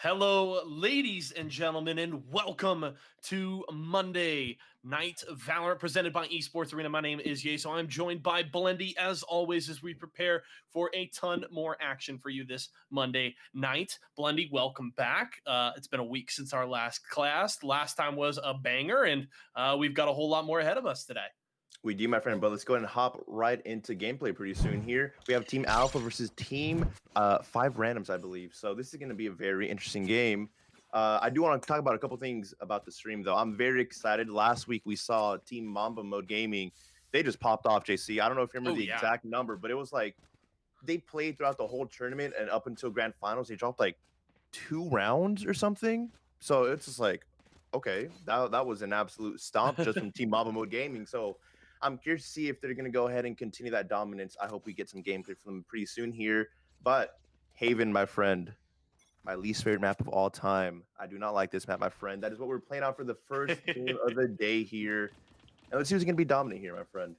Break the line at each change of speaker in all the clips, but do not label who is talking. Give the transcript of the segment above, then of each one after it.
Hello, ladies and gentlemen, and welcome to Monday Night Valorant presented by Esports Arena. My name is Ye, so I'm joined by Blendy as always as we prepare for a ton more action for you this Monday night. Blendy, welcome back. It's been a week since our last class. Last time was a banger, and we've got a whole lot more ahead of us today.
We do, my friend, but let's go ahead and hop right into gameplay pretty soon here. We have Team Alpha versus Team 5 Randoms, I believe. So this is going to be a very interesting game. I do want to talk about a couple things about the stream, though. I'm very excited. Last week, we saw Team Mamba Mode Gaming. They just popped off, JC. I don't know if you remember the exact number, but it was like they played throughout the whole tournament, and up until Grand Finals, they dropped like 2 rounds or something. So it's just like, okay, that was an absolute stomp just from Team Mamba Mode Gaming. So I'm curious to see if they're going to go ahead and continue that dominance. I hope we get some gameplay from them pretty soon here. But Haven, my friend, my least favorite map of all time. I do not like this map, my friend. That is what we're playing on for the first game of the day here. And let's see who's going to be dominant here, my friend.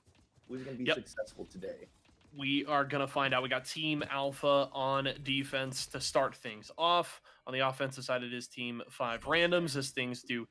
Who's going to be successful today?
We are going to find out. We got Team Alpha on defense to start things off. On the offensive side, it is Team 5 Randoms as things do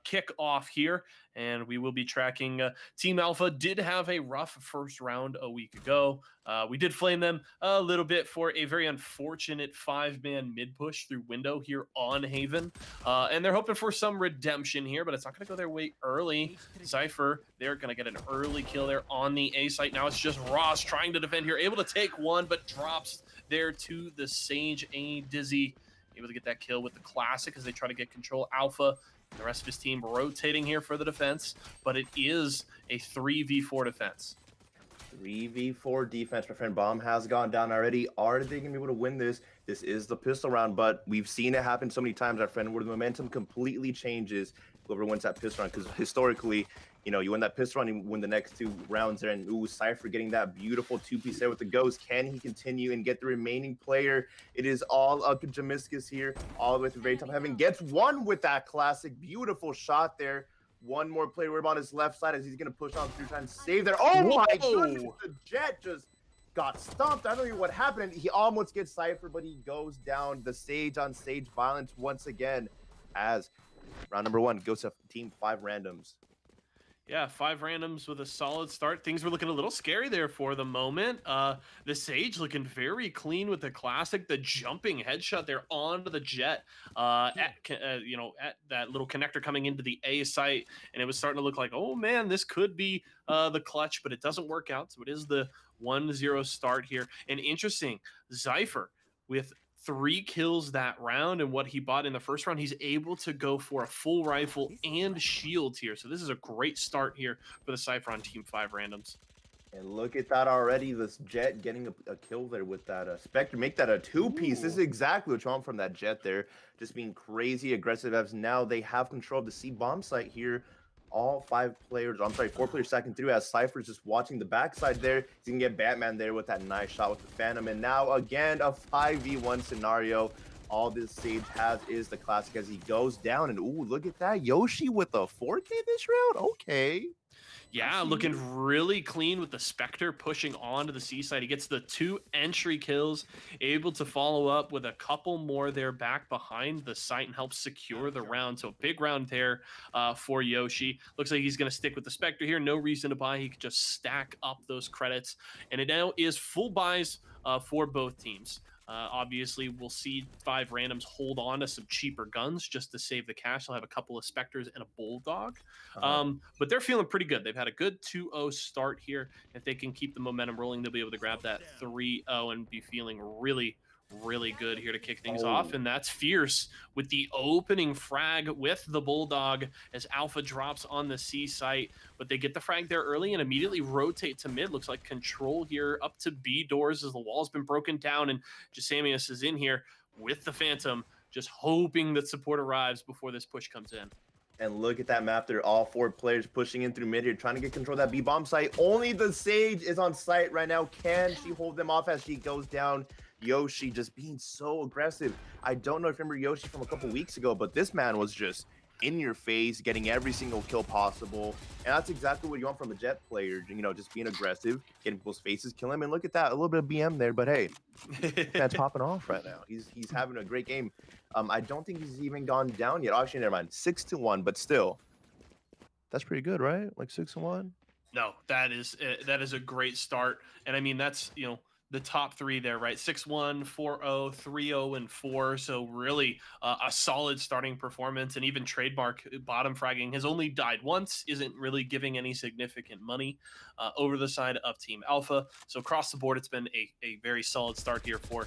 kick off here. And we will be tracking. Team Alpha did have a rough first round a week ago. We did flame them a little bit for a very unfortunate 5-man mid push through window here on Haven. And they're hoping for some redemption here, but it's not going to go their way early. Cypher, they're going to get an early kill there on the A site. Now it's just Ross trying to defend here, able to take one, but drops there to the Sage. A Dizzy able to get that kill with the Classic as they try to get control. Alpha, the rest of his team rotating here for the defense, but it is a 3v4 defense.
3v4 defense, my friend. Bomb has gone down already. Are they going to be able to win this? This is the pistol round, but we've seen it happen so many times, our friend, where the momentum completely changes whoever wins that pistol round. Because historically, you know, you win that pistol round, you win the next 2 rounds there. And ooh, Cypher getting that beautiful 2-piece there with the Ghost. Can he continue and get the remaining player? It is all up to Jamiscus here, all the way to the very top. Heaven gets one with that Classic. Beautiful shot there. One more player on his left side as he's going to push on through trying to save there. Oh my goodness, the Jet just got stomped. I don't know what happened. He almost gets Cypher, but he goes down. The Sage on Sage violence once again as round number 1 goes to Team 5 Randoms.
Yeah, 5 Randoms with a solid start. Things were looking a little scary there for the moment. The Sage looking very clean with the Classic. The jumping headshot there onto the Jet at that little connector coming into the A site. And it was starting to look like, oh man, this could be the clutch, but it doesn't work out. So it is the 1-0 start here. And interesting, Cypher with 3 kills that round, and what he bought in the first round, he's able to go for a full rifle and shields here. So this is a great start here for the Cypher on Team 5 Randoms.
And look at that already, this Jet getting a kill there with that Spectre. Make that a 2-piece. This is exactly what you want from that Jet there. Just being crazy aggressive as now they have control of the C bomb site here. All 4 players stacking through as Cypher's just watching the backside there. He's going to get Batman there with that nice shot with the Phantom. And now again, a 5v1 scenario. All this Sage has is the Classic as he goes down. And ooh, look at that. Yoshi with a 4K this round? Okay.
Yeah, looking really clean with the Spectre pushing onto the C side. He gets the 2 entry kills, able to follow up with a couple more there back behind the site and help secure the round. So a big round there for Yoshi. Looks like he's going to stick with the Spectre here. No reason to buy. He could just stack up those credits. And it now is full buys for both teams. Obviously, we'll see 5 Randoms hold on to some cheaper guns just to save the cash. They'll have a couple of Spectres and a Bulldog. But they're feeling pretty good. They've had a good 2-0 start here. If they can keep the momentum rolling, they'll be able to grab that 3-0 and be feeling really good here to kick things off. And that's Fierce with the opening frag with the Bulldog as Alpha drops on the C site. But they get the frag there early and immediately rotate to mid. Looks like control here up to B doors as the wall's been broken down. And Jasamius is in here with the Phantom, just hoping that support arrives before this push comes in.
And look at that map there. All 4 players pushing in through mid here, trying to get control of that B-bomb site. Only the Sage is on site right now. Can she hold them off as she goes down? Yoshi just being so aggressive. I don't know if you remember Yoshi from a couple weeks ago, but this man was just in your face, getting every single kill possible. And that's exactly what you want from a Jet player, you know, just being aggressive, getting people's faces, kill him. And look at that, a little bit of BM there, but hey, man's popping off right now. He's having a great game. I don't think he's even gone down yet. Actually, never mind. 6-1, but still, that's pretty good, right? Like 6-1.
No, that is a great start, and I mean that's the top three there, right? 6-1, 4-0, 3-0, and 4. So really a solid starting performance, and even Trademark bottom fragging has only died once, isn't really giving any significant money over the side of Team Alpha. So across the board, it's been a very solid start here for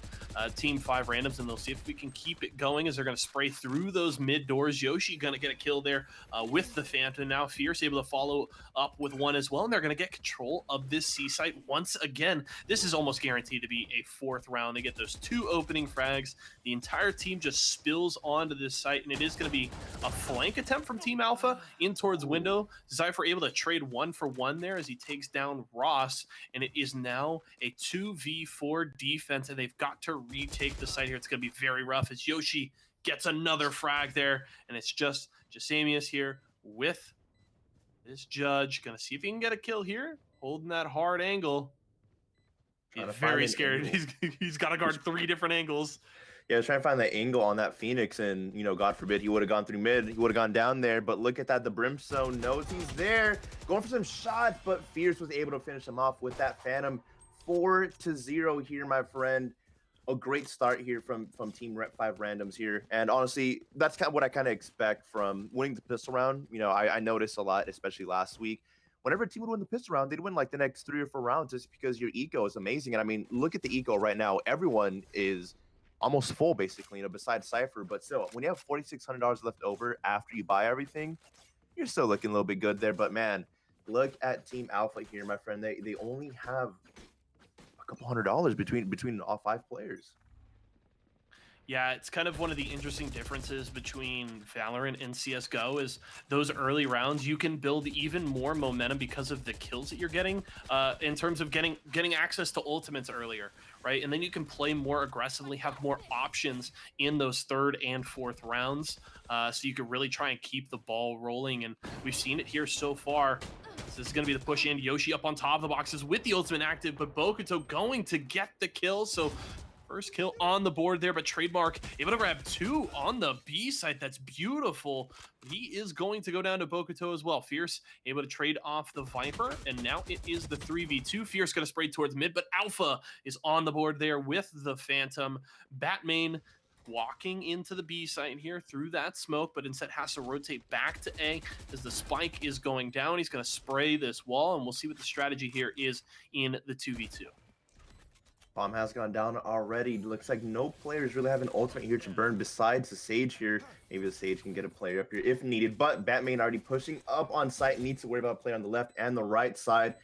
Team 5 Randoms, and they'll see if we can keep it going as they're going to spray through those mid doors. Yoshi going to get a kill there with the Phantom. Now Fierce able to follow up with one as well, and they're going to get control of this C site once again. This is almost guaranteed to be a fourth round. They get those 2 opening frags. The entire team just spills onto this site, and it is going to be a flank attempt from Team Alpha in towards window. Cypher able to trade 1-for-1 there as he takes down Ross, and it is now a 2v4 defense, and they've got to retake the site here. It's going to be very rough as Yoshi gets another frag there, and it's just Jasamius here with this Judge. Going to see if he can get a kill here, holding that hard angle. He's very scared. He's got to guard 3 different angles.
Yeah, I was trying to find that angle on that Phoenix, and, you know, God forbid he would have gone through mid. He would have gone down there, but look at that. The Brimstone knows he's there. Going for some shots, but Fierce was able to finish him off with that Phantom. 4-0 here, my friend. A great start here from Team 5 Randoms here. And honestly, that's kind of what I kind of expect from winning the pistol round. You know, I noticed a lot, especially last week. Whenever a team would win the pistol round, they'd win like the next 3 or 4 rounds just because your eco is amazing. And I mean, look at the eco right now. Everyone is almost full, basically, you know, besides Cypher. But still, when you have $4,600 left over after you buy everything, you're still looking a little bit good there. But man, look at Team Alpha here, my friend. They only have a couple $100 between all 5 players.
Yeah, it's kind of one of the interesting differences between Valorant and CS:GO is those early rounds you can build even more momentum because of the kills that you're getting in terms of getting access to ultimates earlier, right? And then you can play more aggressively, have more options in those 3rd and 4th rounds, so you can really try and keep the ball rolling. And we've seen it here so far. So this is going to be the push in. Yoshi up on top of the boxes with the ultimate active, but Bokuto going to get the kill. So first kill on the board there, but Trademark able to grab 2 on the B side. That's beautiful. He is going to go down to Bokuto as well. Fierce able to trade off the Viper, and now it is the 3v2. Fierce going to spray towards mid, but Alpha is on the board there with the Phantom. Batmain walking into the B site here through that smoke, but instead has to rotate back to A as the spike is going down. He's going to spray this wall, and we'll see what the strategy here is in the 2v2.
Bomb has gone down already. Looks like no players really have an ultimate here to burn besides the Sage here. Maybe the Sage can get a player up here if needed, but Batman already pushing up on site. Needs to worry about a player on the left and the right side.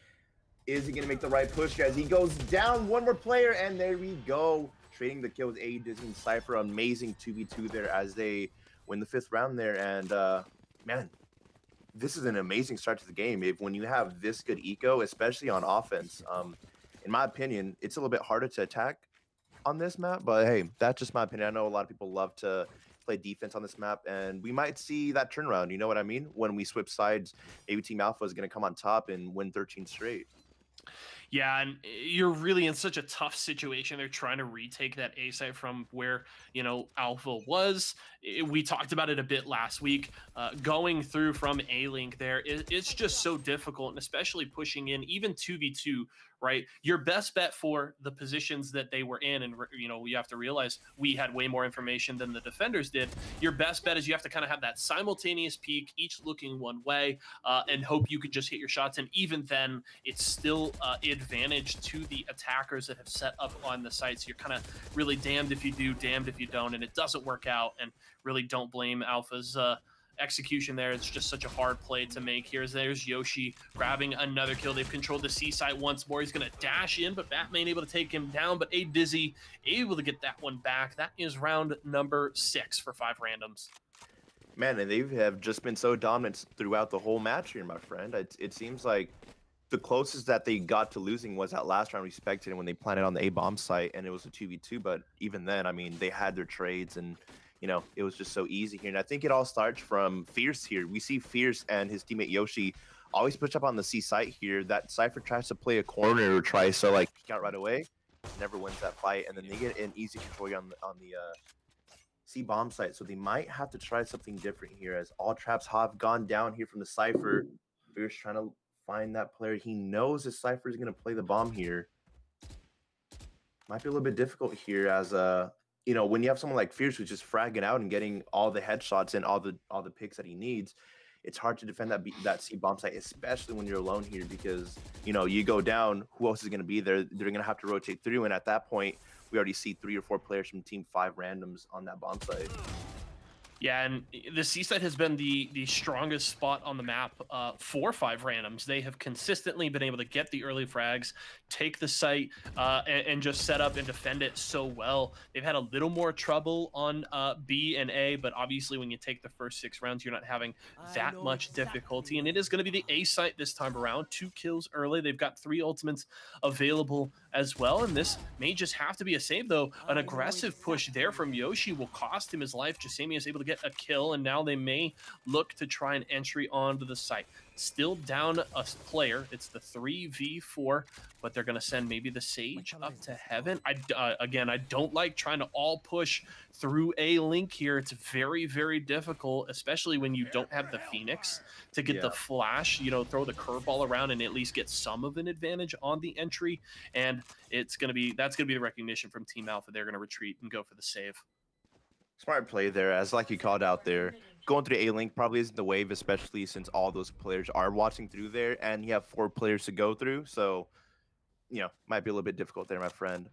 Is he going to make the right push, guys? He goes down. One more player, and there we go. Trading the kill with A, Disney, and Cypher. Amazing 2v2 there as they win the 5th round there. And, man, this is an amazing start to the game. When you have this good eco, especially on offense, in my opinion, it's a little bit harder to attack on this map, but hey, that's just my opinion. I know a lot of people love to play defense on this map, and we might see that turnaround, you know what I mean? When we switch sides, maybe Team Alpha is going to come on top and win 13 straight.
Yeah, and you're really in such a tough situation. They're trying to retake that A site from where, Alpha was. We talked about it a bit last week. Going through from A-Link there, it's just so difficult, and especially pushing in even 2v2, right? Your best bet for the positions that they were in, and, you have to realize we had way more information than the defenders did. Your best bet is you have to kind of have that simultaneous peak, each looking one way, and hope you could just hit your shots. And even then, it's still advantage to the attackers that have set up on the site. So you're kind of really damned if you do, damned if you don't, and it doesn't work out. And really don't blame Alpha's execution there. It's just such a hard play to make. There's Yoshi grabbing another kill. They've controlled the C site once more. He's going to dash in, but Batman able to take him down, but A Dizzy able to get that one back. That is round number 6 for 5 Randoms.
Man, and they have just been so dominant throughout the whole match here, my friend. It seems like the closest that they got to losing was that last round Respected when they planted on the A-bomb site, and it was a 2v2. But even then, I mean, they had their trades, and you know, it was just so easy here. And I think it all starts from Fierce here. We see Fierce and his teammate Yoshi always push up on the C site here. That Cypher tries to play a corner or tries to like peek out right away, never wins that fight, and then they get an easy control on the C bomb site. So they might have to try something different here, as all traps have gone down here from the Cypher. Fierce trying to find that player. He knows the Cypher is going to play the bomb here. Might be a little bit difficult here, as you know, when you have someone like Fierce who's just fragging out and getting all the headshots and all the picks that he needs, it's hard to defend that C bomb site, especially when you're alone here, because you know, you go down, who else is going to be there? They're going to have to rotate through, and at that point, we already see 3 or 4 players from Team 5 randoms on that bomb site.
Yeah, and the C site has been the strongest spot on the map for 5 randoms. They have consistently been able to get the early frags, take the site, and just set up and defend it so well. They've had a little more trouble on B and A, but obviously when you take the first 6 rounds, you're not having that much difficulty. And it is going to be the A site this time around. 2 kills early. They've got 3 ultimates available as well, and this may just have to be a save, though. An aggressive push there from Yoshi will cost him his life. Jasami is able to get a kill, and now they may look to try an entry onto the site. Still down a player. It's the 3v4, but they're going to send maybe the Sage up to heaven. Again, I don't like trying to all push through a link here. It's very, very difficult, especially when you don't have the Phoenix to get the flash, you know, throw the curveball around and at least get some of an advantage on the entry. And that's going to be the recognition from Team Alpha. They're going to retreat and go for the save.
Smart play there, as like you called out there. Going through A-Link probably isn't the wave, especially since all those players are watching through there, and you have 4 players to go through, so, you know, might be a little bit difficult there, my friend.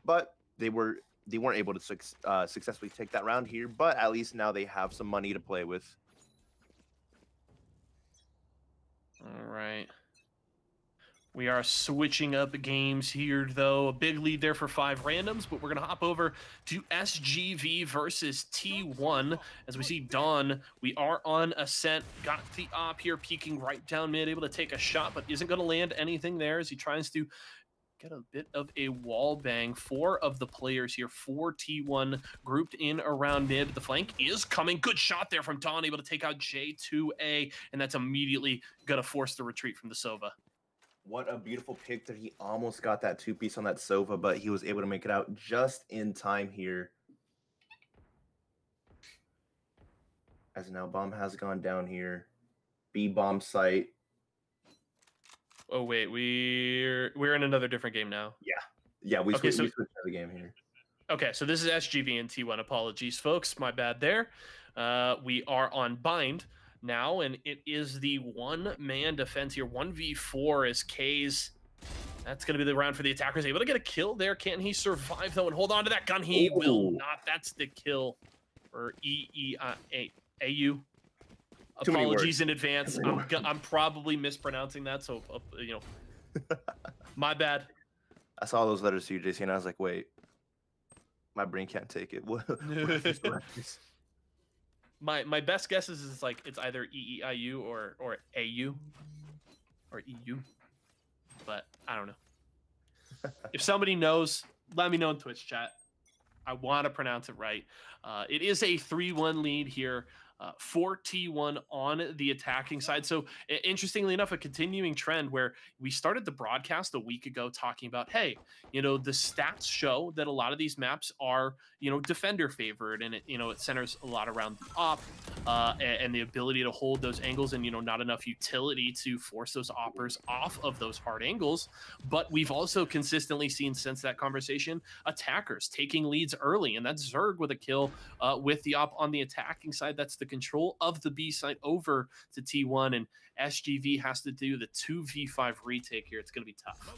But they weren't able to successfully take that round here, but at least now they have some money to play with.
All right. We are switching up games here, though. A big lead there for 5 randoms, but we're going to hop over to SGV versus T1. As we see Dawn, we are on Ascent. Got the op here, peeking right down mid, able to take a shot, but isn't going to land anything there as he tries to get a bit of a wall bang. 4 of the players here for T1 grouped in around mid. The flank is coming. Good shot there from Dawn, able to take out J2A, and that's immediately going to force the retreat from the Sova.
What a beautiful pick that he almost got that 2-piece on that Sova, but he was able to make it out just in time here. As now bomb has gone down here. B bomb site.
Oh wait, we're in another different game now.
Yeah, we switched to the game here.
Okay, so this is SGV and T1. Apologies, folks. My bad there. We are on Bind now, and it is the 1-man defense here. 1v4 is K's. That's going to be the round for the attackers. Able to get a kill there. Can he survive, though, and hold on to that gun? He will not. That's the kill for AU. Apologies in advance. I'm probably mispronouncing that, so, you know, my bad.
I saw those letters to you, JC, and I was like, wait, my brain can't take it. What
My best guess is like it's either EEIU or AU or EU, but I don't know. If somebody knows, let me know in Twitch chat. I want to pronounce it right. It is a 3-1 lead here for T1 on the attacking side. So interestingly enough, a continuing trend where we started the broadcast a week ago talking about, hey, you know, the stats show that a lot of these maps are, you know, defender favored, and it, you know, it centers a lot around the op and the ability to hold those angles, and, you know, not enough utility to force those oppers off of those hard angles. But we've also consistently seen since that conversation attackers taking leads early, and that's Zerg with a kill with the op on the attacking side. That's the control of the B side over to T1, and SGV has to do the 2v5 retake here. It's going to be tough.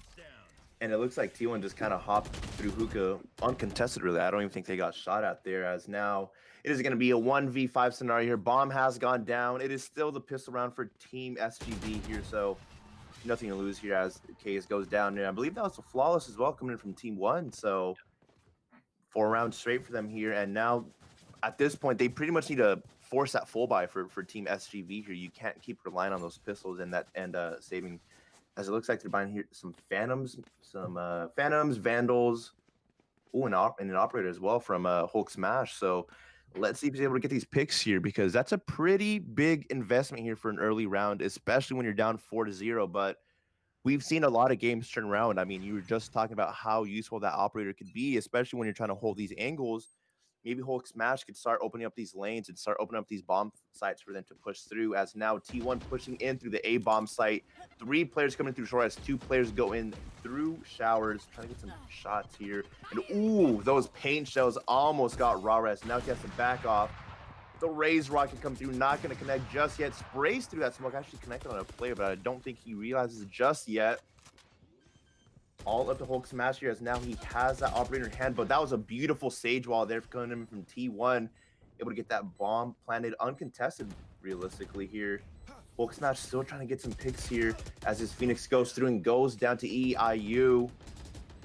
And it looks like T1 just kind of hopped through hookah uncontested, really. I don't even think they got shot at there, as now it is going to be a 1v5 scenario here. Bomb has gone down. It is still the pistol round for Team SGV here, so nothing to lose here as Case goes down. And I believe that was a flawless as well coming in from Team 1, so 4 rounds straight for them here. And now at this point, they pretty much need to force that full buy for Team SGV here. You can't keep relying on those pistols and saving, as it looks like they're buying here some Phantoms, Vandals, and an operator as well from Hulk Smash. So Let's see if he's able to get these picks here because that's a pretty big investment here for an early round, especially when you're down 4-0. But we've seen a lot of games turn around. I mean, you were just talking about how useful that operator could be, especially when you're trying to hold these angles. Maybe Hulk Smash could start opening up these lanes and start opening up these bomb sites for them to push through. As now T1 pushing in through the A bomb site. 3 players coming through short as 2 players go in through showers. Trying to get some shots here. And ooh, those paint shells almost got Rares. Now he has to back off. The Raise rocket come through, not going to connect just yet. Sprays through that smoke, actually connected on a player, but I don't think he realizes it just yet. All up to Hulk Smash here as now he has that operator in hand, but that was a beautiful Sage Wall there coming in from T1. Able to get that bomb planted uncontested realistically here. Hulk Smash still trying to get some picks here as his Phoenix goes through and goes down to EIU.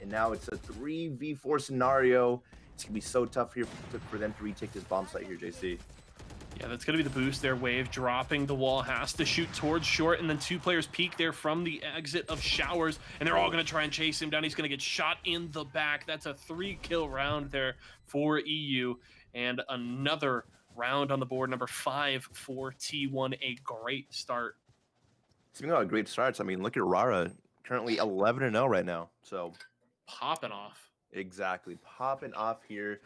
And now it's a 3v4 scenario. It's going to be so tough here for them to retake this bomb site here, JC.
Yeah, that's going to be the boost there. Wave dropping the wall, has to shoot towards short, and then 2 players peek there from the exit of showers, and they're all going to try and chase him down. He's going to get shot in the back. That's a 3-kill round there for EU, and another round on the board, number 5 for T1. A great start.
Speaking about great starts, I mean, look at Rara, currently 11-0 right now. So
popping off.
Exactly, popping off here.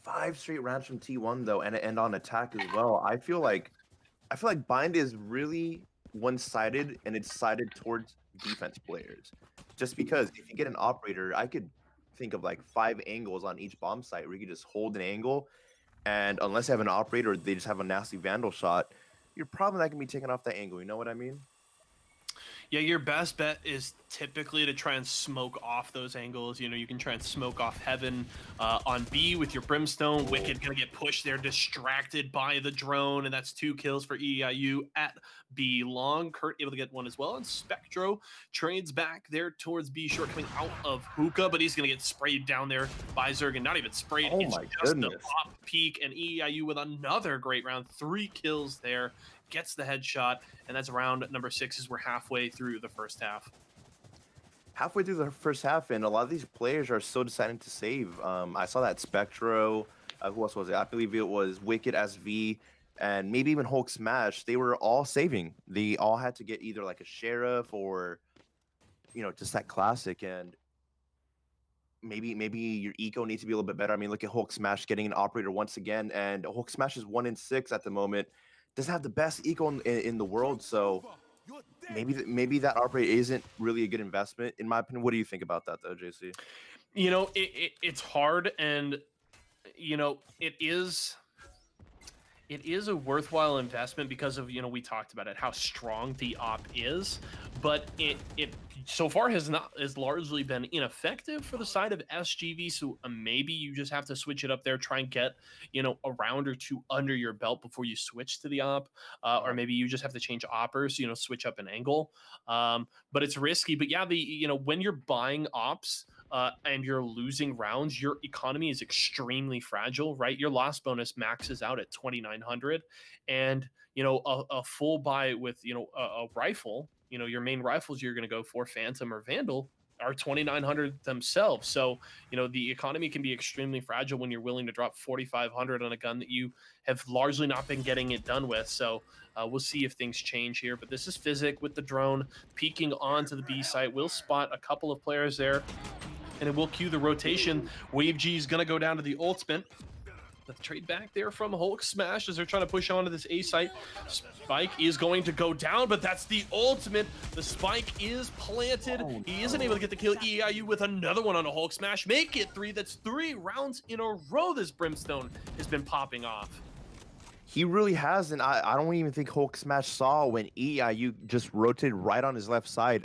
5 straight rounds from T1 though, and it end on attack as well. I feel like Bind is really one-sided, and it's sided towards defense players. Just because if you get an operator, I could think of like 5 angles on each bomb site where you could just hold an angle, and unless you have an operator, they just have a nasty vandal shot. You're probably not gonna be taking off that angle. You know what I mean?
Yeah, your best bet is typically to try and smoke off those angles. You know, you can try and smoke off Heaven on B with your Brimstone. Wicked gonna get pushed there, distracted by the drone, and that's 2 kills for EIU at B long. Kurt able to get 1 as well, and Spectro trades back there towards B short, coming out of Hookah, but he's gonna get sprayed down there by Zerg, and not even sprayed.
Oh
it's
my
just
goodness.
a pop peak, and EIU with another great round, 3 kills there. Gets the headshot, and that's round number 6 as we're halfway through the first half.
Halfway through the first half, and a lot of these players are still deciding to save. I saw that Spectro, who else was it? I believe it was Wicked SV, and maybe even Hulk Smash. They were all saving. They all had to get either like a Sheriff or, you know, just that classic. And maybe your eco needs to be a little bit better. I mean, look at Hulk Smash getting an operator once again, and Hulk Smash is 1 in 6 at the moment. Doesn't have the best eco in the world, so maybe that operator isn't really a good investment in my opinion. What do you think about that though, JC?
You know, it's hard, and you know, it is a worthwhile investment because of, you know, we talked about it, how strong the op is, but it so far has largely been ineffective for the side of SGV. So maybe you just have to switch it up there, try and get, you know, a round or 2 under your belt before you switch to the op, or maybe you just have to change oppers, you know, switch up an angle. But it's risky. But yeah, you know, when you're buying ops, and you're losing rounds, your economy is extremely fragile, right? Your loss bonus maxes out at 2,900, and you know, a full buy with, you know, a rifle, you know, your main rifles you're going to go for, Phantom or Vandal, are 2,900 themselves. So you know, the economy can be extremely fragile when you're willing to drop 4,500 on a gun that you have largely not been getting it done with. So we'll see if things change here, but this is Physic with the drone peeking onto the B site. We'll spot a couple of players there, and it will cue the rotation. Wave G is going to go down to the ultimate. The trade back there from Hulk Smash as they're trying to push onto this A site. Spike is going to go down, but that's the ultimate. The spike is planted. He isn't able to get the kill. EIU with another one on a Hulk Smash. Make it 3. That's 3 rounds in a row this Brimstone has been popping off.
He really has, and I don't even think Hulk Smash saw when EIU just rotated right on his left side.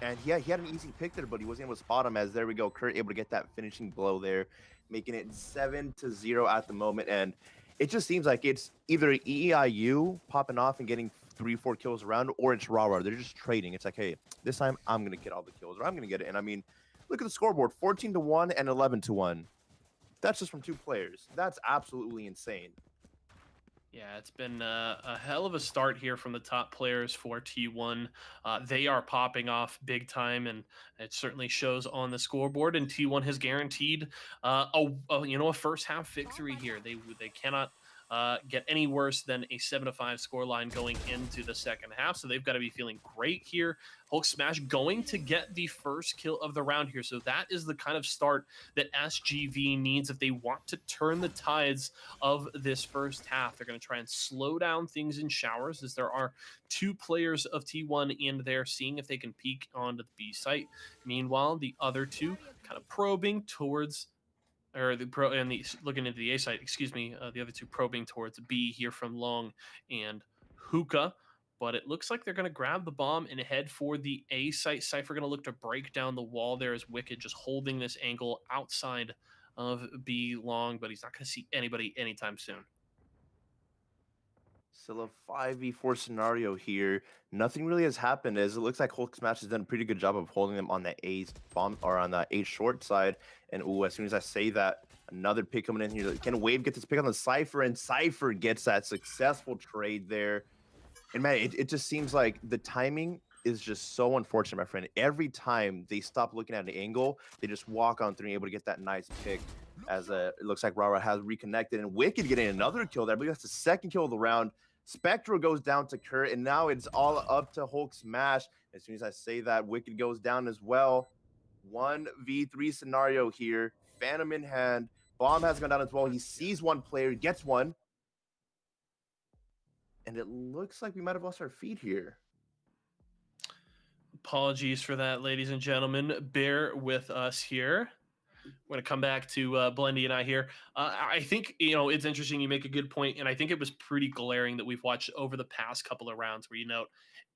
And yeah, he had an easy pick there, but he wasn't able to spot him. As there we go, Kurt able to get that finishing blow there, making it 7-0 at the moment. And it just seems like it's either EIU popping off and getting 3-4 kills around, or it's Rara. They're just trading. It's like, hey, this time I'm gonna get all the kills, or I'm gonna get it. And I mean, look at the scoreboard: 14-1 and 11-1. That's just from 2 players. That's absolutely insane.
Yeah, it's been a hell of a start here from the top players for T1. They are popping off big time, and it certainly shows on the scoreboard. And T1 has guaranteed a first half victory here. They cannot get any worse than a 7-5 scoreline going into the second half. So they've got to be feeling great here. Hulk Smash going to get the first kill of the round here. So that is the kind of start that SGV needs if they want to turn the tides of this first half. They're going to try and slow down things in showers, as there are two players of T1 in there, seeing if they can peek onto the B site. Meanwhile, the other two kind of probing towards, or the pro and the looking into the A site, excuse me, the other two probing towards B here from Long and Hookah. But it looks like they're going to grab the bomb and head for the A site. Cypher going to look to break down the wall there as Wicked just holding this angle outside of B Long, but he's not going to see anybody anytime soon.
Still a 5v4 scenario here. Nothing really has happened, as it looks like Hulk Smash has done a pretty good job of holding them on the A bomb or on the A short side. And ooh, as soon as I say that, another pick coming in here. Can Wave get this pick on the Cypher? And Cypher gets that successful trade there. And man, it just seems like the timing is just so unfortunate, my friend. Every time they stop looking at an angle, they just walk on through and able to get that nice pick. As it looks like Rara has reconnected, and Wicked getting another kill there. I believe that's the second kill of the round. Spectral goes down to Kurt, and now it's all up to Hulk Smash. As soon as I say that, Wicked goes down as well. 1v3 scenario here. Phantom in hand. Bomb has gone down as well. He sees one player, gets one. And it looks like we might have lost our feed here.
Apologies for that, ladies and gentlemen. Bear with us here. We're going to come back to Blendy and I here. I think, it's interesting. You make a good point, and I think it was pretty glaring that we've watched over the past couple of rounds where,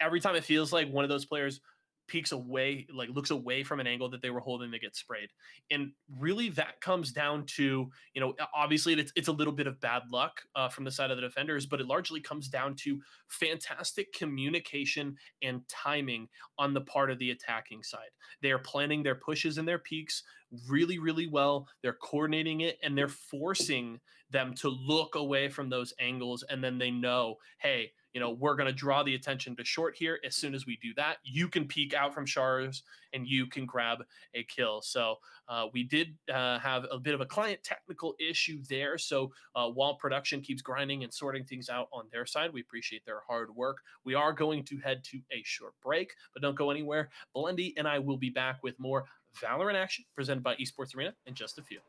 every time it feels like one of those players peeks away, like looks away from an angle that they were holding, they get sprayed. And really that comes down to, obviously it's a little bit of bad luck from the side of the defenders, but it largely comes down to fantastic communication and timing on the part of the attacking side. They are planning their pushes and their peaks really, really well. They're coordinating it, and they're forcing them to look away from those angles. And then they know, hey, we're going to draw the attention to short here. As soon as we do that, you can peek out from showers and you can grab a kill. So we did have a bit of a client technical issue there. So while production keeps grinding and sorting things out on their side, we appreciate their hard work. We are going to head to a short break, but don't go anywhere. Blendy and I will be back with more Valorant action presented by Esports Arena in just a few.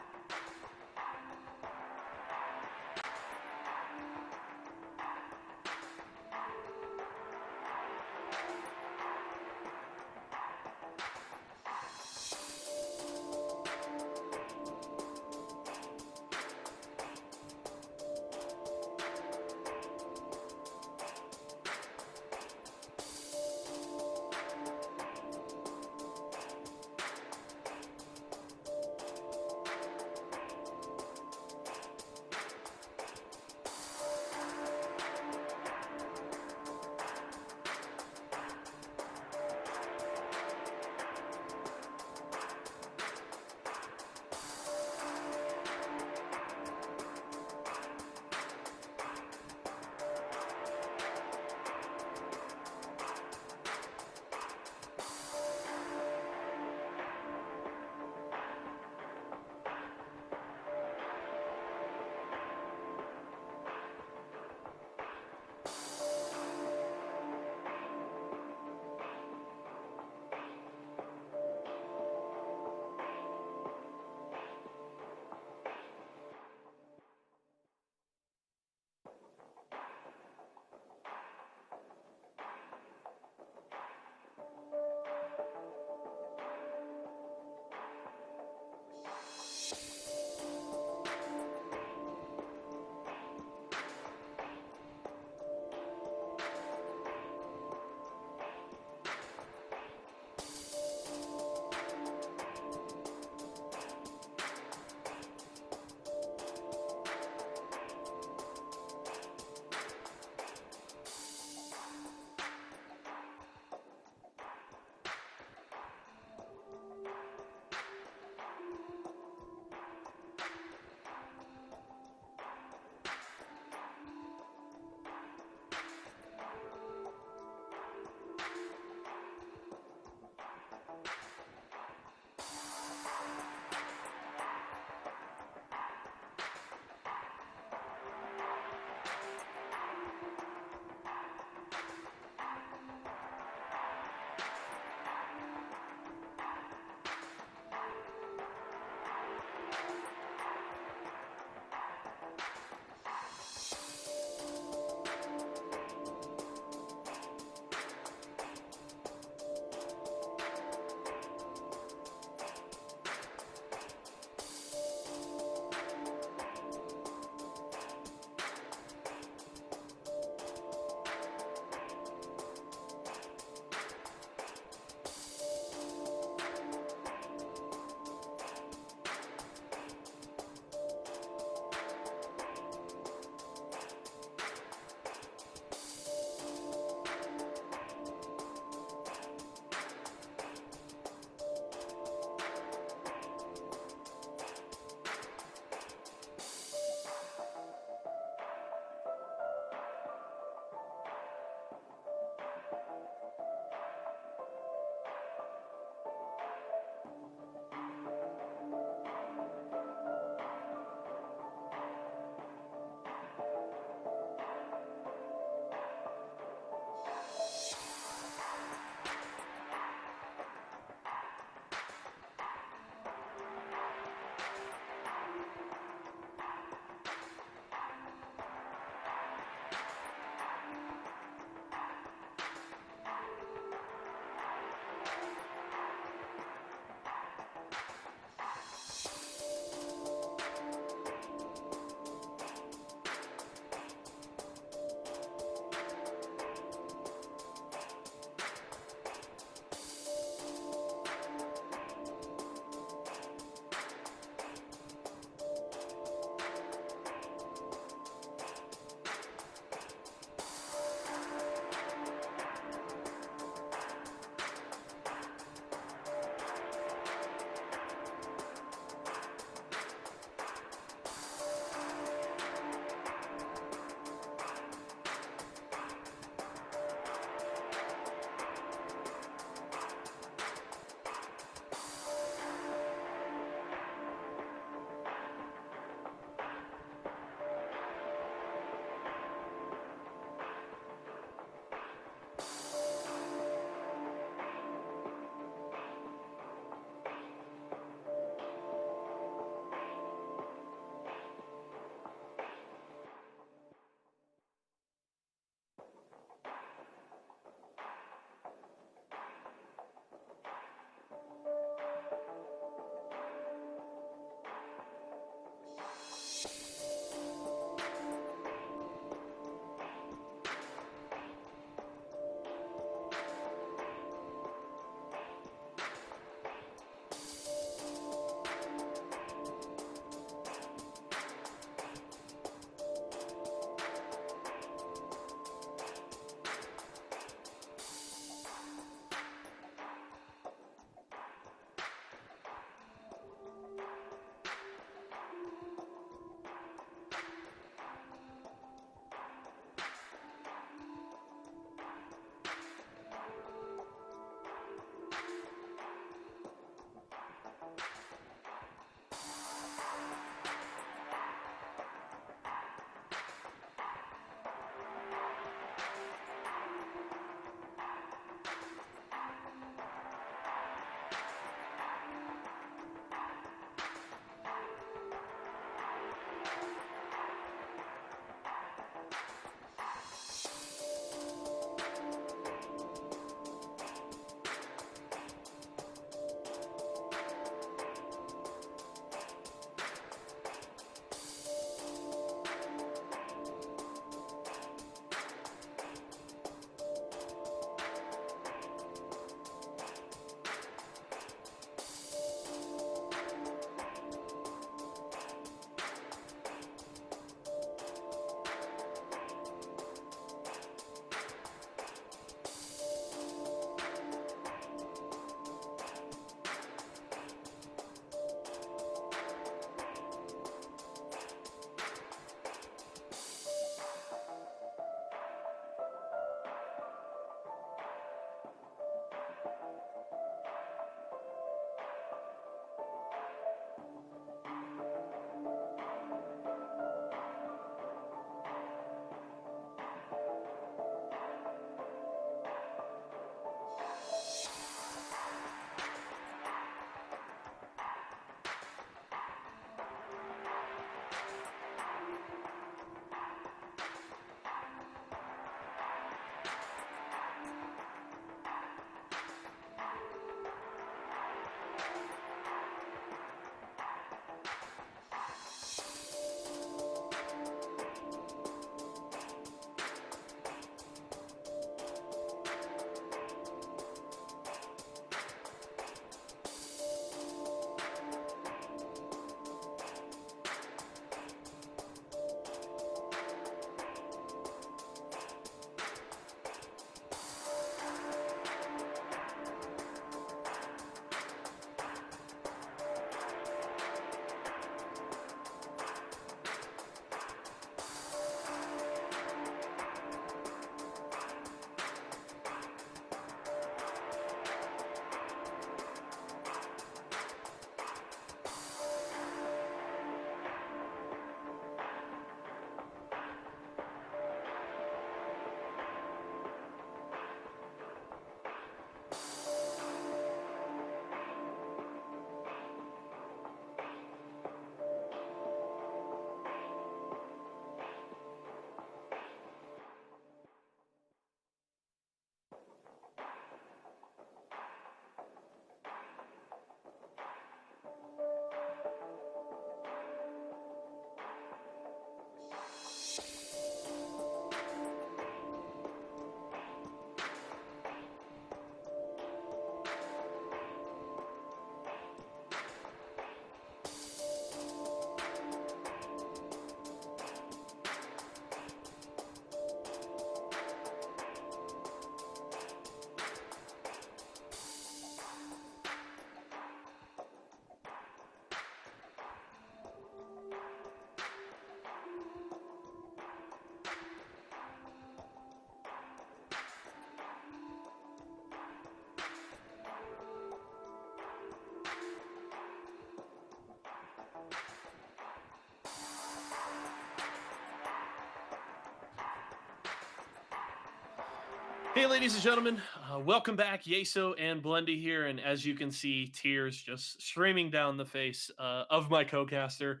Hey, ladies and gentlemen, welcome back. Yeso and Blendy here, and as you can see, tears just streaming down the face of my co-caster,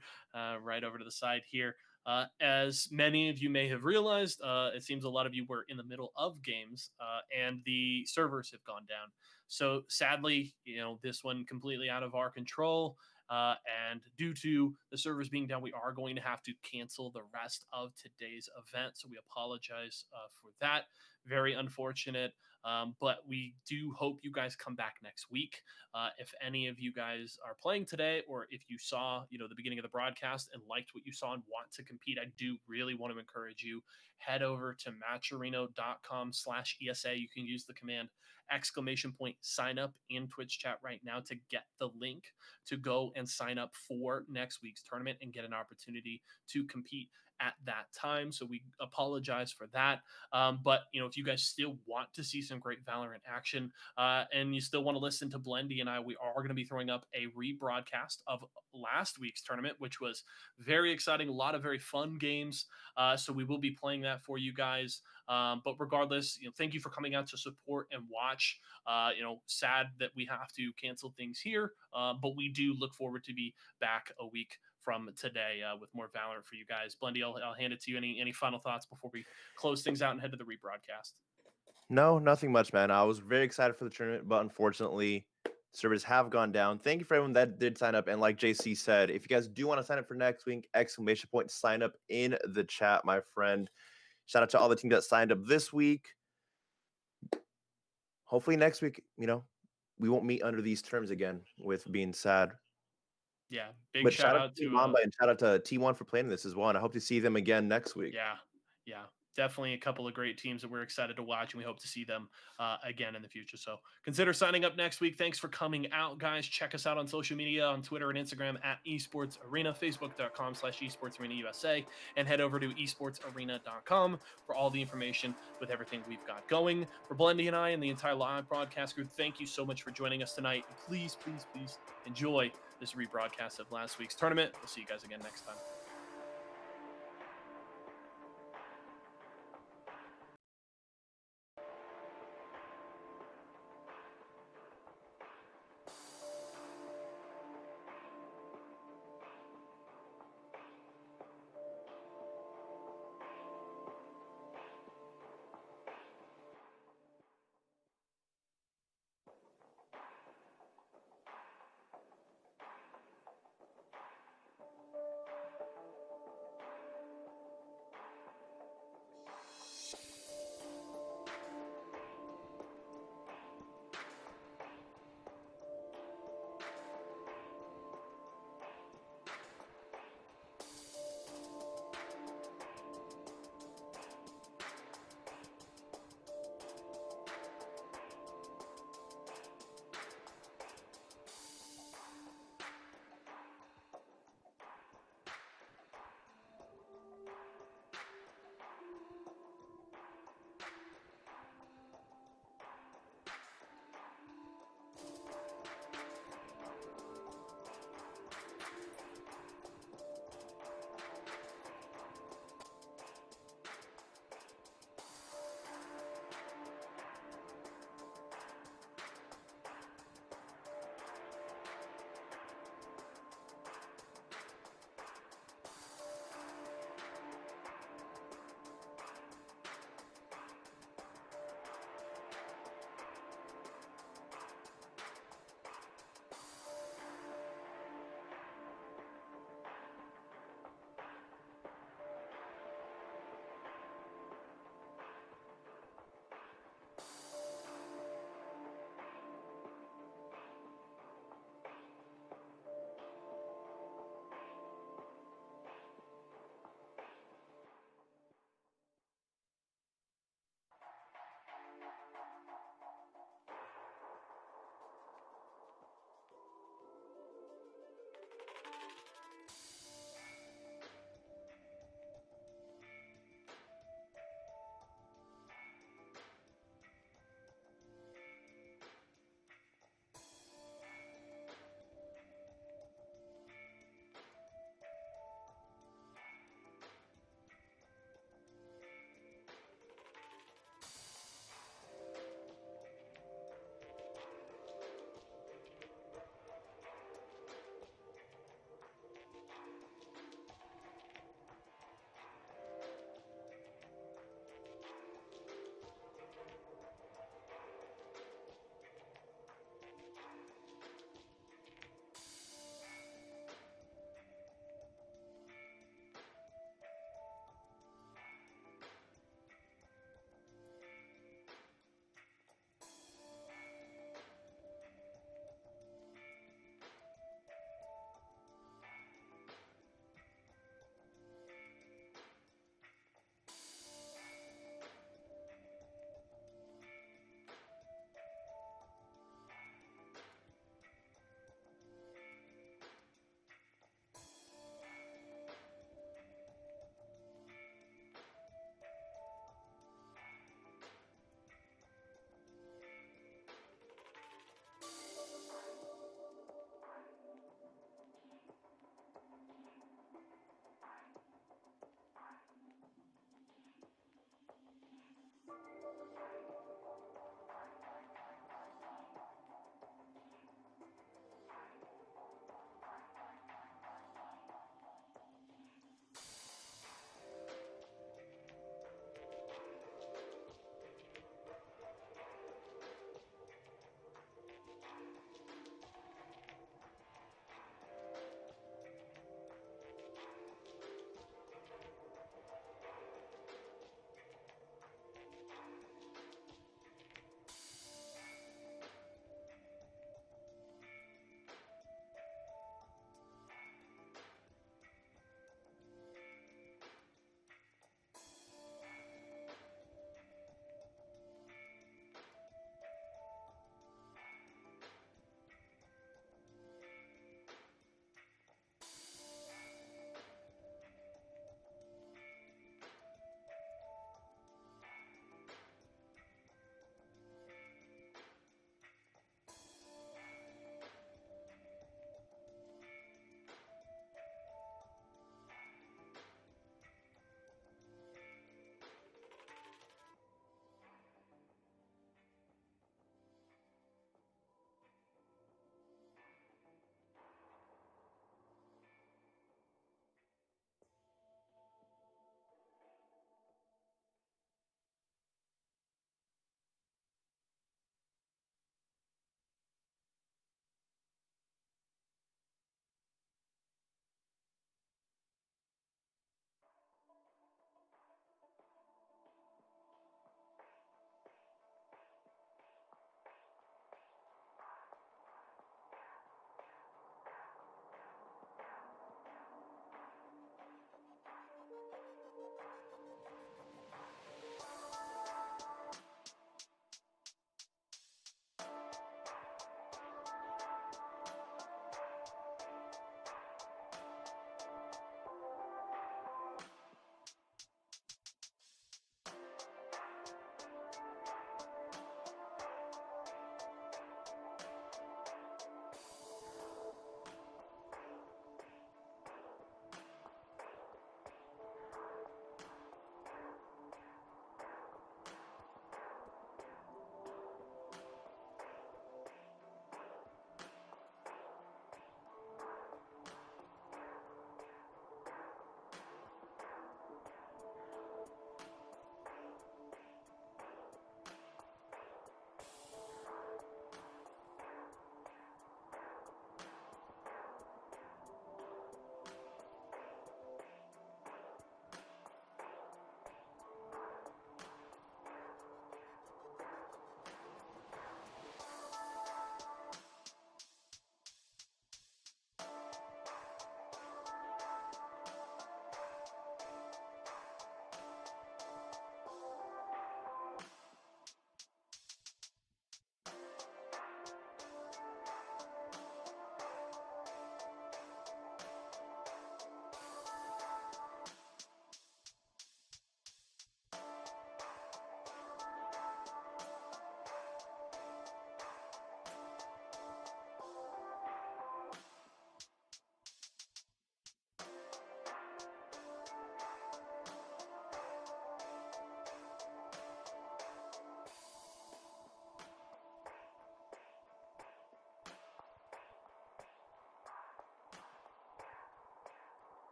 right over to the side here. As many of you may have realized, it seems a lot of you were in the middle of games, and the servers have gone down. So sadly, this one completely out of our control. And due to the servers being down, we are going to have to cancel the rest of today's event. So we apologize for that. Very unfortunate. But we do hope you guys come back next week. If any of you guys are playing today, or if you saw, the beginning of the broadcast and liked what you saw and want to compete, I do really want to encourage you. Head over to matcherino.com/ESA. You can use the command !sign up in Twitch chat right now to get the link to go and sign up for next week's tournament and get an opportunity to compete at that time. So we apologize for that. But if you guys still want to see some great Valorant action, and you still want to listen to Blendy and I, we are going to be throwing up a rebroadcast of last week's tournament, which was very exciting. A lot of very fun games. So we will be playing that for you guys. But regardless, thank you for coming out to support and watch. Sad that we have to cancel things here, but we do look forward to be back a week from today with more Valorant for you guys. Blendy, I'll hand it to you. Any final thoughts before we close things out and head to the rebroadcast?
No, nothing much, man. I was very excited for the tournament, but unfortunately, servers have gone down. Thank you for everyone that did sign up. And like JC said, if you guys do want to sign up for next week, ! Sign up in the chat, my friend. Shout out to all the teams that signed up this week. Hopefully next week, we won't meet under these terms again with being sad.
Yeah, big
But
shout
shout out
out
to
to
Mamba and shout out to T1 for playing this as well. And I hope to see them again next week.
yeah, definitely a couple of great teams that we're excited to watch, and we hope to see them again in the future. So consider signing up next week. Thanks for coming out, guys. Check us out on social media, on Twitter and Instagram at Esports Arena, Facebook.com/Esports Arena USA, and head over to esportsarena.com for all the information with everything we've got going. For Blendy and I and the entire live broadcast group, thank you so much for joining us tonight. And please enjoy this rebroadcast of last week's tournament. We'll see you guys again next time.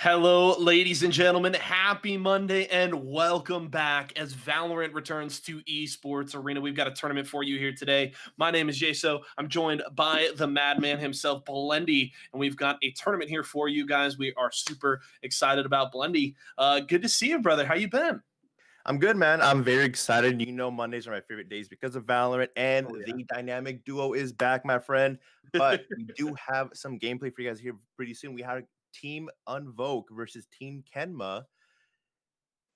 Hello, ladies and gentlemen. Happy Monday and welcome back as Valorant returns to Esports Arena. We've got a tournament for you here today. My name is Jaso. I'm joined by the madman himself, Blendy, and we've got a tournament here for you guys. We are super excited about Blendy. Good to see you, brother. How you been?
I'm good, man. I'm very excited. You know, Mondays are my favorite days because of Valorant, and
Oh yeah.
the dynamic duo is back, my friend. But we do have some gameplay for you guys here pretty soon. We have Team Unvoke versus Team Kenma.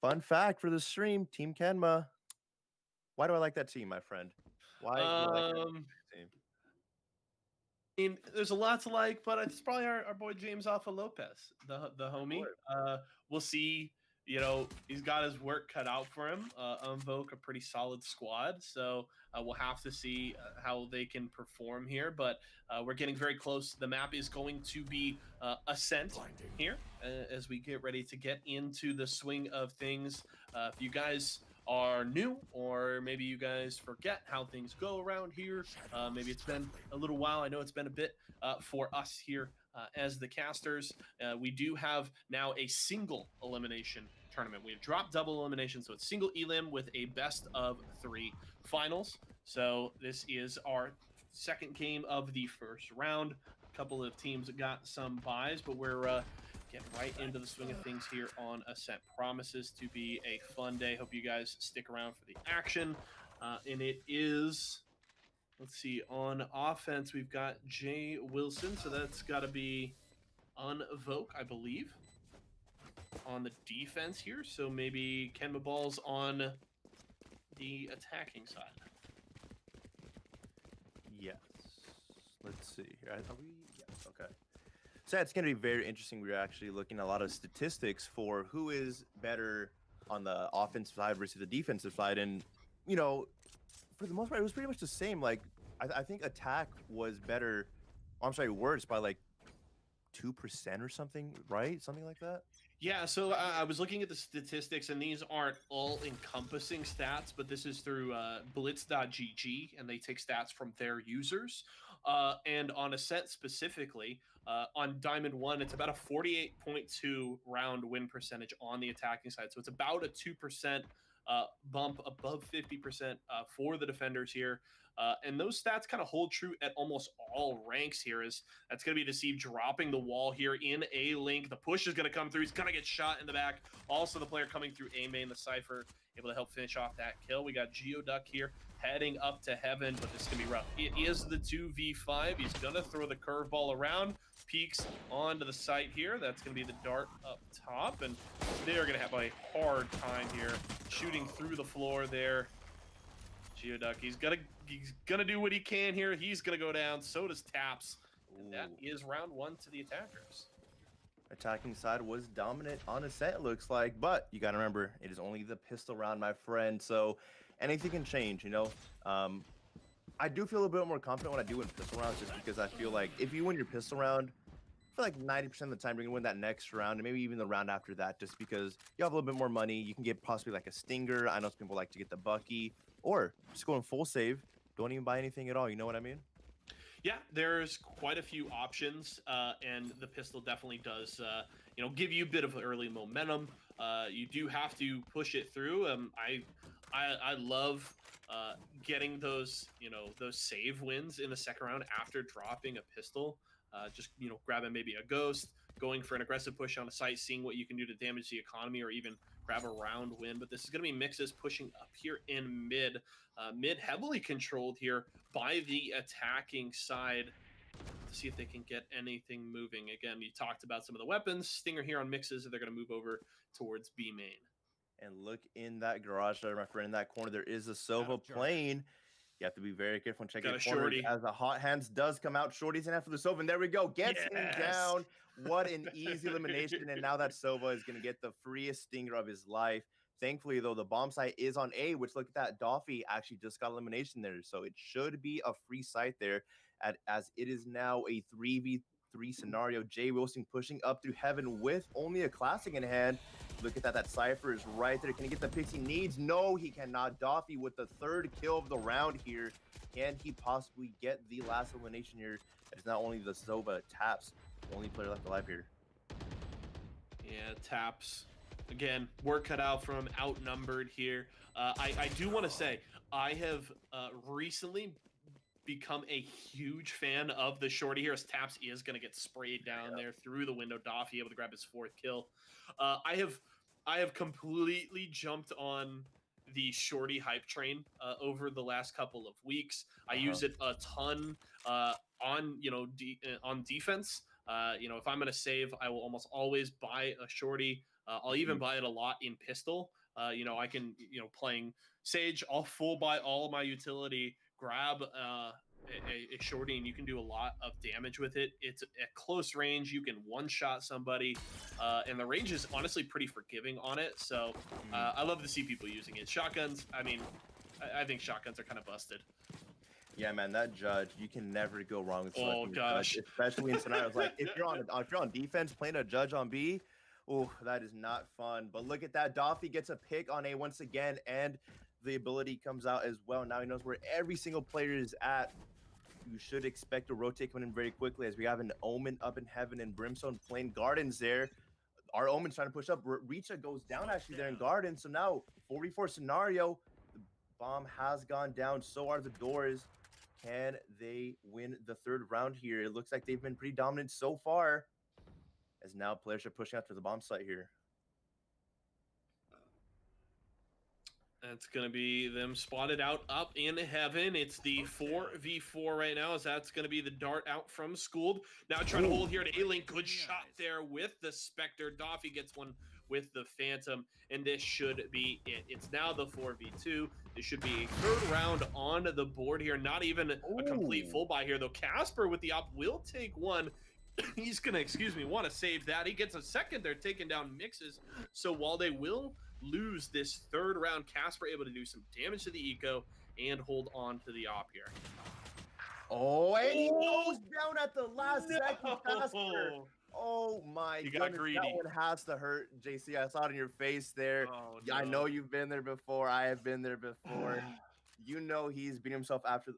Fun fact for the stream, Team Kenma. Why do I like that team, my friend? Why do I like that
um,
team?
mean, there's a lot to like, but it's probably our boy James Alpha Lopez, the
Of
homie.
course.
We'll see. You know, he's got his work cut out for him. Unvoke a pretty solid squad, so we'll have to see how they can perform here. But we're getting very close. The map is going to be Ascent here as we get ready to get into the swing of things. If you guys are new, or maybe you guys forget how things go around here. Maybe it's been a little while. I know it's been a bit for us here as the casters. We do have now a single elimination tournament. We've dropped double elimination, so it's single elim with a best of 3 finals. So this is our second game of the first round. A couple of teams got some buys, but we're getting right into the swing of things here on Ascent. Promises to be a fun day. Hope you guys stick around for the action. And it is, let's see, on offense, we've got Jay Wilson. So that's got to be Unvoke, I believe, on the defense here. So maybe Kenma Ball's on the attacking side.
Yes. Let's see here. Are we? Yes. Okay. So it's going to be very interesting. We're actually looking at a lot of statistics for who is better on the offensive side versus the defensive side. And, you know, for the most part, it was pretty much the same. Like, I think attack was better. I'm sorry, words by like 2% or something, right? Something like that.
Yeah, so I was looking at the statistics, and these aren't all encompassing stats, but this is through blitz.gg, and they take stats from their users. And on Ascent specifically, on Diamond 1, it's about a 48.2 round win percentage on the attacking side. So it's about a 2% bump above 50% for the defenders here. And those stats kind of hold true at almost all ranks here. Is that's going to be Deceive dropping the wall here in A link. The push is going to come through. He's going to get shot in the back. Also, the player coming through A main, the Cypher, able to help finish off that kill. We got Geoduck here heading up to heaven, but this is going to be rough. It is the 2v5. He's going to throw the curveball around. Peeks onto the site here. That's going to be the dart up top, and they're going to have a hard time here shooting through the floor there. Geoduck, he's gonna do what he can here. He's gonna go down. So does Taps. And that is round 1 to the attackers.
Attacking side was dominant on a set, it looks like, but you got to remember it is only the pistol round, my friend. So anything can change, you know. I do feel a bit more confident when I do win pistol rounds, just because I feel like if you win your pistol round, I feel like 90% of the time you're gonna win that next round, and maybe even the round after that, just because you have a little bit more money. You can get possibly like a stinger. I know some people like to get the Bucky, or just going full save. Don't even buy anything at all. You know what I mean?
Yeah, there's quite a few options, and the pistol definitely does, give you a bit of early momentum. You do have to push it through. I love getting those, those save wins in the second round after dropping a pistol. Just grabbing maybe a ghost, going for an aggressive push on a site, seeing what you can do to damage the economy, or even grab a round win. But this is going to be Mixes pushing up here in mid. Mid heavily controlled here by the attacking side to see if they can get anything moving. Again, you talked about some of the weapons. Stinger here on Mixes, they're going to move over towards B main.
And look in that garage there, my friend. In that corner, there is a Sova plane. You have to be very careful and check your corners as the hot hands does come out. Shorty's in after the Sova, and there we go. Gets him down. What an easy elimination. And now that Sova is going to get the freest stinger of his life. Thankfully, though, the bomb site is on A, which look at that. Doffy actually just got elimination there. So it should be a free site there, as it is now a 3v3 scenario. Jay Wilson pushing up through heaven with only a classic in hand. Look at that. That Cypher is right there. Can he get the picks he needs? No, he cannot. Doffy with the 3rd kill of the round here. Can he possibly get the last elimination here? It's not only the Sova Taps, the only player left alive here.
Yeah, taps. Again, work cut out from him, outnumbered here. I do want to say, I have recently become a huge fan of the shorty here, as taps is going to get sprayed down there through the window. Doffy able to grab his 4th kill. I have completely jumped on the shorty hype train over the last couple of weeks. I use it a ton on on defense. If I'm going to save, I will almost always buy a shorty. I'll even buy it a lot in pistol. I can, playing Sage, I'll full buy all of my utility, grab a shorty, and you can do a lot of damage with it. It's at close range. You can one-shot somebody, and the range is honestly pretty forgiving on it. So I love to see people using it. Shotguns, I mean, I think shotguns are kind of busted.
Yeah, man, that judge, you can never go wrong with
Oh gosh,
judge, especially in scenarios like if you're on defense playing a judge on B. Oh, that is not fun. But look at that. Doffy gets a pick on A once again, and the ability comes out as well. Now he knows where every single player is at. You should expect a rotate coming in very quickly, as we have an Omen up in heaven and Brimstone playing Gardens there. Our Omen's trying to push up. Richa goes down actually there in Garden. So now 4v4 scenario. The bomb has gone down. So are the doors. Can they win the 3rd round here? It looks like they've been pretty dominant so far, as now players are pushing out to the bomb site here.
That's going to be them spotted out up in heaven. It's the 4v4 right now, as that's going to be the dart out from Schooled. Now trying to hold here at A-Link. Good shot there with the Spectre. Doffy gets one with the Phantom, and this should be it. It's now the 4v2. This should be a 3rd round on the board here. Not even a complete full buy here, though. Casper with the op will take one. He's going to, want to save that. He gets a 2nd. They're taking down mixes. So while they will lose this 3rd round, Casper able to do some damage to the eco and hold on to the op here.
Oh, and he goes down at the last second, Casper. Oh my
you
goodness,
got greedy.
that one has to hurt, JC. I saw it in your face there.
Oh,
no. I know you've been there before. I have been there before. You know he's beating himself up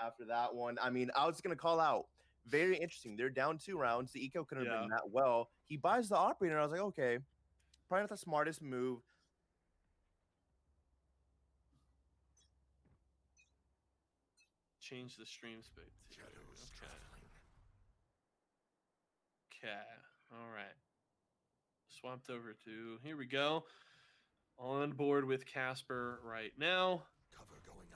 after that one. I mean, I was gonna call out. Very interesting. They're down 2 rounds. The eco couldn't have been that well. He buys the operator. And I was like, okay, probably not the smartest move.
Change the stream space. Okay. All right. Swapped over to, here we go. On board with Casper right now.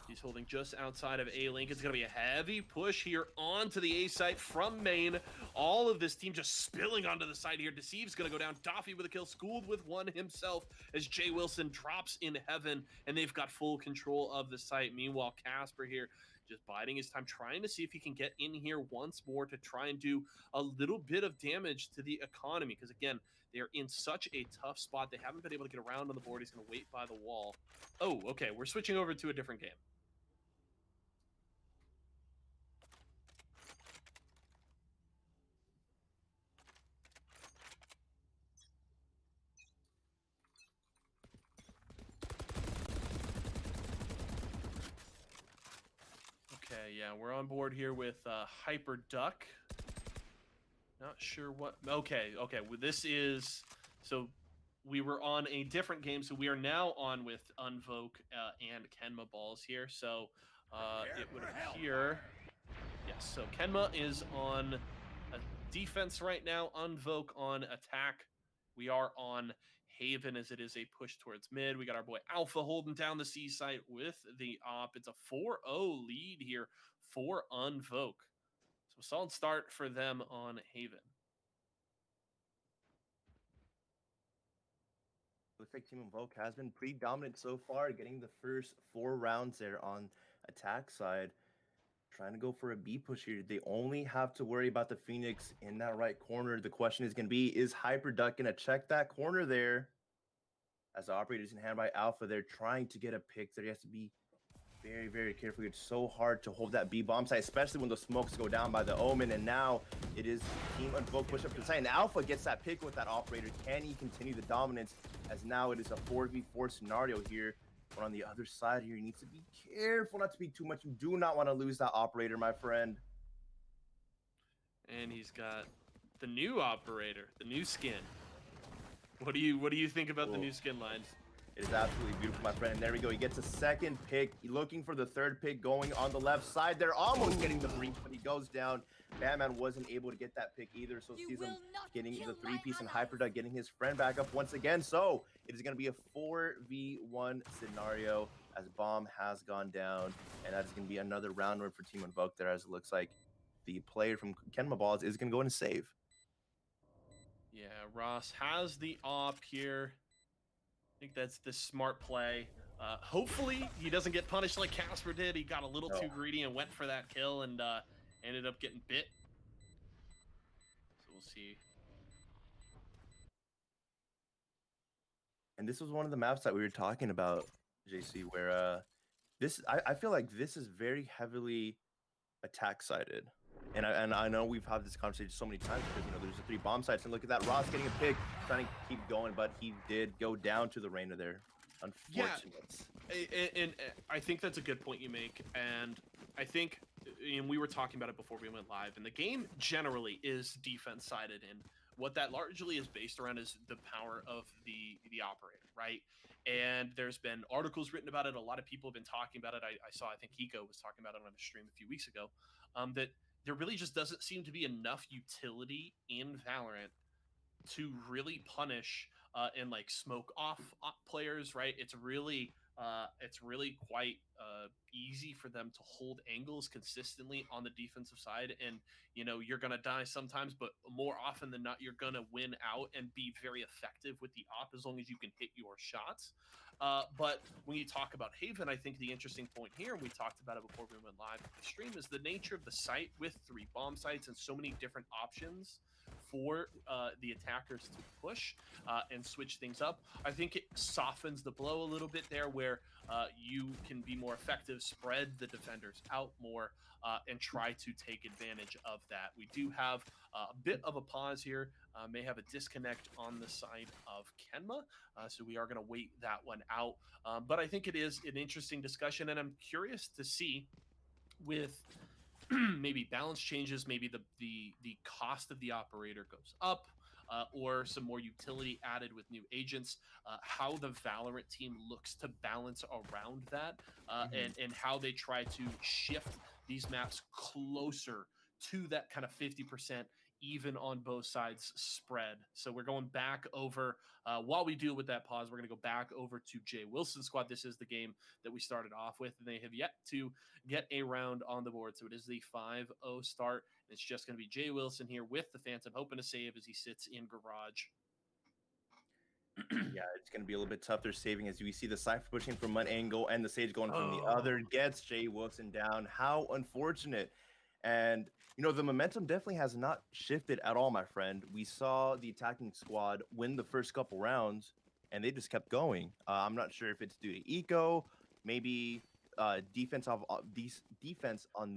He's holding just outside of A-Link. It's going to be a heavy push here onto the A site from main. All of this team just spilling onto the side here. Deceive's going to go down. Doffy with a kill. Schooled with one himself, as Jay Wilson drops in heaven, and they've got full control of the site. Meanwhile, Casper here just biding his time, trying to see if he can get in here once more to try and do a little bit of damage to the economy. Because again, they're in such a tough spot. They haven't been able to get around on the board. He's going to wait by the wall. Oh, okay. We're switching over to a different game. Okay, yeah, we're on board here with Hyper Duck. Not sure what. Okay. Well, this is, so we were on a different game, so we are now on with Unvoke and Kenma balls here. So it would appear, yes. So Kenma is on a defense right now. Unvoke on attack. We are on Haven, as it is a push towards mid. We got our boy Alpha holding down the C site with the op. It's a 4-0 lead here for Unvoke. So solid start for them on Haven.
Looks like Team Invoke has been pretty dominant so far, getting the first 4 rounds there on attack side. Trying to go for a B push here. They only have to worry about the Phoenix in that right corner. The question is going to be, is Hyperduck going to check that corner there? As the operator's in hand by Alpha, they're trying to get a pick there. He has to be very, very careful. It's so hard to hold that B bomb site, especially when the smokes go down by the Omen. And now it is Team Unvoke push up to the site. And Alpha gets that pick with that operator. Can he continue the dominance? As now it is a 4v4 scenario here. But on the other side here, you need to be careful not to be too much. You do not want to lose that operator, my friend.
And he's got the new operator, the new skin. What do you think about the
Oh,
new skin line?
it is absolutely beautiful, my friend. And there we go. He gets a second pick. Looking for the third pick going on the left side. They're almost getting the breach, but he goes down. Batman wasn't able to get that pick either. So sees him getting the three-piece and Hyperduck, getting his friend back up once again. So it is going to be a 4v1 scenario as Bomb has gone down. And that is going to be another round win for Team Invoke there, as it looks like the player from Kenma Balls is going to go in and save.
Yeah, Ross has the op here. I think that's the smart play. Hopefully, he doesn't get punished like Casper did. He got a little too greedy and went for that kill and ended up getting bit. So we'll see.
And this was one of the maps that we were talking about, JC, where I feel like this is very heavily attack sided. And I know we've had this conversation so many times because, you know, there's the 3 bomb sites. And look at that, Ross getting a pick, trying to keep going, but he did go down to the Reina there. Unfortunate.
Yeah, and I think that's a good point you make. And I think, and we were talking about it before we went live, and the game generally is defense sided, and what that largely is based around is the power of the operator, right? And there's been articles written about it. A lot of people have been talking about it. I saw, I think Hiko was talking about it on a stream a few weeks ago, that there really just doesn't seem to be enough utility in Valorant to really punish and like smoke off players, right? It's really quite easy for them to hold angles consistently on the defensive side, and you know you're gonna die sometimes, but more often than not you're gonna win out and be very effective with the op as long as you can hit your shots. But when you talk about Haven, I think the interesting point here, and we talked about it before we went live with the stream, is the nature of the site with 3 bomb sites and so many different options for the attackers to push and switch things up. I think it softens the blow a little bit there, where you can be more effective, spread the defenders out more, and try to take advantage of that. We do have a bit of a pause here, may have a disconnect on the side of Kenma, so we are going to wait that one out. But I think it is an interesting discussion, and I'm curious to see with maybe balance changes, maybe the cost of the operator goes up, or some more utility added with new agents, how the Valorant team looks to balance around that, and how they try to shift these maps closer to that kind of 50% even on both sides spread. So we're going back over, while we deal with that pause, we're going to go back over to Jay Wilson's squad. This is the game that we started off with, and they have yet to get a round on the board. So it is the 5-0 start. And it's just going to be Jay Wilson here with the Phantom, hoping to save as he sits in garage.
Yeah, it's going to be a little bit tough. They're saving as we see the Cypher pushing from one angle and the Sage going from the other. Gets Jay Wilson down. How unfortunate. And, you know, the momentum definitely has not shifted at all, my friend. We saw the attacking squad win the first couple rounds, and they just kept going. I'm not sure if it's due to eco, maybe defense on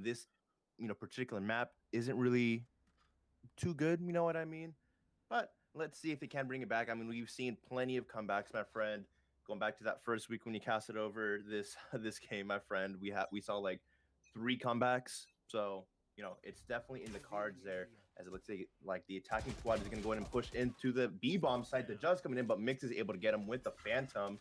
this, you know, particular map isn't really too good. You know what I mean? But let's see if they can bring it back. I mean, we've seen plenty of comebacks, my friend. Going back to that first week when you cast it over this game, my friend, we saw like 3 comebacks. So, you know, it's definitely in the cards there, as it looks like the attacking squad is going to go ahead and push into the B-bomb site. The Judge coming in, but Mix is able to get him with the Phantom.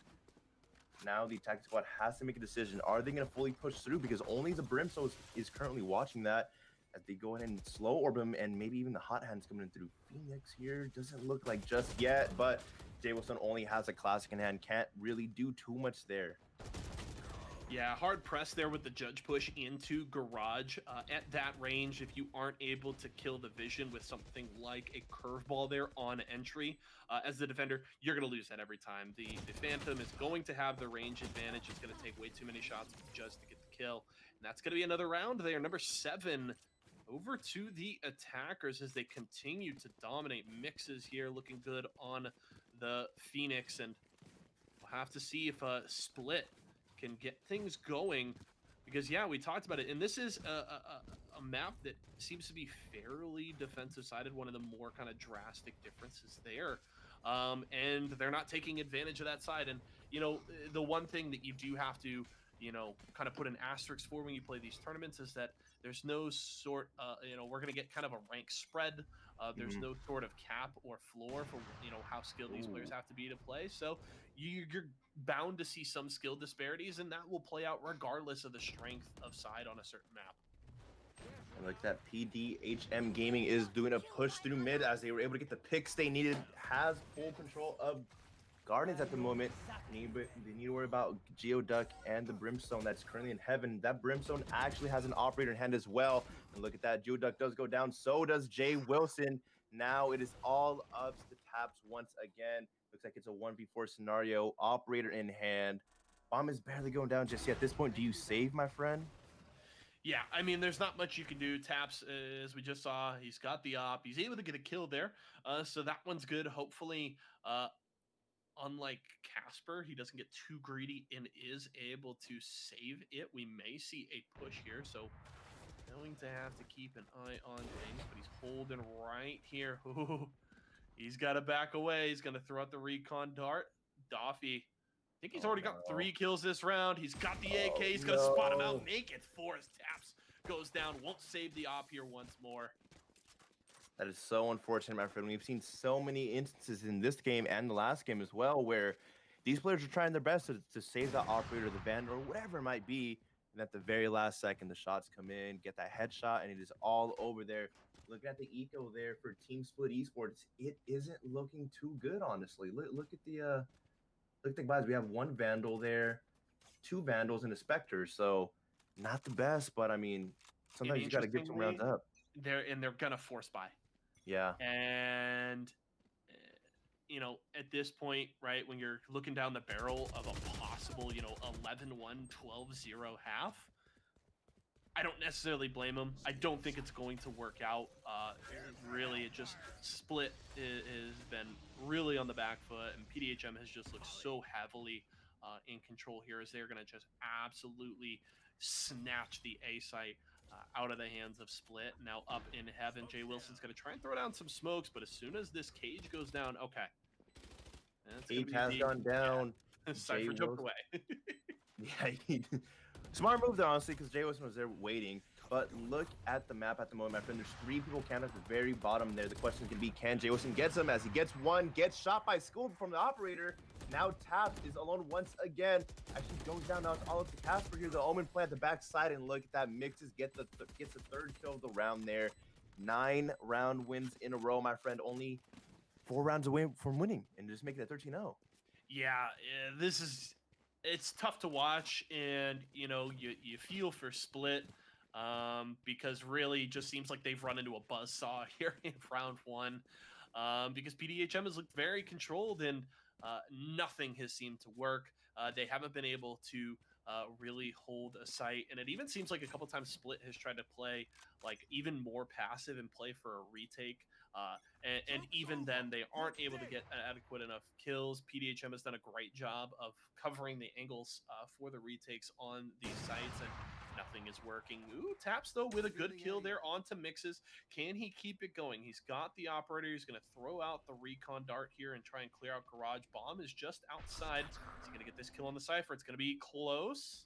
Now the attacking squad has to make a decision. Are they going to fully push through? Because only the Brimstone is currently watching that, as they go ahead and slow orb him, and maybe even the hot hands coming in through Phoenix here. Doesn't look like just yet, but Jay Wilson only has a classic in hand. Can't really do too much there.
Yeah, hard press there with the Judge push into garage. At that range, if you aren't able to kill the vision with something like a curveball there on entry, as the defender, you're going to lose that every time. The Phantom is going to have the range advantage. It's going to take way too many shots just to get the kill. And that's going to be another round there. Number 7 over to the attackers as they continue to dominate. Mixes here looking good on the Phoenix, and we'll have to see if a split can get things going, because yeah, we talked about it, and this is a map that seems to be fairly defensive sided, one of the more kind of drastic differences there, and they're not taking advantage of that side. And you know, the one thing that you do have to kind of put an asterisk for when you play these tournaments is that there's no sort, we're going to get kind of a rank spread. There's no sort of cap or floor for, how skilled these players
Ooh.
have to be to play. So you're bound to see some skill disparities, and that will play out regardless of the strength of side on a certain map.
And like that, PDHM Gaming is doing a push through mid as they were able to get the picks they needed. Has full control of Gardens at the moment. They need to worry about Geoduck and the Brimstone that's currently in heaven. That Brimstone actually has an operator in hand as well. And look at that, Geoduck does go down. So does Jay Wilson. Now it is all ups to taps once again. Looks like it's a 1v4 scenario. Operator in hand. Bomb is barely going down just yet. At this point, do you save, my friend?
Yeah, I mean, there's not much you can do. Taps, as we just saw, he's got the op. He's able to get a kill there, so that one's good. Hopefully, unlike Casper, he doesn't get too greedy and is able to save it. We may see a push here, so going to have to keep an eye on things, but he's holding right here. Ooh, he's got to back away. He's going to throw out the recon dart. Doffy, I think he's already got 3 kills this round. He's got the AK. He's going to spot him out, make it 4 as Taps goes down. Won't save the op here once more.
That is so unfortunate, my friend. We've seen so many instances in this game and the last game as well where these players are trying their best to save the operator, the vandal, or whatever it might be. And at the very last second, the shots come in, get that headshot, and it is all over there. Look at the eco there for Team Split Esports. It isn't looking too good, honestly. Look at the guys. We have 1 vandal there, 2 vandals, and a specter. So not the best, but I mean, sometimes you got to get some rounds up.
They're gonna force buy.
Yeah.
And at this point, right, when you're looking down the barrel of a possible, 11-1, 12-0 half, I don't necessarily blame him. I don't think it's going to work out. It just Split has been really on the back foot, and PDHM has just looked so heavily in control here as they're going to just absolutely snatch the A site out of the hands of Split. Now up in heaven, Jay Wilson's going to try and throw down some smokes, but as soon as this cage goes down, okay.
Cage has gone down.
Yeah. Cypher jumped away.
Yeah, smart move there, honestly, because Jay Wilson was there waiting. But look at the map at the moment, my friend. There's 3 people camped at the very bottom there. The question is going to be, can Jay Wilson get them? As he gets one, gets shot by School from the operator. Now Taps is alone once again. Actually goes down. Now it's all up to Casper here. The Omen play at the backside, and look at that. Mixes gets the 3rd kill of the round there. 9 round wins in a row, my friend. Only 4 rounds away from winning and just making it 13-0.
Yeah, it's tough to watch, and you feel for Split because really it just seems like they've run into a buzzsaw here in round 1 because PDHM has looked very controlled and nothing has seemed to work. They haven't been able to really hold a site, and it even seems like a couple times Split has tried to play like even more passive and play for a retake. And even then, they aren't able to get adequate enough kills. PDHM has done a great job of covering the angles for the retakes on these sites, and nothing is working. Ooh, Taps, though, with a good kill there onto Mixes. Can he keep it going? He's got the operator. He's going to throw out the recon dart here and try and clear out Garage. Bomb is just outside. Is he going to get this kill on the Cypher? It's going to be close.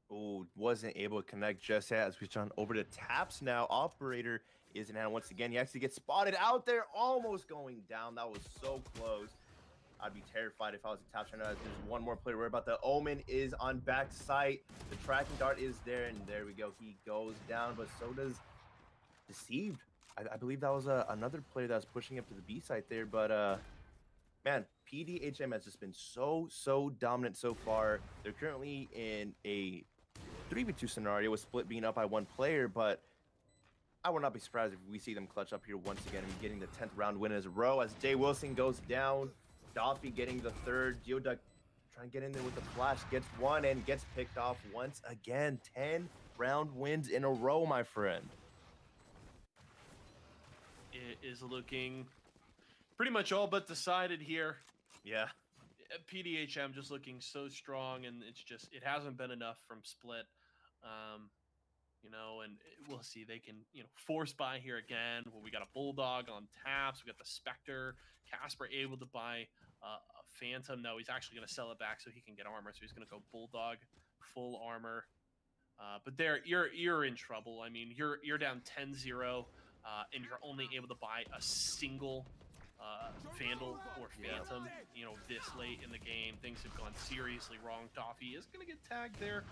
Oh, wasn't able to connect just yet as we turn over to Taps now. Operator is in hand once again. He actually gets spotted out there, almost going down. That was so close. I'd be terrified if I was a Taps right now. There's one more player worried about. The Omen is on back site. The tracking dart is there, and there we go. He goes down, but so does Deceived. I believe that was another player that was pushing up to the B site there, but man, PDHM has just been so dominant so far. They're currently in a 3v2 scenario with Split being up by 1 player, but I would not be surprised if we see them clutch up here once again and getting the 10th round win in a row as Jay Wilson goes down. Doffy getting the 3rd. Geoduck trying to get in there with the flash, gets 1 and gets picked off once again. 10 round wins in a row, my friend.
It is looking pretty much all but decided here.
Yeah.
PDHM just looking so strong, and it hasn't been enough from Split. And we'll see. They can, force buy here again. Well, we got a Bulldog on Taps. We got the Spectre. Casper able to buy Phantom. No, he's actually going to sell it back so he can get armor. So he's going to go Bulldog, full armor. But there, you're in trouble. I mean, you're down 10-0, and you're only able to buy a single Vandal or Phantom. You know, this late in the game, things have gone seriously wrong. Doffy is going to get tagged there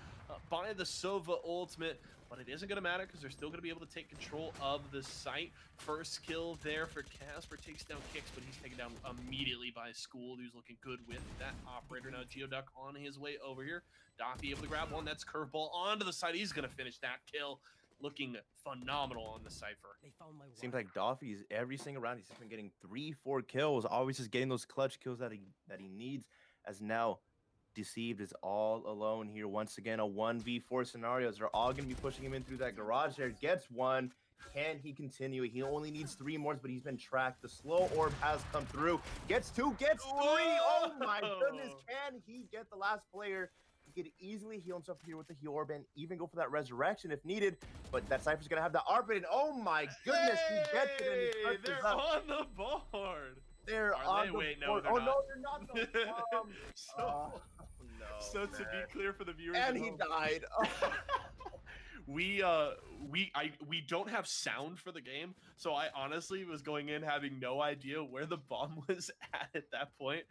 by the Sova ultimate, but it isn't going to matter because they're still going to be able to take control of the site. First kill there for Casper, takes down Kicks, but he's taken down immediately by School, who's looking good with that operator. Now Geoduck on his way over here. Doffy able to grab one. That's curveball onto the side. He's going to finish that kill. Looking phenomenal on the Cypher.
Seems like Doffy's every single round he's just been getting 3-4 kills, always just getting those clutch kills that he needs. As now Deceived is all alone here once again, a 1v4 scenarios. They're all going to be pushing him in through that garage there. Gets one. Can he continue? He only needs 3 more, but he's been tracked. The slow orb has come through. Gets 2, gets 3. Oh my goodness! Can he get the last player? He could easily heal himself here with the heal orb and even go for that resurrection if needed. But that Cypher's gonna have the ARP, and oh my goodness, he gets it. And he
they're on the board.
They're on the board.
No,
oh no, they're not. No,
so to be clear for the viewers,
and he died.
We don't have sound for the game, so I honestly was going in having no idea where the bomb was at that point.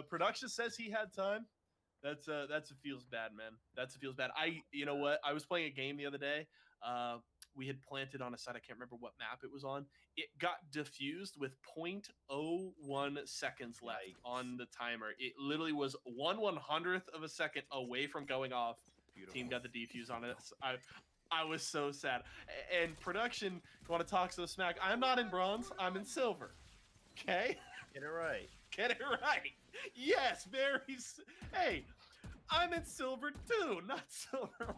Production says he had time. That's a feels bad, man. That's a feels bad. You know what? I was playing a game the other day. We had planted on a site. I can't remember what map it was on. It got diffused with 0.01 seconds left on the timer. It literally was 1/100th of a second away from going off. Beautiful. Team got the defuse on it. I was so sad. And production want to talk so smack. I'm not in bronze. I'm in silver. Okay?
Get it right.
Get it right. Yes, very. Hey, I'm in silver too, not silver.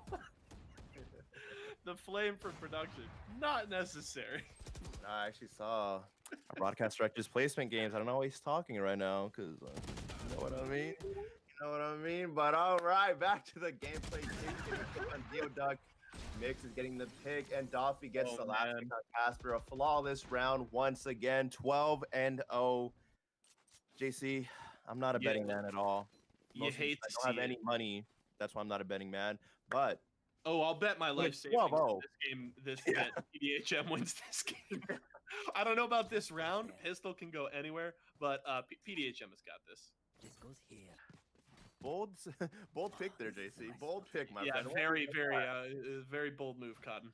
The flame for production, not necessary.
I actually saw a broadcast director's placement games. I don't know what he's talking right now because you know what I mean. You know what I mean. But all right, back to the gameplay. Geoduck. Mix is getting the pick, and Doffy gets the last pick on Casper. A flawless round once again. 12-0. JC, I'm not a betting man at all.
You hate
I don't have any money. That's why I'm not a betting man. But
I'll bet my life savings in this game. That PDHM wins this game. I don't know about this round. Pistol can go anywhere, but PDHM has got this.
This goes here.
Bold pick there, JC. Bold pick, my friend.
Very bold move, Cotton.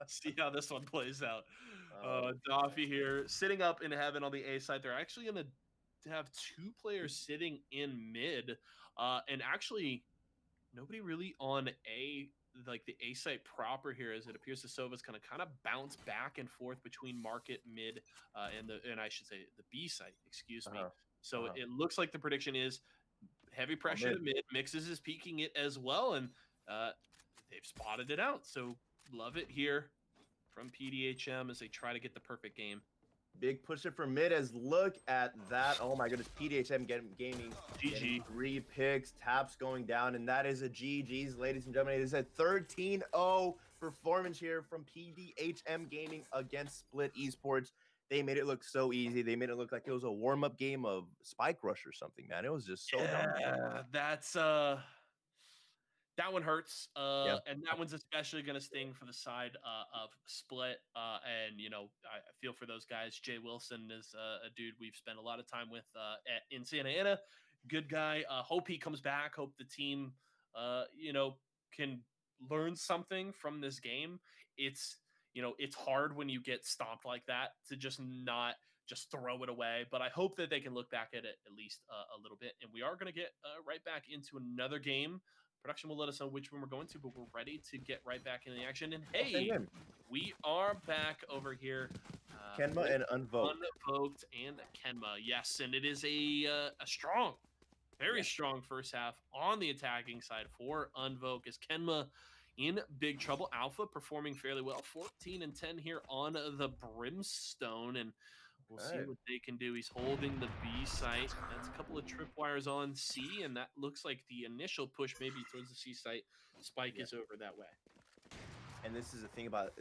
See how this one plays out. Doffy here, sitting up in heaven on the A side. They're actually going to have 2 players sitting in mid, and actually nobody really on A, like the A site proper here, as it appears the Sova's kind of bounce back and forth between market, mid, and I should say the B site. Excuse me. So it looks like the prediction is heavy pressure to mid. Mixes is peeking it as well, and they've spotted it out. So love it here from PDHM as they try to get the perfect game.
Big pusher for mid as look at that. Oh my goodness, PDHM gaming.
GG.
3 picks, taps going down, and that is a GG's, ladies and gentlemen. It is a 13-0 performance here from PDHM Gaming against Split Esports. They made it look so easy. They made it look like it was a warm-up game of Spike Rush or something, man. It was just so dumb.
That's that one hurts. And that one's especially going to sting for the side of Split. And, you know, I feel for those guys. Jay Wilson is a dude we've spent a lot of time with in Santa Ana. Good guy. Hope he comes back. Hope the team, you know, can learn something from this game. It's hard when you get stomped like that to just not just throw it away. But I hope that they can look back at it at least a little bit. And we are going to get right back into another game. Production will let us know which one we're going to, but we're ready to get right back in the action. And hey, we are back over here.
Kenma and Unvoked.
Unvoked and Kenma, yes. And it is a strong, very strong first half on the attacking side for Unvoked as Kenma in big trouble. Alpha performing fairly well, 14-10 here on the Brimstone, and we'll see what they can do. He's holding the B site. That's a couple of tripwires on C, and that looks like the initial push maybe towards the C site. Spike is over that way.
And this is the thing about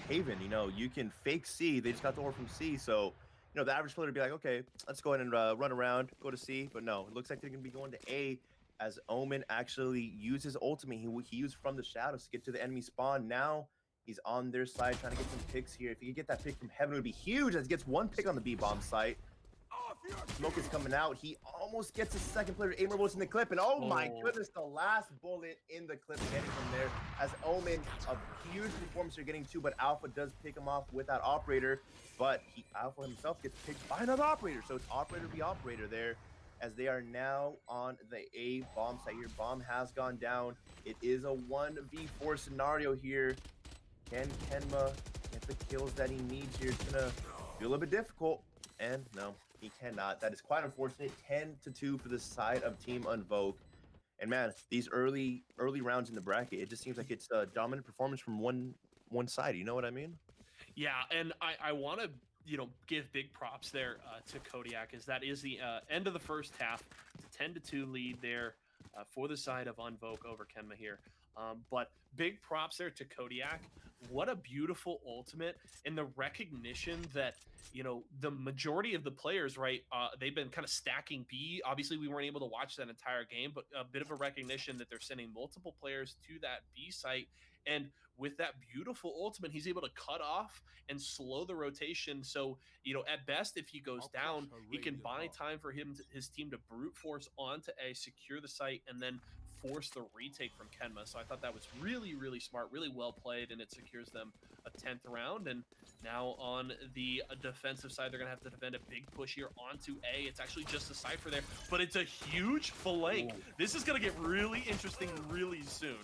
Haven. You know, you can fake C. They just got the orb from C, so the average player would be like, okay, let's go ahead and run around, go to C. But no, it looks like they're going to be going to A as Omen actually uses ultimate. He used from the shadows to get to the enemy spawn. Now he's on their side trying to get some picks here. If he could get that pick from Heaven, it would be huge as he gets one pick on the B-bomb site. Smoke is coming out. He almost gets a second player. Aimer bullets in the clip, and oh my goodness, the last bullet in the clip getting from there. As Omen, a huge performance you're getting too, but Alpha does pick him off with that operator. But Alpha himself gets picked by another operator, so it's operator v operator there. As they are now on the A bomb site here. Bomb has gone down. It is a 1v4 scenario here. Can Kenma get the kills that he needs here? It's gonna be a little bit difficult. And no, he cannot. That is quite unfortunate. 10-2 for the side of Team Unvoke. And man, these early rounds in the bracket, it just seems like it's a dominant performance from one side. You know what I mean?
Yeah, and I want to give big props there to Kodiak, as that is the end of the first half. It's a 10-2 lead there for the side of Unvoke over Kenma here. But big props there to Kodiak. What a beautiful ultimate, and the recognition that the majority of the players, right, they've been kind of stacking B. Obviously we weren't able to watch that entire game, but a bit of a recognition that they're sending multiple players to that B site. And with that beautiful ultimate, he's able to cut off and slow the rotation. So, at best, if he goes down, he can buy time for his team to brute force onto A, secure the site, and then force the retake from Kenma. So I thought that was really, really smart, really well played, and it secures them a 10th round. And now on the defensive side, they're going to have to defend a big push here onto A. It's actually just a Cypher there, but it's a huge flank. This is going to get really interesting really soon.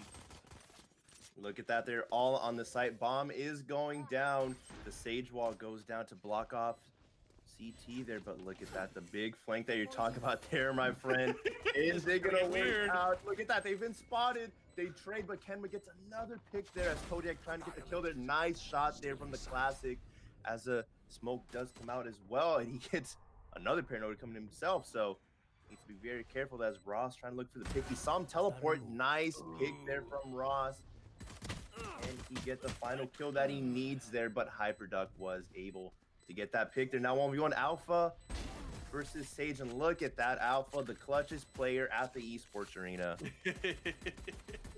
Look at that. They're all on the site. Bomb is going down. The Sage Wall goes down to block off CT there, but look at that. The big flank that you're talking about there, my friend. Is it going to work out? Look at that. They've been spotted. They trade, but Kenma gets another pick there as Kodiak trying to get the kill there. Nice shot there from the Classic as a smoke does come out as well, and he gets another paranoid coming himself. So needs to be very careful as Ross trying to look for the pick. He saw him teleport. Nice pick there from Ross. And he gets the final kill that he needs there, but Hyperduck was able to get that pick there. Now 1v1 Alpha versus Sage, and look at that. Alpha, the clutchest player at the esports arena.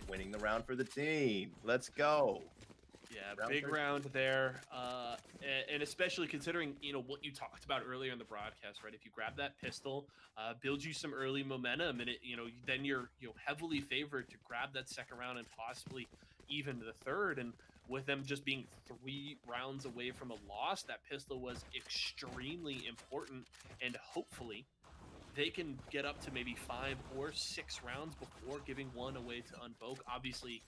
Winning the round for the team. Let's go.
Yeah, big round there, and especially considering what you talked about earlier in the broadcast, right? If you grab that pistol, build you some early momentum, and then you're heavily favored to grab that second round and possibly even the third. And with them just being 3 rounds away from a loss, that pistol was extremely important, and hopefully they can get up to maybe 5 or 6 rounds before giving one away to Unvoke. Obviously,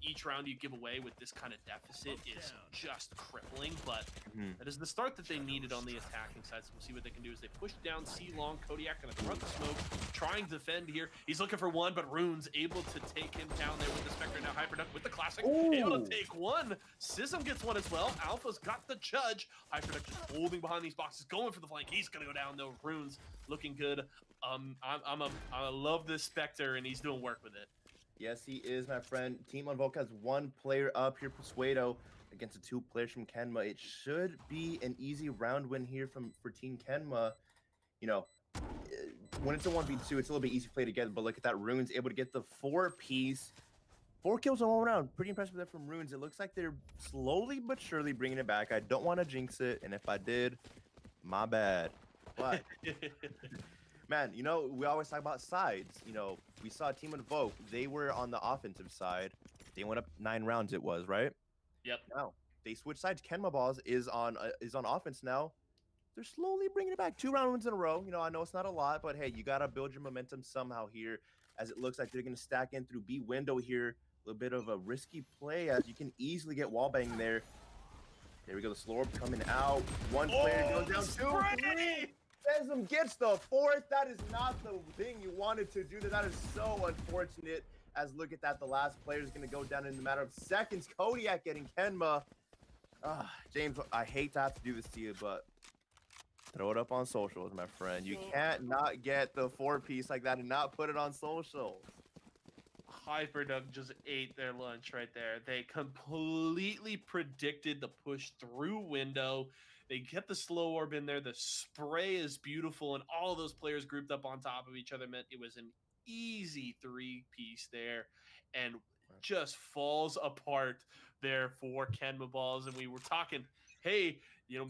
each round you give away with this kind of deficit is just crippling, but that is the start that they needed on the attacking side. So we'll see what they can do as they push down C long. Kodiak gonna throw the smoke, trying to defend here. He's looking for one, but Runes able to take him down there with the Spectre. Now Hyperduck with the Classic, able to take one. Sism gets one as well. Alpha's got the Judge. Hyperduck just holding behind these boxes, going for the flank. He's gonna go down though. Runes looking good. I love this Spectre, and he's doing work with it.
Yes, he is, my friend. Team Unvoke has 1 player up here, Persuado, against the 2 players from Kenma. It should be an easy round win here for Team Kenma. When it's a 1v2, it's a little bit easy to play together, but look at that. Runes able to get the 4-piece. 4 kills in 1 round. Pretty impressive there from Runes. It looks like they're slowly but surely bringing it back. I don't want to jinx it, and if I did, my bad. But man, we always talk about sides. We saw Team Unvoke. They were on the offensive side. They went up 9 rounds, it was, right?
Yep.
Now, they switched sides. Kenma Balls is on offense now. They're slowly bringing it back. 2 round wins in a row. I know it's not a lot, but hey, you got to build your momentum somehow here, as it looks like they're going to stack in through B window here. A little bit of a risky play, as you can easily get wallbang there. There we go. The slow orb coming out. 1 player goes down. 2, 3. Sesam gets the 4th. That is not the thing you wanted to do. That is so unfortunate. As look at that, the last player is going to go down in a matter of seconds. Kodiak getting Kenma. James, I hate to have to do this to you, but throw it up on socials, my friend. You can't not get the 4-piece like that and not put it on social.
Hyperduck just ate their lunch right there. They completely predicted the push through window. They get the slow orb in there. The spray is beautiful, and all of those players grouped up on top of each other meant it was an easy 3-piece there, and just falls apart there for Kenma Balls. And we were talking, hey,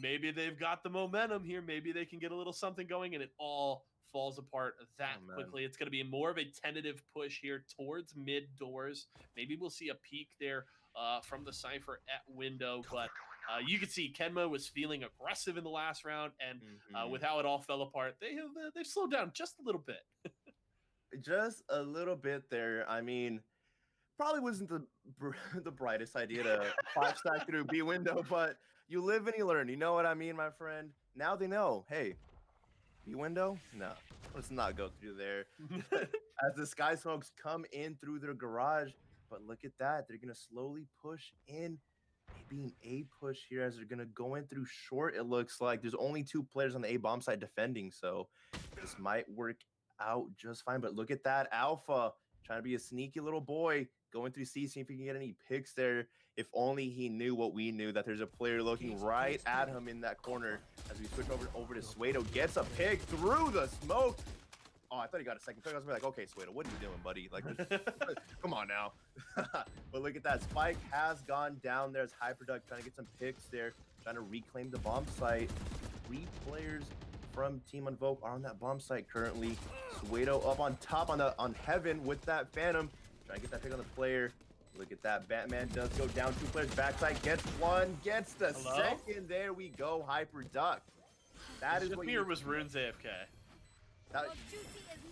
maybe they've got the momentum here. Maybe they can get a little something going, and it all falls apart that quickly. It's going to be more of a tentative push here towards mid doors. Maybe we'll see a peek there from the Cypher at window, but you could see Kenma was feeling aggressive in the last round, and with how it all fell apart, they've slowed down just a little bit.
Just a little bit there. I mean, probably wasn't the brightest idea to 5-stack through B window, but you live and you learn. You know what I mean, my friend? Now they know, hey, B window? No, let's not go through there. As the Sky Smokes come in through their garage, but look at that. They're going to slowly push in. Maybe an A push here as they're going to go in through short, it looks like. There's only 2 players on the A bomb side defending, so this might work out just fine. But look at that. Alpha trying to be a sneaky little boy, going through C, see if he can get any picks there. If only he knew what we knew, that there's a player looking right at him in that corner. As we switch over to Suedo, gets a pick through the smoke. Oh, I thought he got a second pick. I was like, okay, Suedo, what are you doing, buddy? Like, come on now. But look at that. Spike has gone down. There's Hyperduck trying to get some picks there, trying to reclaim the bomb site. 3 players from Team Unvoke are on that bomb site currently. Suedo up on top on Heaven with that Phantom. Trying to get that pick on the player. Look at that. Batman does go down. 2 players backside. Gets one. Gets the second. There we go. Hyperduck. That is what
here was Rune's AFK.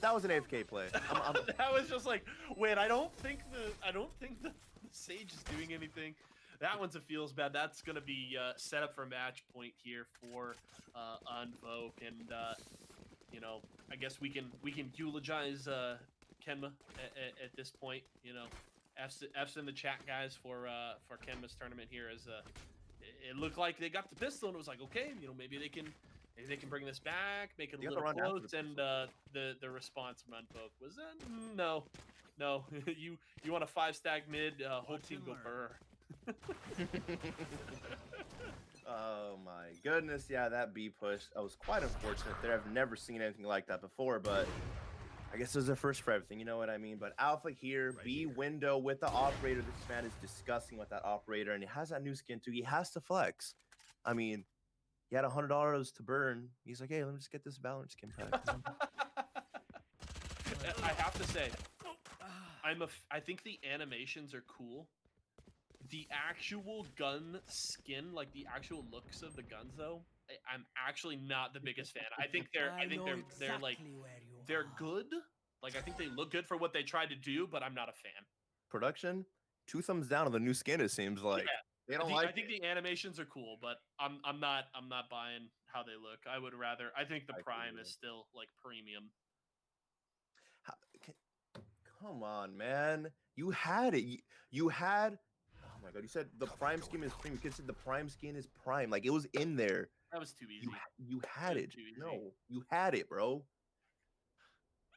That was an AFK play.
That was just like, wait, I don't think the Sage is doing anything. That one's a feels bad. That's gonna be set up for match point here for Unvoke, and I guess we can eulogize Kenma at this point. F's in the chat, guys, for Kenma's tournament here. As it looked like they got the pistol, and it was like, okay, maybe they can bring this back, make it a little close. And the response from Unvoke was, no, you want a 5-stack mid, whole team go burr.
Oh my goodness, yeah, that B push, that was quite unfortunate there. I've never seen anything like that before, but I guess it was a first for everything, you know what I mean? But Alpha here, B window with the operator. This man is discussing with that operator, and he has that new skin too. He has to flex. I mean, he had $100 to burn. He's like, hey, let me just get this Valorant skin pack.
I have to say, I think the animations are cool. The actual gun skin, like the actual looks of the guns, though, I'm actually not the biggest fan. I think they're good. Like, I think they look good for what they tried to do, but I'm not a fan.
Production, 2 thumbs down on the new skin. It seems like they don't like.
I think the animations are cool, but I'm not buying how they look. I think the Prime is still like premium.
Come on, man. You had it. You had. Oh my god, you said the Prime skin is premium. You said the Prime skin is prime. Like, it was in there.
That was too easy.
You had it. No, you had it, bro.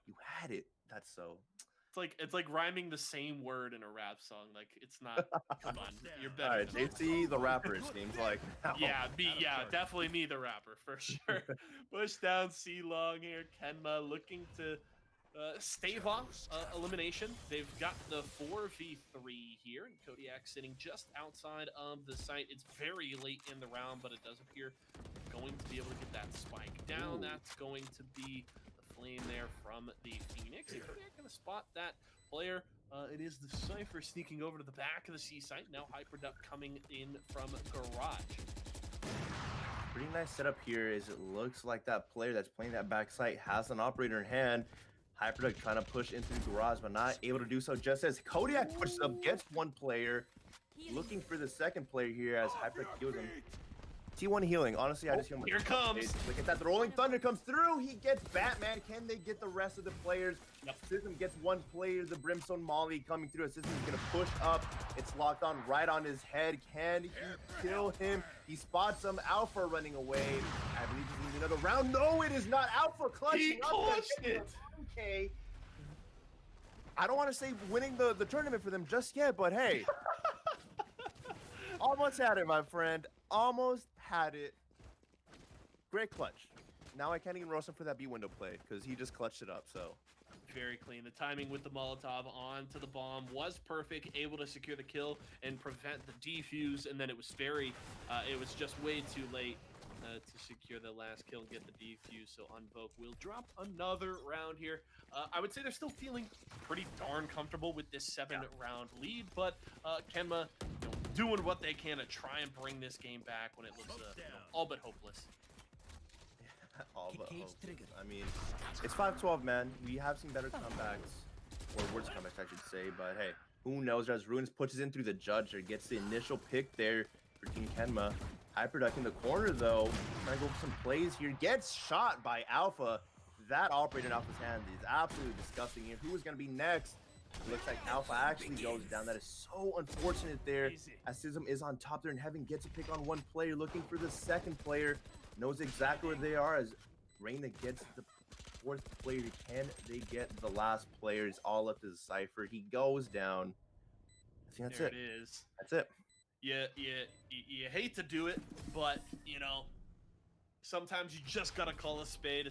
You had it. That's so.
It's like rhyming the same word in a rap song. Like, it's not. Come on, you're better.
All right, JC the rapper, it seems like.
Yeah, definitely me the rapper for sure. Push down C long here. Kenma looking to stave off elimination. They've got the 4v3 here, and Kodiak sitting just outside of the site. It's very late in the round, but it does appear going to be able to get that spike down. Ooh. That's going to be the flame there from the Phoenix. And Kodiak going to spot that player. It is the Cypher sneaking over to the back of the C site. Now Hyperduck coming in from Garage.
Pretty nice setup here. Is it looks like that player that's playing that back site has an operator in hand. Hyperduck trying to push into the garage, but not able to do so. Just as Kodiak pushes up, gets 1 player. Looking for the second player here as Hyperduck kills him. T1 healing. Honestly, I just heal him.
Here comes.
Look at that. The Rolling Thunder comes through. He gets Batman. Can they get the rest of the players? Yep. System gets 1 player. The Brimstone Molly coming through. System is going to push up. It's locked on right on his head. Can he kill him? He spots him. Alpha running away. I believe he's losing another round. No, it is not. Alpha clutching
he clutched it.
Okay. I don't want to say winning the tournament for them just yet, but hey. Almost had it, my friend. Almost had it. Great clutch. Now I can't even roast him for that B window play because he just clutched it up. So
Very clean. The timing with the Molotov onto the bomb was perfect, able to secure the kill and prevent the defuse, and then it was it was just way too late to secure the last kill and get the defuse, so Unvoke will drop another round here. I would say they're still feeling pretty darn comfortable with this 7-round lead, but Kenma, doing what they can to try and bring this game back when it looks all but hopeless.
all but I mean, it's 5-12, man. We have seen better comebacks, or worse comebacks, I should say. But hey, who knows? As Ruins pushes in through the judge or gets the initial pick there for Team Kenma. Hyperduck in the corner, though, trying to go for some plays here. Gets shot by Alpha. That operating off his hand is absolutely disgusting here. Who is going to be next? It looks like Alpha actually goes down. That is so unfortunate there. As Sism is on top there, and Heaven gets a pick on one player, looking for the second player. Knows exactly where they are as Reina gets the fourth player. Can they get the last player? It's all up to the Cypher. He goes down. I think that's
there
it.
It is.
That's it.
Yeah, you hate to do it, but, sometimes you just gotta call a spade,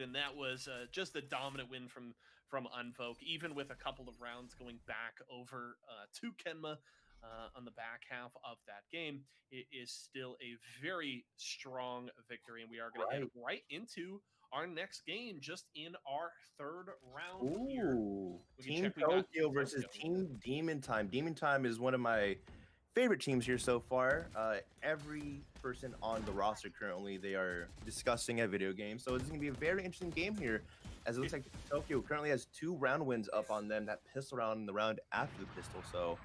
and that was just a dominant win from Unvoke, even with a couple of rounds going back over to Kenma on the back half of that game. It is still a very strong victory, and we are going to head right into our next game, just in our third round.
Ooh, Team Tokyo versus Team Demon Time. Demon Time is one of my favorite teams here so far. Every person on the roster currently, they are discussing a video game. So this is going to be a very interesting game here, as it looks like Tokyo currently has 2 round wins up on them. That pistol round in the round after the pistol. So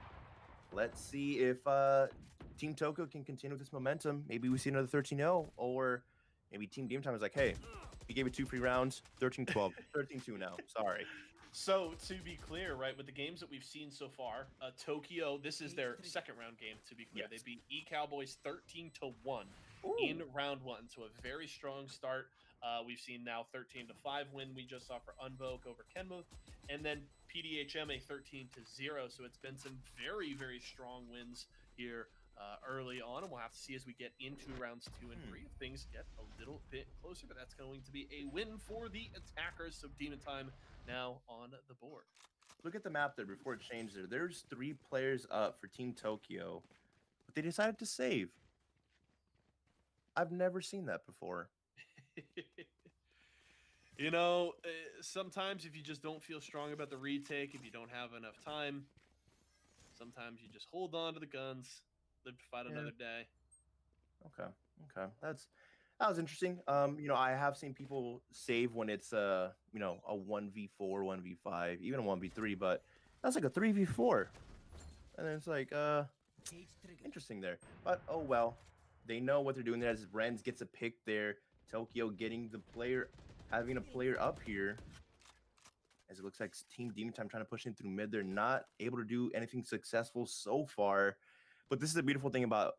let's see if Team Tokyo can continue with this momentum. Maybe we see another 13-0, or maybe Team Demon Time is like, hey, we gave it 2 free rounds, 13-12, 13-2 now. Sorry.
So, to be clear, right, with the games that we've seen so far, Tokyo, this is their second round game, to be clear. Yes. They beat E-Cowboys 13-1 in round 1, so a very strong start. We've seen now 13-5 win we just saw for Unvoke over Kenma, and then PDHM a 13-0, so it's been some very, very strong wins here early on, and we'll have to see as we get into rounds 2 and 3 if things get a little bit closer, but that's going to be a win for the attackers. So Demon Time now on the board.
Look at the map there before it changed there. There's 3 players up for Team Tokyo, but they decided to save. I've never seen that before.
Sometimes if you just don't feel strong about the retake, if you don't have enough time, sometimes you just hold on to the guns, live to fight another day.
Okay. That was interesting. I have seen people save when it's a 1v4, 1v5, even a 1v3, but that's like a 3v4. And then it's like interesting there. But oh well. They know what they're doing there as Renz gets a pick there. Tokyo having a player up here. As it looks like Team Demon Time trying to push in through mid. They're not able to do anything successful so far. But this is a beautiful thing about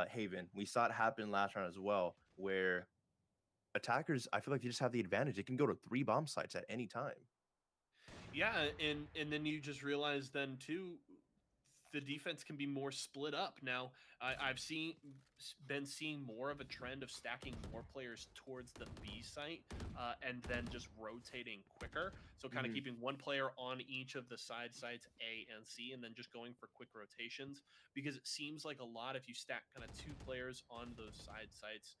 Haven. We saw it happen last round as well, where attackers, I feel like they just have the advantage. They can go to 3 bomb sites at any time.
Yeah, and then you just realize then too, the defense can be more split up. Now, I've been seeing more of a trend of stacking more players towards the B site and then just rotating quicker. So kind of keeping one player on each of the side sites A and C, and then just going for quick rotations, because it seems like a lot, if you stack kind of 2 players on those side sites,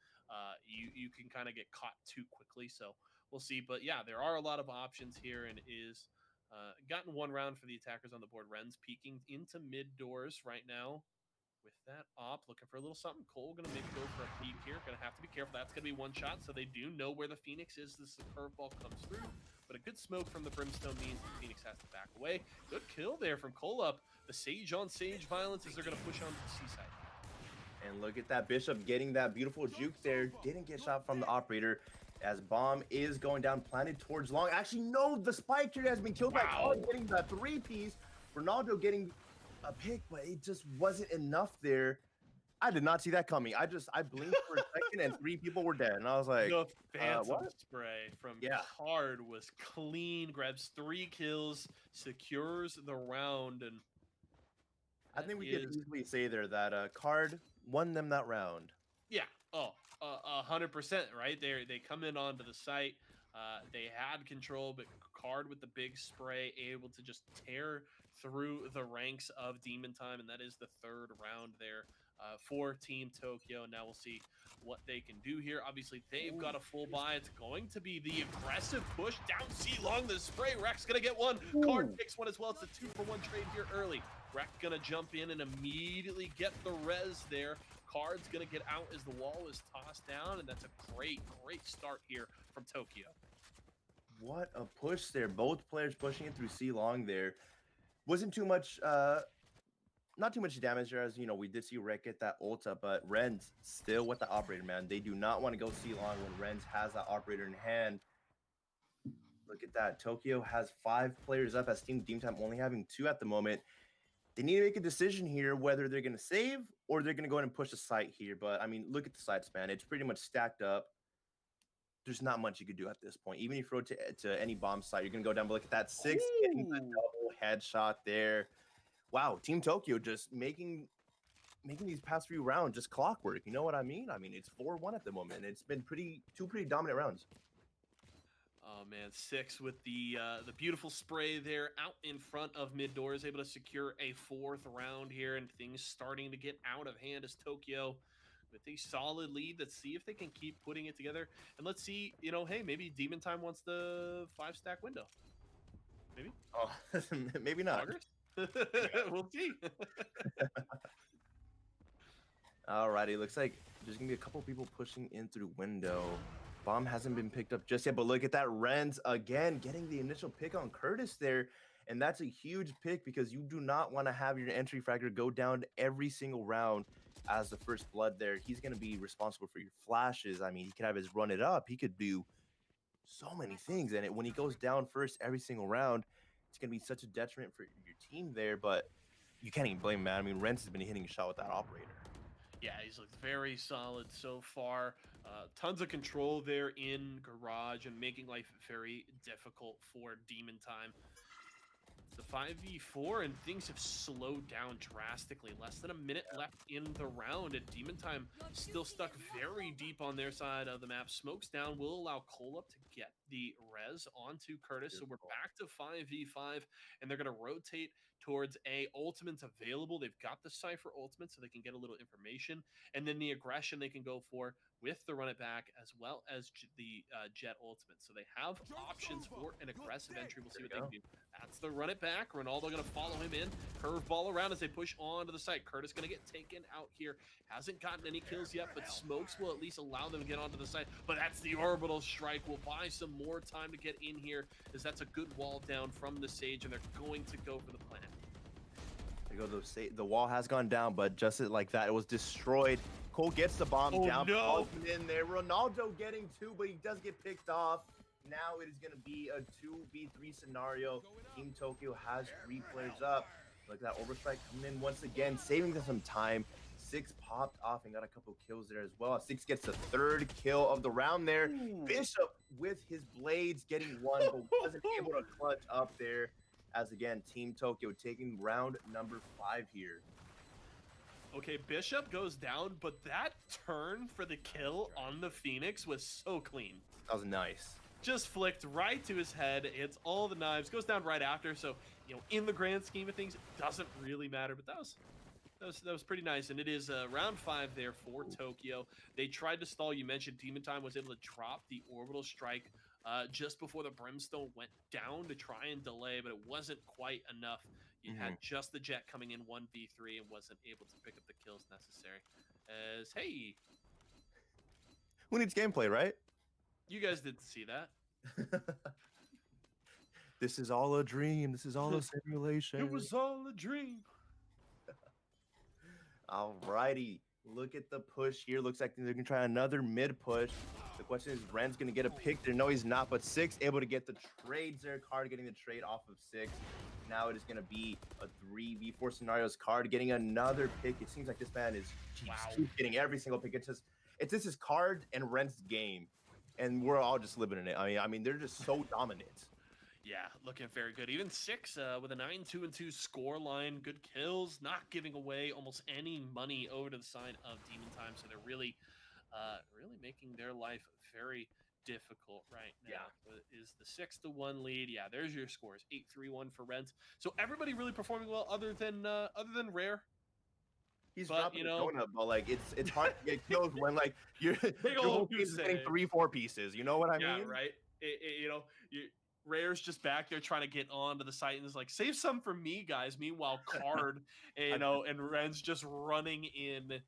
you can kind of get caught too quickly. So we'll see. But yeah, there are a lot of options here, and is gotten 1 round for the attackers on the board. Ren's peeking into mid doors right now with that op, looking for a little something. Cole going to maybe go for a peek here. Going to have to be careful. That's going to be 1 shot, so they do know where the Phoenix is. This curveball comes through, but a good smoke from the Brimstone means the Phoenix has to back away. Good kill there from Cole up. The Sage on Sage violence as they're going to push on to the C side.
And look at that Bishop getting that beautiful juke there. Didn't get shot from the operator. As bomb is going down, planted towards long. Actually, no, the spike here has been killed by Cole, getting the 3-piece. Ronaldo getting a pick, but it just wasn't enough there. I did not see that coming. I blinked for a second and 3 people were dead. And I was like,
the Phantom spray from Card was clean, grabs 3 kills, secures the round. And
I think we could easily say there that Card won them that round.
Yeah. Oh, 100%, right? They come in onto the site. They had control, but Card with the big spray able to just tear through the ranks of Demon Time, and that is the third round there for Team Tokyo. Now we'll see what they can do here. Obviously, they've got a full buy. It's going to be the aggressive push down C long. The spray. Rex gonna get one. Card takes one as well. It's a 2-for-1 trade here early. Rex gonna jump in and immediately get the res there. Card's gonna get out as the wall is tossed down, and that's a great start here from Tokyo.
What a push there. Both players pushing it through C long there. Wasn't too much, not too much damage there, as you know, we did see Rek get that ulta, but Ren's still with the operator, man. They do not want to go C long when Ren's has that operator in hand. Look at that. Tokyo has 5 players up as Team Demon Time only having 2 at the moment. They need to make a decision here whether they're going to save or they're going to go ahead and push the site here. But, I mean, look at the sites, man. It's pretty much stacked up. There's not much you could do at this point. Even if you throw it to any bomb site, you're going to go down. But look at that. 6 getting the double headshot there. Wow, Team Tokyo just making these past few rounds just clockwork. You know what I mean? I mean, it's 4-1 at the moment. It's been two pretty dominant rounds.
Oh man, 6 with the beautiful spray there out in front of mid doors, able to secure a 4th round here, and things starting to get out of hand as Tokyo with a solid lead. Let's see if they can keep putting it together, and let's see, you know, hey, maybe Demon Time wants the 5-stack window. Maybe.
Oh, maybe not.
We'll see.
Alrighty, looks like there's gonna be a couple people pushing in through window. Bomb hasn't been picked up just yet, but look at that. Renz again getting the initial pick on Curtis there, and that's a huge pick because you do not want to have your entry fragger go down every single round as the first blood there. He's going to be responsible for your flashes. I mean, he could have his run it up. He could do so many things, and when he goes down first every single round, it's going to be such a detriment for your team there, but you can't even blame him, man. I mean, Renz has been hitting a shot with that operator.
Yeah, he's looked very solid so far. Tons of control there in Garage and making life very difficult for Demon Time. The 5v4 and things have slowed down drastically. Less than a minute left in the round, and Demon Time still stuck very deep on their side of the map. Smokes down will allow Cole up to get the res onto Curtis. So we're back to 5v5, and they're going to rotate towards A. Ultimate's available. They've got the Cypher ultimate, so they can get a little information. And then the aggression they can go for with the run it back, as well as the Jet ultimate. So they have options for an aggressive entry. We'll see what they can do. That's the run it back. Ronaldo going to follow him in. Curveball around as they push onto the site. Curtis going to get taken out here. Hasn't gotten any kills yet, but Smokes will at least allow them to get onto the site. But that's the orbital strike. We'll buy some more time to get in here, as that's a good wall down from the Sage, and they're going to go for the plant.
There you go. The wall has gone down, but just like that, it was destroyed. Cole gets the bomb down.
No.
In there. Ronaldo getting 2, but he does get picked off. Now it is going to be a 2v3 scenario. Team Tokyo has 3 players up. Look at that overstrike coming in once again, saving them some time. 6 popped off and got a couple kills there as well. 6 gets the 3rd kill of the round there.
Ooh.
Bishop with his blades getting 1, but wasn't able to clutch up there. As again, Team Tokyo taking round number 5 here.
Okay, Bishop goes down, but that turn for the kill on the Phoenix was so clean.
That was nice.
Just flicked right to his head, hits all the knives, goes down right after. So, you know, in the grand scheme of things, it doesn't really matter. But that was pretty nice. And it is round 5 there for Tokyo. They tried to stall. You mentioned Demon Time was able to drop the orbital strike just before the Brimstone went down to try and delay, but it wasn't quite enough. You had just the Jet coming in 1v3 and wasn't able to pick up the kills necessary. As, hey,
who needs gameplay, right?
You guys didn't see that.
This is all a dream. This is all a simulation.
It was all a dream.
Alrighty. Look at the push here. Looks like they're going to try another mid push. The question is, Ren's going to get a pick there. No, he's not, but 6 able to get the trades there. Card getting the trade off of 6. Now it is going to be a 3v4 scenarios. Card getting another pick. It seems like this man is keep getting every single pick. It's just his Card and Ren's game, and we're all just living in it. I mean, they're just so dominant.
Yeah, looking very good. Even 6 with a 9-2-2 score line. Good kills, not giving away almost any money over to the side of Demon Time. So they're really really making their life very difficult right now.
Yeah.
Is the 6-1 lead? Yeah, there's your scores. 8-3-1 for Rents. So everybody really performing well, other than Rare.
He's
But
dropping a donut, but like it's hard to get kills when like your
big
your whole
old
team
goose
is getting
egg.
3-4 pieces. You know what I
Yeah,
mean?
right. Rare's just back there trying to get onto the site and is like, save some for me, guys. Meanwhile, Card, and Ren's just running in,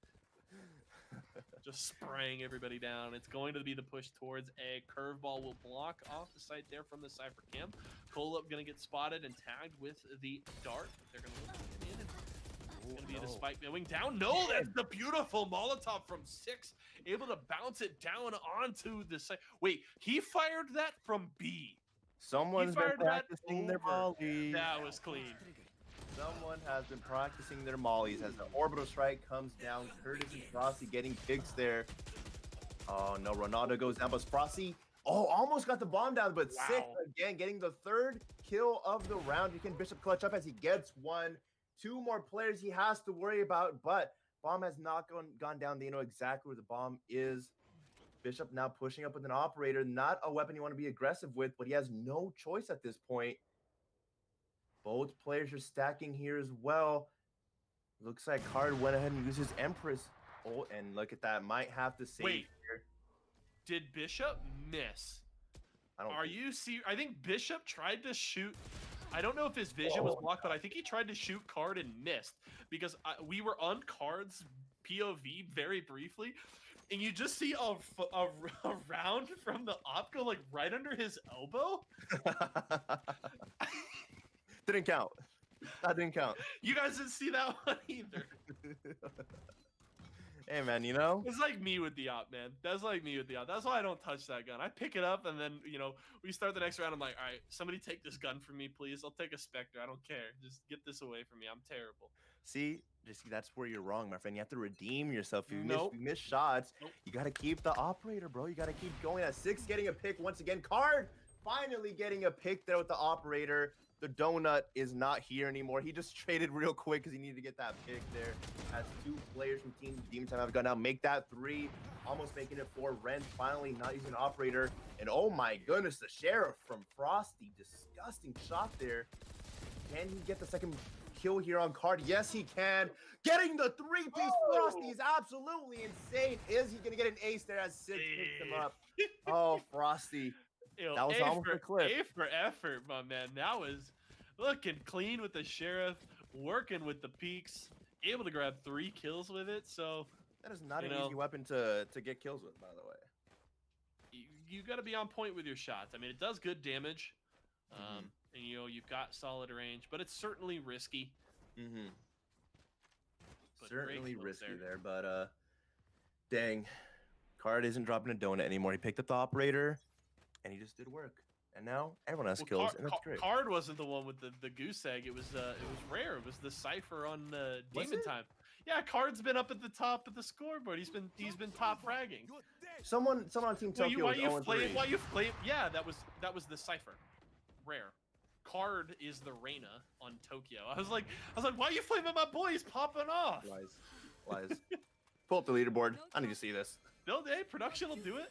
just spraying everybody down. It's going to be the push towards A. Curveball will block off the site there from the Cypher camp. Kolop going to get spotted and tagged with the dart. They're going to look in and it's going to be the spike going down. No, that's the beautiful Molotov from 6. Able to bounce it down onto the site. Wait, he fired that from B.
Someone's been
fired that
practicing their
over.
mollies.
That was clean.
Someone has been practicing their mollies as the orbital strike comes down. Curtis and Frosty getting picks there. Oh no, Ronaldo goes down, but Frosty, almost got the bomb down, but
Wow.
6 again, getting the 3rd kill of the round. You can Bishop clutch up as he gets 1. 2 more players he has to worry about, but bomb has not gone down. They know exactly where the bomb is. Bishop now pushing up with an operator, not a weapon you want to be aggressive with, but he has no choice at this point. Both players are stacking here as well. Looks like Card went ahead and used his Empress. Oh, and look at that. Might have to save here.
Did Bishop miss?
Are
you serious? I think Bishop tried to shoot. I don't know if his vision was blocked, but I think he tried to shoot Card and missed because we were on Card's POV very briefly, and you just see a round from the op go like right under his elbow.
Didn't count. That didn't count.
You guys didn't see that one either.
Hey man, you know?
It's like me with the op, man. That's like me with the op. That's why I don't touch that gun. I pick it up and then, we start the next round. I'm like, all right, somebody take this gun from me, please. I'll take a Spectre. I don't care. Just get this away from me. I'm terrible.
See, that's where you're wrong, my friend. You have to redeem yourself. You miss shots.
Nope.
You got to keep the operator, bro. You got to keep going. At 6, getting a pick once again. Card finally getting a pick there with the operator. The donut is not here anymore. He just traded real quick because he needed to get that pick there. As 2 players from Team Demon Time have gone down. Make that 3. Almost making it 4. Ren finally not using an operator. And oh my goodness, the Sheriff from Frosty. Disgusting shot there. Can he get the second kill here on Card? Yes, he can. Getting the 3-piece. Frosty is absolutely insane. Is he going to get an ace there as 6 picks him up? Oh, Frosty. That was almost a clip.
A for effort, my man. That was looking clean with the Sheriff, working with the peaks, able to grab 3 kills with it. So
that is not an easy weapon to get kills with, by the way.
You got to be on point with your shots. I mean, it does good damage, and you've got solid range, but it's certainly risky.
Certainly risky there, but dang, Card isn't dropping a donut anymore. He picked up the operator. And he just did work, and now everyone has kills, and that's great.
Card wasn't the one with the goose egg. It was Rare. It was the Cypher on Demon Time. Yeah, Card's been up at the top of the scoreboard. He's been top fragging.
Someone on Team Tokyo
why you flame? Yeah, that was the Cypher. Rare. Card is the Reina on Tokyo. I was like, why are you flaming my boy? He's popping off.
Lies. Pull up the leaderboard. I need to see this.
Build A production will do it.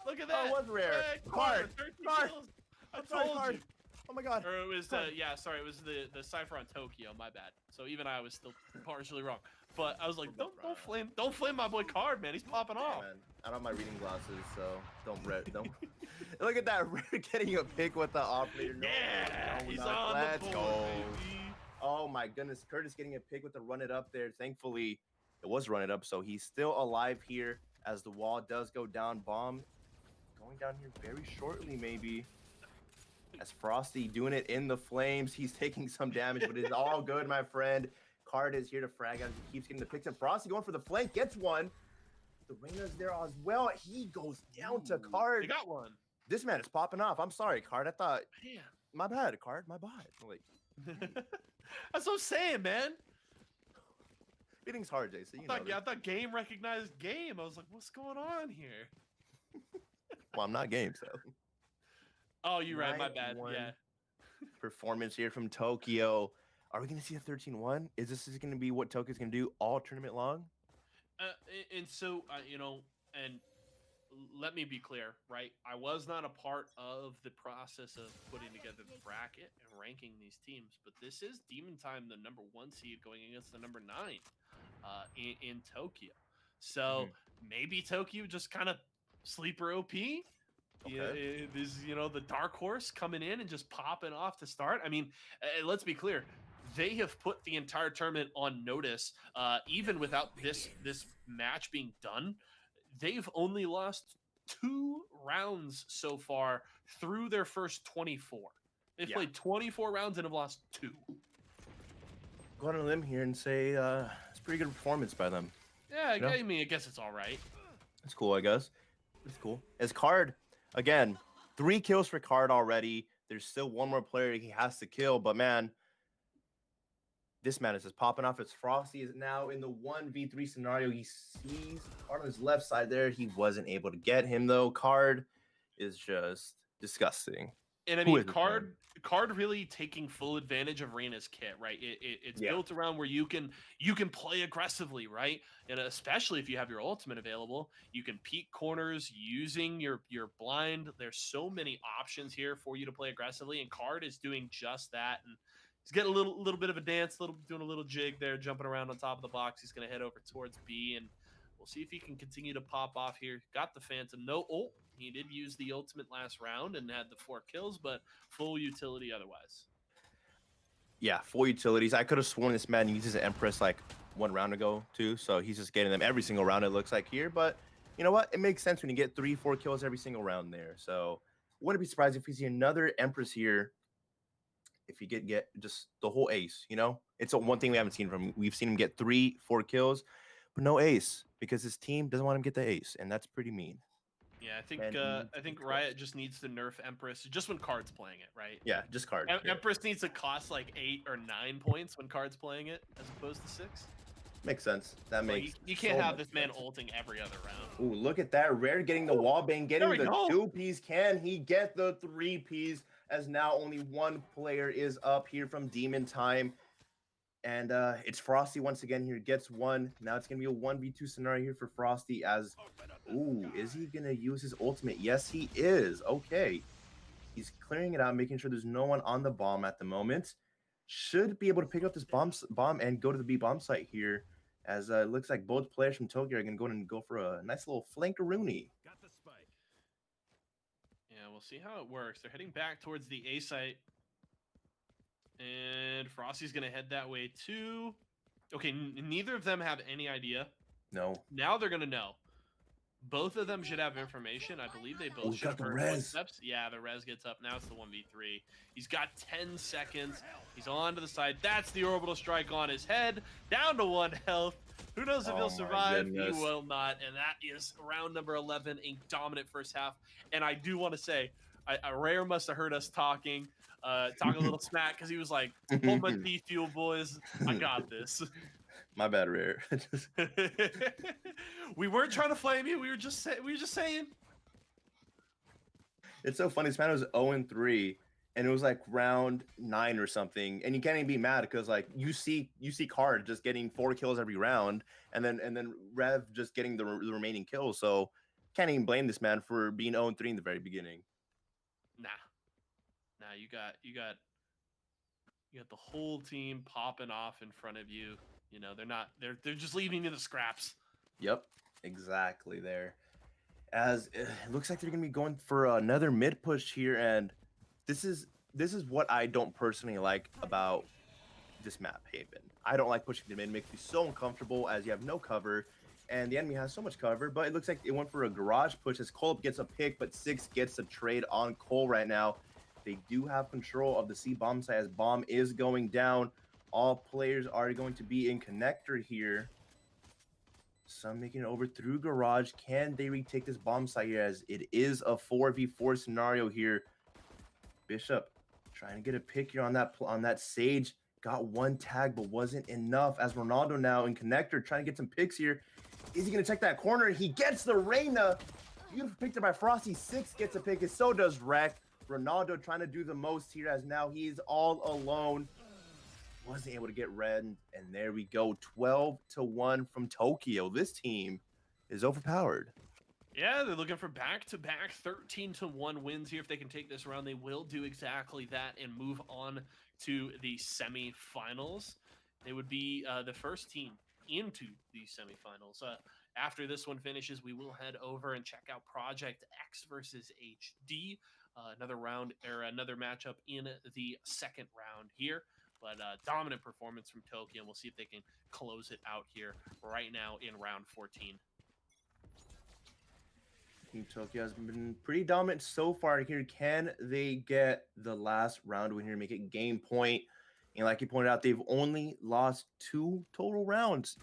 Look at that.
Oh, it was Rare.
Hey,
Card.
Kills. I told you.
Oh my god.
Or it was it was the Cypher on Tokyo. My bad. So even I was still partially wrong. But I was like, don't flame my boy Card, man. He's popping off.
Man, I don't have my reading glasses, so don't. Look at that, Rare getting a pick with the operator.
He's on
Let's
the board,
go.
baby.
Oh my goodness, Curtis getting a pick with the run it up there. Thankfully, it was run it up, so he's still alive here as the wall does go down. Bomb going down here very shortly, maybe. As Frosty doing it in the flames, he's taking some damage, but it's all good, my friend. Card is here to frag as he keeps getting the picks, and Frosty going for the flank, gets one. The Reina's there as well. He goes down to Card.
He got one.
This man is popping off. I'm sorry, Card. I thought,
man,
my bad, Card, my bad. Like,
that's what I'm saying, man.
beating's hard, Jason.
I thought game recognized game. I was like, what's going on here?
Well, I'm not game, so.
Oh, you're right. My bad. Yeah.
Performance here from Tokyo. Are we going to see a 13-1? Is this going to be what Tokyo's going to do all tournament long?
And so, And let me be clear, right? I was not a part of the process of putting together the bracket and ranking these teams, but this is Demon Time, the number 1 seed going against the number 9 in Tokyo. So
Mhm.
maybe Tokyo just kind of sleeper OP. Yeah,
Okay.
this the dark horse coming in and just popping off to start. I mean, let's be clear. They have put the entire tournament on notice, even without this match being done. They've only lost 2 rounds so far through their first 24. They've
Yeah.
played 24 rounds and have lost 2.
Go on a limb here and say it's a pretty good performance by them.
Yeah,
You know?
I mean, I guess it's all right.
It's cool, I guess. It's cool. As Card, again, 3 kills for Card already. There's still one more player he has to kill, but man, this man is just popping off. It's Frosty is now in the 1v3 scenario. He sees Card on his left side there. He wasn't able to get him though. Card is just disgusting.
And I
Who
mean,
is this man?
card really taking full advantage of Reina's kit, right? It's
Yeah.
built around where you can play aggressively, right? And especially if you have your ultimate available, you can peek corners using your blind. There's so many options here for you to play aggressively, and Card is doing just that. And he's getting a little bit of a dance, doing a little jig there, jumping around on top of the box. He's going to head over towards B, and we'll see if he can continue to pop off here. Got the Phantom. No, he did use the ultimate last round and had the 4 kills, but full utility otherwise.
Yeah, 4 utilities. I could have sworn this man uses Empress like 1 round ago too, so he's just getting them every single round it looks like here. But you know what? It makes sense when you get 3, 4 kills every single round there. So wouldn't be surprised if we see another Empress here. If you get just the whole ace, you know, it's one thing we haven't seen from him. We've seen him get 3, 4 kills, but no ace because his team doesn't want him to get the ace, and that's pretty mean.
Yeah,
And
I think Riot just needs to nerf Empress just when Card's playing it, right?
yeah, just Card. Yeah.
Empress needs to cost like 8 or 9 points when Card's playing it, as opposed to 6.
Makes sense. That
Like,
makes
you can't
so
have
much
this man
sense.
ulting every other round.
Ooh, look at that. Rare getting the wall bang,
There
getting
we
the
go.
2 Ps. Can he get the 3 Ps? As now only one player is up here from Demon Time. And it's Frosty once again here. Gets 1. Now it's going to be a 1v2 scenario here for Frosty as... Ooh, is he going to use his ultimate? Yes, he is. Okay. He's clearing it out, making sure there's no one on the bomb at the moment. Should be able to pick up this bomb and go to the B bomb site here. As it looks like both players from Tokyo are going to go for a nice little flankaroonie.
Got the spike.
Yeah, we'll see how it works. They're heading back towards the A site. And Frosty's going to head that way too. Okay, neither of them have any idea.
No.
Now they're going to know. Both of them should have information. I believe they both should
got
have
the
heard
res.
footsteps. Yeah, the res gets up. Now it's the 1v3. He's got 10 seconds. He's on to the side. That's the orbital strike on his head. Down to 1 health. Who knows if
Oh
he'll
my
survive? He
goodness.
will not. And that is round number 11, a dominant first half. And I do want to say, Rare must have heard us talking a little smack because he was like, hold my teeth, you boys. I got this.
My bad, Rare.
We weren't trying to flame you. We were just saying.
It's so funny. This man was 0-3, and it was like round 9 or something. And you can't even be mad because like you see Card just getting 4 kills every round, and then Rev just getting the remaining kills. So can't even blame this man for being 0-3 in the very beginning.
Nah, you got the whole team popping off in front of you. You know, they're just leaving you the scraps.
Yep, exactly there. As it looks like they're gonna be going for another mid push here, and this is what I don't personally like about this map, Haven. I don't like pushing the mid. It makes me so uncomfortable as you have no cover, and the enemy has so much cover. But it looks like it went for a garage push as Cole gets a pick, but 6 gets a trade on Cole right now. They do have control of the C bomb site as bomb is going down. All players are going to be in connector here. Some making it over through garage. Can they retake this bomb site here as it is a 4v4 scenario here? Bishop trying to get a pick here on that Sage. Got 1 tag, but wasn't enough as Ronaldo now in connector trying to get some picks here. Is he going to check that corner? He gets the Reina. Beautiful pick there by Frosty. 6 gets a pick, and so does Rek. Ronaldo trying to do the most here as now he's all alone. Wasn't able to get red, and there we go. 12-1 from Tokyo. This team is overpowered.
Yeah, they're looking for back-to-back 13-1 wins here. If they can take this round, they will do exactly that and move on to the semifinals. They would be the first team into the semifinals. After this one finishes, we will head over and check out Project X versus HD. Another round or another matchup in the second round here. But dominant performance from Tokyo, and we'll see if they can close it out here right now in round 14.
Team Tokyo has been pretty dominant so far here. Can they get the last round win here, make it game point? And like you pointed out, they've only lost 2 total rounds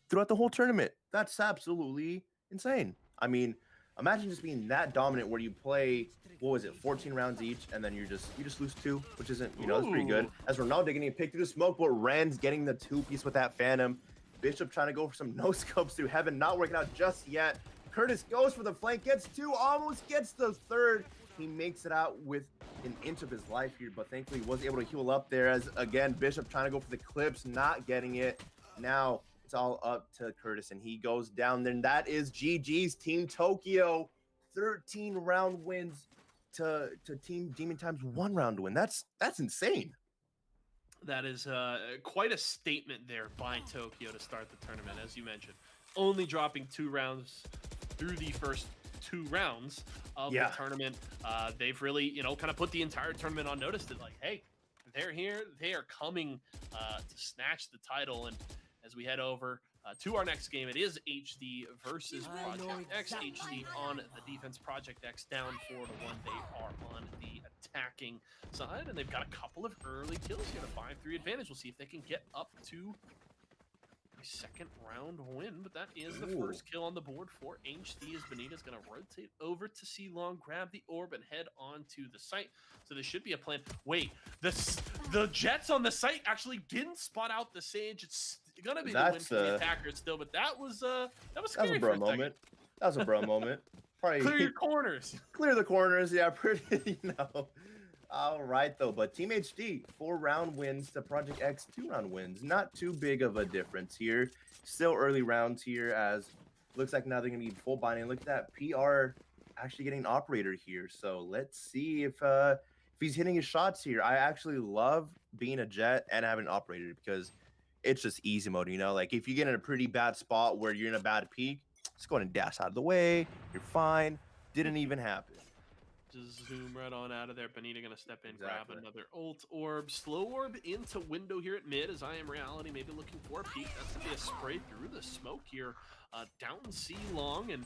throughout the whole tournament. That's absolutely insane. I mean, imagine just being that dominant where you play, what was it, 14 rounds each, and then you just lose 2, which isn't, that's pretty good.
Ooh.
As Ronaldo getting picked through the smoke, but Ren's getting the 2-piece with that Phantom. Bishop trying to go for some no scopes through heaven, not working out just yet. Curtis goes for the flank, gets 2, almost gets the 3rd. He makes it out with an inch of his life here, but thankfully was able to heal up there as, again, Bishop trying to go for the clips, not getting it. Now it's all up to Curtis, and he goes down there, and that is GG's Team Tokyo. 13 round wins to Team Demon Time's 1 round win. That's insane.
That is quite a statement there by Tokyo to start the tournament, as you mentioned. Only dropping 2 rounds through the first 2 rounds of the tournament. They've really, kind of put the entire tournament on notice that, like, hey, they're here. They are coming to snatch the title. And as we head over to our next game, it is HD versus Project X. HD on the defense, Project X down 4-1. They are on the attacking side, and they've got a couple of early kills here. A 5-3 advantage. We'll see if they can get up to a second round win, but that is the first kill on the board for HD as Benita's going to rotate over to C-Long, grab the orb, and head on to the site. So there should be a plan. Wait, the Jets on the site actually didn't spot out the Sage. It's going to be the win for the attackers still, but that was scary
a bro moment. That was a bro moment. Probably
clear your corners.
Clear the corners, yeah, pretty, All right, though, but Team HD, 4 round wins to Project X, 2 round wins. Not too big of a difference here. Still early rounds here, as looks like now they're going to be full binding. Look at that, PR actually getting an operator here. So let's see if he's hitting his shots here. I actually love being a Jet and having an operator because it's just easy mode, Like, if you get in a pretty bad spot where you're in a bad peak, just go ahead and dash out of the way. You're fine. Didn't even happen.
Just zoom right on out of there. Benita going to step in, grab another ult orb. Slow orb into window here at mid as I am reality. Maybe looking for a peek. That's going to be a spray through the smoke here. Down C-Long, and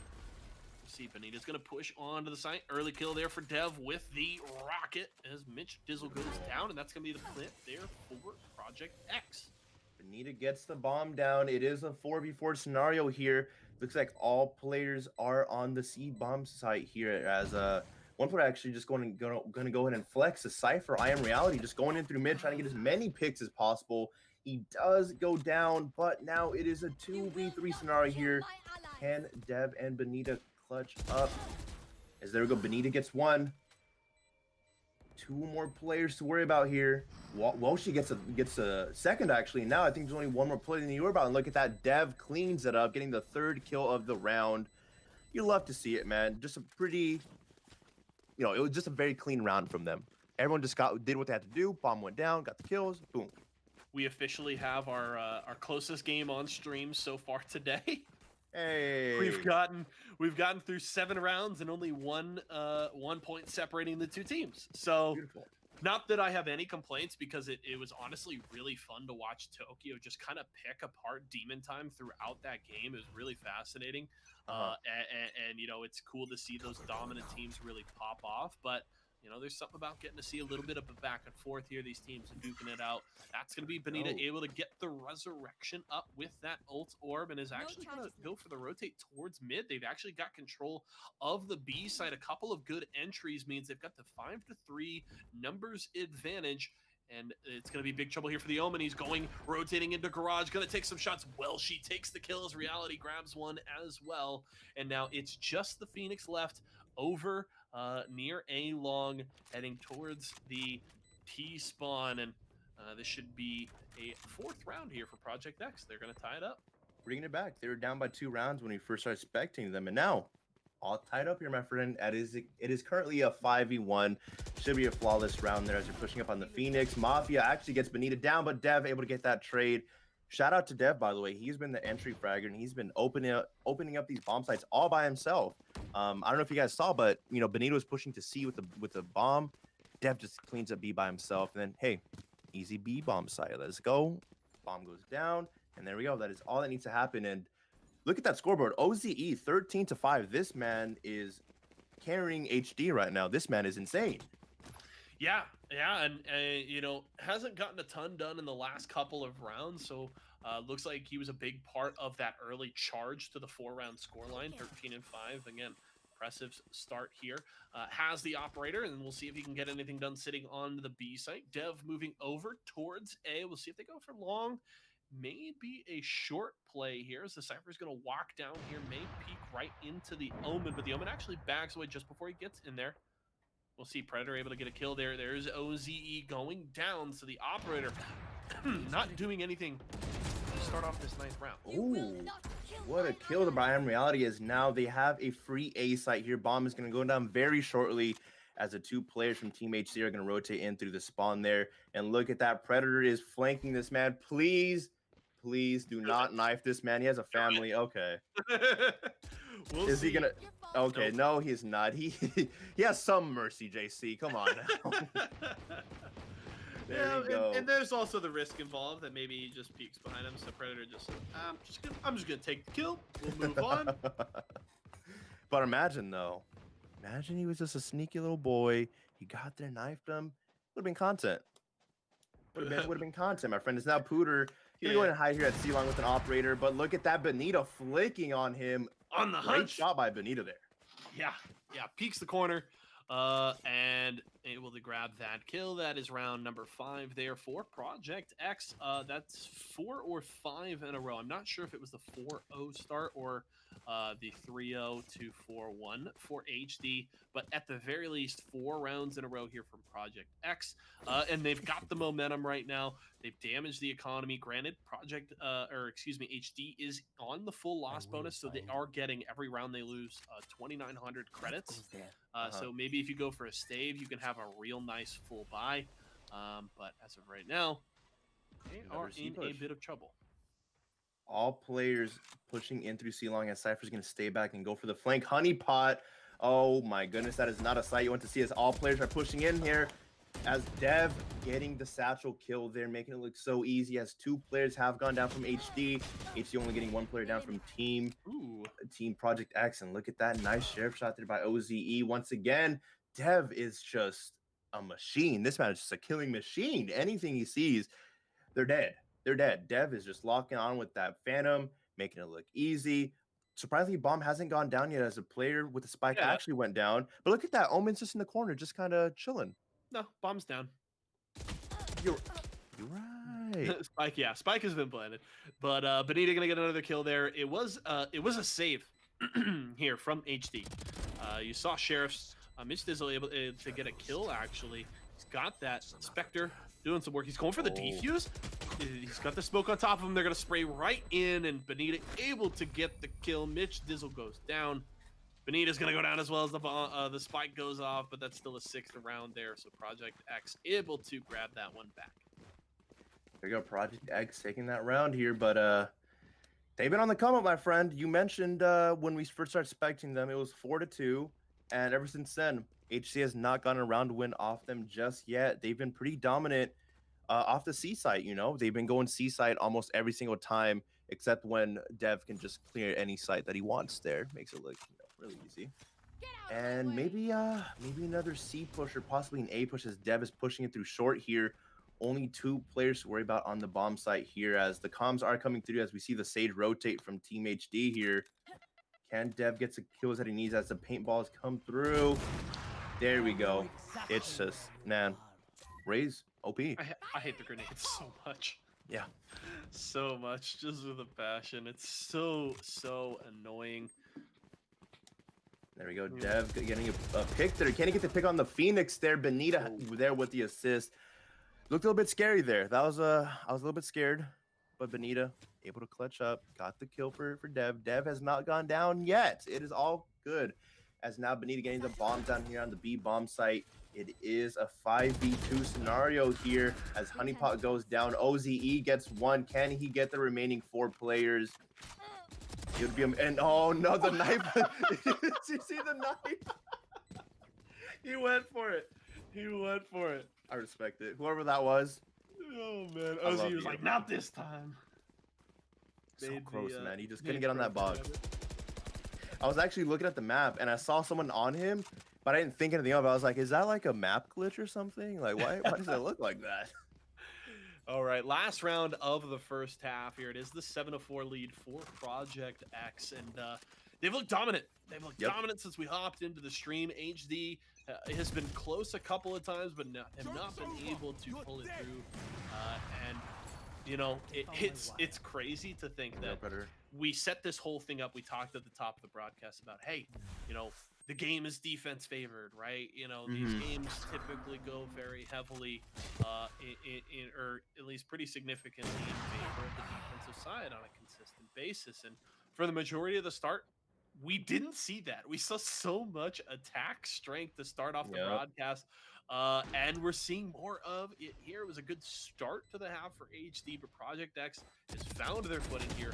see Benita's going to push onto the site. Early kill there for Dev with the rocket as Mitch Dizzle goes down, and that's going to be the plant there for Project X.
Benita gets the bomb down. It is a 4v4 scenario here. Looks like all players are on the C bomb site here as one player actually just going to go ahead and flex a Cypher. I am reality just going in through mid, trying to get as many picks as possible. He does go down, but now it is a 2v3 scenario here. Can Dev and Benita clutch up? As there we go, Benita gets 1. 2 more players to worry about here. Well, she gets a second actually. Now I think there's only 1 more player than you worry about. And look at that, Dev cleans it up, getting the 3rd kill of the round. You love to see it, man. Just a pretty, it was just a very clean round from them. Everyone just did what they had to do. Bomb went down, got the kills, boom.
We officially have our closest game on stream so far today.
Hey,
we've gotten through 7 rounds and only 1 point separating the 2 teams. So
beautiful.
Not that I have any complaints, because it was honestly really fun to watch Tokyo just kind of pick apart Demon Time throughout that game. It was really fascinating. And it's cool to see those dominant teams really pop off. But there's something about getting to see a little bit of a back and forth here. These teams are duking it out. That's going to be Benita able to get the resurrection up with that ult orb, and is actually going to go for the rotate towards mid. They've actually got control of the B side. A couple of good entries means they've got the 5-3 numbers advantage. And it's going to be big trouble here for the Omen. He's rotating into garage, going to take some shots. Well, she takes the kills. Reality grabs one as well. And now it's just the Phoenix left over near A-Long, heading towards the T-spawn. And this should be a 4th round here for Project X. They're going to tie it up.
Bringing it back. They were down by 2 rounds when we first started spectating them. And now, all tied up here, my friend. It is currently a 5v1. Should be a flawless round there as you're pushing up on the Phoenix. Mafia actually gets Benita down, but Dev able to get that trade. Shout out to Dev, by the way. He's been the entry fragger, and he's been opening up these bomb sites all by himself. I don't know if you guys saw, but you know, Benita was pushing to C with the bomb. Dev just cleans up B by himself, and then hey, easy B bomb site. Let's go. Bomb goes down, and there we go. That is all that needs to happen. And look at that scoreboard. OZE 13-5. This man is carrying HD right now. This man is insane.
Yeah, and you know, hasn't gotten a ton done in the last couple of rounds, so looks like he was a big part of that early charge to the 4-round scoreline, 13-5. Again, impressive start here. Has the operator, and we'll see if he can get anything done sitting on the B site. Dev moving over towards A. We'll see if they go for long. Maybe a short play here as the Cypher's going to walk down here, may peek right into the Omen, but the Omen actually backs away just before he gets in there. We'll see Predator able to get a kill there. There's OZE going down, so the operator not doing anything to start off this ninth round.
Ooh, what a kill. The Brian reality is now they have a free A site here. Bomb is going to go down very shortly as the two players from Team HC are going to rotate in through the spawn there. And look at that. Predator is flanking this man. Please do not knife this man. He has a family. Okay. Is he gonna? Okay, no, he's not. He has some mercy, JC. Come on now. There you go.
And there's also the risk involved that maybe he just peeks behind him. So Predator just, I'm just gonna take the kill. We'll move on.
But imagine though, imagine he was just a sneaky little boy. He got there, knifed him. Would have been content. Would have been content. My friend is now Pooter. He's going to hide here at C-Long with an operator, but look at that Benita flicking on him.
On the
Great
hunch.
shot by Benita there.
Yeah, peeks the corner, and able to grab that kill. That is round number 5 there for Project X. That's 4 or 5 in a row. I'm not sure if it was the 4-0 start or the 3-0 to 4-1 for HD, but at the very least 4 rounds in a row here from Project X, and they've got the momentum right now. They've damaged the economy. Granted, HD is on the full loss bonus, so they are getting every round they lose 2,900 credits. So maybe if you go for a stave, you can have a real nice full buy. But as of right now, they are in a bit of trouble.
All players pushing in through C-Long as Cypher's going to stay back and go for the flank. Honeypot. Oh my goodness, that is not a sight you want to see as all players are pushing in here. As Dev getting the satchel kill there, making it look so easy as 2 players have gone down from HD. HD only getting 1 player down from Team Project X. And look at that nice sheriff shot there by OZE. Once again, Dev is just a machine. This man is just a killing machine. Anything he sees, they're dead. They're dead. Dev is just locking on with that Phantom, making it look easy. Surprisingly, Bomb hasn't gone down yet as a player with the spike actually went down. But look at that. Omen's just in the corner, just kind of chilling.
No, Bomb's down.
You're right.
Spike has been planted. But Benita gonna get another kill there. It was a save here from HD. You saw Sheriff's Mitch Dizzle able to get a kill actually. He's got that Spectre doing some work. He's going for the defuse. He's got the smoke on top of him. They're going to spray right in, and Benita able to get the kill. Mitch Dizzle goes down. Benita's going to go down as well as the spike goes off, but that's still a 6th round there. So Project X able to grab that one back.
There you go, Project X taking that round here, but they've been on the come up, my friend. You mentioned when we first started specting them, it was 4-2, and ever since then, HC has not gotten a round win off them just yet. They've been pretty dominant off the C site, you know. They've been going C site almost every single time, except when Dev can just clear any site that he wants there. Makes it look, you know, really easy. And maybe another C push or possibly an A push as Dev is pushing it through short here. Only 2 players to worry about on the bomb site here as the comms are coming through as we see the Sage rotate from Team HD here. Can Dev get the kills that he needs as the paintballs come through? There we go. It's just, man, Raze, OP.
I hate the grenades so much.
Yeah.
So much, just with a passion. It's so annoying.
There we go. Dev getting a pick there. Can he get the pick on the Phoenix there? Benita there with the assist. Looked a little bit scary there. I was a little bit scared, but Benita able to clutch up, got the kill for Dev. Dev has not gone down yet. It is all good. as now Benita getting the bombs down here on the B bomb site. It is a 5v2 scenario here as Honeypot goes down. OZE gets one. Can he get the remaining 4 players? It would be and oh no, the knife. Did you see the knife?
He went for it. He went for it.
I respect it. Whoever that was.
Oh man,
I love
OZ was
you.
like, not this time.
So
Made
close,
the,
man. He just
made
couldn't get on that
progress
box.
of it.
I was actually looking at the map and I saw someone on him, but I didn't think anything of it. I was like, is that like a map glitch or something? Like, why does it look like that?
All right, last round of the first half. Here it is, the 7-4 lead for Project X, and they've looked dominant. They've looked dominant since we hopped into the stream. HD has been close a couple of times, but have not been able to pull it through. And you know, it's crazy to think that we set this whole thing up. We talked at the top of the broadcast about, hey, you know, the game is defense favored, right? You know, these games typically go very heavily, or at least pretty significantly in favor of the defensive side on a consistent basis. And for the majority of the start, we didn't see that. We saw so much attack strength to start off the broadcast. And we're seeing more of it here. It was a good start to the half for HD, but Project X has found their footing here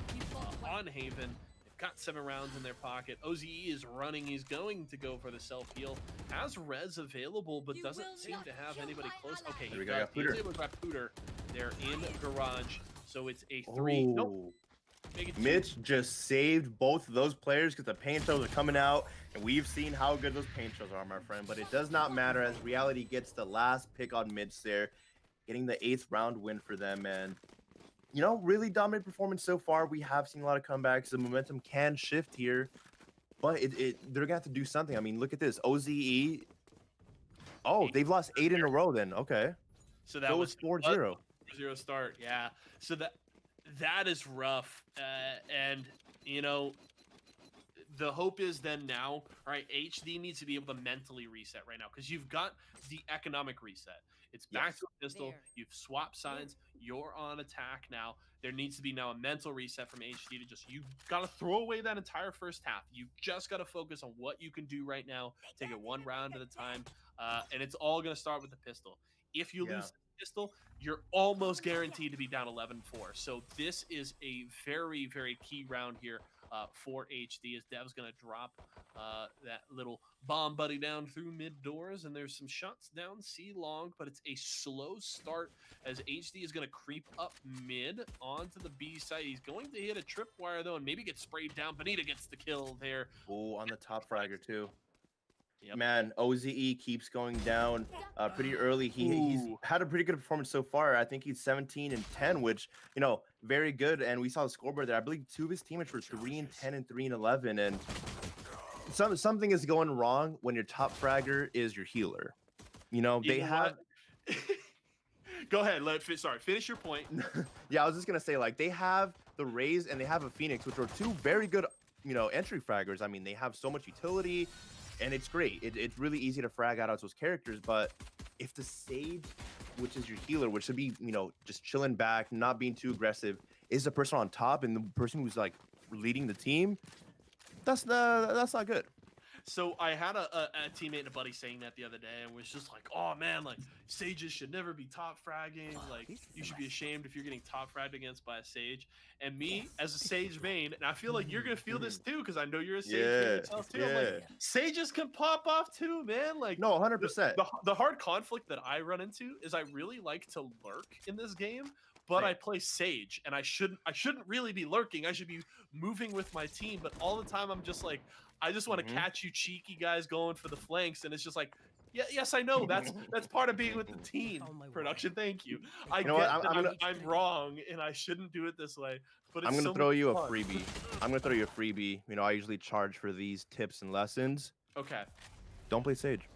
on Haven. They've got 7 rounds in their pocket. OZE is running. He's going to go for the self-heal. Has res available, but doesn't seem to have anybody close. Okay, he got Pooter. They're in garage, so it's a 3. Nope.
Mitch just saved both of those players because the paint trails are coming out, and we've seen how good those paint trails are, my friend. But it does not matter as Reality gets the last pick on Mitch there, getting the 8th round win for them. And, you know, really dominant performance so far. We have seen a lot of comebacks. The momentum can shift here, but they're going to have to do something. I mean, look at this. OZE. Oh, they've lost 8 in a row then. Okay.
So that was
4-0.
4-0 start, yeah. So that is rough, and you know, the hope is then now, all right, HD needs to be able to mentally reset right now because you've got the economic reset. It's back to a pistol. You've swapped sides. You're on attack now. There needs to be now a mental reset from HD to just, you've got to throw away that entire first half. You've just got to focus on what you can do right now. Take it one round at a time, and it's all going to start with the pistol. If you lose pistol, you're almost guaranteed to be down 11-4. So this is a very, very key round here for HD as Dev's going to drop that little bomb buddy down through mid doors, and there's some shots down C long, but it's a slow start as HD is going to creep up mid onto the B side. He's going to hit a tripwire though and maybe get sprayed down. Benita gets the kill there.
Oh, on the top fragger too. Man, OZE keeps going down pretty early. He's had a pretty good performance so far. I think he's 17-10, which, you know, very good. And we saw the scoreboard there. I believe 2 of his teammates were 3-10 and 3-11. And something is going wrong when your top fragger is your healer. You know, they have.
Go ahead. Finish your point.
Yeah, I was just gonna say, like, they have the Raze and they have a Phoenix, which are 2 very good, you know, entry fraggers. I mean, they have so much utility. And it's great. It's really easy to frag out those characters. But if the Sage, which is your healer, which should be, you know, just chilling back, not being too aggressive, is the person on top and the person who's like leading the team, that's not good.
So I had a teammate and a buddy saying that the other day and was just like, oh man, like Sages should never be top fragging. Like you should be ashamed if you're getting top fragged against by a Sage. And me as a Sage main, and I feel like you're gonna feel this too because I know you're a Sage main yourself too. I'm like, Sages can pop off too, man. Like
no, 100%.
The hard conflict that I run into is I really like to lurk in this game. But I play Sage, and I shouldn't really be lurking. I should be moving with my team. But all the time, I'm just like, I just want to catch you cheeky guys going for the flanks, and it's just like, yes, I know that's part of being with the team. Production, thank you. I get that I'm wrong, and I shouldn't do it this way. But it's
I'm gonna throw you a freebie. I'm gonna throw you a freebie. You know, I usually charge for these tips and lessons.
Okay.
Don't play Sage.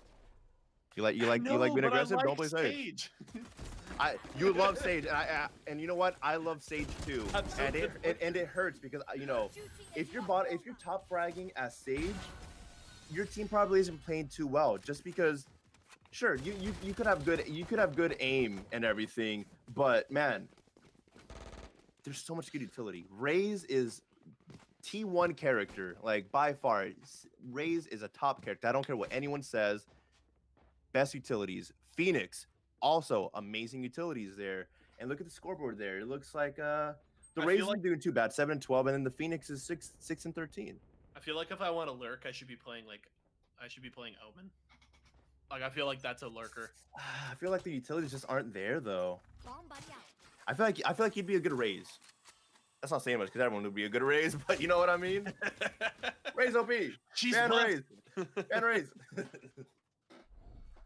You like being aggressive? Don't play Sage. You love Sage, and you know what? I love Sage too, and it hurts because you know if you're top fragging as Sage, your team probably isn't playing too well. Just because, sure, you could have good aim and everything, but man, there's so much good utility. Raze is T1 character, like by far. Raze is a top character. I don't care what anyone says. Best utilities. Phoenix, also amazing utilities there. And look at the scoreboard there. It looks like the
I
Raze
feel like
isn't doing too bad, 7-12, and then the Phoenix is 6-13.
I feel like if I want to lurk, I should be playing Omen. Like I feel like that's a lurker.
I feel like the utilities just aren't there though.
Bomb buddy out.
I feel like he'd be a good Raze. That's not saying much because everyone would be a good Raze, but you know what I mean. Raze OP.
She's
Ban
blessed.
Raze. Ban Raze.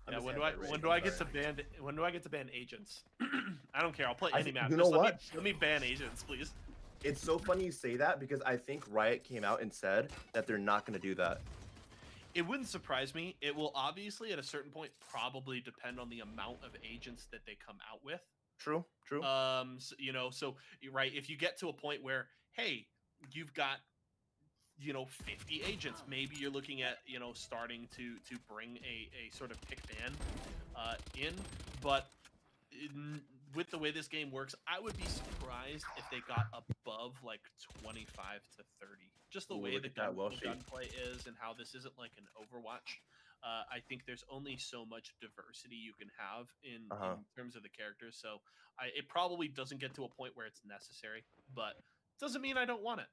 Yeah, when do I get to ban agents? I don't care. I'll play
I
any
think-
map.
you
Just
know
let me ban agents, please.
It's so funny you say that because I think Riot came out and said that they're not going to do that.
It wouldn't surprise me. It will obviously, at a certain point, probably depend on the amount of agents that they come out with.
True.
So right, if you get to a point where, hey, you've got 50 agents, maybe you're looking at starting to bring a sort of pick ban in. But with the way this game works, I would be surprised if they got above like 25 to 30. Just the
Ooh,
way
look
the
at that
gunplay is and how this isn't like an Overwatch. I think there's only so much diversity you can have in terms of the characters. So it probably doesn't get to a point where it's necessary, but doesn't mean I don't want it.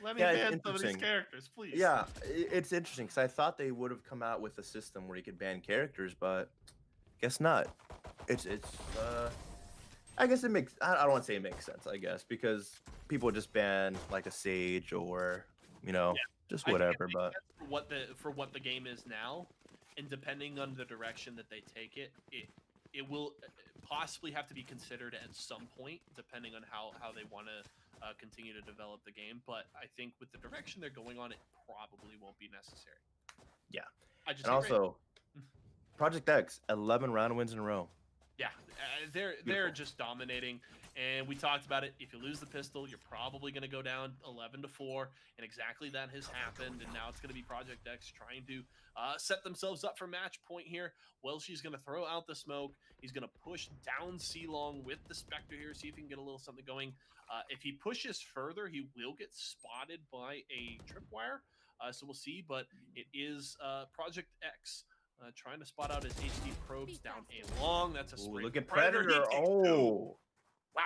Let me ban some of these characters, please.
Yeah, it's interesting because I thought they would have come out with a system where you could ban characters, but guess not. It's I guess it makes. I don't want to say it makes sense. I guess because people just ban like a Sage or just whatever. But
for what the game is now, and depending on the direction that they take it, it will possibly have to be considered at some point, depending on how they want to continue to develop the game. But I think with the direction they're going on, it probably won't be necessary.
Yeah,
and
also Project X 11 round wins in a row.
Yeah, they're just dominating, and we talked about it. If you lose the pistol, you're probably going to go down 11-4, and exactly that has happened. And now it's going to be Project X trying to set themselves up for match point here. Well, she's going to throw out the smoke. He's going to push down C-Long with the Spectre here, see if he can get a little something going. If he pushes further, he will get spotted by a tripwire. So we'll see, but it is Project X. Trying to spot out his HD probes down a long. That's a straight.
Look at Predator. Oh,
wow.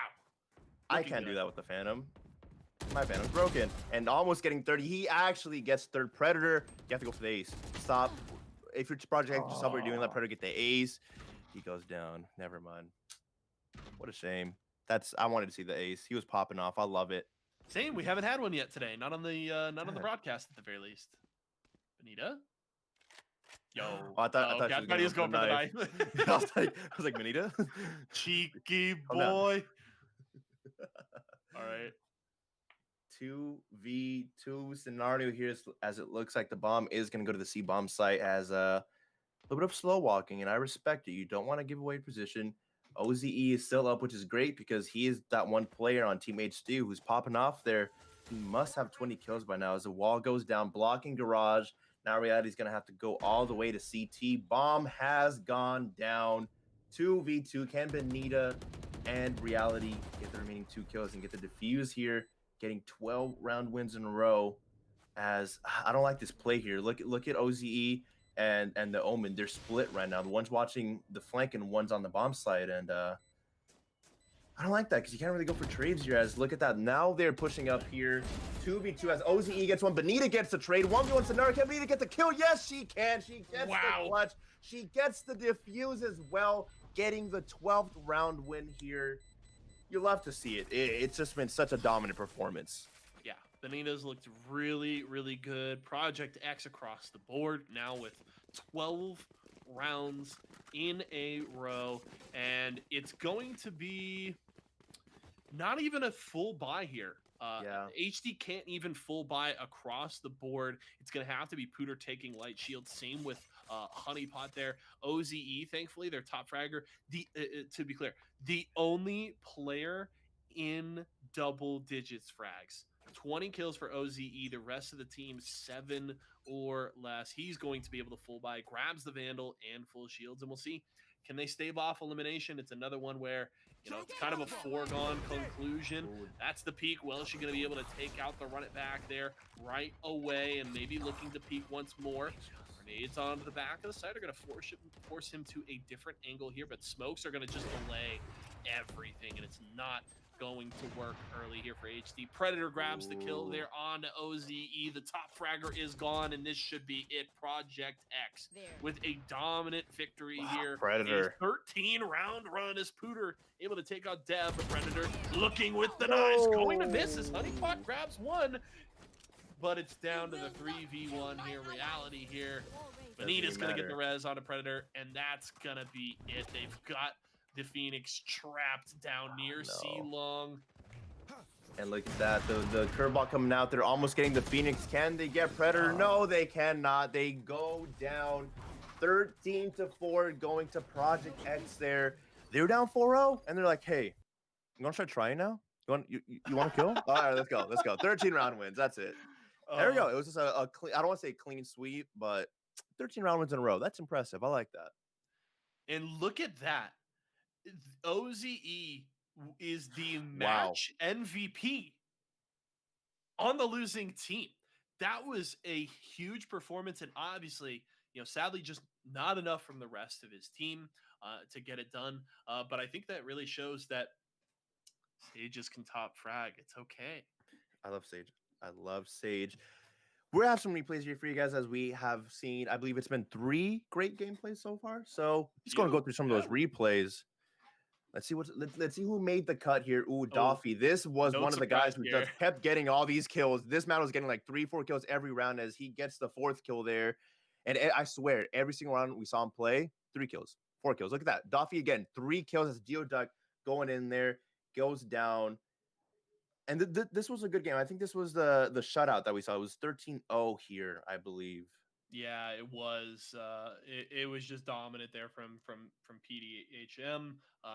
I can't do that with the Phantom. My Phantom's broken and almost getting 30. He actually gets third Predator. You have to go for the ace. Stop. If you're Project X, stop what you're doing. Let Predator get the ace. He goes down. Never mind. What a shame. I wanted to see the ace. He was popping off. I love it.
Same. We haven't had one yet today. Not on the broadcast at the very least. Benita. Yo,
I thought
he was going for the knife.
I was like, Benita,
cheeky boy. All right.
2v2 scenario here, as it looks like the bomb is going to go to the C bomb site as a little bit of slow walking, and I respect it. You don't want to give away position. OZE is still up, which is great because he is that one player on Team HD who's popping off there. He must have 20 kills by now as the wall goes down, blocking Garage. Now Reality's going to have to go all the way to CT. Bomb has gone down. 2v2. Can Benita and Reality get the remaining 2 kills and get the defuse here? Getting 12 round wins in a row. As I don't like this play here. Look at OZE and the Omen. They're split right now. The one's watching the flank and one's on the bomb side. And I don't like that because you can't really go for trades here. As look at that. Now they're pushing up here. 2v2 as OZE gets one. Benita gets the trade. 1v1 scenario. Can Benita get the kill? Yes, she can. She gets the clutch. She gets the defuse as well. Getting the 12th round win here. You love to see it. It's just been such a dominant performance.
Yeah, Benita's looked really, really good. Project X across the board now with 12 rounds in a row. And it's going to be not even a full buy here. HD can't even full buy across the board. It's going to have to be Pooter taking light shield. Same with Honeypot there. OZE, thankfully, their top fragger. To be clear, the only player in double digits frags. 20 kills for OZE. The rest of the team, 7 or less. He's going to be able to full buy, grabs the Vandal and full shields, and we'll see. Can they stave off elimination? It's another one where it's kind of a foregone conclusion. That's the peak. Well, is she going to be able to take out the run it back there right away and maybe looking to peek once more? Grenades onto the back of the side are going to force him to a different angle here, but smokes are going to just delay everything, and it's not going to work early here for HD. Predator grabs the kill there on to OZE. The top fragger is gone, and this should be it. Project X with a dominant victory here.
Predator.
A 13-round run as Pooter able to take out Deb. Predator looking with the knives, going to miss as Honeypot grabs one, but it's down to the 3v1 here. Reality here. Benita's going to get the res on a Predator, and that's going to be it. They've got the Phoenix trapped down near C-Long.
And look at that, the curveball coming out. They're almost getting the Phoenix. Can they get Predator? No, they cannot. They go down 13-4, going to Project X there. They're down 4-0, and they're like, hey, you want to try trying now? You want to kill? All right, let's go. 13-round wins. That's it. There we go. It was just a clean, I don't want to say clean sweep, but 13 round wins in a row. That's impressive. I like that.
And look at that. OZE is the match MVP on the losing team. That was a huge performance, and obviously, sadly, just not enough from the rest of his team to get it done. But I think that really shows that Sages can top frag. It's okay.
I love Sage. We have some replays here for you guys, as we have seen. I believe it's been 3 great gameplays so far. So just going to go through some of those replays. Let's see who made the cut here. Ooh, Doffy. This was one of the guys who just kept getting all these kills. This man was getting like 3-4 kills every round as he gets the 4th kill there. And I swear, every single round we saw him play, 3 kills, 4 kills. Look at that. Doffy again, 3 kills as Geoduck going in there, goes down. And this was a good game. I think this was the shutout that we saw. It was 13-0 here, I believe.
Yeah, it was. It was just dominant there from PDHM.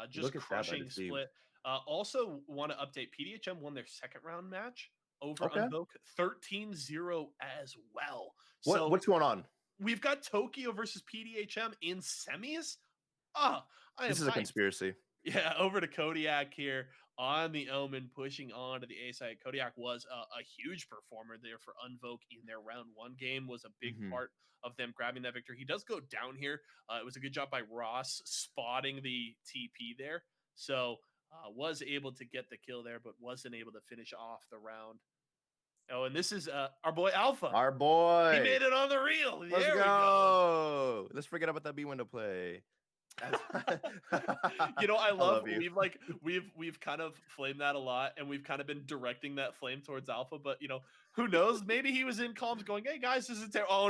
Just crushing split. Also, want to update. PDHM won their 2nd round match over Unvoke 13-0 as well.
What's going on?
We've got Tokyo versus PDHM in semis.
This is a conspiracy.
Yeah, over to Kodiak here on the Omen, pushing on to the A side. Kodiak was a huge performer there for Unvoke in their round 1 game, was a big part of them grabbing that victory. He does go down here. It was a good job by Ross spotting the TP there. So was able to get the kill there, but wasn't able to finish off the round. Oh, and this is our boy Alpha.
Our boy.
He made it on the reel.
Let's go. Let's forget about that B window play.
I love we've kind of flamed that a lot, and we've kind of been directing that flame towards Alpha, but who knows, maybe he was in comms going, hey guys, this is terrible. Oh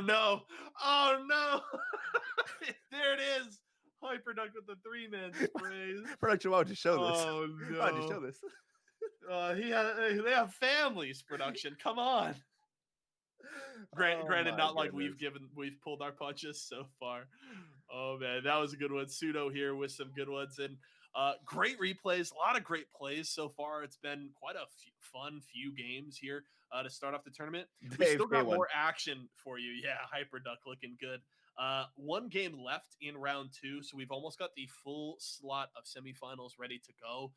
no there it is. Hyperduck with the 3-man sprays.
Production, why would you show this?
Oh no,
why would you show this?
They have families. Production, come on. Granted, not like we've pulled our punches so far. Oh man, that was a good one. Pseudo here with some good ones, and great replays. A lot of great plays so far. It's been quite a fun few games here to start off the tournament. We still got more action for you. Yeah, Hyperduck looking good. 1 game left in round 2, so we've almost got the full slot of semifinals ready to go,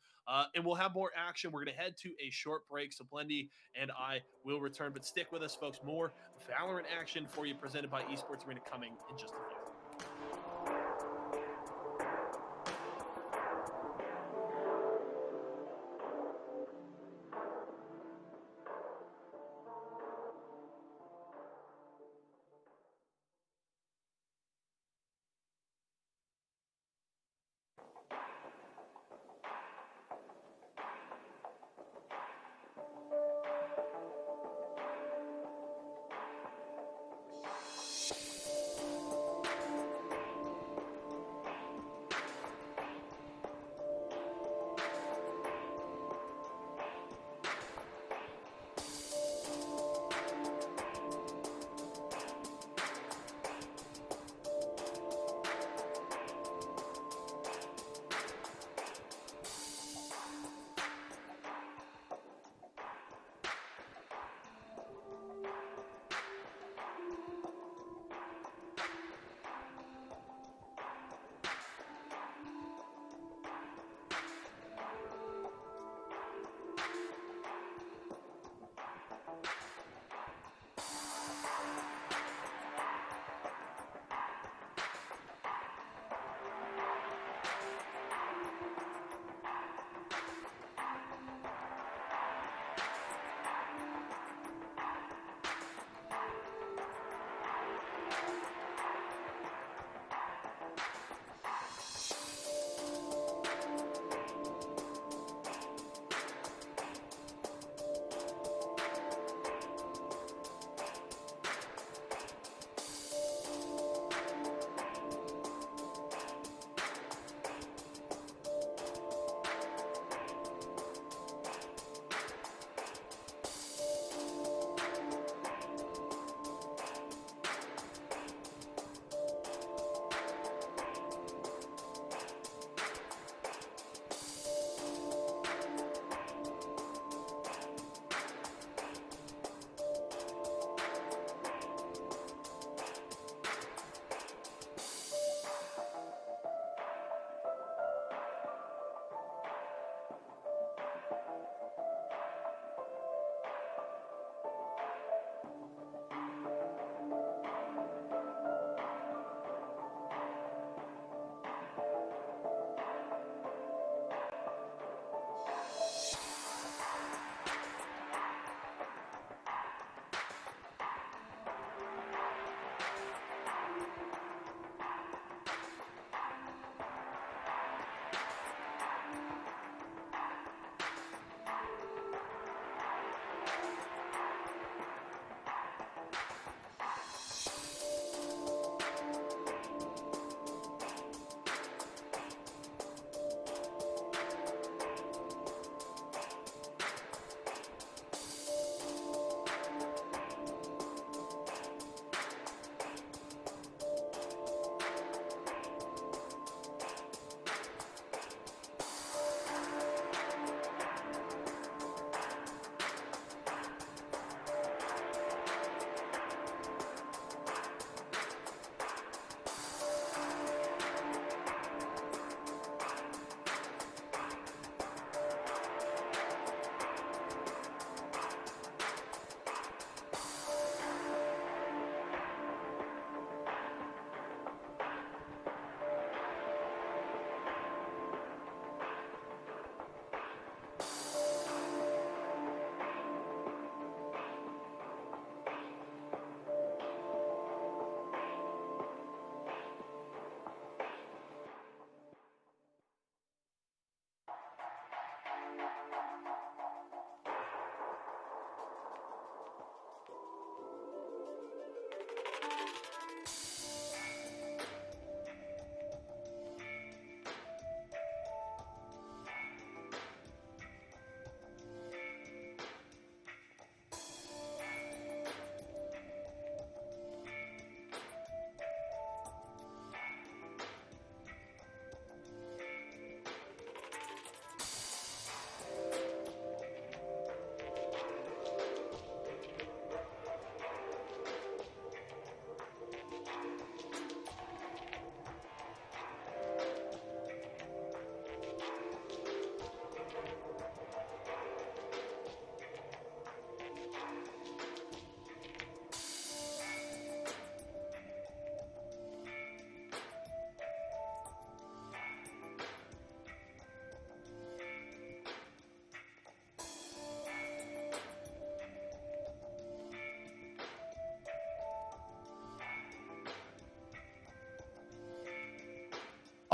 and we'll have more action. We're going to head to a short break, so Blendy and I will return, but stick with us, folks. More Valorant action for you, presented by Esports Arena, coming in just a few.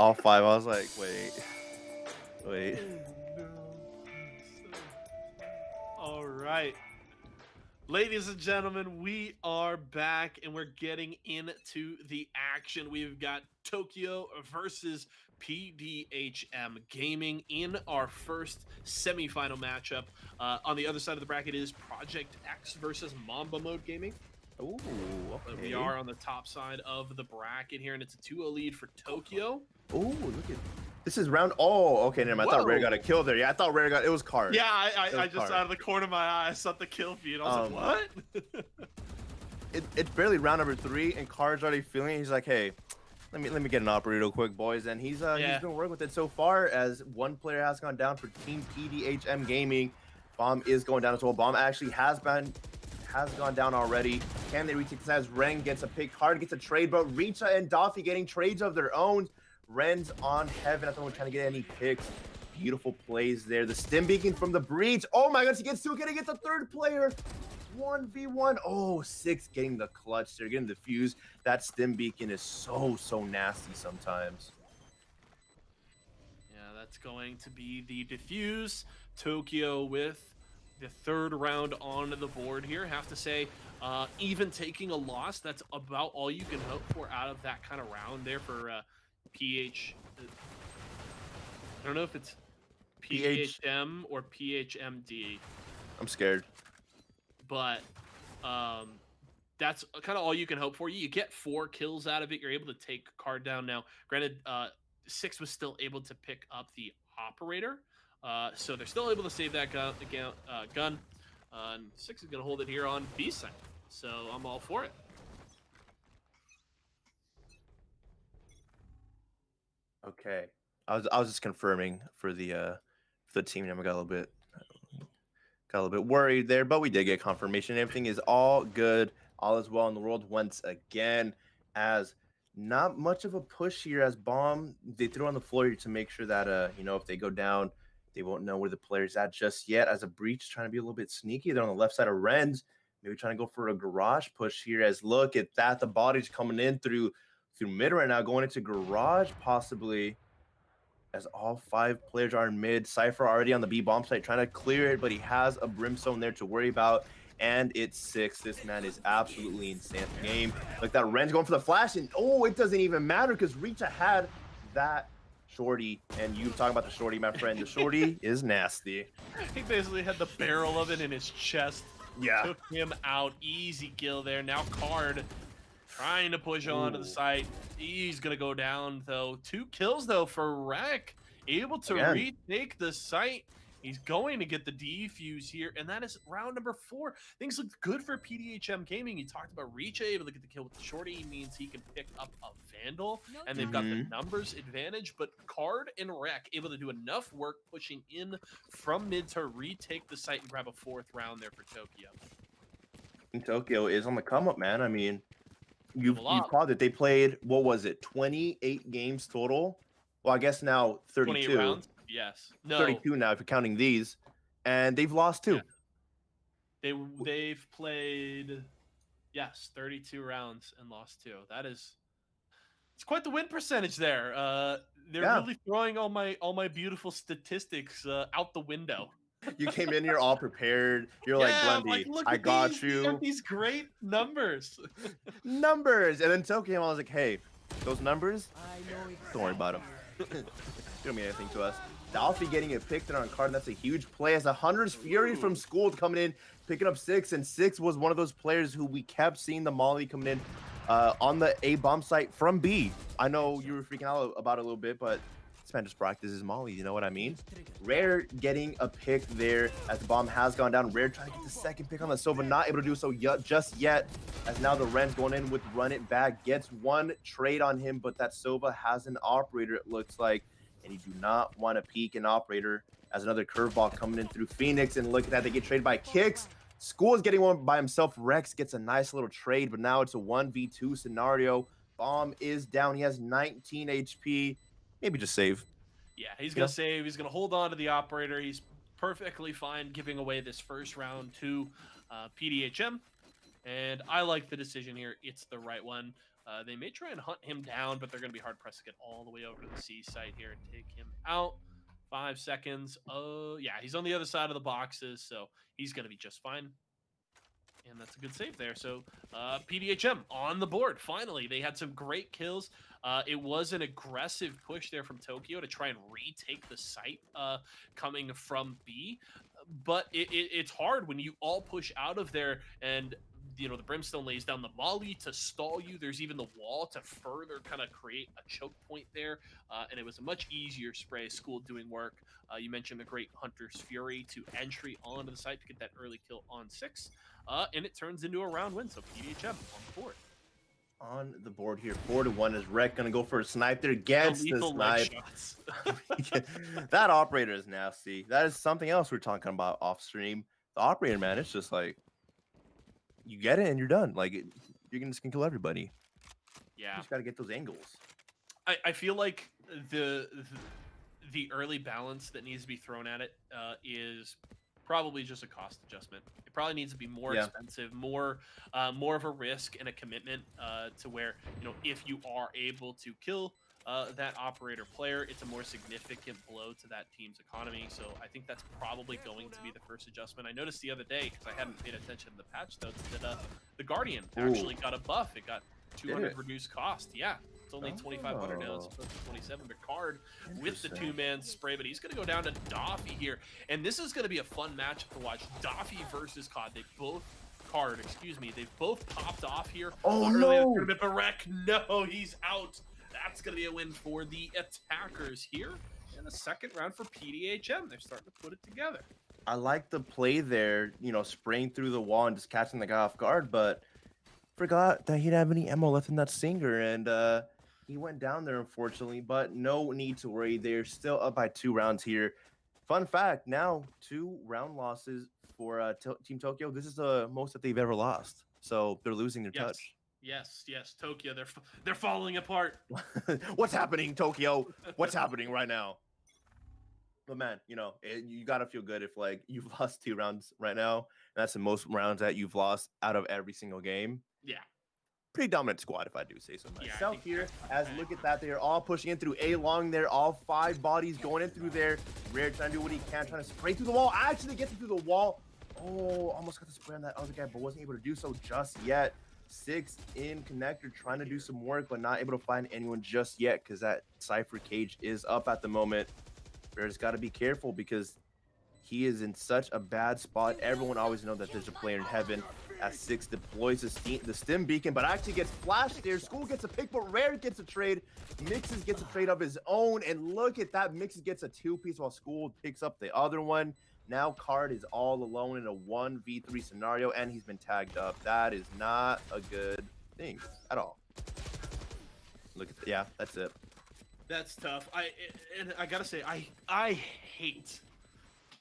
all 5. I was like, wait.
All right. Ladies and gentlemen, we are back and we're getting into the action. We've got Tokyo versus PDHM Gaming in our first semifinal matchup. On the other side of the bracket is Project X versus Mamba Mode Gaming.
Ooh,
But
okay.
we are on the top side of the bracket here, and it's a 2-0 lead for Tokyo.
Ooh, look at this is round. Oh, okay, never mind. I thought Rare got a kill there. Yeah, I thought Rare got it was card.
Yeah, I just
card.
out of the corner of my eye, I saw the kill feed. I was like, what?
It's barely round number 3, and Card's already feeling it. He's like, hey, let me get an operator real quick, boys. And he's been working with it so far, as one player has gone down for Team PDHM Gaming. Bomb is going down as well. Bomb actually has gone down already. Can they retake this as Ren gets a pick? Card gets a trade, but Richa and Daffy getting trades of their own. Ren's on heaven. I don't know trying to get any picks. Beautiful plays there. The stim beacon from the breach. Oh my gosh, he gets 2, getting it, the third player. 1v1. Oh, 6 getting the clutch. They're getting the fuse. That stim beacon is so nasty sometimes.
Yeah, that's going to be the diffuse. Tokyo with the third round on the board here. Have to say, even taking a loss, that's about all you can hope for out of that kind of round there for PH. I don't know if it's PHM or PHMD.
I'm scared.
But that's kind of all you can hope for. You get 4 kills out of it. You're able to take Card down now. Granted, 6 was still able to pick up the operator. So they're still able to save that gun. And 6 is going to hold it here on B side. So I'm all for it.
Okay. I was just confirming for the team name. I got a little bit worried there, but we did get confirmation. Everything is all good. All is well in the world once again, as not much of a push here as Bomb. They threw on the floor here to make sure that, if they go down, they won't know where the player's at just yet, as a breach trying to be a little bit sneaky. They're on the left side of Ren's. Maybe trying to go for a garage push here, as look at that. The body's coming in through mid right now, going into garage possibly, as all 5 players are in mid. Cypher already on the B bomb site trying to clear it, but he has a brimstone there to worry about. And it's 6. This man is absolutely insane at the game. Like that, Ren's going for the flash, and oh, it doesn't even matter because Richa had that shorty. And you talking about the shorty, my friend. The shorty is nasty.
He basically had the barrel of it in his chest.
Yeah.
Took him out. Easy kill there. Now Card trying to push on to the site. He's going to go down, though. 2 kills, though, for Rek. Able to retake the site. He's going to get the defuse here, and that is round number 4. Things look good for PDHM Gaming. You talked about Reach able to get the kill with the shorty. He means he can pick up a Vandal, and they've got the numbers advantage. But Card and Rek able to do enough work pushing in from mid to retake the site and grab a 4th round there for Tokyo.
Tokyo is on the come up, man. I mean, you've called it. They played, what was it, 28 games total? Well, I guess now 32.
28 rounds? Yes. No.
32 now if you're counting these. And they've lost 2.
Yeah. They've played, yes, 32 rounds and lost 2. It's quite the win percentage there. They're really throwing all my beautiful statistics out the window.
You came in here all prepared. You're like, Blendy, I got you.
These great numbers.
Numbers. And then Tokyo, I was like, hey, those numbers, don't worry about them. They don't mean anything to us. Dolphy getting it picked on Card. That's a huge play, as a Hunter's Fury from School coming in, picking up 6. And 6 was one of those players who we kept seeing the Molly coming in on the A bomb site from B. I know you were freaking out about it a little bit, but this man just practices Molly, you know what I mean? Rare getting a pick there, as the bomb has gone down. Rare trying to get the 2nd pick on the Sova, not able to do so just yet, as now the Ren's going in with Run It Back, gets 1 trade on him, but that Sova has an operator, it looks like, and you do not want to peek an operator, as another curveball coming in through Phoenix. And look at that, they get traded by Kicks. School is getting one by himself. Rex gets a nice little trade, but now it's a 1v2 scenario. Bomb is down. He has 19 HP. Maybe just save.
Yeah, he's going to save. He's going to hold on to the operator. He's perfectly fine giving away this first round to PDHM. And I like the decision here. It's the right one. They may try and hunt him down, but they're going to be hard pressed to get all the way over to the C site here and take him out. 5 seconds. Oh, yeah, he's on the other side of the boxes, so he's going to be just fine. And that's a good save there. So PDHM on the board. Finally, they had some great kills. It was an aggressive push there from Tokyo to try and retake the site coming from B. But it's hard when you all push out of there and the Brimstone lays down the molly to stall you. There's even the wall to further kind of create a choke point there. And it was a much easier spray. School doing work. You mentioned the great Hunter's Fury to entry onto the site to get that early kill on 6. And it turns into a round win. So PDHM on the board.
On the board here, 4-1 is Rec gonna go for a snipe there. Gets the snipe. That operator is nasty. That is something else we're talking about off stream. The operator, man, it's just like you get it and you're done. Like you're just gonna kill everybody.
Yeah,
you just gotta get those angles.
I feel like the early balance that needs to be thrown at it is probably just a cost adjustment. It probably needs to be more expensive, more of a risk and a commitment to where, if you are able to kill that operator player, it's a more significant blow to that team's economy. So I think that's probably going to be the first adjustment. I noticed the other day, because I hadn't paid attention to the patch notes, that the Guardian actually got a buff. It got 200 reduced cost. Yeah. It's only 2,500 now. It's supposed to be 27. Picard with the 2-man spray, but he's going to go down to Doffy here. And this is going to be a fun matchup to watch. Doffy versus Cod. They both popped off here.
Oh, no.
But Rec, no, he's out. That's going to be a win for the attackers here. And the second round for PDHM. They're starting to put it together.
I like the play there, spraying through the wall and just catching the guy off guard, but forgot that he didn't have any ammo left in that Stinger, and he went down there, unfortunately, but no need to worry. They're still up by 2 rounds here. Fun fact, now 2 round losses for Team Tokyo. This is the most that they've ever lost. So they're losing their touch.
Yes, Tokyo, they're falling apart.
What's happening, Tokyo? What's happening right now? But man, you gotta feel good if like you've lost 2 rounds right now. And that's the most rounds that you've lost out of every single game.
Yeah.
Pretty dominant squad, if I do say so myself.
Yeah,
here, as look at that, they are all pushing in through A long there, all 5 bodies going in through there. Rare trying to do what he can, trying to spray through the wall. Actually gets through the wall. Oh, almost got the spray on that other guy, but wasn't able to do so just yet. 6 in connector, trying to do some work, but not able to find anyone just yet because that Cypher cage is up at the moment. Rare's got to be careful because he is in such a bad spot. Everyone always knows that there's a player in heaven. As 6 deploys the stim beacon, but actually gets flashed there. School gets a pick, but Rare gets a trade. Mixes gets a trade of his own, and look at that. Mixes gets a 2-piece while School picks up the other one. Now Card is all alone in a 1v3 scenario, and he's been tagged up. That is not a good thing at all. Look at yeah, that's it.
That's tough. I gotta say, I hate.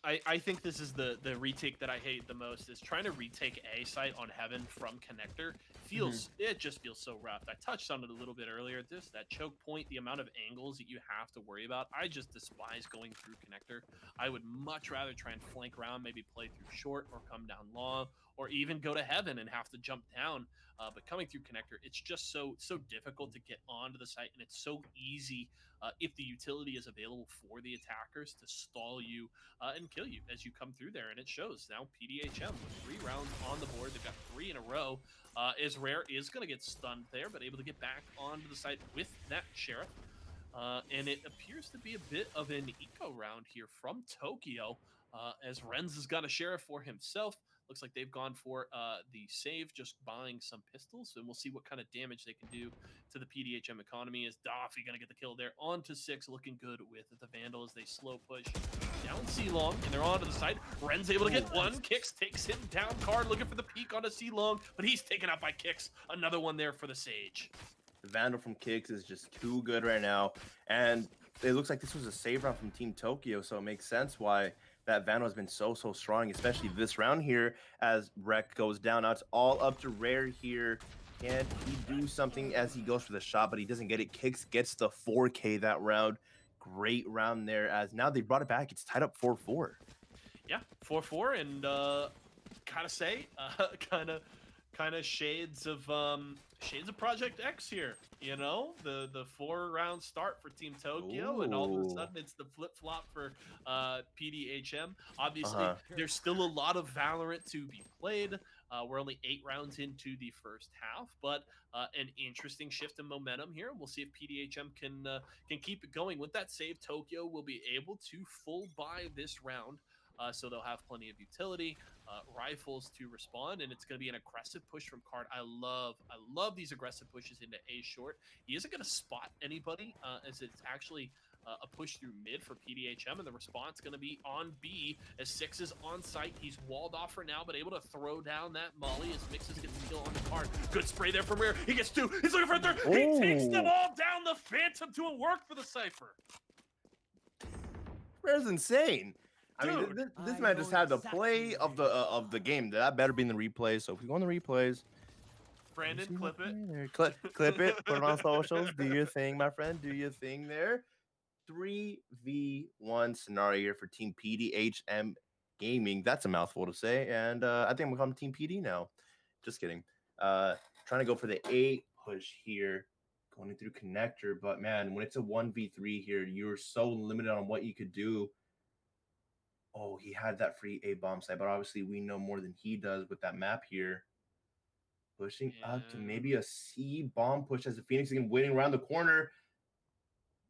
I think this is the retake that I hate the most, is trying to retake A site on Heaven from connector. It just feels so rough. I touched on it a little bit earlier. That choke point, the amount of angles that you have to worry about, I just despise going through connector. I would much rather try and flank around, maybe play through short or come down long, or even go to Heaven and have to jump down. But coming through connector, it's just so difficult to get onto the site, and it's so easy if the utility is available for the attackers to stall you and kill you as you come through there, and it shows. Now PDHM with 3 rounds on the board. They've got 3 in a row. Is Rare is going to get stunned there, but able to get back onto the site with that Sheriff. And it appears to be a bit of an eco round here from Tokyo, as Renz has got a Sheriff for himself. Looks like they've gone for the save, just buying some pistols, and we'll see what kind of damage they can do to the PDHM economy. Is Doffy going to get the kill there? On to 6, looking good with the Vandal as they slow push down C-Long, and they're onto the side. Ren's able to get 1, Kicks takes him down. Card looking for the peek onto C-Long, but he's taken out by Kicks. Another one there for the Sage.
The Vandal from Kicks is just too good right now, and it looks like this was a save round from Team Tokyo, so it makes sense why that Vandal has been so strong, especially this round here as Rec goes down. Now it's all up to Rare here. Can he do something as he goes for the shot, but he doesn't get it. Kicks gets the 4K that round. Great round there, as now they brought it back. It's tied up 4-4.
Yeah, 4-4, and kind kind of shades of Project X here. You know, the 4-round start for Team Tokyo, and all of a
Ooh.
sudden it's the flip flop for PDHM. Obviously,
Uh-huh.
there's still a lot of Valorant to be played. We're only 8 rounds into the first half, but an interesting shift in momentum here. We'll see if PDHM can keep it going. With that save, Tokyo will be able to full buy this round. So they'll have plenty of utility, rifles to respond, and it's going to be an aggressive push from Card. I love these aggressive pushes into A short. He isn't going to spot anybody, as it's actually a push through mid for PDHM, and the response going to be on B as Six is on site. He's walled off for now, but able to throw down that molly as Mixes gets the kill on the Card. Good spray there from Rare. He gets 2. He's looking for a 3rd. He takes them all down. The Phantom doing work for the Cypher.
Rare's insane. I mean,
Dude,
this man just had the play of the game. That better be in the replays. So if we go on the replays,
Brandon, clip it.
Clip it, put it on socials. Do your thing, my friend. Do your thing there. 3v1 scenario here for Team PDHM Gaming. That's a mouthful to say. And I think I'm going to call Team PD now. Just kidding. Trying to go for the A push here. Going in through connector. But man, when it's a 1v3 here, you're so limited on what you could do. Oh, he had that free A bomb site, but obviously we know more than he does with that map here. Pushing up to maybe a C bomb push as the Phoenix again waiting around the corner.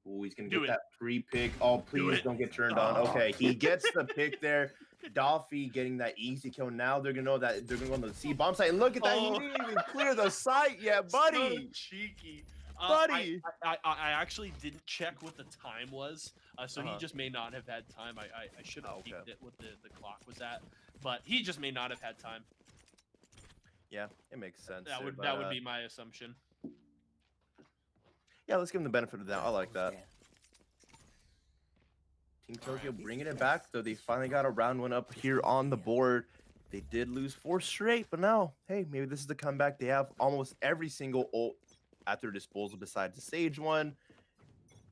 Oh, he's gonna get that free pick. Oh, please don't get turned on. Okay, he gets the pick there. Dolphy getting that easy kill. Now they're gonna know that they're gonna go on the C bomb site. And look at that, he didn't even clear the site yet, buddy.
So cheeky.
Buddy.
I actually didn't check what the time was, so he just may not have had time. I should have peeked at what the clock was at, but he just may not have had time.
Yeah, it makes sense.
That would be my assumption.
Yeah, let's give him the benefit of the doubt. I like that. Team Tokyo bringing it back, though they finally got a round 1 up here on the board. They did lose 4 straight, but now, hey, maybe this is the comeback. They have almost every single ult at their disposal besides the Sage one.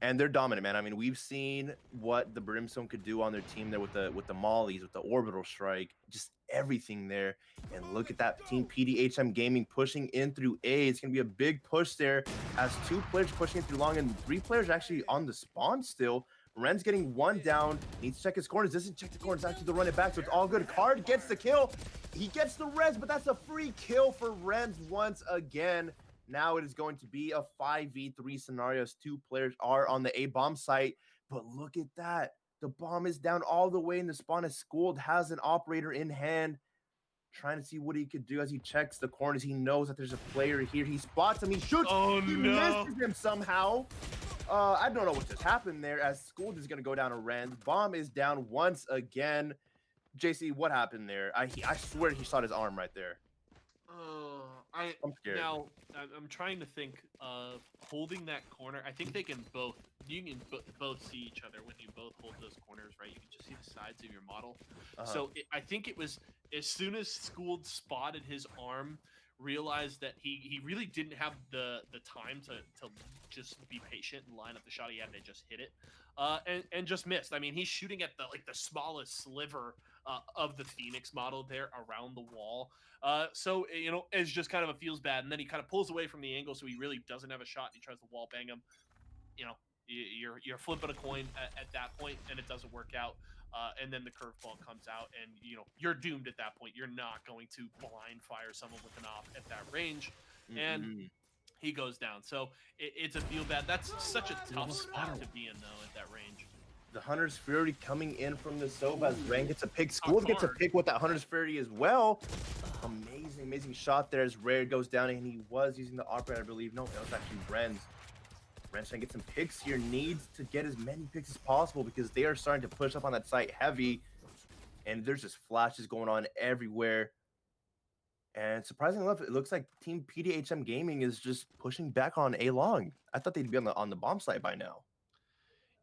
And they're dominant, man. I mean, we've seen what the Brimstone could do on their team there with the mollies, with the orbital strike, just everything there. And look at that Team PDHM Gaming pushing in through A. It's going to be a big push there as 2 players pushing in through long and 3 players actually on the spawn still. Ren's getting 1 down, needs to check his corners, doesn't check the corners, actually to run it back, so it's all good. Card gets the kill. He gets the res, but that's a free kill for Ren's once again. Now it is going to be a 5v3 scenario as 2 players are on the A bomb site. But look at that. The bomb is down all the way in the spawn as Schooled has an operator in hand. Trying to see what he could do as he checks the corners. He knows that there's a player here. He spots him. He shoots.
Oh,
he misses him somehow. I don't know what just happened there as Schooled is going to go down a Ren. Bomb is down once again. JC, what happened there? I swear he shot his arm right there.
I'm
scared.
Now I'm trying to think of holding that corner. I think they can both. You can both see each other when you both hold those corners, right? You can just see the sides of your model. So I think it was as soon as Schooled spotted his arm, realized that he really didn't have the time to just be patient and line up the shot he had to just hit it, and just missed. I mean, he's shooting at the smallest sliver of the Phoenix model there around the wall. So, you know, it's just kind of a feels bad. And then he kind of pulls away from the angle, so he really doesn't have a shot. And he tries to wall bang him. You know, you're flipping a coin at that point, and it doesn't work out. And then the curveball comes out, and, you know, you're doomed at that point. You're not going to blind fire someone with an op at that range. And he goes down. So it's a feel bad. That's such a tough spot to be in, though, at that range.
The Hunter's Fury coming in from the Sova as Ren gets a pick. School gets a pick with that Hunter's Fury as well. Amazing shot there as Rare goes down, and he was using the operator, I believe. No, that was actually Ren's. Ren's trying to get some picks here. Needs to get as many picks as possible because they are starting to push up on that site heavy. And there's just flashes going on everywhere. And surprisingly enough, it looks like Team PDHM Gaming is just pushing back on A long. I thought they'd be on the bomb site by now.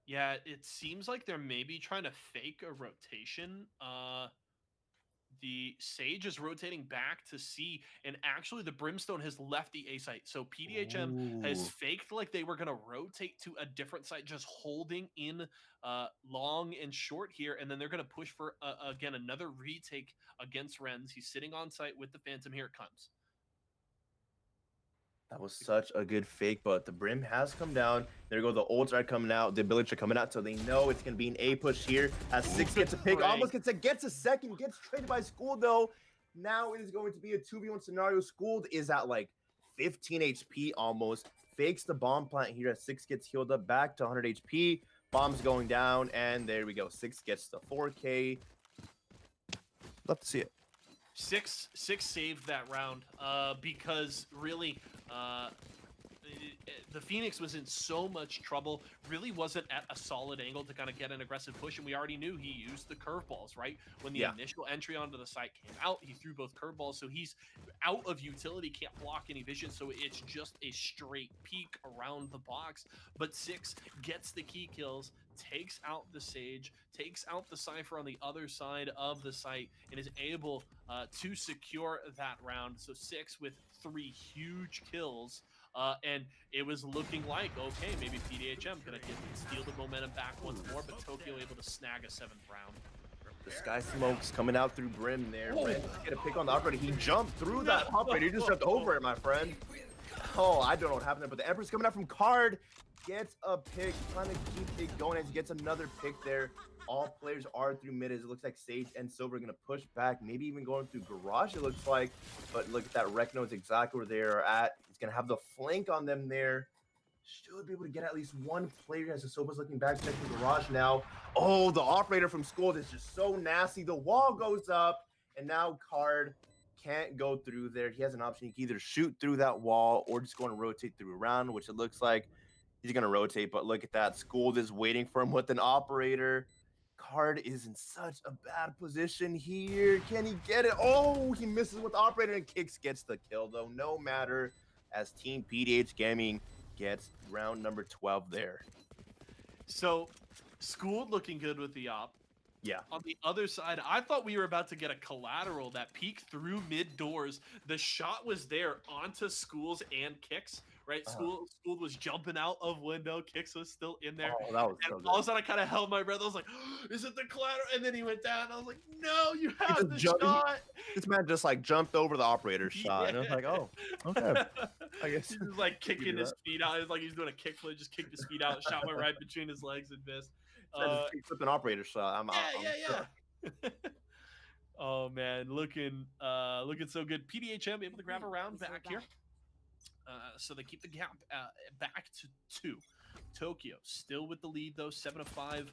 Yeah, it seems like they're maybe trying to fake a rotation. The Sage is rotating back to C, and actually the Brimstone has left the A site. So PDHM has faked like they were going to rotate to a different site, just holding in long and short here, and then they're going to push for, again, another retake against Renz. He's sitting on site with the Phantom. Here it comes.
That was such a good fake, but the brim has come down. There go the ults are coming out, the abilities are coming out, so they know it's gonna be an A push here. As Six gets a pick, almost gets a second, gets traded by School though. Now it is going to be a 2v1 scenario. Schooled is at like 15 HP almost. Fakes the bomb plant here as Six gets healed up back to 100 HP. Bomb's going down, and there we go. Six gets the 4K. Love to see it.
Six saved that round because really the Phoenix was in so much trouble, really wasn't at a solid angle to kind of get an aggressive push, and we already knew he used the curveballs, right? When the initial entry onto the site came out, he threw both curveballs, so he's out of utility, can't block any vision, so it's just a straight peek around the box. But Six gets the key kills, takes out the Sage, takes out the Cypher on the other side of the site, and is able to secure that round. So Six with 3 huge kills. And it was looking like, okay, maybe PDHM gonna steal the momentum back once more, but Tokyo able to snag a 7th round.
The Sky Smoke's coming out through Brim there. Ren get a pick on the operator. He jumped through that operator. He just jumped over it, my friend. Oh, I don't know what happened there, but the Empress coming out from Card gets a pick, trying to keep it going as he gets another pick there. All players are through mid as it looks like Sage and Silver are going to push back, maybe even going through Garage, it looks like. But look at that, Rec knows exactly where they're at. He's going to have the flank on them there. Should be able to get at least one player as the Soba's looking back, check the Garage now. Oh, the operator from School is just so nasty. The wall goes up, and now Card can't go through there. He has an option. He can either shoot through that wall or just go and rotate through around, which it looks like he's going to rotate. But look at that. School is waiting for him with an operator. Card is in such a bad position here. Can he get it? Oh, he misses with operator and Kicks gets the kill, though. No matter, as Team PDH Gaming gets round number 12 there.
So, Schooled looking good with the op.
Yeah.
On the other side, I thought we were about to get a collateral that peeked through mid doors. The shot was there onto Schools and Kicks, right? Schooled was jumping out of window. Kicks was still in there.
Oh, that was
and
so good.
all of a sudden, I kind of held my breath. I was like, oh, is it the collateral? And then he went down. I was like, no, you have the shot.
This man just like jumped over the operator's shot. And I was like, oh, okay. I guess
he's just like kicking his feet out. It's like he's doing a kickflip, just kicked his feet out, shot went right between his legs and missed.
Flip an operator shot.
Yeah. Oh man, looking so good. PDHM able to grab a round back here. So they keep the gap back to 2. Tokyo still with the lead though, 7-5,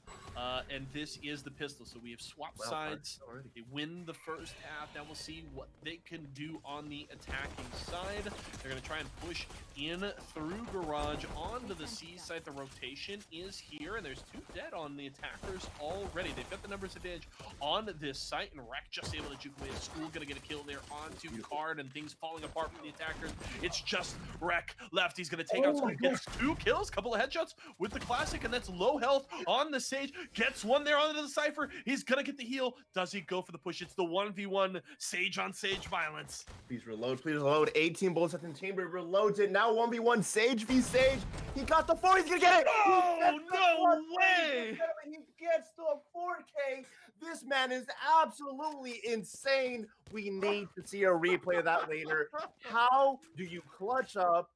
and this is the pistol. So we have swapped sides. They win the first half. Now we'll see what they can do on the attacking side. They're going to try and push in through Garage onto the C side. The rotation is here, and there's 2 dead on the attackers already. They've got the numbers advantage on this site, and Rec just able to juke away. School going to get a kill there onto Card, and things falling apart for the attackers. It's just Rec left. He's going to take out School. Gets 2 kills, couple of headshots with the classic, and that's low health on the Sage. Gets one there onto the Cypher. He's gonna get the heal. Does he go for the push? It's the 1v1 Sage on Sage violence.
Please reload, please reload. 18 bullets at the chamber, reloads it. Now 1v1 Sage v Sage. He got the 4, he's gonna get it!
Oh, no way!
He gets the 4K. This man is absolutely insane. We need to see a replay of that later. How do you clutch up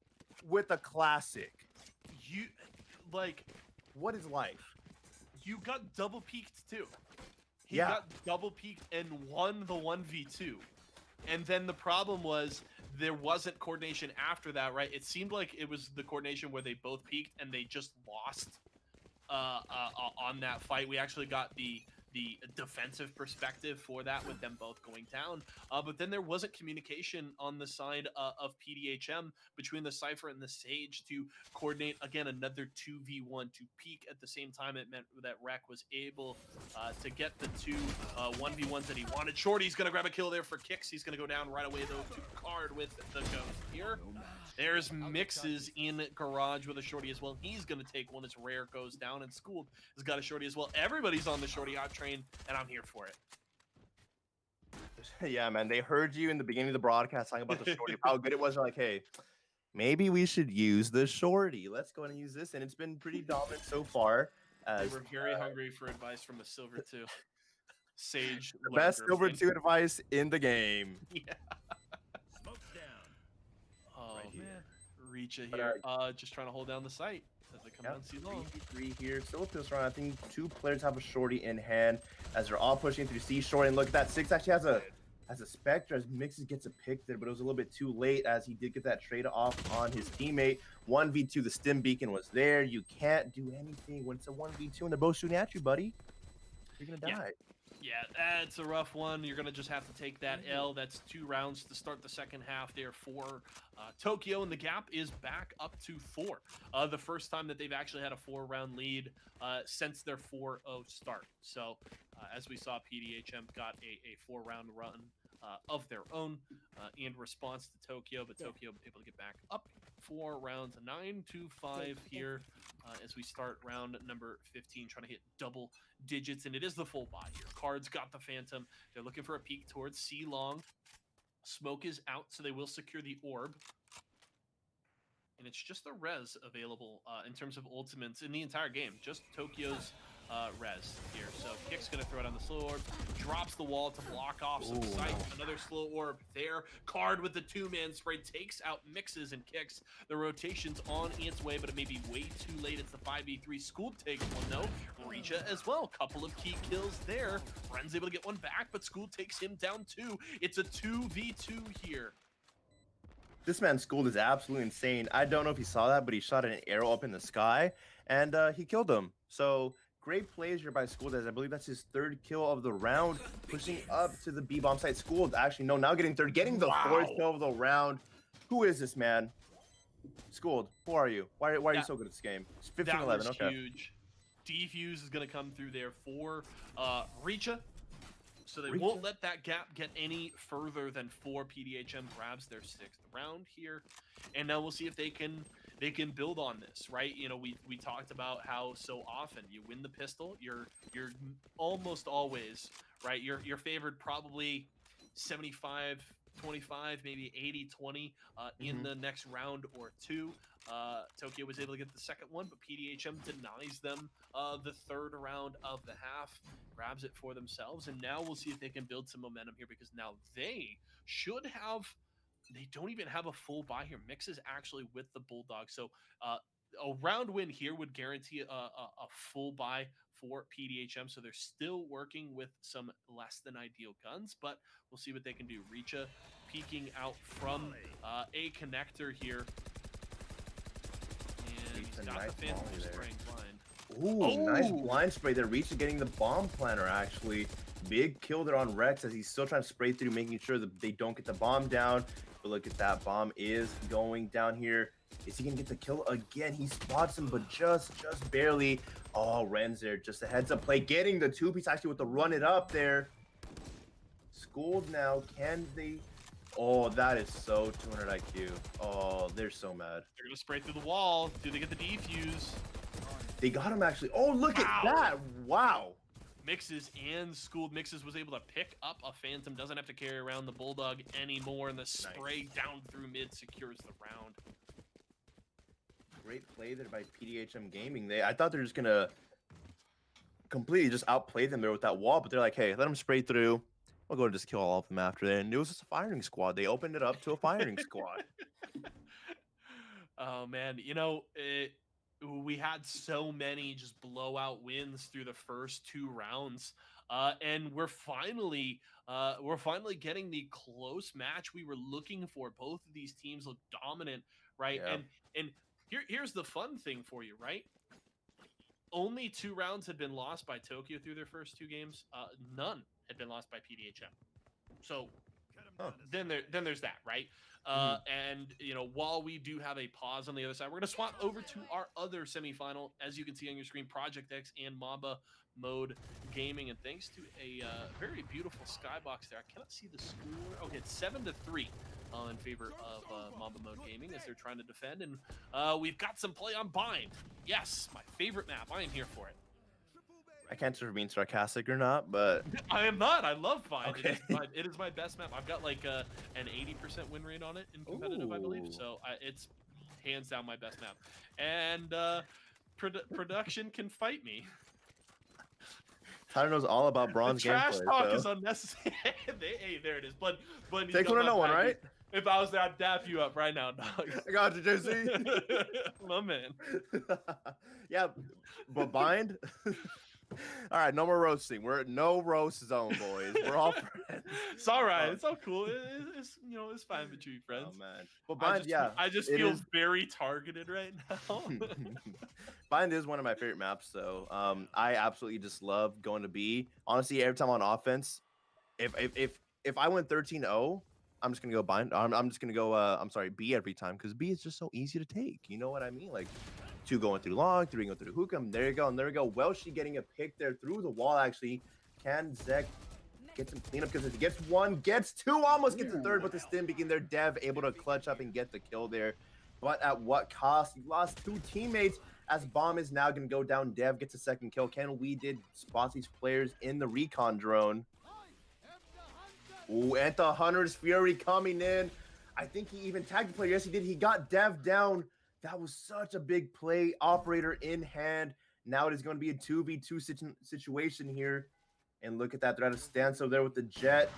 with a classic?
You, like,
what is life?
You got double peaked too. He got double peaked and won the 1v2. And then the problem was there wasn't coordination after that, right? It seemed like it was the coordination where they both peaked and they just lost on that fight. We actually got the defensive perspective for that with them both going down. But then there wasn't communication on the side of PDHM between the Cypher and the Sage to coordinate, again, another 2v1 to peak at the same time. It meant that Rec was able to get the 2 1v1s that he wanted. Shorty's going to grab a kill there for Kicks. He's going to go down right away, though, to Card with the ghost here. There's Mixes in Garage with a Shorty as well. He's going to take one as Rare goes down, and Schooled has got a Shorty as well. Everybody's on the Shorty hot train, and I'm here for it.
Yeah, man, they heard you in the beginning of the broadcast talking about the Shorty, how good it was. They're like, hey, maybe we should use the Shorty. Let's go and use this, and it's been pretty dominant so far.
They were very hungry for advice from a Silver 2. Sage.
The best Silver 2 advice in the game.
Yeah. Oh, man. Reacha
But,
here, just trying to hold down the site as they come down C long.
3v3 here. Still with this round, I think 2 players have a shorty in hand as they're all pushing through C short. And look at that, Six actually has a Spectre as Mixes gets a pick there, but it was a little bit too late as he did get that trade off on his teammate. 1v2, the stim beacon was there. You can't do anything when it's a 1v2 and they're both shooting at you, buddy. You're gonna die.
Yeah, that's a rough one. You're going to just have to take that L. That's 2 rounds to start the second half there for Tokyo, and the gap is back up to 4. The first time that they've actually had a 4-round lead since their 4-0 start. So, as we saw, PDHM got a 4-round run of their own in response to Tokyo, but Tokyo able to get back up 4 rounds, 9-5 here as we start round number 15, trying to hit double digits, and it is the full buy here. Cards got the Phantom. They're looking for a peek towards C long. Smoke is out, so they will secure the orb. And it's just the res available in terms of ultimates in the entire game. Just Tokyo's res here. So Kick's going to throw it on the slow orb. Drops the wall to block off some sight. Another slow orb there. Card with the 2-man spray takes out Mixes and Kicks. The rotation's on its way, but it may be way too late. It's the 5v3. School takes one, though. Reacha as well. Couple of key kills there. Ren's able to get one back, but School takes him down too. It's a 2v2 here.
This man Schooled is absolutely insane. I don't know if he saw that, but he shot an arrow up in the sky, and he killed him. So great plays here by Schooled, as I believe that's his 3rd kill of the round, pushing up to the B-bomb site. Schooled actually, no, now getting 3rd, getting the 4th kill of the round. Who is this man? Schooled, who are you? Why are you so good at this game? It's 15-11, okay.
Huge. Defuse is going to come through there for Reacha. So they won't let that gap get any further than 4. PDHM grabs their 6th round here, and now we'll see if they can build on this, right? You know, we talked about how so often you win the pistol, you're almost always right. You're favored probably 75-25, maybe 80-20 in the next round or 2. Tokyo was able to get the 2nd one, but PDHM denies them the 3rd round of the half, grabs it for themselves, and now we'll see if they can build some momentum here, because now they don't even have a full buy here. Mix is actually with the Bulldog, so a round win here would guarantee a full buy for PDHM, so they're still working with some less than ideal guns, but we'll see what they can do. Reacha peeking out from a connector here. And he's got the Phantom spraying blind.
Ooh, nice blind spray there. Reacha getting the bomb planter, actually. Big kill there on Rex as he's still trying to spray through, making sure that they don't get the bomb down. But look at that, bomb is going down here. Is he gonna get the kill again? He spots him, but just barely. Oh, Ren's there, just a heads up play, getting the 2-piece actually with the run it up there. Schooled now, can they? Oh, that is so 200 IQ. Oh, they're so mad.
They're gonna spray through the wall. Do they get the defuse?
They got him actually. Oh, look at that! Wow.
Mixes and Schooled. Mixes was able to pick up a Phantom. Doesn't have to carry around the Bulldog anymore, and the spray down through mid secures the round.
Great play there by PDHM Gaming. I thought they were just gonna completely just outplay them there with that wall, but they're like, hey, let them spray through. We'll go and just kill all of them after that. And it was just a firing squad. They opened it up to a firing squad.
Oh man, you know, we had so many just blowout wins through the first 2 rounds, and we're finally getting the close match we were looking for. Both of these teams look dominant, right?
Yeah.
And here's the fun thing for you, right? Only 2 rounds had been lost by Tokyo through their first 2 games. None had been lost by PDHM. So then there's that, right? And you know, while we do have a pause on the other side, we're gonna swap over to our other semifinal. As you can see on your screen, Project X and Mamba Mode Gaming, and thanks to a very beautiful skybox there. I cannot see the score. Okay, it's 7-3 in favor of Mamba Mode Gaming as they're trying to defend, and we've got some play on Bind. Yes, my favorite map. I am here for it.
I can't sure if being sarcastic or not, but
I am not. I love Bind.
Okay.
It is my best map. I've got like an 80% win rate on it in competitive, I believe. So it's hands down my best map. And production can fight me.
Tyler knows all about bronze
The trash
gameplay.
talk
so.
is unnecessary. Hey, there it is. But
Takes one to know one, right?
If I was there, I'd dap you up right now, dog.
I got you, JC.
My man.
Yeah, but bind. All right, no more roasting. We're at no roast zone, boys. We're all friends.
It's all right. It's all cool. It's it's fine between friends.
Oh man, but bind,
I just feel very targeted right now.
Bind is one of my favorite maps, so I absolutely just love going to B. Honestly, every time on offense, if I went 13-0, I'm just gonna go bind. I'm just gonna go. I'm sorry, B every time because B is just so easy to take. You know what I mean? Like 2 going through long, 3 going through the hookah. There you go, and there we go. Welshie getting a pick there through the wall. Actually, can Zek get some cleanup because if he gets 1, gets 2, almost gets the 3rd, but the stim begin there. Dev able to clutch up and get the kill there, but at what cost? He lost 2 teammates. As bomb is now gonna go down. Dev gets a 2nd kill. Can we did spot these players in the recon drone? Ooh, and the Hunter's Fury coming in. I think he even tagged the player. Yes, he did. He got Dev down. That was such a big play. Operator in hand. Now it is going to be a 2v2 situation here. And look at that. They're at a standstill there with the jet.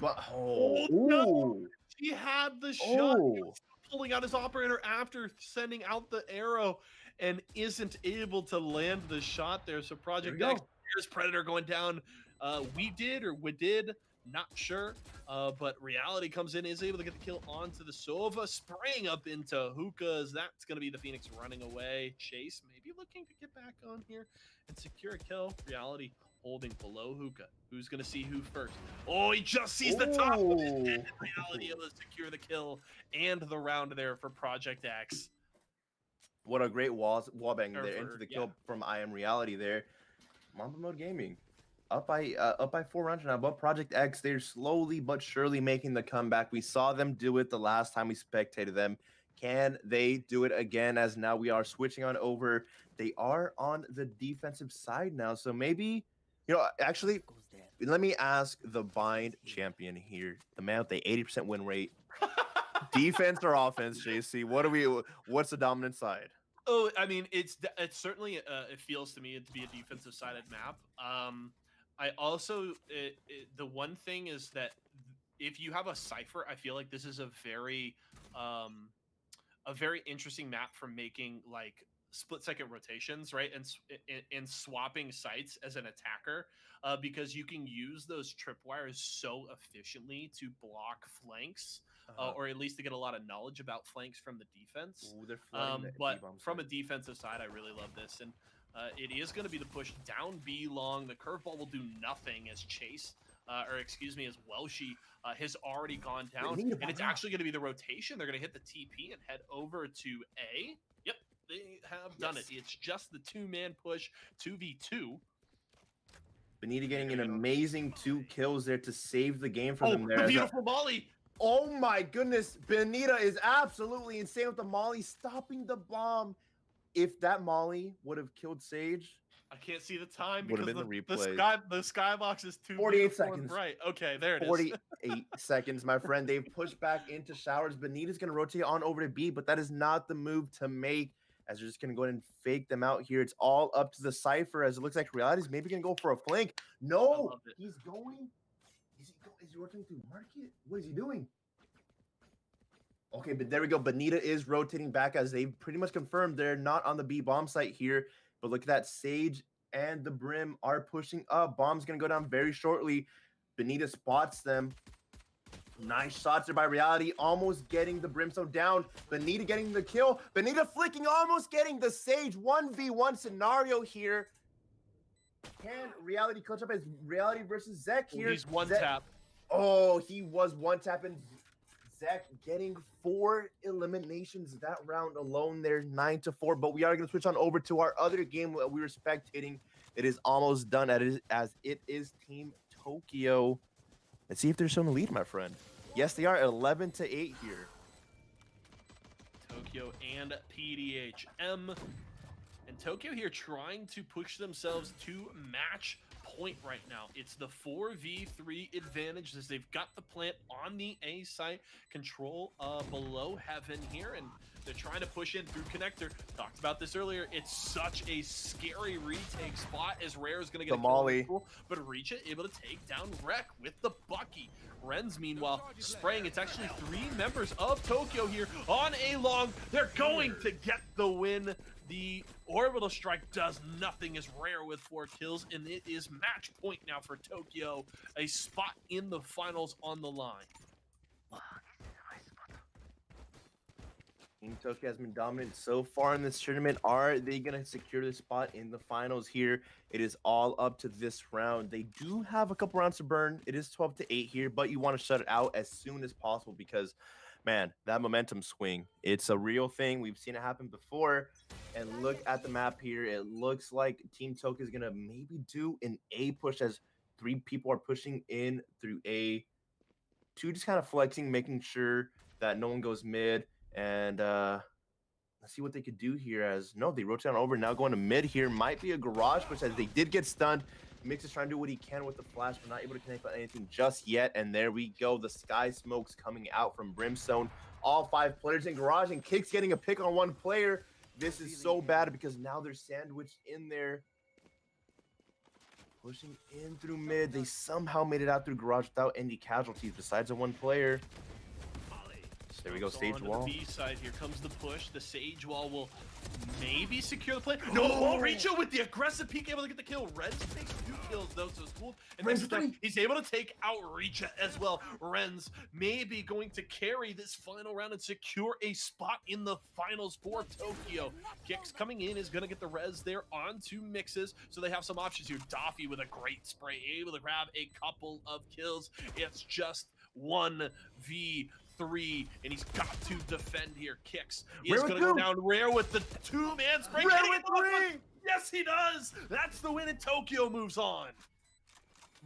No. He had the shot. He was pulling out his operator after sending out the arrow and isn't able to land the shot there. So Project X, here's Predator going down. We did. Not sure, but Reality comes in, is able to get the kill onto the Sova, spraying up into Hookahs. That's going to be the Phoenix running away. Chase maybe looking to get back on here and secure a kill. Reality holding below Hookah. Who's going to see who first? Oh, he just sees the top of his head. Reality able to secure the kill and the round there for Project X.
What a great wall bang there into the kill from I Am Reality there. Mamba Mode Gaming. Up by 4 rounds now, but Project X, they're slowly but surely making the comeback. We saw them do it the last time we spectated them. Can they do it again? As now we are switching on over. They are on the defensive side now, so maybe, actually, let me ask the bind champion here, the man with the 80% win rate. Defense or offense, JC? What's the dominant side?
Oh, I mean, it's certainly it feels to me to be a defensive sided map. I also the one thing is that if you have a cipher, I feel like this is a very interesting map for making like split-second rotations, right? And swapping sites as an attacker, because you can use those tripwires so efficiently to block flanks, or at least to get a lot of knowledge about flanks from the defense.
Ooh, they're
but from a defensive side, I really love this. And it is going to be the push down B long. The curveball will do nothing as Chase, as Welshie has already gone down. And it's actually going to be the rotation. They're going to hit the TP and head over to A. Yep, they have done it. It's just the 2-man push, 2v2.
Benita getting an amazing 2 kills there to save the game for them there.
The beautiful Molly.
Oh my goodness. Benita is absolutely insane with the Molly, stopping the bomb. If that Molly would have killed Sage,
I can't see the time
because
the
replay.
The skybox is too
48 seconds.
Right. Okay, there it is.
48 seconds, my friend. They've pushed back into showers. Benita's going to rotate on over to B, but that is not the move to make, as they're just going to go ahead and fake them out here. It's all up to the Cypher, as it looks like Reality's maybe going to go for a flank. No, he's going. Is he working through market? What is he doing? Okay, but there we go. Benita is rotating back, as they've pretty much confirmed they're not on the B bomb site here. But look at that. Sage and the Brim are pushing up. Bomb's going to go down very shortly. Benita spots them. Nice shots there by Reality, almost getting the Brimstone down. Benita getting the kill. Benita flicking, almost getting the Sage 1v1 scenario here. Can Reality clutch up as Reality versus Zek here?
He's one tap.
Oh, he was one tapping. Zek getting 4 eliminations that round alone there, 9-4. But we are going to switch on over to our other game that we were spectating. It is almost done as it is Team Tokyo. Let's see if they're showing the lead, my friend. Yes, they are 11-8 here.
Tokyo and PDHM. And Tokyo here trying to push themselves to match point right now. It's the 4v3 advantage as they've got the plant on the A site, control below heaven here, and they're trying to push in through connector. Talked about this earlier. It's such a scary retake spot as Rare is going to get
The
a kill on the
molly.
pool, but Reacha able to take down Rek with the Bucky. Renz, meanwhile, spraying. It's actually 3 members of Tokyo here on a long. They're going to get the win. The orbital strike does nothing as Rare with 4 kills, and it is match point now for Tokyo. A spot in the finals on the line.
Team Tokyo has been dominant so far in this tournament. Are they going to secure the spot in the finals here? It is all up to this round. They do have a couple rounds to burn. It is 12-8 here, but you want to shut it out as soon as possible because, man, that momentum swing, it's a real thing. We've seen it happen before. And look at the map here. It looks like Team Tokyo is going to maybe do an A push as 3 people are pushing in through A. 2 just kind of flexing, making sure that no one goes mid. And let's see what they could do here as no, they rotate on over. Now going to mid here might be a garage push as they did get stunned. Mix is trying to do what he can with the flash, but not able to connect on anything just yet. And there we go. The sky smokes coming out from Brimstone. All 5 players in garage, and Kicks getting a pick on 1 player. This is so bad because now they're sandwiched in there. Pushing in through mid. They somehow made it out through garage without any casualties besides a 1 player. There we go, Sage Wall.
The B side, here comes the push. The Sage Wall will maybe secure the play. No! Reacha with the aggressive peek, able to get the kill. Renz takes 2 kills though, so it's cool. And then he's able to take out Reacha as well. Renz maybe going to carry this final round and secure a spot in the finals for Tokyo. Kicks coming in is going to get the res there onto Mixes, so they have some options here. Doffy with a great spray, able to grab a couple of kills. It's just 1v3, and he's got to defend here. Kicks is going to go down. Rare with the 2-man spray.
Rare with 3!
Yes, he does! That's the win, and Tokyo moves on.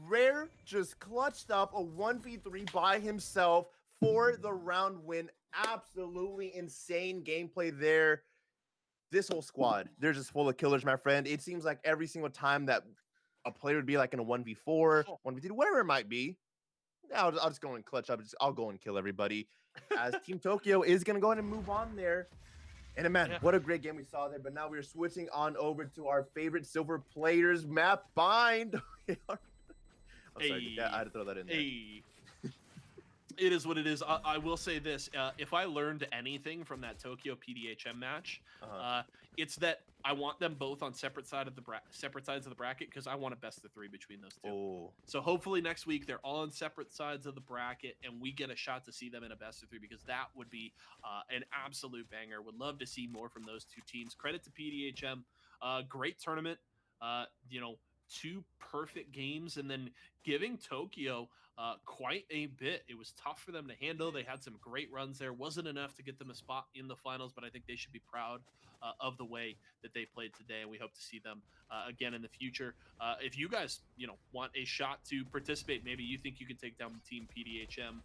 Rare just clutched up a 1v3 by himself for the round win. Absolutely insane gameplay there. This whole squad, they're just full of killers, my friend. It seems like every single time that a player would be like in a 1v4, 1v3, whatever it might be, I'll just go and clutch up. I'll go and kill everybody. As Team Tokyo is going to go ahead and move on there. And man, what a great game we saw there. But now we're switching on over to our favorite silver players map, Bind. I'm sorry, I had to throw that in there.
It is what it is. I will say this. If I learned anything from that Tokyo PDHM match, it's that I want them both on separate sides of the bracket because I want a best of 3 between those 2.
Oh.
So hopefully next week they're all on separate sides of the bracket and we get a shot to see them in a best of 3 because that would be an absolute banger. Would love to see more from those 2 teams. Credit to PDHM. Great tournament. 2 perfect games, and then giving Tokyo quite a bit. It was tough for them to handle. They had some great runs there. Wasn't enough to get them a spot in the finals, but I think they should be proud of the way that they played today, and we hope to see them again in the future. If you guys, want a shot to participate, maybe you think you can take down Team PDHM,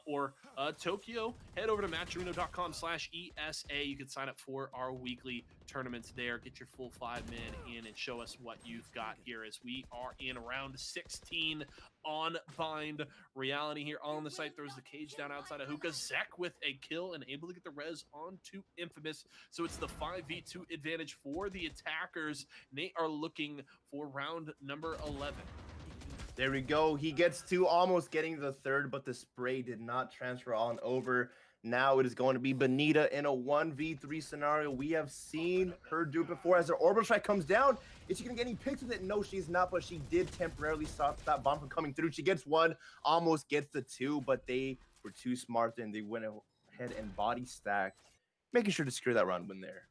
or Tokyo, head over to matcherino.com/ESA. You can sign up for our weekly tournaments there. Get your full 5-man in and show us what you've got here as we are in round 16 on Bind. Reality here on the site throws the cage down outside of Hookah. Zek with a kill and able to get the res onto Infamous. So it's the 5v2 advantage for the attackers. They are looking for round number 11.
There we go. He gets 2, almost getting the 3rd, but the spray did not transfer on over. Now it is going to be Benita in a 1v3 scenario. We have seen her do it before. As her orbital strike comes down, is she going to get any picks with it? No, she's not, but she did temporarily stop that bomb from coming through. She gets 1, almost gets the 2, but they were too smart and they went ahead and body stacked, making sure to secure that round win there.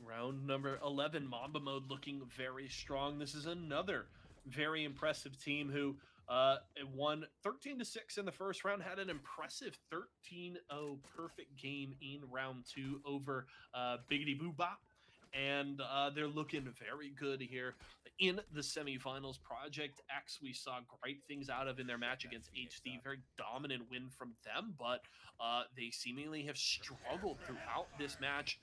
Round number 11, Mamba mode looking very strong. This is another very impressive team who won 13-6 in the first round, had an impressive 13-0 perfect game in round 2 over Biggity Boo Bop. and they're looking very good here in the semifinals. Project X, we saw great things out of in their match against HD. Very dominant win from them, but they seemingly have struggled throughout this match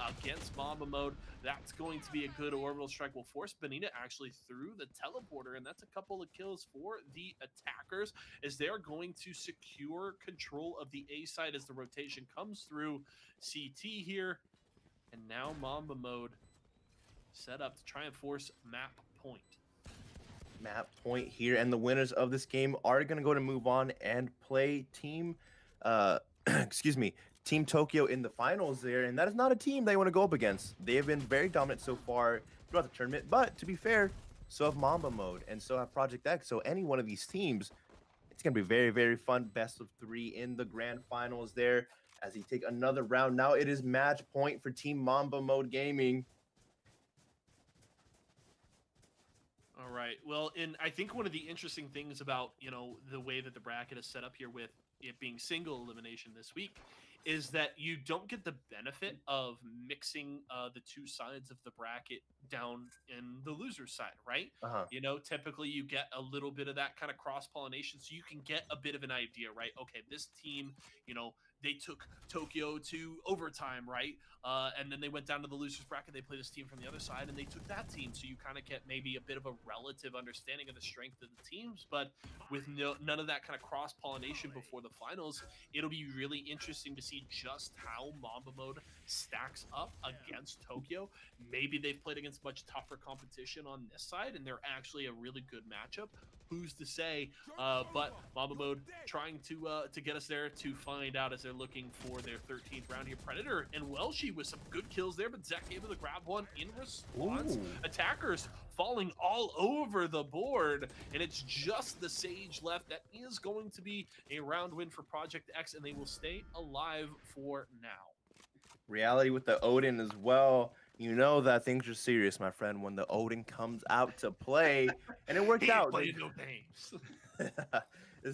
against Mamba Mode. That's going to be a good orbital strike. Will force Benita actually through the teleporter, and that's a couple of kills for the attackers as they're going to secure control of the A side as the rotation comes through CT here. And now Mamba Mode set up to try and force map point.
Map point here, and the winners of this game are going to go to move on and play Team, excuse me, Team Tokyo in the finals there, and that is not a team they want to go up against. They have been very dominant so far throughout the tournament, but to be fair, so have Mamba Mode, and so have Project X, so any one of these teams, it's going to be very, very fun. Best of 3 in the grand finals there as he take another round. Now it is match point for Team Mamba Mode Gaming.
All right. Well, and I think one of the interesting things about, you know, the way that the bracket is set up here with it being single elimination this week is that you don't get the benefit of mixing the two sides of the bracket down in the loser side, right? You know, typically you get a little bit of that kind of cross-pollination, so you can get a bit of an idea, right? Okay, this team, you know, they took Tokyo to overtime, right? And then they went down to the losers bracket. They played this team from the other side, and they took that team. So you kind of get maybe a bit of a relative understanding of the strength of the teams. But with none of that kind of cross-pollination before the finals, it'll be really interesting to see just how Mamba Mode stacks up against Tokyo. Maybe they've played against much tougher competition on this side, and they're actually a really good matchup. Who's to say? But Mamba Mode trying to get us there to find out as they're looking for their 13th round here. Predator and Welshi with some good kills there, but Zek able to grab one in response. Ooh. Attackers falling all over the board, and it's just the Sage left. That is going to be a round win for Project X, and they will stay alive for now.
Reality with the Odin as well. You know that things are serious, my friend, when the Odin comes out to play, and it worked out.
Playing no games.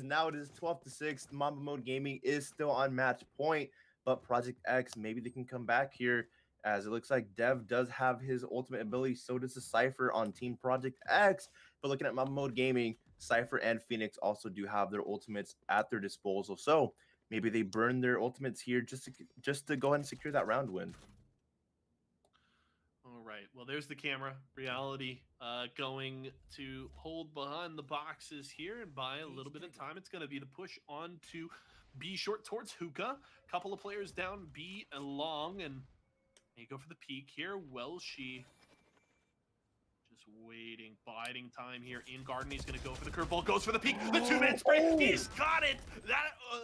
Now it is 12-6. Mamba Mode Gaming is still on match point, but Project X, maybe they can come back here, as it looks like Dev does have his ultimate ability. So does the Cypher on Team Project X. But looking at Mamba Mode Gaming, Cypher and Phoenix also do have their ultimates at their disposal. So maybe they burn their ultimates here just to go ahead and secure that round win.
All right. Well, there's the camera. Reality going to hold behind the boxes here and buy a little bit of time. It's going to be the push on to B short towards Hookah. Couple of players down B and long, and they go for the peak here. Welshi just waiting, biding time here in garden. He's going to go for the curveball, goes for the peak. The 2-minute spray. He's got it.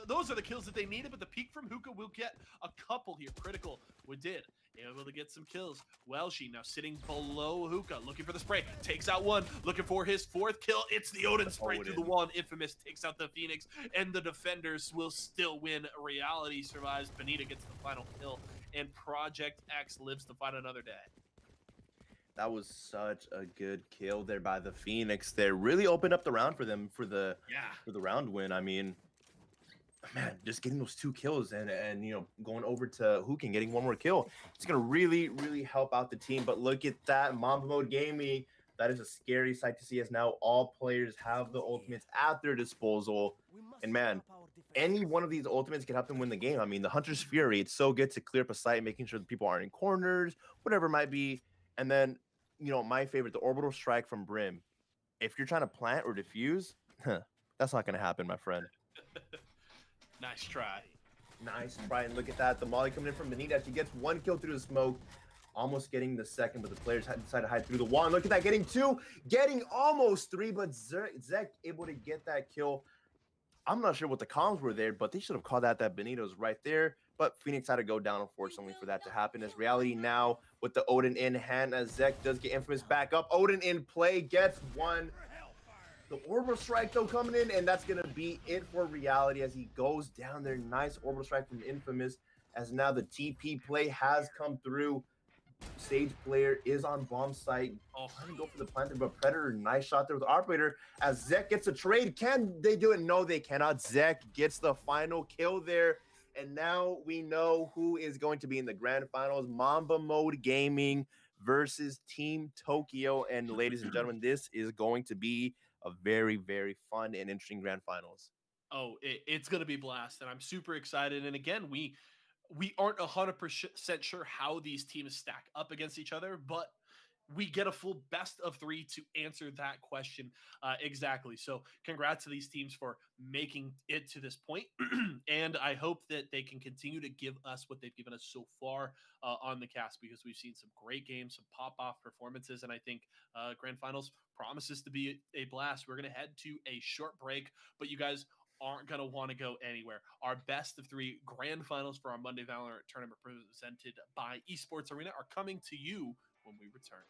Those are the kills that they needed, but the peak from Hookah will get a couple here. Critical. We did. Able to get some kills. Welshi now sitting below Hookah, looking for the spray. Takes out one, looking for his 4th kill. It's the Odin spray through the wall. Infamous takes out the Phoenix, and the defenders will still win. Reality survives. Benita gets the final kill, and Project X lives to fight another day.
That was such a good kill there by the Phoenix. They really opened up the round for them for the round win. I mean, man, just getting those 2 kills and you know, going over to Hook and getting 1 more kill, it's gonna really help out the team. But look at that, Mamba Mode Gaming. That is a scary sight to see, as now all players have the ultimates at their disposal. And man, any one of these ultimates can help them win the game. I mean, the Hunter's Fury, it's so good to clear up a site, making sure that people aren't in corners, whatever it might be. And then, you know, my favorite, the Orbital Strike from Brim. If you're trying to plant or defuse, that's not going to happen, my friend.
Nice try.
Nice try. And look at that. The Molly coming in from Benita. She gets 1 kill through the smoke, almost getting the 2nd, but the players decided to hide through the wall. And look at that, getting 2, getting almost 3, but Zek able to get that kill. I'm not sure what the comms were there, but they should have called that Benita was right there. But Phoenix had to go down, unfortunately, for that to happen. As Reality now with the Odin in hand, as Zek does get Infamous back up. Odin in play, gets 1. The Orbital Strike, though, coming in, and that's going to be it for Reality as he goes down there. Nice Orbital Strike from Infamous, as now the TP play has come through. Sage player is on bomb site. Trying to go for the planter, but Predator, nice shot there with the Operator. As Zek gets a trade, can they do it? No, they cannot. Zek gets the final kill there. And now we know who is going to be in the grand finals. Mamba Mode Gaming versus Team Tokyo. And ladies and gentlemen, this is going to be a very, very fun and interesting grand finals.
Oh, it's going to be blast, and I'm super excited. And again, we aren't 100% sure how these teams stack up against each other, but we get a full best of 3 to answer that question exactly. So congrats to these teams for making it to this point. And I hope that they can continue to give us what they've given us so far on the cast, because we've seen some great games, some pop-off performances, and I think grand finals promises to be a blast. We're going to head to a short break, but you guys aren't going to want to go anywhere. Our best of 3 grand finals for our Monday Valorant tournament presented by Esports Arena are coming to you when we return.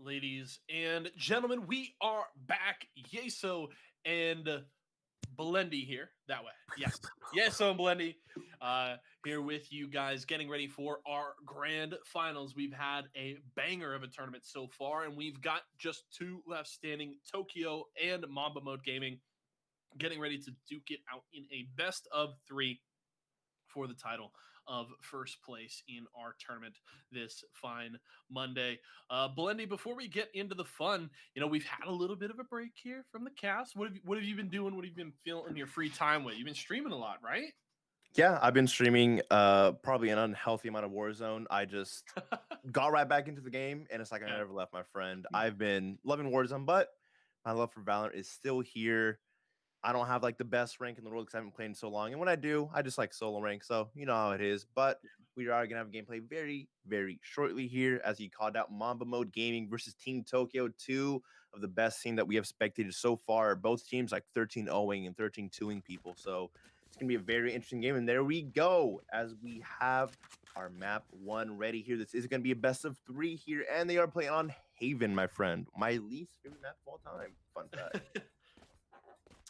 Ladies and gentlemen, we are back. Yeso and Blendy here. That way. Yes. Yeso and Blendy here with you guys, getting ready for our grand finals. We've had a banger of a tournament so far, and we've got just two left standing, Tokyo and Mamba Mode Gaming, getting ready to duke it out in a best of three for the title of first place in our tournament this fine Monday. Blendy, before we get into the fun, we've had a little bit of a break here from the cast. What have you been doing? What have you been filling your free time with? You've been streaming a lot, right?
Yeah, I've been streaming probably an unhealthy amount of Warzone. I just got right back into the game, and it's like I
Yeah.
never left my friend. I've been loving Warzone, but my love for Valorant is still here. I don't have like the best rank in the world because I haven't played in so long. And when I do, I just like solo rank. So you know how it is. But we are going to have gameplay very, very shortly here. As you called out, Mamba Mode Gaming versus Team Tokyo, two of the best team that we have spectated so far. Both teams like 13-0ing and 13-2ing people. So it's going to be a very interesting game. And there we go as we have our map one ready here. This is going to be a best of three here. And they are playing on Haven, my friend. My least favorite map of all time. Fun fact.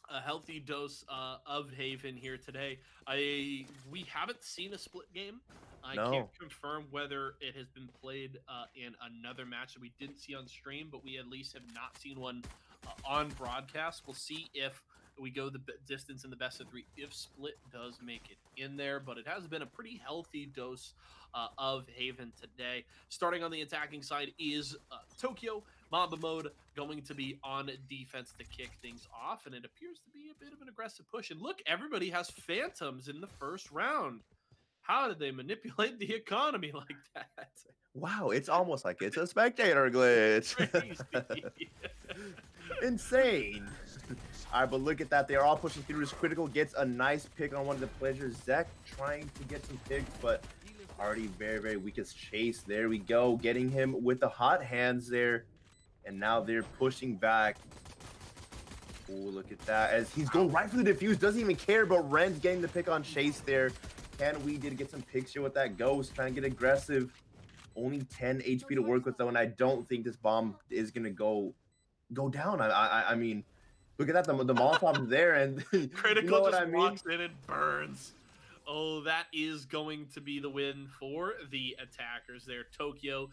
A healthy dose of Haven here today. We haven't seen a split game. I can't confirm whether it has been played in another match that we didn't see on stream, but we at least have not seen one on broadcast. We'll see if we go the distance in the best of three, if split does make it in there, but it has been a pretty healthy dose of Haven today. Starting on the attacking side is Tokyo. Mamba Mode going to be on defense to kick things off, and it appears to be a bit of an aggressive push. And look, everybody has phantoms in the first round. How did they manipulate the economy like that?
Wow, it's almost like it's a spectator glitch. Insane. All right, but look at that. They are all pushing through. This critical gets a nice pick on one of the pleasures. Zek trying to get some picks, but already very, very weak as Chase. There we go. Getting him with the hot hands there. And now they're pushing back. Oh, look at that. As he's going right for the defuse. Doesn't even care, but Ren's getting the pick on Chase there. Can we did get some picks here with that Ghost. Trying to get aggressive. Only 10 HP to work with, though, and I don't think this bomb is going to go down. I mean, look at that. The Molotov's there, and
Critical
you know what
just
I mean?
walks in and burns. Oh, that is going to be the win for the attackers there. Tokyo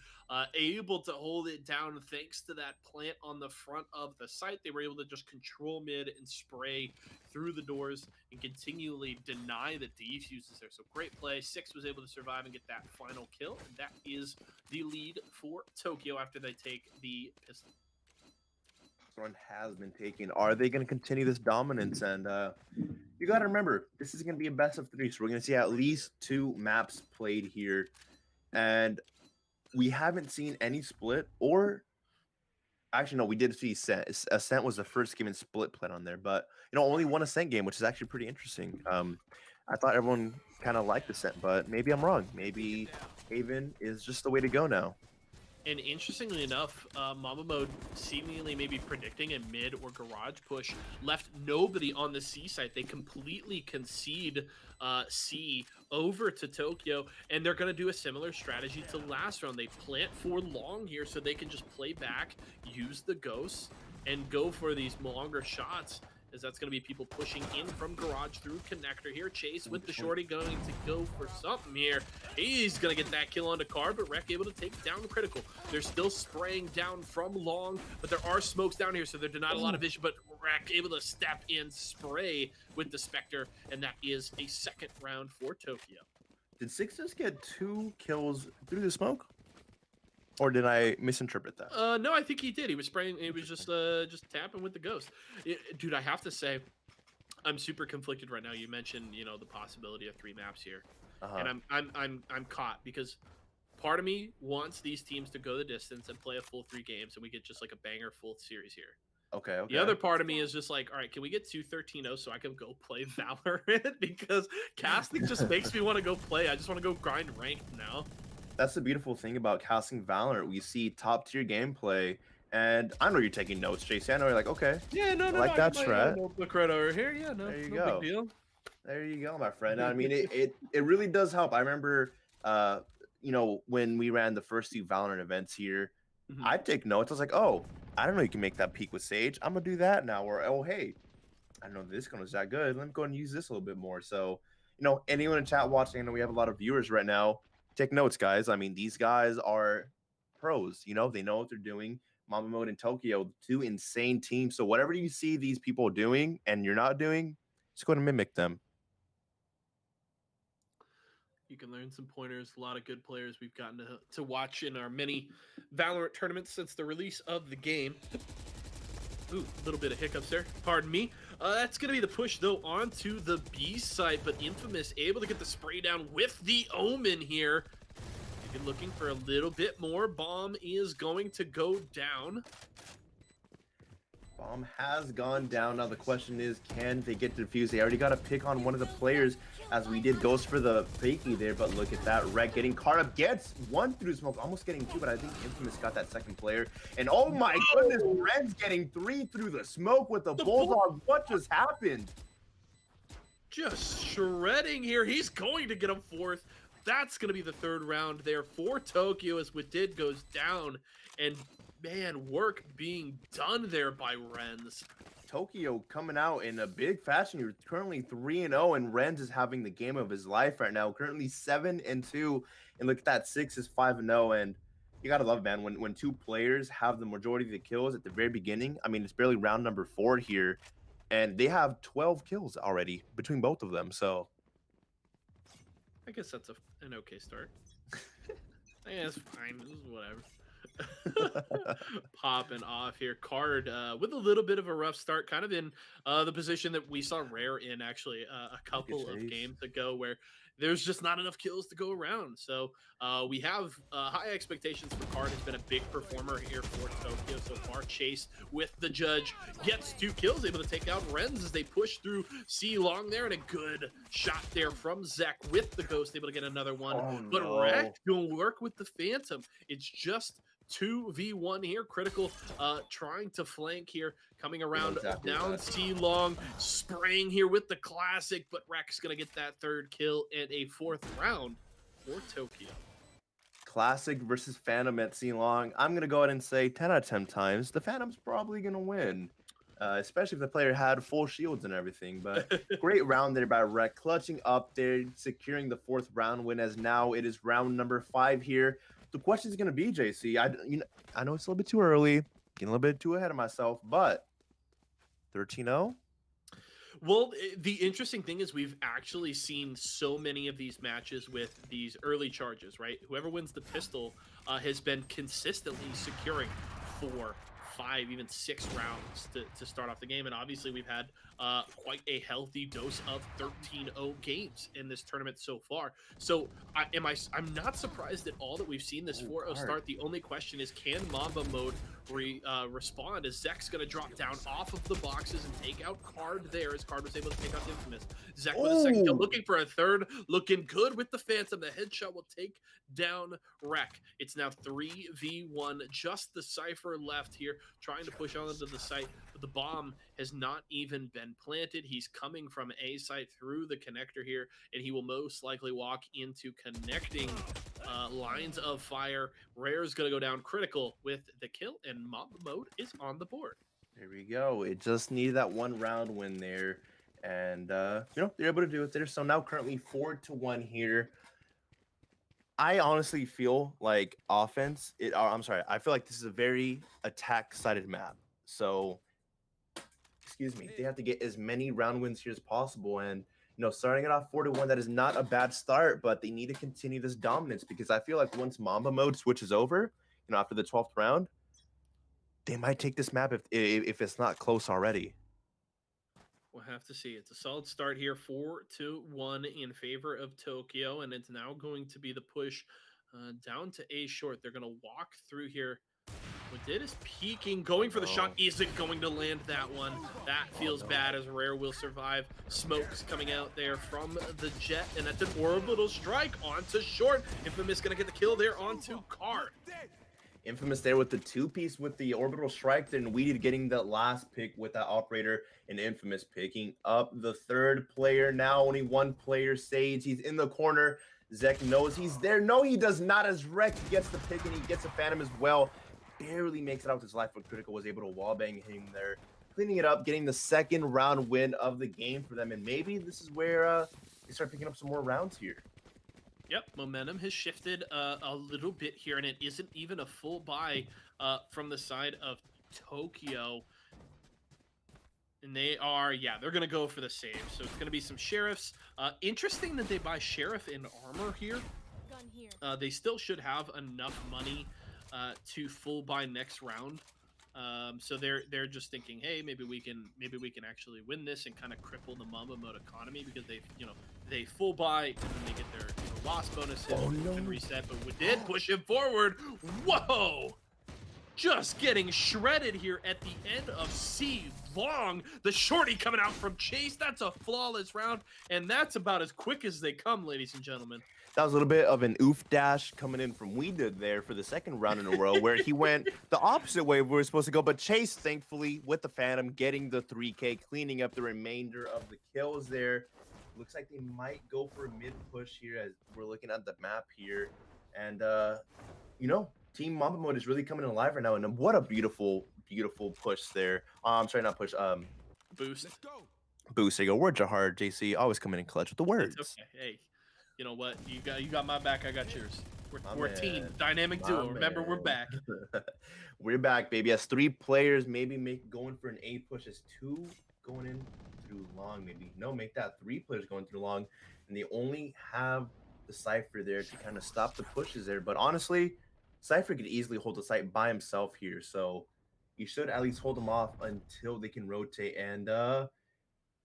able to hold it down thanks to that plant on the front of the site. They were able to just control mid and spray through the doors and continually deny the defuses there. So great play. Six was able to survive and get that final kill. And that is the lead for Tokyo after they take the pistol.
One has been taken. Are they going to continue this dominance? And you got to remember, this is going to be a best of three. So we're going to see at least two maps played here. And we haven't seen any split or actually, no, we did see Ascent. Ascent was the first game in split played on there, but only one Ascent game, which is actually pretty interesting. I thought everyone kind of liked Ascent, but maybe I'm wrong. Maybe Haven is just the way to go now.
And interestingly enough, Mamba Mode seemingly maybe predicting a mid or garage push left nobody on the C site. They completely concede C over to Tokyo, and they're going to do a similar strategy to last round. They plant for long here so they can just play back, use the ghosts, and go for these longer shots, as that's going to be people pushing in from garage through connector here. Chase with the shorty going to go for something here. He's going to get that kill onto Card, but Rec able to take down the critical. They're still spraying down from long, but there are smokes down here, so they're denied a lot of vision, but Rec able to step in, spray with the Spectre, and that is a second round for Tokyo.
Did Six just get 2 kills through the smoke? Or did I misinterpret that?
No, I think he did. He was spraying. He was just tapping with the ghost. Dude, I have to say, I'm super conflicted right now. You mentioned, the possibility of 3 maps here, and I'm caught because part of me wants these teams to go the distance and play a full 3 games, and we get just like a banger full series here.
Okay.
The other part of me is just like, all right, can we get 2 13-0 so I can go play Valorant? Because casting just makes me want to go play. I just want to go grind ranked now.
That's the beautiful thing about casting Valorant. We see top tier gameplay, and I know you're taking notes, Chase. I know you're like, okay,
yeah, no,
like that strat.
Notebook right over here. Yeah, no,
there you
no
go.
Big deal.
There you go, my friend. I mean, it really does help. I remember, when we ran the first 2 Valorant events here,
Mhm.
I'd take notes. I was like, oh, I don't know you can make that peak with Sage. I'm gonna do that now. Or oh hey, I know this gun was that good. Let me go and use this a little bit more. So, anyone in chat watching, I know we have a lot of viewers right now. Take notes, guys. I mean, these guys are pros. They know what they're doing. Mama Mode and Tokyo, two insane teams. So whatever you see these people doing and you're not doing, just go to mimic them.
You can learn some pointers. A lot of good players we've gotten to watch in our many Valorant tournaments since the release of the game. Ooh, a little bit of hiccups there. Pardon me. That's going to be the push, though, onto the B side. But Infamous able to get the spray down with the Omen here. Maybe looking for a little bit more. Bomb is going to go down.
Bomb has gone down. Now the question is, can they get defused? They already got to pick on one of the players, as we did Ghost for the fakie there, but look at that. Rec getting caught up, gets one through smoke, almost getting two, but I think Infamous got that second player. And oh my goodness, Red's getting three through the smoke with the Bulldog. What just happened?
Just shredding here. He's going to get him fourth. That's going to be the third round there for Tokyo as Wadid goes down. And man, work being done there by Renz.
Tokyo coming out in a big fashion. You're currently 3-0, and Renz is having the game of his life right now. Currently 7-2, and look at that, 6 is 5-0. And you gotta love, man, when two players have the majority of the kills at the very beginning. I mean, it's barely round number 4 here, and they have 12 kills already between both of them. So
I guess that's an okay start. Yeah, it's fine. This is whatever. Popping off here. Card with a little bit of a rough start, kind of in the position that we saw Rare in actually a couple of games ago, where there's just not enough kills to go around. So we have high expectations for Card. Has been a big performer here for Tokyo so far. Chase with the judge gets 2 kills, able to take out Renz as they push through C long there, and a good shot there from Zek with the Ghost, able to get another one.
Oh,
but
no.
Rek gonna work with the Phantom. It's just 2v1 here. Critical trying to flank here, coming around down C long, spraying here with the classic, but Rek's gonna get that third kill and a 4th round for Tokyo.
Classic versus Phantom at C long. I'm gonna go ahead and say 10 out of 10 times the Phantom's probably gonna win. Especially if the player had full shields and everything. But great round there by Rek, clutching up there, securing the 4th round win, as now it is round number 5 here. The question is going to be, JC, I know it's a little bit too early, getting a little bit too ahead of myself, but 13-0?
Well, the interesting thing is we've actually seen so many of these matches with these early charges, right? Whoever wins the pistol has been consistently securing 4, 5, even 6 rounds to start off the game. And obviously we've had quite a healthy dose of 13-0 games in this tournament so far. So I'm not surprised at all that we've seen this 4-0 start. The only question is, can Mamba Mode respond, as Zek's going to drop down off of the boxes and take out Card there, as Card was able to take out Infamous. Zek with a second kill, looking for a third, looking good with the Phantom. The headshot will take down Rek. It's now 3v1, just the Cypher left here, trying to push on into the site, but the bomb has not even been planted. He's coming from A site through the connector here, and he will most likely walk into connecting lines of fire. Rare's going to go down critical with the kill, and Mamba Mode is on the board.
There we go. It just needed that 1 round win there, and they're able to do it there. So now currently 4-1 here. I honestly feel like offense. I feel like this is a very attack-sided map. So, excuse me, they have to get as many round wins here as possible. And starting it off 4-1, that is not a bad start, but they need to continue this dominance, because I feel like once Mamba Mode switches over, after the 12th round, they might take this map if it's not close already.
We'll have to see. It's a solid start here, 4-1 in favor of Tokyo, and it's now going to be the push down to A short. They're going to walk through here. Wadid is peeking, going for the shot. Isn't going to land that one. That feels bad, as Rare will survive. Smoke's coming out there from the jet, and that's an orbital strike onto short. Infamous going to get the kill there onto Card.
Infamous there with the 2-piece with the orbital strike, then Weeded getting the last pick with that operator, and Infamous picking up the 3rd player. Now only 1 player, Sage. He's in the corner. Zek knows he's there. No, he does not, as Rek gets the pick, and he gets a Phantom as well. barely makes it out with his life, but Critical was able to wallbang him there, cleaning it up, getting the second round win of the game for them. And maybe this is where they start picking up some more rounds here.
Yep, momentum has shifted a little bit here, and it isn't even a full buy from the side of Tokyo. And they are, yeah, they're going to go for the save. So it's going to be some Sheriffs. Interesting that they buy Sheriff in armor here.
Gun here.
They still should have enough money to full buy next round. So they're just thinking, hey, maybe we can actually win this and kind of cripple the Mamba Mode economy, because they full buy and then they get their loss bonuses and reset. But we did push him forward. Whoa! Just getting shredded here at the end of C Long. The shorty coming out from Chase. That's a flawless round, and that's about as quick as they come, ladies and gentlemen.
That was a little bit of an oof dash coming in from We Did there for the second round in a row, where he went the opposite way we were supposed to go. But Chase, thankfully, with the Phantom, getting the 3K, cleaning up the remainder of the kills there. Looks like they might go for a mid push here as we're looking at the map here. And, Team Mamba Mode is really coming alive right now. And what a beautiful, beautiful push there. I'm sorry, not push.
Boost.
Let's go.
Boost. There you go. Words are hard, JC. Always coming in clutch with the words.
It's okay. Hey, you know what? You got my back. I got yours. We're a team,
man.
dynamic
My
duo. Remember, we're
man.
back.
We're back, baby. As 3 players, maybe going for an A push. As 2 going in through long, maybe. No, make that 3 players going through long. And they only have the Cypher there to kind of stop the pushes there. But honestly, Cypher could easily hold the site by himself here. So you should at least hold him off until they can rotate. And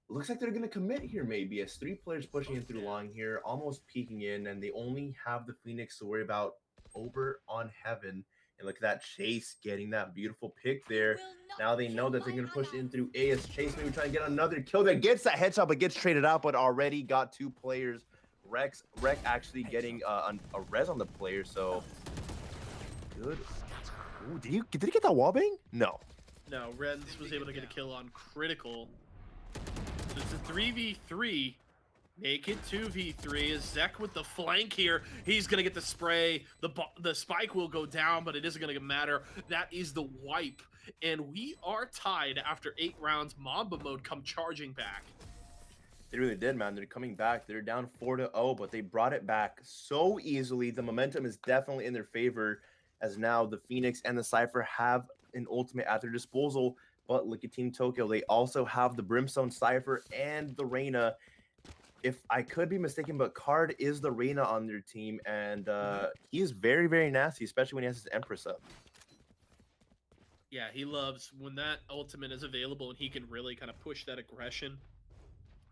looks like they're going to commit here maybe, as 3 players pushing in through long here, almost peeking in, and they only have the Phoenix to worry about over on Heaven. And look at that Chase getting that beautiful pick there. Now they know that they're going to push in through A, as Chase maybe trying to get another kill that gets that headshot, but gets traded out, but already got 2 players. Rek actually getting a res on the player, so good. Ooh, did he get that wallbang? No.
No, Rens was able to get a kill on Critical. It's a 3v3. Make it 2v3. Is Zek with the flank here. He's going to get the spray. The spike will go down, but it isn't going to matter. That is the wipe. And we are tied after 8 rounds. Mamba Mode come charging back.
They really did, man. They're coming back. They're down 4-0, but they brought it back so easily. The momentum is definitely in their favor, as now the Phoenix and the Cypher have an ultimate at their disposal. But look at Team Tokyo. They also have the Brimstone Cypher and the Reyna. If I could be mistaken, but Card is the Reyna on their team, and he is very, very nasty, especially when he has his Empress up.
Yeah, he loves when that ultimate is available and he can really kind of push that aggression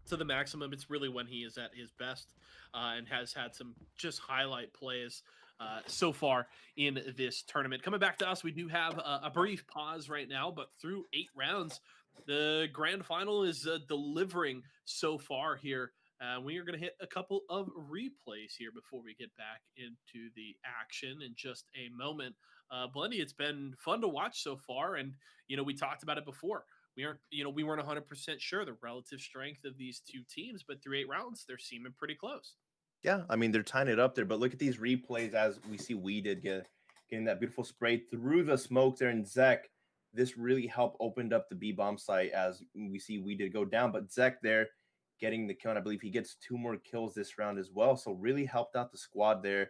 to the maximum. It's really when he is at his best, and has had some just highlight plays so far in this tournament. Coming back to us, we do have a brief pause right now, but through 8 rounds, the grand final is delivering so far here. We are going to hit a couple of replays here before we get back into the action in just a moment. Blendy, it's been fun to watch so far, and we talked about it before. We weren't 100% sure the relative strength of these 2 teams, but through 8 rounds, they're seeming pretty close.
Yeah, I mean, they're tying it up there, but look at these replays as we see We Did getting that beautiful spray through the smoke there, and Zek, this really helped opened up the B-bomb site as we see We Did go down, but Zek there getting the kill, and I believe he gets 2 more kills this round as well, so really helped out the squad there,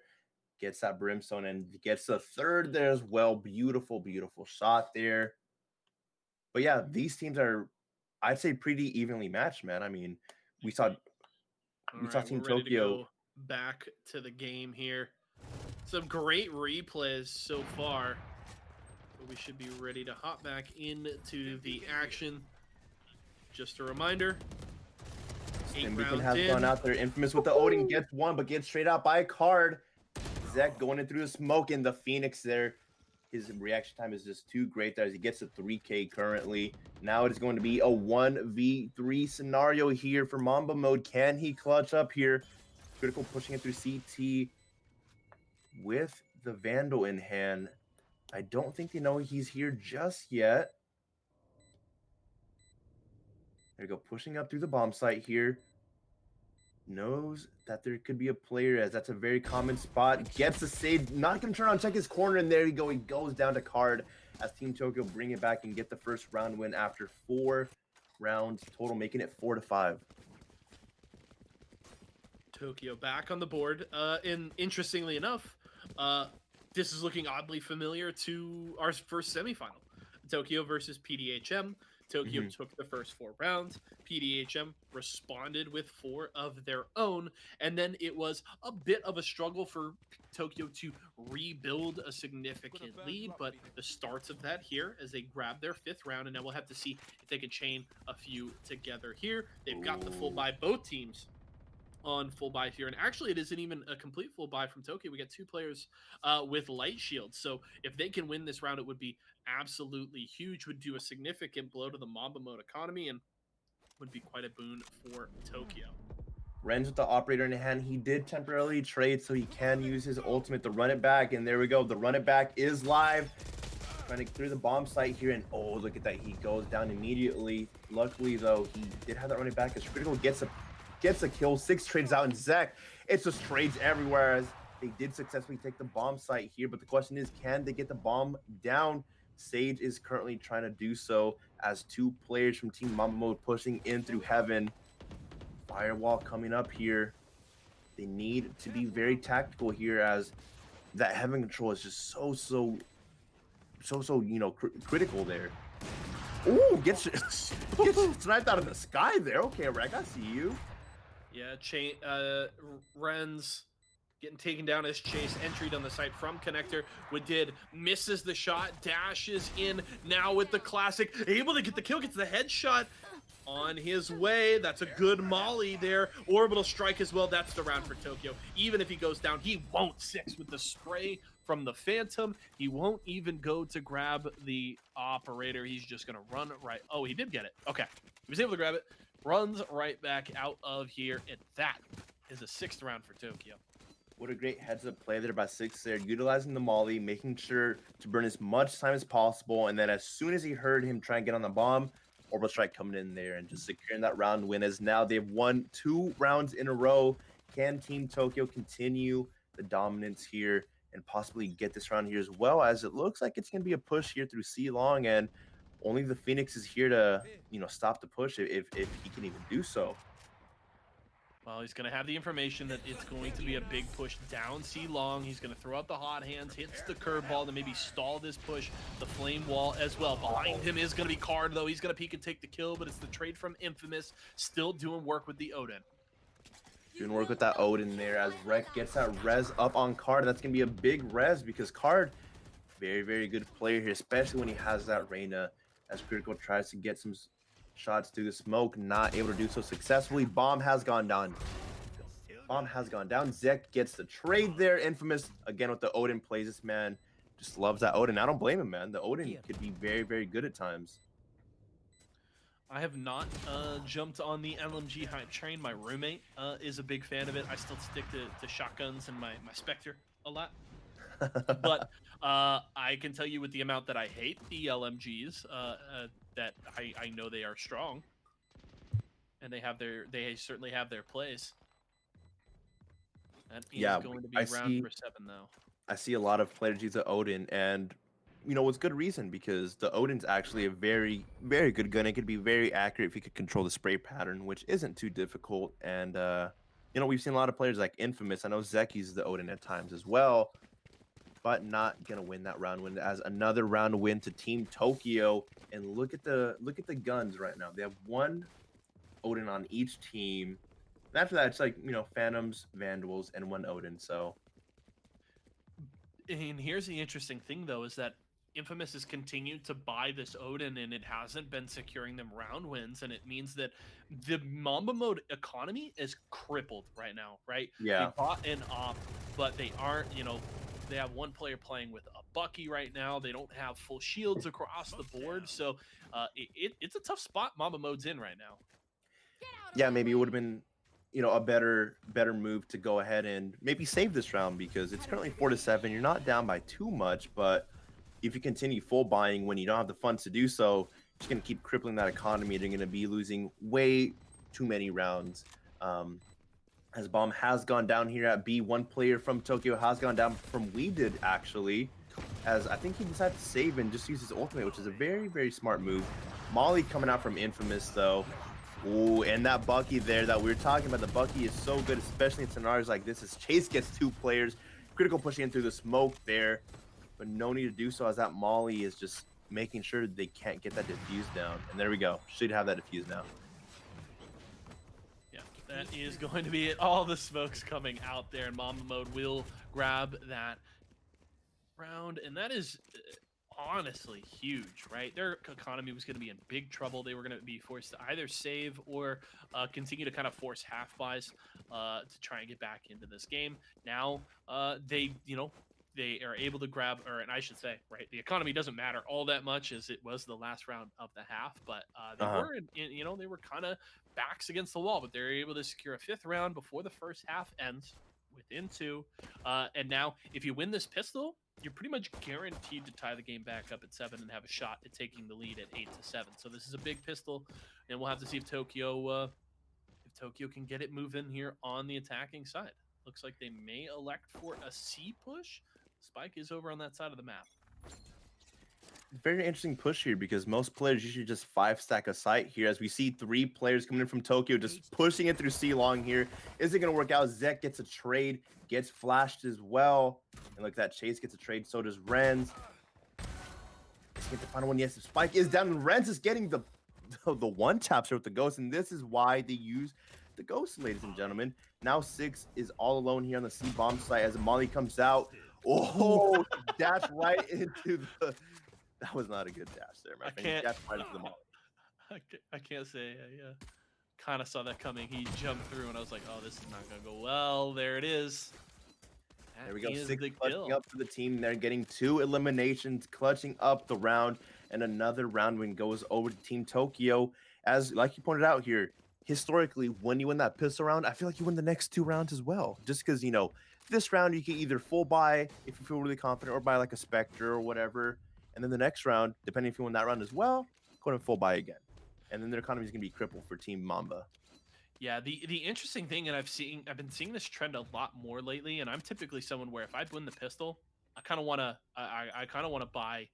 gets that Brimstone, and gets the 3rd there as well. Beautiful, beautiful shot there. But yeah, these teams are, I'd say, pretty evenly matched, man. I mean, we saw Team
we're ready to
Tokyo
go back to the game here. Some great replays so far. But we should be ready to hop back into the action. Just a reminder. 8
Beacon
rounds
has
in.
gone out there. Infamous with the Odin gets 1, but gets straight out by a Card. Zek going in through the smoke, and the Phoenix there. His reaction time is just too great there as he gets a 3K currently. Now it is going to be a 1v3 scenario here for Mamba Mode. Can he clutch up here? Critical pushing it through CT with the Vandal in hand. I don't think they know he's here just yet. There we go, pushing up through the bomb site here. knows that there could be a player, as that's a very common spot. Gets the save, not gonna turn on, check his corner, and there you go. He goes down to card as Team Tokyo bring it back and get the first round win after 4 rounds total, making it 4-5.
Tokyo back on the board. And interestingly enough, this is looking oddly familiar to our first semifinal. Tokyo versus PDHM. Tokyo took the first 4 rounds. PDHM responded with 4 of their own. And then it was a bit of a struggle for Tokyo to rebuild a significant lead. But the starts of that here as they grab their 5th round. And now we'll have to see if they can chain a few together here. They've got the full buy, both teams on full buy here, and actually it isn't even a complete full buy from Tokyo. We got 2 players with light shields, so if they can win this round, it would be absolutely huge, would do a significant blow to the Mamba mode economy, and would be quite a boon for Tokyo.
Ren's with the operator in hand. He did temporarily trade, so he can use his ultimate to run it back, and there we go. The run it back is live. Trying to clear the bomb site here, and oh, look at that. He goes down immediately. Luckily, though, he did have that run it back as Critical gets a kill. 6 trades out, and Zek, it's just trades everywhere as they did successfully take the bomb site here. But the question is, can they get the bomb down? Sage is currently trying to do so as 2 players from Team Mamba Mode pushing in through heaven. Firewall coming up here. They need to be very tactical here as that heaven control is just so you know, critical there. Ooh, gets sniped out of the sky there. Okay, Rek, I see you.
Yeah, Ren's getting taken down as Chase entry on the site from Connector. Woodid misses the shot, dashes in now with the classic, able to get the kill, gets the headshot on his way. That's a good molly there. Orbital strike as well. That's the round for Tokyo. Even if he goes down, he won't 6 with the spray from the Phantom. He won't even go to grab the operator. He's just going to run right. Oh, he did get it. Okay. He was able to grab it. Runs right back out of here. And that is a 6th round for Tokyo.
What a great heads-up play there by 6 there, utilizing the molly, making sure to burn as much time as possible. And then as soon as he heard him try and get on the bomb, Orbital Strike coming in there and just securing that round win, as now they've won 2 rounds in a row. Can Team Tokyo continue the dominance here and possibly get this round here, as well as it looks like it's going to be a push here through C long, and only the Phoenix is here to, you know, stop the push if he can even do so.
Well, he's going to have the information that it's going to be a big push down C long. He's going to throw out the hot hands, hits the curveball, then maybe stall this push, the flame wall as well. Behind him is going to be Card, though. He's going to peek and take the kill, but it's the trade from Infamous. Still doing work with the Odin.
Doing work with that Odin there as Rek gets that res up on Card. That's going to be a big res because Card, very good player here, especially when he has that Reyna, as Critical tries to get some shots through the smoke, not able to do so successfully. Bomb has gone down. Zek gets the trade there. Infamous again with the Odin plays. This man just loves that Odin. I don't blame him, man. The Odin could be very good at times.
I have not jumped on the LMG hype train. My roommate is a big fan of it. I still stick to shotguns and my Spectre a lot. But I can tell you with the amount that I hate the LMGs, that I know they are strong, and they certainly have their place. That is going to be round number 7 though.
I see a lot of players use the Odin, and you know, with good reason, because the Odin's actually a very good gun. It could be very accurate if you could control the spray pattern, which isn't too difficult. And you know, we've seen a lot of players like Infamous. I know Zek uses the Odin at times as well, but not gonna win that round win, as another round win to Team Tokyo. And look at the guns right now. They have 1 Odin on each team. And after that, it's like, you know, Phantoms, Vandals, and 1 Odin. So,
and here's the interesting thing though, is that Infamous has continued to buy this Odin, and it hasn't been securing them round wins, and it means that the Mamba mode economy is crippled right now, right?
yeah.
They bought an op, but they aren't, you know, they have 1 player playing with a Bucky right now. They don't have full shields across the board, so it's a tough spot Mamba mode's in right now.
Yeah, maybe it would have been, you know, a better move to go ahead and maybe save this round, because it's currently 4-7. You're not down by too much, but if you continue full buying when you don't have the funds to do so, it's going to keep crippling that economy. They're going to be losing way too many rounds. as bomb has gone down here at B. One player from Tokyo has gone down from We Did, actually, as I think he decided to save and just use his ultimate, which is a very, very smart move. Molly coming out from Infamous, though. Ooh, and that Bucky there that we were talking about, the Bucky is so good, especially in scenarios like this, as Chase gets 2 players. Critical pushing in through the smoke there, but no need to do so, as that Molly is just making sure they can't get that defuse down. And there we go. Should have that defuse now.
Yeah, that is going to be it. All the smokes coming out there, and Mamba Mode will grab that round, and that is honestly huge, right? Their economy was going to be in big trouble. They were going to be forced to either save or continue to kind of force half buys to try and get back into this game. Now they are able to grab, or and I should say, right, the economy doesn't matter all that much as it was the last round of the half, but they were they were kind of backs against the wall, but they're able to secure a 5th round before the first half ends within 2. And now if you win this pistol, you're pretty much guaranteed to tie the game back up at 7 and have a shot at taking the lead at 8-7. So this is a big pistol, and we'll have to see if Tokyo can get it moving here on the attacking side. Looks like they may elect for a C push. Spike is over on that side of the map.
Very interesting push here, because most players usually just 5-stack a site here, as we see 3 players coming in from Tokyo just pushing it through C long here. Is it going to work out? Zek gets a trade, gets flashed as well. And look, that Chase gets a trade, so does Renz. Let's get the final one. Yes, Spike is down, and Renz is getting the one taps here with the Ghost, and this is why they use the Ghost, ladies and gentlemen. Now 6 is all alone here on the C bomb site as Molly comes out. Oh, dash right into the... That was not a good dash there, my friend. Dash right into the Molly.
I can't say I kind of saw that coming. He jumped through, and I was like, oh, this is not going to go well. There it is.
There we go. 6 clutching up for the team. They're getting 2 eliminations, clutching up the round, and another round win goes over to Team Tokyo. As, like you pointed out here, historically, when you win that pistol round, I feel like you win the next 2 rounds as well. Just because, you know, this round you can either full buy if you feel really confident, or buy like a Spectre or whatever. And then the next round, depending if you win that round as well, go and full buy again. And then their economy is going to be crippled for Team Mamba.
Yeah, the interesting thing, and I've been seeing this trend a lot more lately, and I'm typically someone where if I win the pistol, I kind of want to buy,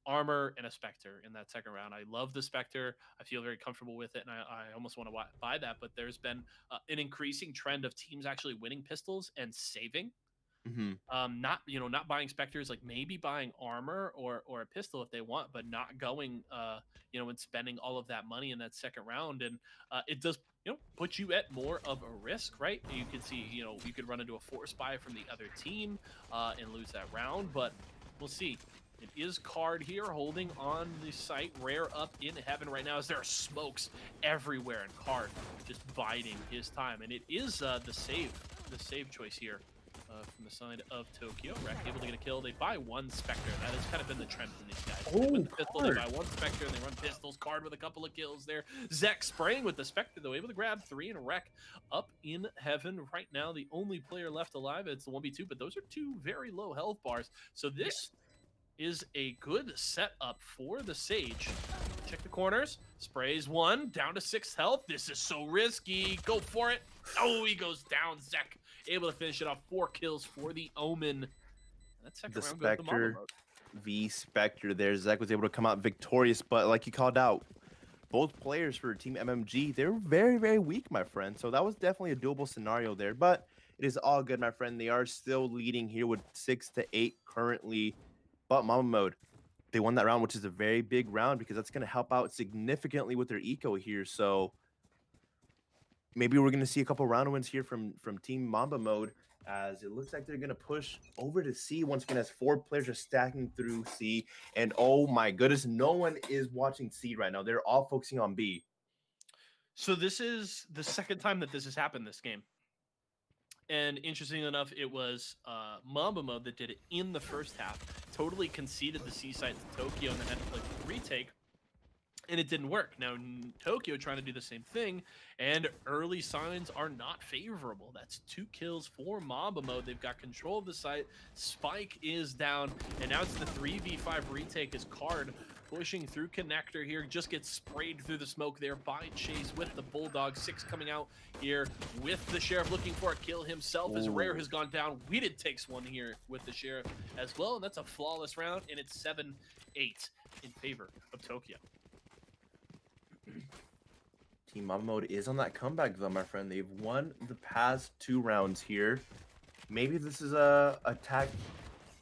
armor and a Spectre in that second round. I love the Spectre. I feel very comfortable with it, and I almost want to buy that. But there's been an increasing trend of teams actually winning pistols and saving. Not buying Spectres, like maybe buying armor or a pistol if they want, but not going and spending all of that money in that second round. And it does put you at more of a risk, right? You can see you could run into a force buy from the other team and lose that round, but we'll see. It is Card here holding on the site. Rare up in heaven right now as there are smokes everywhere, and Card just biding his time, and it is the save choice here from the side of Tokyo. Rek able to get a kill. They buy 1 Spectre. That has kind of been the trend from these guys. They win the pistol, they buy 1 Spectre, and they run pistols. Card with a couple of kills there. Zek spraying with the Spectre, though, able to grab 3, and Rek up in heaven right now. The only player left alive, it's the 1v2, but those are 2 very low health bars. So this is a good setup for the Sage. Check the corners. Sprays 1, down to 6 health. This is so risky. Go for it. Oh, he goes down. Zek able to finish it off. 4 kills for the Omen. That second round goes to Mamba Mode.
V Spectre there. Zek was able to come out victorious, but like you called out, both players for Team MMG, they're very, very weak, my friend. So that was definitely a doable scenario there, but it is all good, my friend. They are still leading here with 6-8 currently. But Mamba Mode, they won that round, which is a very big round because that's going to help out significantly with their eco here. So maybe we're going to see a couple round wins here from Team Mamba Mode, as it looks like they're going to push over to C once again, as 4 players are stacking through C. And oh my goodness, no one is watching C right now. They're all focusing on B.
So this is the second time that this has happened this game. And interestingly enough, it was Mamba Mode that did it in the first half. Totally conceded the C site to Tokyo and then had to play the retake. And it didn't work. Now, Tokyo trying to do the same thing, and early signs are not favorable. That's 2 kills for Mamba Mode. They've got control of the site. Spike is down, and now it's the 3v5 retake as Card pushing through connector here, just gets sprayed through the smoke there by Chase with the Bulldog. 6 coming out here with the Sheriff looking for a kill himself as Rare has gone down. Weeded takes one here with the Sheriff as well, and that's a flawless round, and it's 7-8 in favor of Tokyo.
Team Mama Mode is on that comeback though, my friend. They've won the past 2 rounds here. Maybe this is a attack.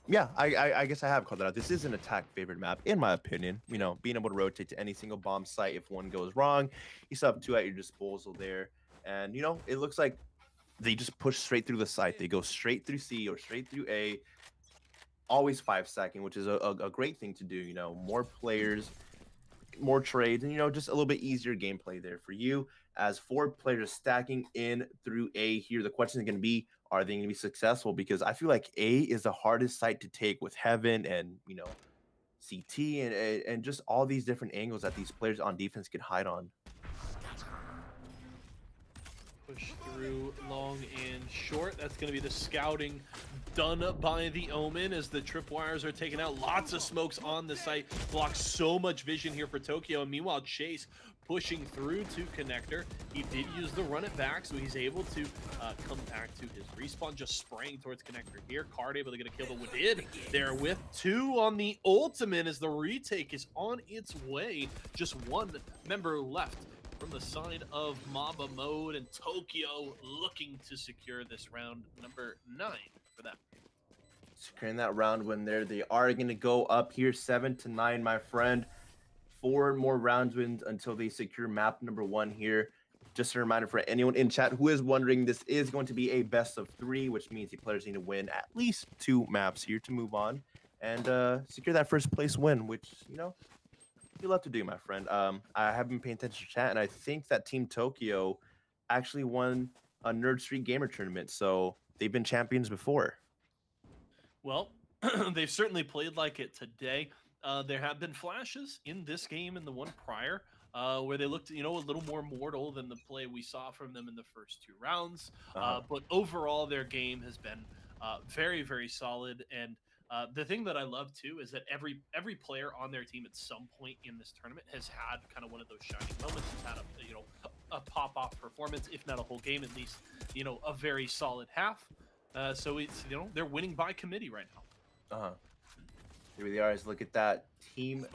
Yeah, I guess I have called that out. This is an attack favored map, in my opinion. You know, being able to rotate to any single bomb site if one goes wrong, you still have 2 at your disposal there. And you know, it looks like they just push straight through the site. They go straight through C or straight through A. Always 5-stacking, which is a great thing to do. You know, more players, more trades, and you know, just a little bit easier gameplay there for you. As 4 players stacking in through A here, the question is going to be, are they going to be successful? Because I feel like A is the hardest site to take with Heaven and, you know, CT and just all these different angles that these players on defense could hide on.
Push through long and short. That's going to be the scouting done by the Omen as the tripwires are taken out. Lots of smokes on the site. Blocks so much vision here for Tokyo. And meanwhile, Chase pushing through to connector. He did use the run it back, so he's able to come back to his respawn, just spraying towards connector here. Card able to get a kill, but did there with 2 on the ultimate as the retake is on its way. Just 1 member left from the side of Mamba Mode, and Tokyo looking to secure this round number 9 for them.
Securing that round win there. They are going to go up here 7-9, my friend. 4 more rounds wins until they secure map number 1 here. Just a reminder for anyone in chat who is wondering, this is going to be a best of 3, which means the players need to win at least 2 maps here to move on and secure that first place win, which, you know, you love to do, my friend. I have been paying attention to chat, and I think that Team Tokyo actually won a Nerd Street Gamer tournament, so they've been champions before.
Well, they've certainly played like it today. There have been flashes in this game and the one prior where they looked, you know, a little more mortal than the play we saw from them in the first 2 rounds. But overall, their game has been very, very solid. And the thing that I love too is that every player on their team at some point in this tournament has had kind of one of those shining moments. Has had a pop off performance, if not a whole game, at least, you know, a very solid half. So it's, you know, they're winning by committee right now.
Here they are. As look at that. Team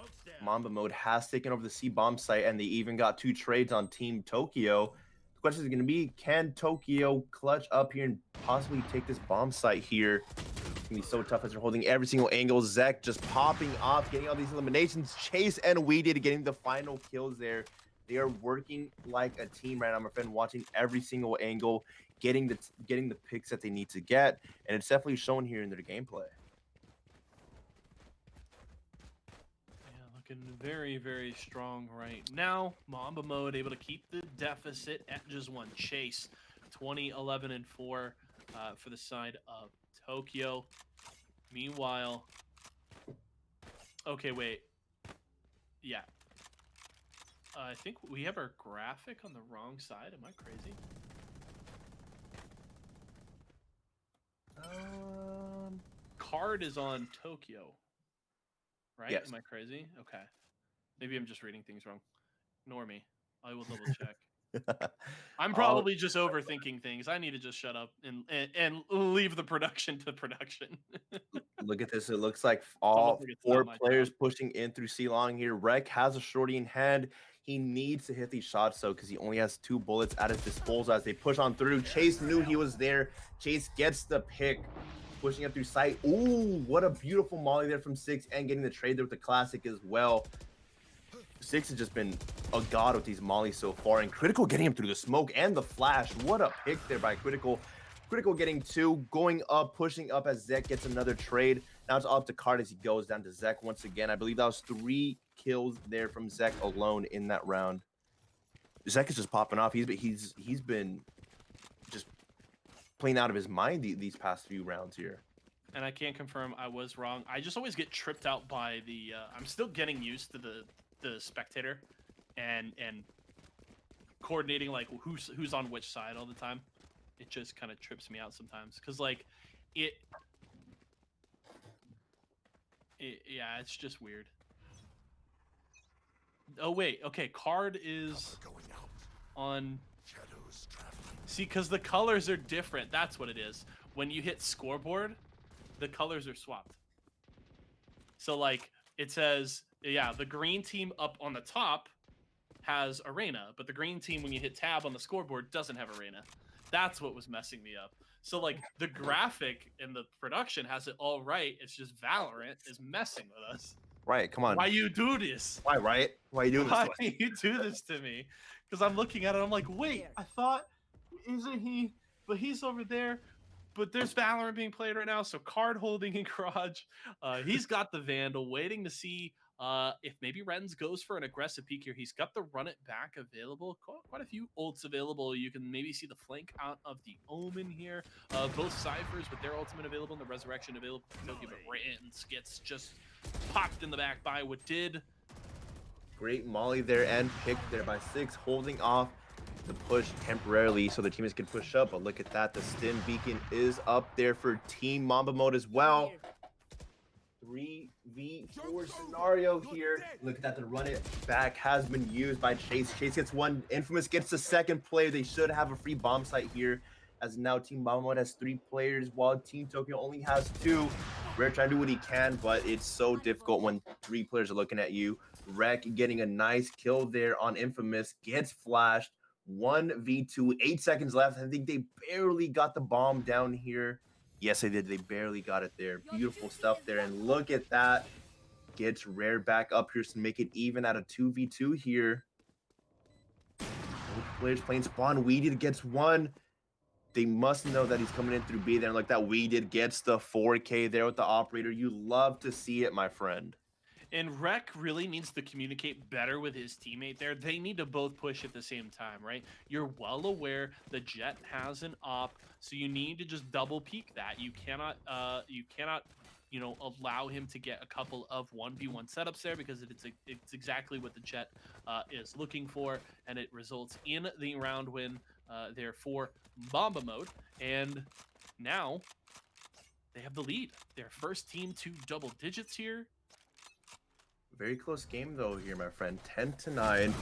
Mamba Mode has taken over the C bomb site, and they even got 2 trades on Team Tokyo. The question is going to be, can Tokyo clutch up here and possibly take this bomb site here? It's going to be so tough as they're holding every single angle. Zek just popping off, getting all these eliminations. Chase and Weeded getting the final kills there. They are working like a team right now, my friend, watching every single angle, getting the picks that they need to get, and it's definitely shown here in their gameplay.
Very, very strong right now. Mamba Mode able to keep the deficit at just 1. Chase 20-11-4 for the side of Tokyo. Meanwhile, okay, wait. Yeah. I think we have our graphic on the wrong side. Am I crazy? Card is on Tokyo. Right?
Yes.
Am I crazy? Okay. Maybe I'm just reading things wrong. Ignore me. I will double check. I'm probably just overthinking things. I need to just shut up and leave the production to production.
Look at this. It looks like all 4 players pushing in through C-Long here. Rek has a shorty in hand. He needs to hit these shots, though, because he only has 2 bullets at his disposal as they push on through. Chase knew he was there. Chase gets the pick. Pushing up through sight. Ooh, what a beautiful molly there from 6, and getting the trade there with the classic as well. 6 has just been a god with these mollies so far, and Critical getting him through the smoke and the flash. What a pick there by Critical. Critical getting 2, going up, pushing up as Zek gets another trade. Now it's up to Card as he goes down to Zek once again. I believe that was 3 kills there from Zek alone in that round. Zek is just popping off. He's been just playing out of his mind these past few rounds here.
And I can't confirm I was wrong. I just always get tripped out by the I'm still getting used to the spectator and coordinating like who's on which side all the time. It just kind of trips me out sometimes because like it yeah, it's just weird. Oh wait, okay. Card is on. See, because the colors are different. That's what it is. When you hit scoreboard, the colors are swapped. So like it says, yeah, the green team up on the top has arena, but the green team when you hit tab on the scoreboard doesn't have arena. That's what was messing me up. So like the graphic and the production has it all right. It's just Valorant is messing with us.
Right, come on.
Why you do this?
Why, Riot? Why are you doing this
Why
to us?
you do this to me? Because I'm looking at it, I'm like, wait, I thought, isn't he? But he's over there. But there's Valorant being played right now, so card holding in garage. He's got the Vandal, waiting to see if maybe Renz goes for an aggressive peek here. He's got the run it back available. Quite a few ults available. You can maybe see the flank out of the Omen here. Both Cyphers with their ultimate available and the Resurrection available. But Renz gets just popped in the back by what did.
Great molly there and picked there by 6, holding off the push temporarily so the teammates can push up. But look at that, the stim beacon is up there for Team Mamba mode as well. 3v4 scenario here. Look at that, the run it back has been used by Chase. Chase gets one, Infamous gets the second player. They should have a free bomb site here, as now Team Mamba mode has 3 players while Team Tokyo only has 2. Rare trying to do what he can, but it's so difficult when 3 players are looking at you. Rek getting a nice kill there on Infamous, gets flashed. 1v2, 8 seconds left. I think they barely got the bomb down here. Yes, they did. They barely got it there. Beautiful stuff there. And look at that. Gets Rare back up here to make it even at a 2v2 here. Both players playing spawn. Weeded gets one. They must know that he's coming in through B there. And like that, Weeded gets the 4K there with the operator. You love to see it, my friend.
And Rek really needs to communicate better with his teammate there. They need to both push at the same time, right? You're well aware the Jet has an op, so you need to just double peek that. You cannot, you know, allow him to get a couple of 1v1 setups there, because it's exactly what the Jet is looking for, and it results in the round win there for Mamba mode. And now they have the lead. Their first team to double digits here.
Very close game though here, my friend. 10-9.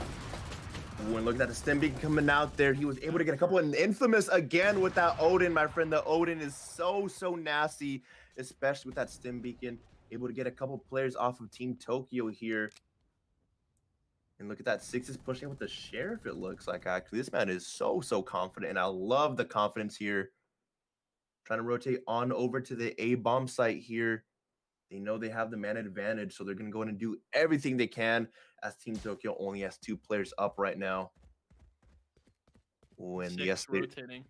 When looking at the stim beacon coming out there, he was able to get a couple. And Infamous again with that Odin, my friend. The Odin is so nasty, especially with that stim beacon. Able to get a couple players off of Team Tokyo here. And look at that, 6 is pushing with the Sheriff, it looks like. Actually, this man is so confident, and I love the confidence here. Trying to rotate on over to the A bomb site here. They know they have the man advantage, so they're going to go in and do everything they can, as Team Tokyo only has 2 players up right now. When yes,
rotating.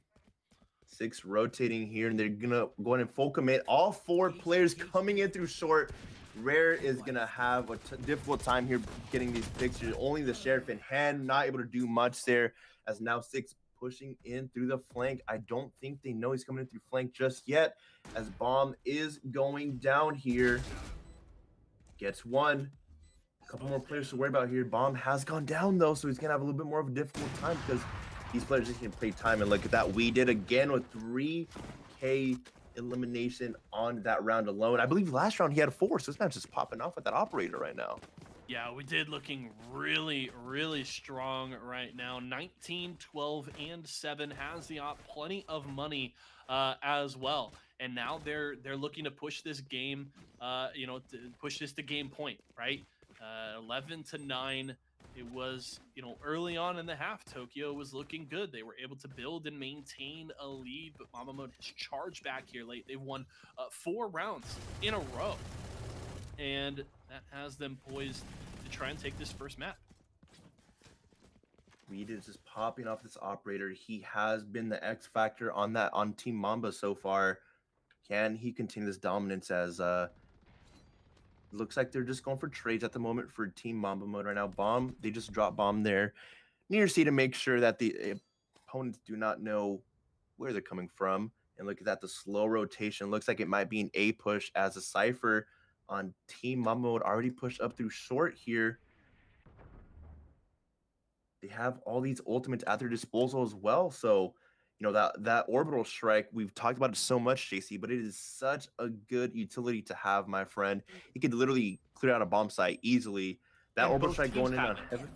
6 rotating here, and they're going to go in and full commit. All 4 players coming in through short. Rare is going to have a difficult time here getting these picks. Only the Sheriff in hand, not able to do much there, as now 6 pushing in through the flank. I don't think they know he's coming in through flank just yet, as bomb is going down here. Gets one. A couple more players to worry about here. Bomb has gone down though, so he's gonna have a little bit more of a difficult time, because these players just can play time. And look at that, we did again with 3K elimination on that round alone. I believe last round he had 4, so this man's just popping off with that operator right now.
Yeah, we did looking really strong right now. 19, 12, and 7 has the op. Plenty of money as well. And now they're looking to push this game, you know, to push this to game point, right? 11-9. It was, you know, early on in the half, Tokyo was looking good. They were able to build and maintain a lead, but Mamba mode has charged back here late. They've won 4 rounds in a row, and that has them poised to try and take this first map.
Reed is just popping off this operator. He has been the X factor on Team Mamba so far. Can he continue this dominance, as looks like they're just going for trades at the moment for Team Mamba mode right now. Bomb, they just drop bomb there near C to make sure that the opponents do not know where they're coming from. And look at that, the slow rotation. Looks like it might be an A push, as a Cypher on Team Mamba mode already pushed up through short here. They have all these ultimates at their disposal as well. So, you know, that orbital strike, we've talked about it so much, JC, but it is such a good utility to have, my friend. He could literally clear out a bomb site easily. That
And
orbital
both
strike
teams
going in
have
on
it.
heaven.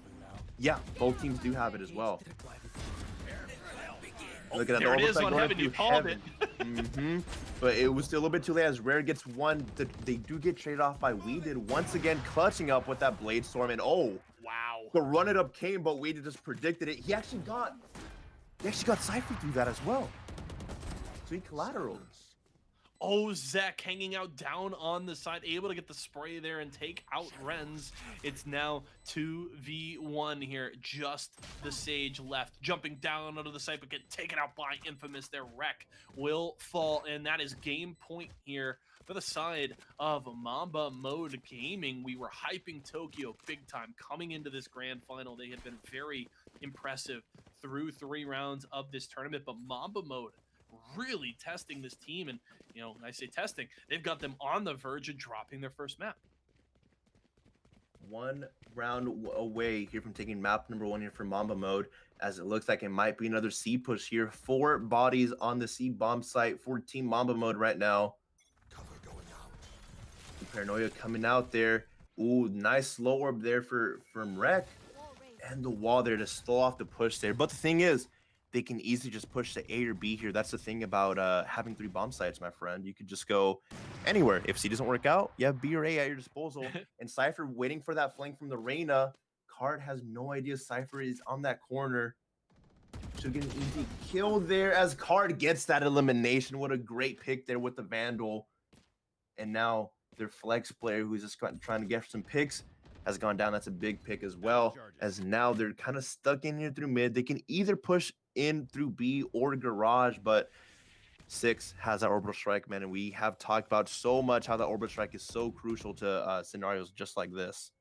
Yeah, both teams do have it as well.
Oh,
Look at that.
there it
orbital
is
strike
on
going
heaven. You
into
called it.
But it was still a little bit too late as Rare gets one. They do get traded off by Weeded once again, clutching up with that Blade Storm. And oh,
Wow.
the run it up came, but Weeded just predicted it. He actually got Cypher through that as well. So he collateraled.
Oh, Zek hanging out down on the side, able to get the spray there and take out Renz. It's now 2v1 here. Just the Sage left. Jumping down onto the site, but get taken out by Infamous. Their wreck will fall, and that is game point here for the side of Mamba Mode Gaming. We were hyping Tokyo big time coming into this grand final. They had been very impressive through 3 rounds of this tournament, but Mamba Mode really testing this team, and you know, I say testing, they've got them on the verge of dropping their first map.
1 round away here from taking map number 1 here for Mamba Mode, as it looks like it might be another C push here. 4 bodies on the C bomb site for Team Mamba Mode right now.
Cover going out.
Paranoia coming out there. Ooh, nice slow orb there from Rek, and the wall there to slow off the push there. But the thing is, they can easily just push to A or B here. That's the thing about having 3 bomb sites, my friend. You could just go anywhere. If C doesn't work out, you have B or A at your disposal. And Cypher waiting for that flank from the Reyna. Card has no idea Cypher is on that corner. Should get an easy kill there as Card gets that elimination. What a great pick there with the Vandal. And now their flex player, who's just trying to get some picks, has gone down. That's a big pick as well, as now they're kind of stuck in here through mid. They can either push in through B or garage, but Six has that orbital strike, man, and we have talked about so much how that orbital strike is so crucial to scenarios just like this.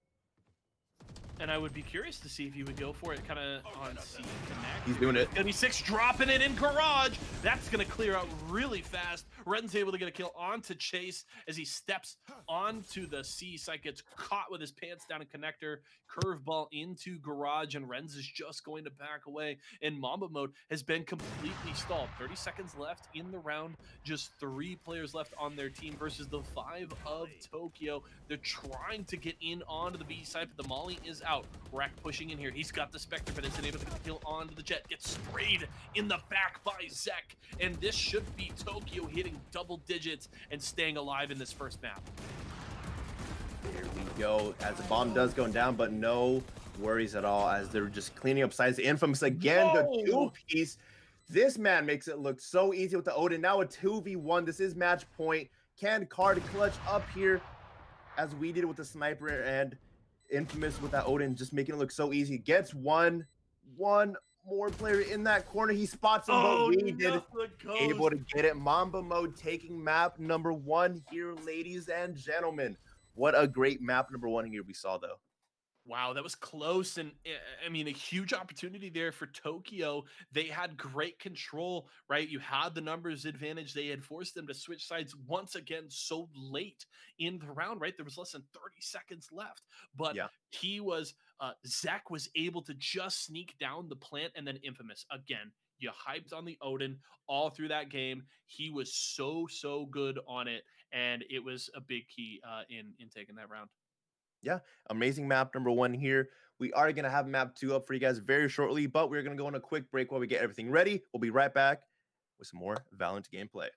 And I would be curious to see if he would go for it kind of on C connect.
He's doing it.
Gonna be 6 dropping it in garage. That's gonna clear out really fast. Ren's able to get a kill onto Chase as he steps onto the C site, gets caught with his pants down in connector, curveball into garage, and Renz is just going to back away. And Mamba Mode has been completely stalled. 30 seconds left in the round, just 3 players left on their team versus the 5 of Tokyo. They're trying to get in onto the B side, but the Molly is out. Rack pushing in here. He's got the Spectre, but isn't able to kill onto the Jet. Gets sprayed in the back by Zek. And this should be Tokyo hitting double digits and staying alive in this first map.
There we go. As the bomb does go down, but no worries at all as they're just cleaning up sides. Infamous again, the 2-piece. This man makes it look so easy with the Odin. Now a 2v1. This is match point. Can Card clutch up here as we did with the sniper, and Infamous with that Odin just making it look so easy. Gets one more player in that corner. He spots him, but we did able to get it. Mamba Mode taking map number 1 here, ladies and gentlemen. What a great map number 1 here we saw, though.
Wow, that was close, and I mean, a huge opportunity there for Tokyo. They had great control, right? You had the numbers advantage. They had forced them to switch sides once again so late in the round, right? There was less than 30 seconds left, but he was, Zach was able to just sneak down the plant, and then Infamous again. You hyped on the Odin all through that game. He was so good on it, and it was a big key in taking that round.
Yeah, amazing map number 1 here. We are going to have map 2 up for you guys very shortly, but we're going to go on a quick break while we get everything ready. We'll be right back with some more Valorant gameplay.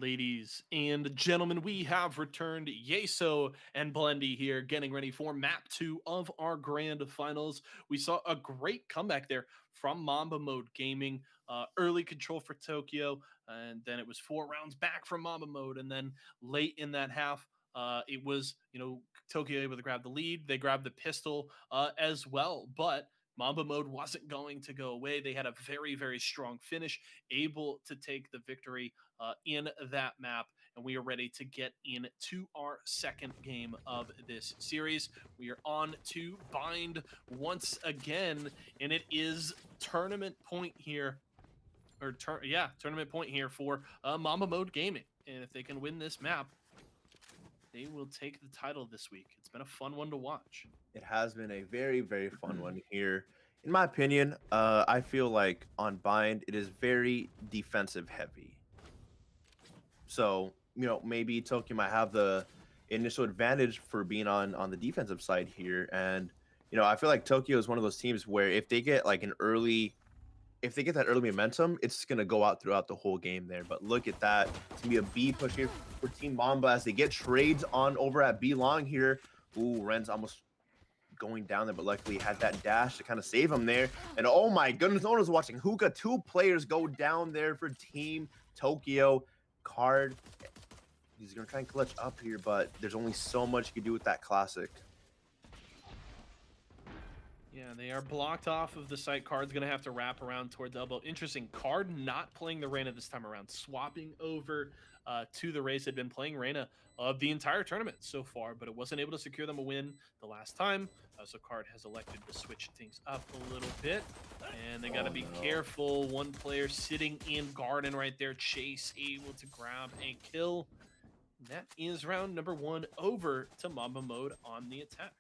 Ladies and gentlemen, we have returned. Yeso and Blendy here, getting ready for map 2 of our grand finals. We saw a great comeback there from Mamba Mode Gaming. Early control for Tokyo, and then it was 4 rounds back from Mamba Mode, and then late in that half, it was, Tokyo able to grab the lead. They grabbed the pistol as well, but Mamba Mode wasn't going to go away. They had a very, very strong finish, able to take the victory in that map. And we are ready to get into our second game of this series. We are on to Bind once again, and it is tournament point here. Tournament point here for Mamba Mode Gaming. And if they can win this map, they will take the title this week. It's been a fun one to watch.
It has been a very, very fun one here. In my opinion, I feel like on Bind, it is very defensive heavy. So, maybe Tokyo might have the initial advantage for being on the defensive side here. And, I feel like Tokyo is one of those teams where if they get like if they get that early momentum, it's going to go out throughout the whole game there. But look at that. It's going to be a B push here for Team Mamba as they get trades on over at B long here. Ooh, Ren's almost going down there, but luckily had that dash to kind of save him there. And oh my goodness, no one was watching Hookah. 2 players go down there for Team Tokyo. Card, he's going to try and clutch up here, but there's only so much you can do with that classic.
Yeah, they are blocked off of the site. Card's going to have to wrap around towards elbow. Interesting. Card not playing the Reyna this time around. Swapping over to the Rays. Had been playing Reyna of the entire tournament so far, but it wasn't able to secure them a win the last time. So Card has elected to switch things up a little bit. And they got to be careful. One player sitting in garden right there. Chase able to grab a kill. That is round number 1 over to Mamba Mode on the attack.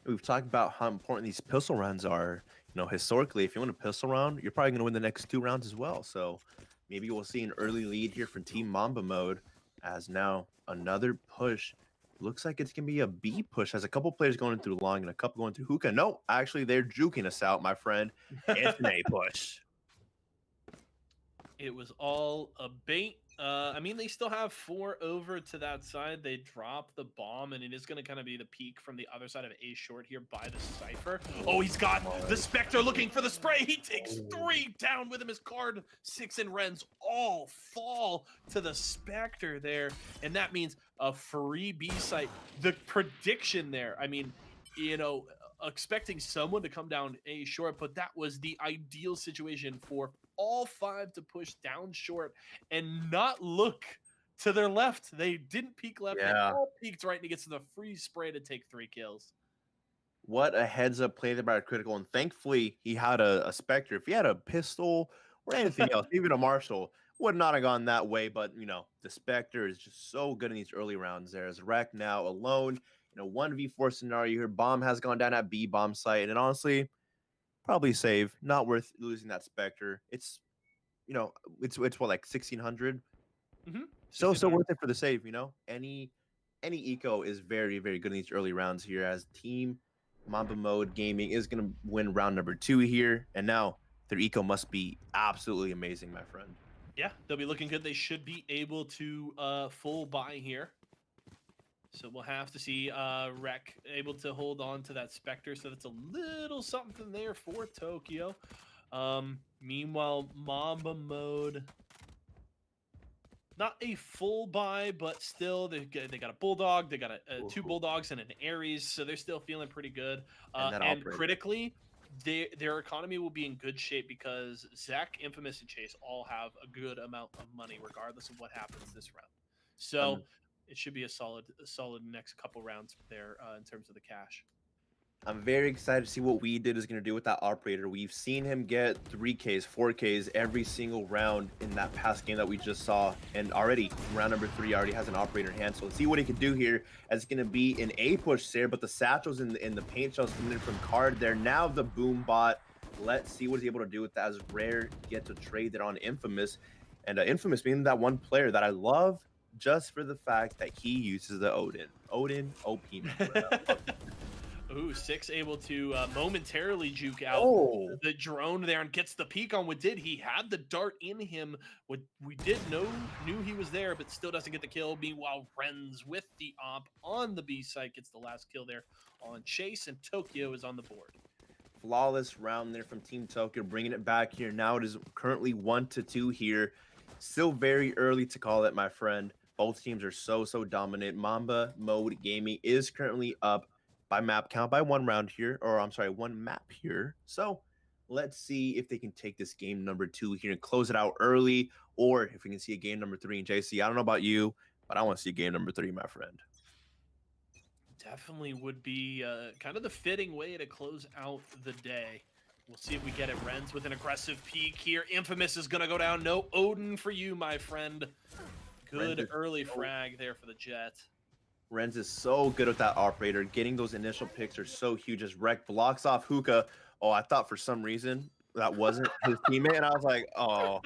We've talked about how important these pistol rounds are. Historically, if you win a pistol round, you're probably going to win the next 2 rounds as well. So maybe we'll see an early lead here from Team Mamba Mode as now another push. Looks like it's going to be a B push. Has a couple players going through long and a couple going through hookah. No, actually, they're juking us out, my friend. It's an A push.
It was all a bait. I mean, they still have 4 over to that side. They drop the bomb, and it is going to kind of be the peak from the other side of A short here by the Cypher. Oh, he's got the Spectre looking for the spray. He takes 3 down with him. His Card, 6 and Rens all fall to the Spectre there, and that means a free B site. The prediction there, I mean, expecting someone to come down A short, but that was the ideal situation for all 5 to push down short and not look to their left. They didn't peek left.
Yeah.
They all peeked right, and he gets the free spray to take 3 kills.
What a heads up play there by Critical. And thankfully, he had a Spectre. If he had a pistol or anything else, even a Marshall, would not have gone that way. But, the Spectre is just so good in these early rounds there. As Rek now alone in a 1v4 scenario here. Bomb has gone down at B bomb site. And honestly, probably save. Not worth losing that Spectre. It's, it's what, like 1,600?
Mm-hmm.
So worth it for the save, Any eco is very, very good in these early rounds here as Team Mamba Mode Gaming is going to win round number 2 here. And now their eco must be absolutely amazing, my friend.
Yeah, they'll be looking good. They should be able to full buy here. So we'll have to see Rek able to hold on to that Spectre. So that's a little something there for Tokyo. Meanwhile, Mamba Mode, not a full buy, but still they got a Bulldog. They got 2 Bulldogs and an Ares. So they're still feeling pretty good. And critically, their economy will be in good shape because Zach, Infamous, and Chase all have a good amount of money regardless of what happens this round. So it should be a solid next couple rounds there in terms of the cash.
I'm very excited to see what We Did is going to do with that operator. We've seen him get 3Ks, 4Ks every single round in that past game that we just saw. And already, round number 3 already has an operator in hand. So let's see what he can do here. As it's going to be an A push there, but the satchels in the paint shells coming in from Card there. Now the boom bot. Let's see what he's able to do with that as Rare gets a trade there on Infamous. And Infamous being that one player that I love just for the fact that he uses the Odin. Odin, OP.
Ooh, Six able to momentarily juke out
Oh,
the drone there and gets the peek on what did. He had the dart in him. What we did know knew he was there, but still doesn't get the kill. Meanwhile, Renz with the op on the B site gets the last kill there on Chase, and Tokyo is on the board.
flawless round there from Team Tokyo, bringing it back here. Now it is currently 1-2 here. Still very early to call it, my friend. Both teams are so dominant. Mamba Mode Gaming is currently up by map count by one round here, or I'm sorry, one map here. So let's see if they can take this game number 2 here and close it out early, or if we can see a game number 3 in JC. I don't know about you, but I want to see game number 3, my friend.
Definitely would be kind of the fitting way to close out the day. We'll see if we get it. Renz with an aggressive peek here. Infamous is going to go down. No Odin for you, my friend. Good early frag there for the Jet.
Renz is so good with that operator. Getting those initial picks are so huge. As Rek blocks off Hookah. Oh, I thought for some reason that wasn't his teammate, and I was like, oh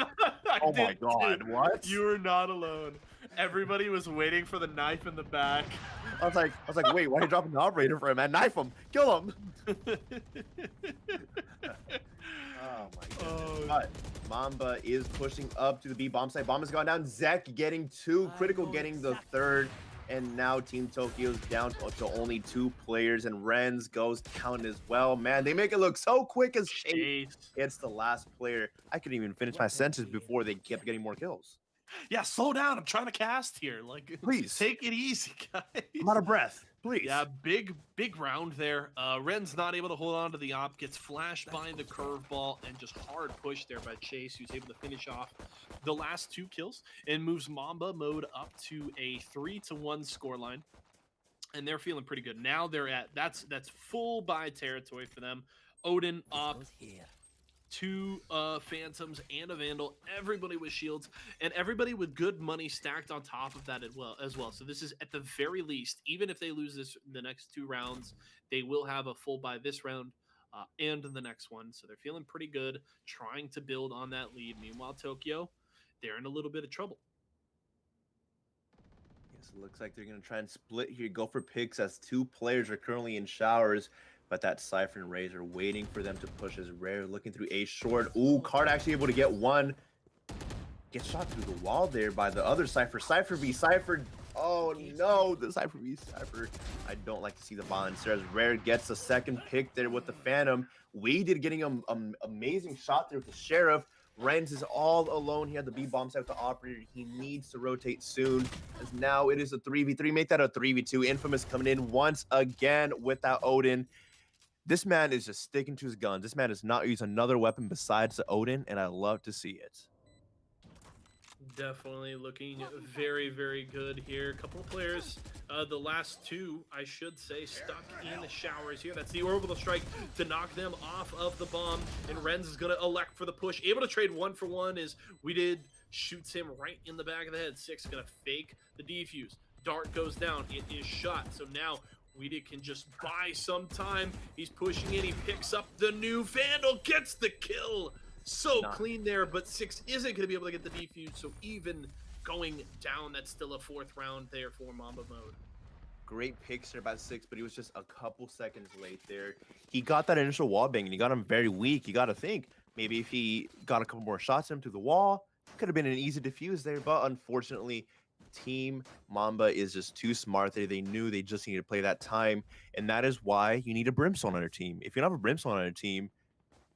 my god, what?
You were not alone. Everybody was waiting for the knife in the back.
I was like, wait, why are you dropping the operator for him, man? Knife him, kill him. Oh my goodness. But Mamba is pushing up to the B bomb site. Bomb has gone down. Zek getting 2, Critical getting the 3rd. And now Team Tokyo's down to only 2 players, and Renz goes down as well. Man, they make it look so quick as Chase. It's the last player. I couldn't even finish my sentence before they kept getting more kills.
Yeah, slow down. I'm trying to cast here. Like,
please
take it easy, guys.
I'm out of breath. Please.
Yeah, big round there. Ren's not able to hold on to the op, gets flashed by the curveball, and just hard push there by Chase, who's able to finish off the last 2 kills and moves Mamba Mode up to a 3-1 scoreline. And they're feeling pretty good. Now they're at that's full buy territory for them. Odin op, 2 Phantoms and a Vandal, everybody with shields, and everybody with good money stacked on top of that as well. So this is at the very least, even if they lose the next 2 rounds, they will have a full buy this round and the next one. So they're feeling pretty good, trying to build on that lead. Meanwhile, Tokyo, they're in a little bit of trouble.
Yes, it looks like they're going to try and split here, go for picks, as 2 players are currently in showers. But that Cypher and Razor waiting for them to push as Rare looking through a short. Ooh, Card actually able to get 1. Gets shot through the wall there by the other Cypher. Cypher v Cypher. Oh no, the Cypher v Cypher. I don't like to see the bond. As Rare gets a 2nd pick there with the Phantom. Weeded getting an amazing shot there with the Sheriff. Renz is all alone. He had the B bomb set with the operator. He needs to rotate soon, as now it is a 3v3. Make that a 3v2. Infamous coming in once again with that Odin. This man is just sticking to his guns. This man does not use another weapon besides the Odin, and I love to see it.
Definitely looking very good here. A couple of players, the last 2, I should say, stuck in the showers here. That's the orbital strike to knock them off of the bomb, and Renz is going to elect for the push. Able to trade 1 for 1 is We Did shoots him right in the back of the head. Six going to fake the defuse. Dart goes down. It is shot. So now Weedy can just buy some time. He's pushing in. He picks up the new Vandal, gets the kill. So clean there, but Six isn't going to be able to get the defuse. So even going down, that's still a 4th round there for Mamba Mode.
Great picks there by Six, but he was just a couple seconds late there. He got that initial wall bang, and he got him very weak. You got to think, maybe if he got a couple more shots at him through the wall, could have been an easy defuse there, but unfortunately, Team Mamba is just too smart. They knew they just needed to play that time, and that is why you need a Brimstone on your team. If you don't have a Brimstone on your team,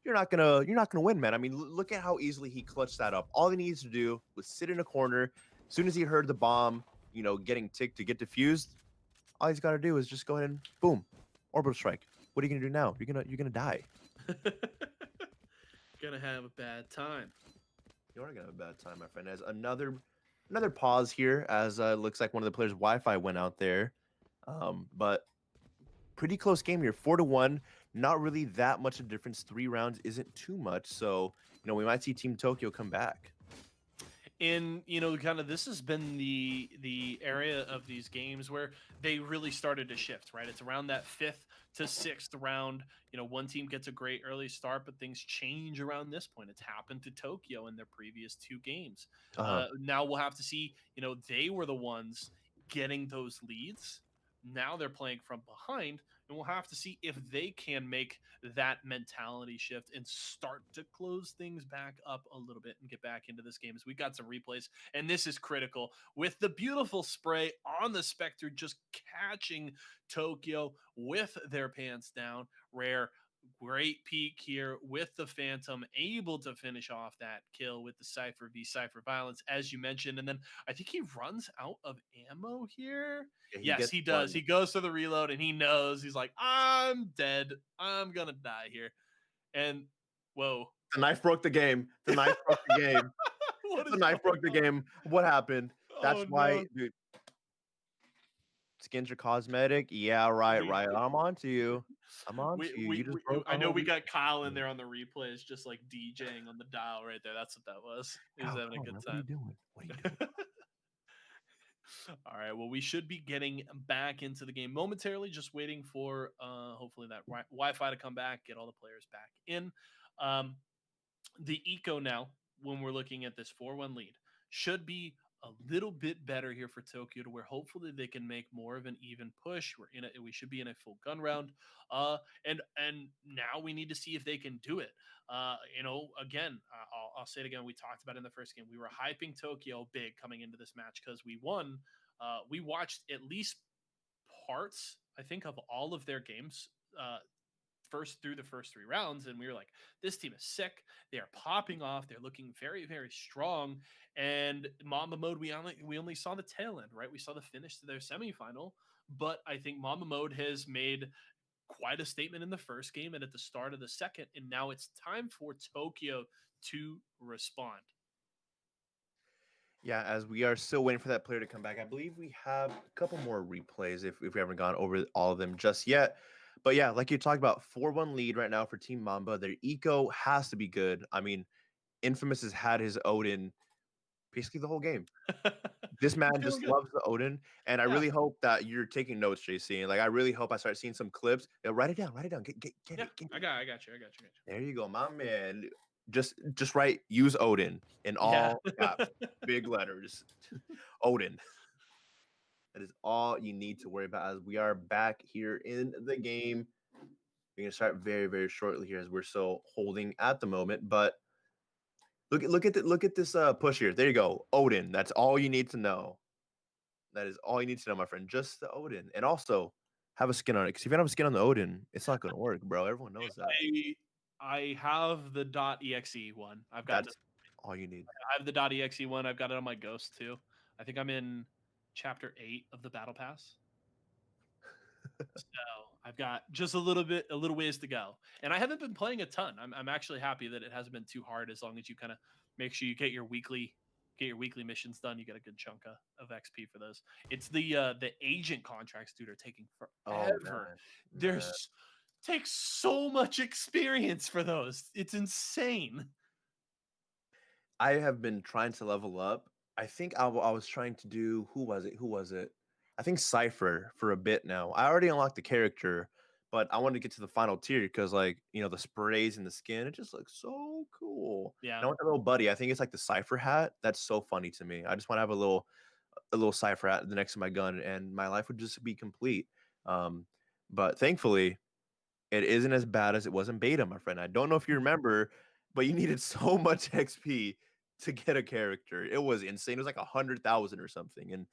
you're not gonna win, man. I mean, look at how easily he clutched that up. All he needs to do was sit in a corner. As soon as he heard the bomb, getting ticked to get defused, all he's got to do is just go ahead and boom, orbital strike. What are you gonna do now? You're gonna die.
Gonna have a bad time.
You are gonna have a bad time, my friend. As another pause here, as looks like one of the players' Wi-Fi went out there. But pretty close game here, 4-1. Not really that much of a difference. 3 rounds isn't too much, so we might see Team Tokyo come back.
And kind of this has been the area of these games where they really started to shift, right? It's around that 5th to 6th round. One team gets a great early start, but things change around this point. It's happened to Tokyo in their previous 2 games. Now we'll have to see. They were the ones getting those leads Now they're playing from behind, and we'll have to see if they can make that mentality shift and start to close things back up a little bit and get back into this game. As we got some replays, and this is critical with the beautiful spray on the Spectre just catching Tokyo with their pants down. Rare, great peek here with the Phantom, able to finish off that kill with the Cypher v Cypher Violence, as you mentioned. And then I think he runs out of ammo here.
Yeah, he
Yes,
gets
he does.
one.
He goes to the reload and he knows, he's like, I'm dead. I'm gonna die here. And whoa.
The knife broke the game. The knife broke the game.
What
The
is
knife broke the
going on?
game. What happened? That's
Oh
why,
no.
dude. Skins are cosmetic. Yeah, right,
We
right. I'm on to you. I'm on to you. You just broke
I
our
know
whole
we got
weekend.
Kyle in there on the replays, just like DJing on the dial right there. That's what that was. He was
Kyle,
having a
come on,
good
man. What are you
time.
doing? What are you doing?
All right. Well, we should be getting back into the game momentarily. Just waiting for hopefully that Wi-Fi to come back, get all the players back in. The eco now, when we're looking at this 4-1 lead, should be a little bit better here for Tokyo, to where hopefully they can make more of an even push. We should be in a full gun round. And now we need to see if they can do it. Again, I'll say it again. We talked about it in the first game. We were hyping Tokyo big coming into this match because we won. We watched at least parts, I think, of all of their games through the first 3 rounds, and we were like, this team is sick. They are popping off. They're looking very, very strong. And Mamba Mode, we only saw the tail end, right? We saw the finish to their semifinal, but I think Mamba Mode has made quite a statement in the first game and at the start of the second, and now it's time for Tokyo to respond.
Yeah, as we are still waiting for that player to come back. I believe we have a couple more replays if we haven't gone over all of them just yet. But yeah, like you talked about, 4-1 lead right now for Team Mamba. Their eco has to be good. I mean, Infamous has had his Odin basically the whole game. This man
Feeling
just
good.
loves the Odin, and I
Yeah.
really hope that you're taking notes, JC. And like, I really hope I start seeing some clips. Yeah, write it down. Write it down. Get
Yeah.
it. Get
I
it.
got you.
There you go, my man. Just write. Use Odin in
Yeah.
all caps, big letters. Odin. That is all you need to worry about as we are back here in the game. We're gonna start very, very shortly here as we're still holding at the moment. But look at this push here. There you go, Odin. That's all you need to know. That is all you need to know, my friend. Just the Odin, and also have a skin on it. Because if you don't have a skin on the Odin, it's not gonna work, bro. Everyone knows that.
I have the .exe one.
That's all you need.
I have the .exe one. I've got it on my Ghost too. I think I'm in chapter 8 of the Battle Pass. So I've got just a little ways to go, and I haven't been playing a ton. I'm actually happy that it hasn't been too hard. As long as you kind of make sure you get your weekly missions done, you get a good chunk of XP for those. It's the agent contracts, dude, are taking
Oh
forever.
man,
There's takes so much experience for those. It's insane.
I have been trying to level up. I think I was trying to do who was it? I think Cypher for a bit now. I already unlocked the character, but I wanted to get to the final tier because, like, the sprays in the skin, it just looks so cool. And
Yeah.
I want that little buddy. I think it's like the Cypher hat. That's so funny to me. I just want to have a little Cypher hat next to my gun, and my life would just be complete. But thankfully, it isn't as bad as it was in beta, my friend. I don't know if you remember, but you needed so much XP to get a character. It was insane. It was like 100,000 or something. And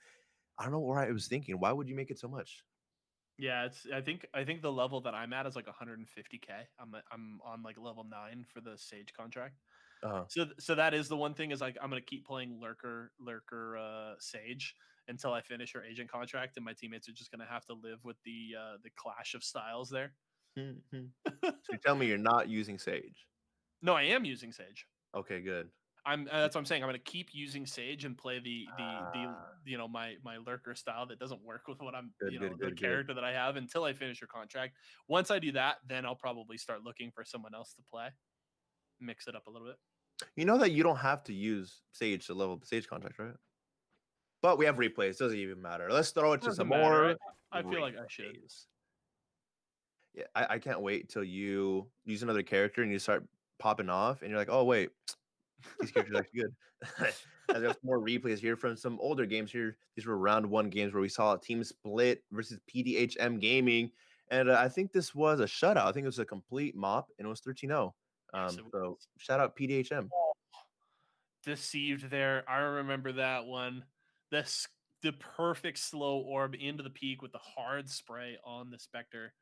I don't know what I was thinking. Why would you make it so much?
Yeah, I think the level that I'm at is like 150K. I'm on like level 9 for the Sage contract.
Uh,
So that is the one thing, is like I'm gonna keep playing lurker Sage until I finish her agent contract, and my teammates are just gonna have to live with the clash of styles there.
so you tell me you're not using Sage.
No, I am using Sage.
Okay, good.
That's what I'm saying. I'm gonna keep using Sage and play the
Ah,
my lurker style that doesn't work with what I'm the
good.
character that I have until I finish her contract. Once I do that, then I'll probably start looking for someone else to play, mix it up a little bit.
You know that you don't have to use Sage to level up the Sage contract, right? But we have replays. Doesn't even matter. Let's throw it to
Doesn't
some
matter.
more
I feel like I should.
replays. Yeah, I can't wait till you use another character and you start popping off, and you're like, oh wait, these characters are actually good. As there's more replays here from some older games here. These were round 1 games where we saw a team split versus PDHM Gaming. And I think this was a shutout. I think it was a complete mop, and it was 13-0.
Yes, it
So
was.
shout out PDHM.
Deceived there. I remember that one. This the perfect slow orb into the peak with the hard spray on the Spectre.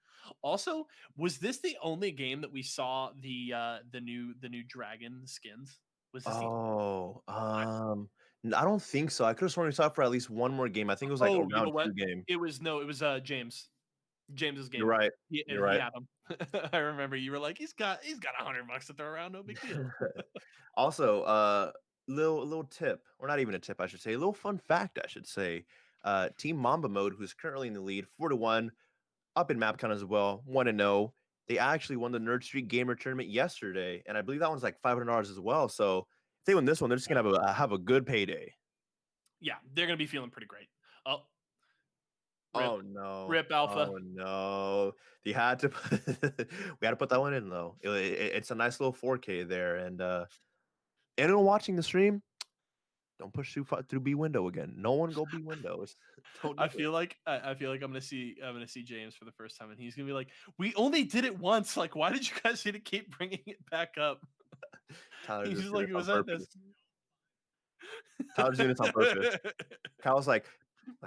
Also, was this the only game that we saw the new dragon skins? Was this the
Oh,
I,
I don't think so. I could have sworn we saw it for at least one more game. I think it was like a
oh, you know
round
what?
2 game.
It was James. James's
You're
game.
right.
And
You're
he
right.
had them. I remember you were like, he's got $100 to throw around, no big deal.
Also, little tip, or not even a tip, I should say, a little fun fact, I should say. Team Mamba Mode, who's currently in the lead, 4-1, up in map count as well, 1-0. They actually won the Nerd Street Gamer Tournament yesterday, and I believe that one's like $500 as well. So if they win this one, they're just gonna have a good payday.
Yeah, they're gonna be feeling pretty great. Oh, rip,
Oh no!
rip Alpha.
Oh no! They had to. We had to put that one in though. It's a nice little 4K there, and anyone watching the stream, don't push through B window again. No one go B windows. Don't do
I
it.
feel like I'm gonna see James for the first time, and he's gonna be like, "We only did it once. Like, why did you guys need to keep bringing it back up?"
Tyler
He's
just
just
did
like,
this
"It
on
was that
purpose.
this."
Tyler's doing this on purpose. Kyle's like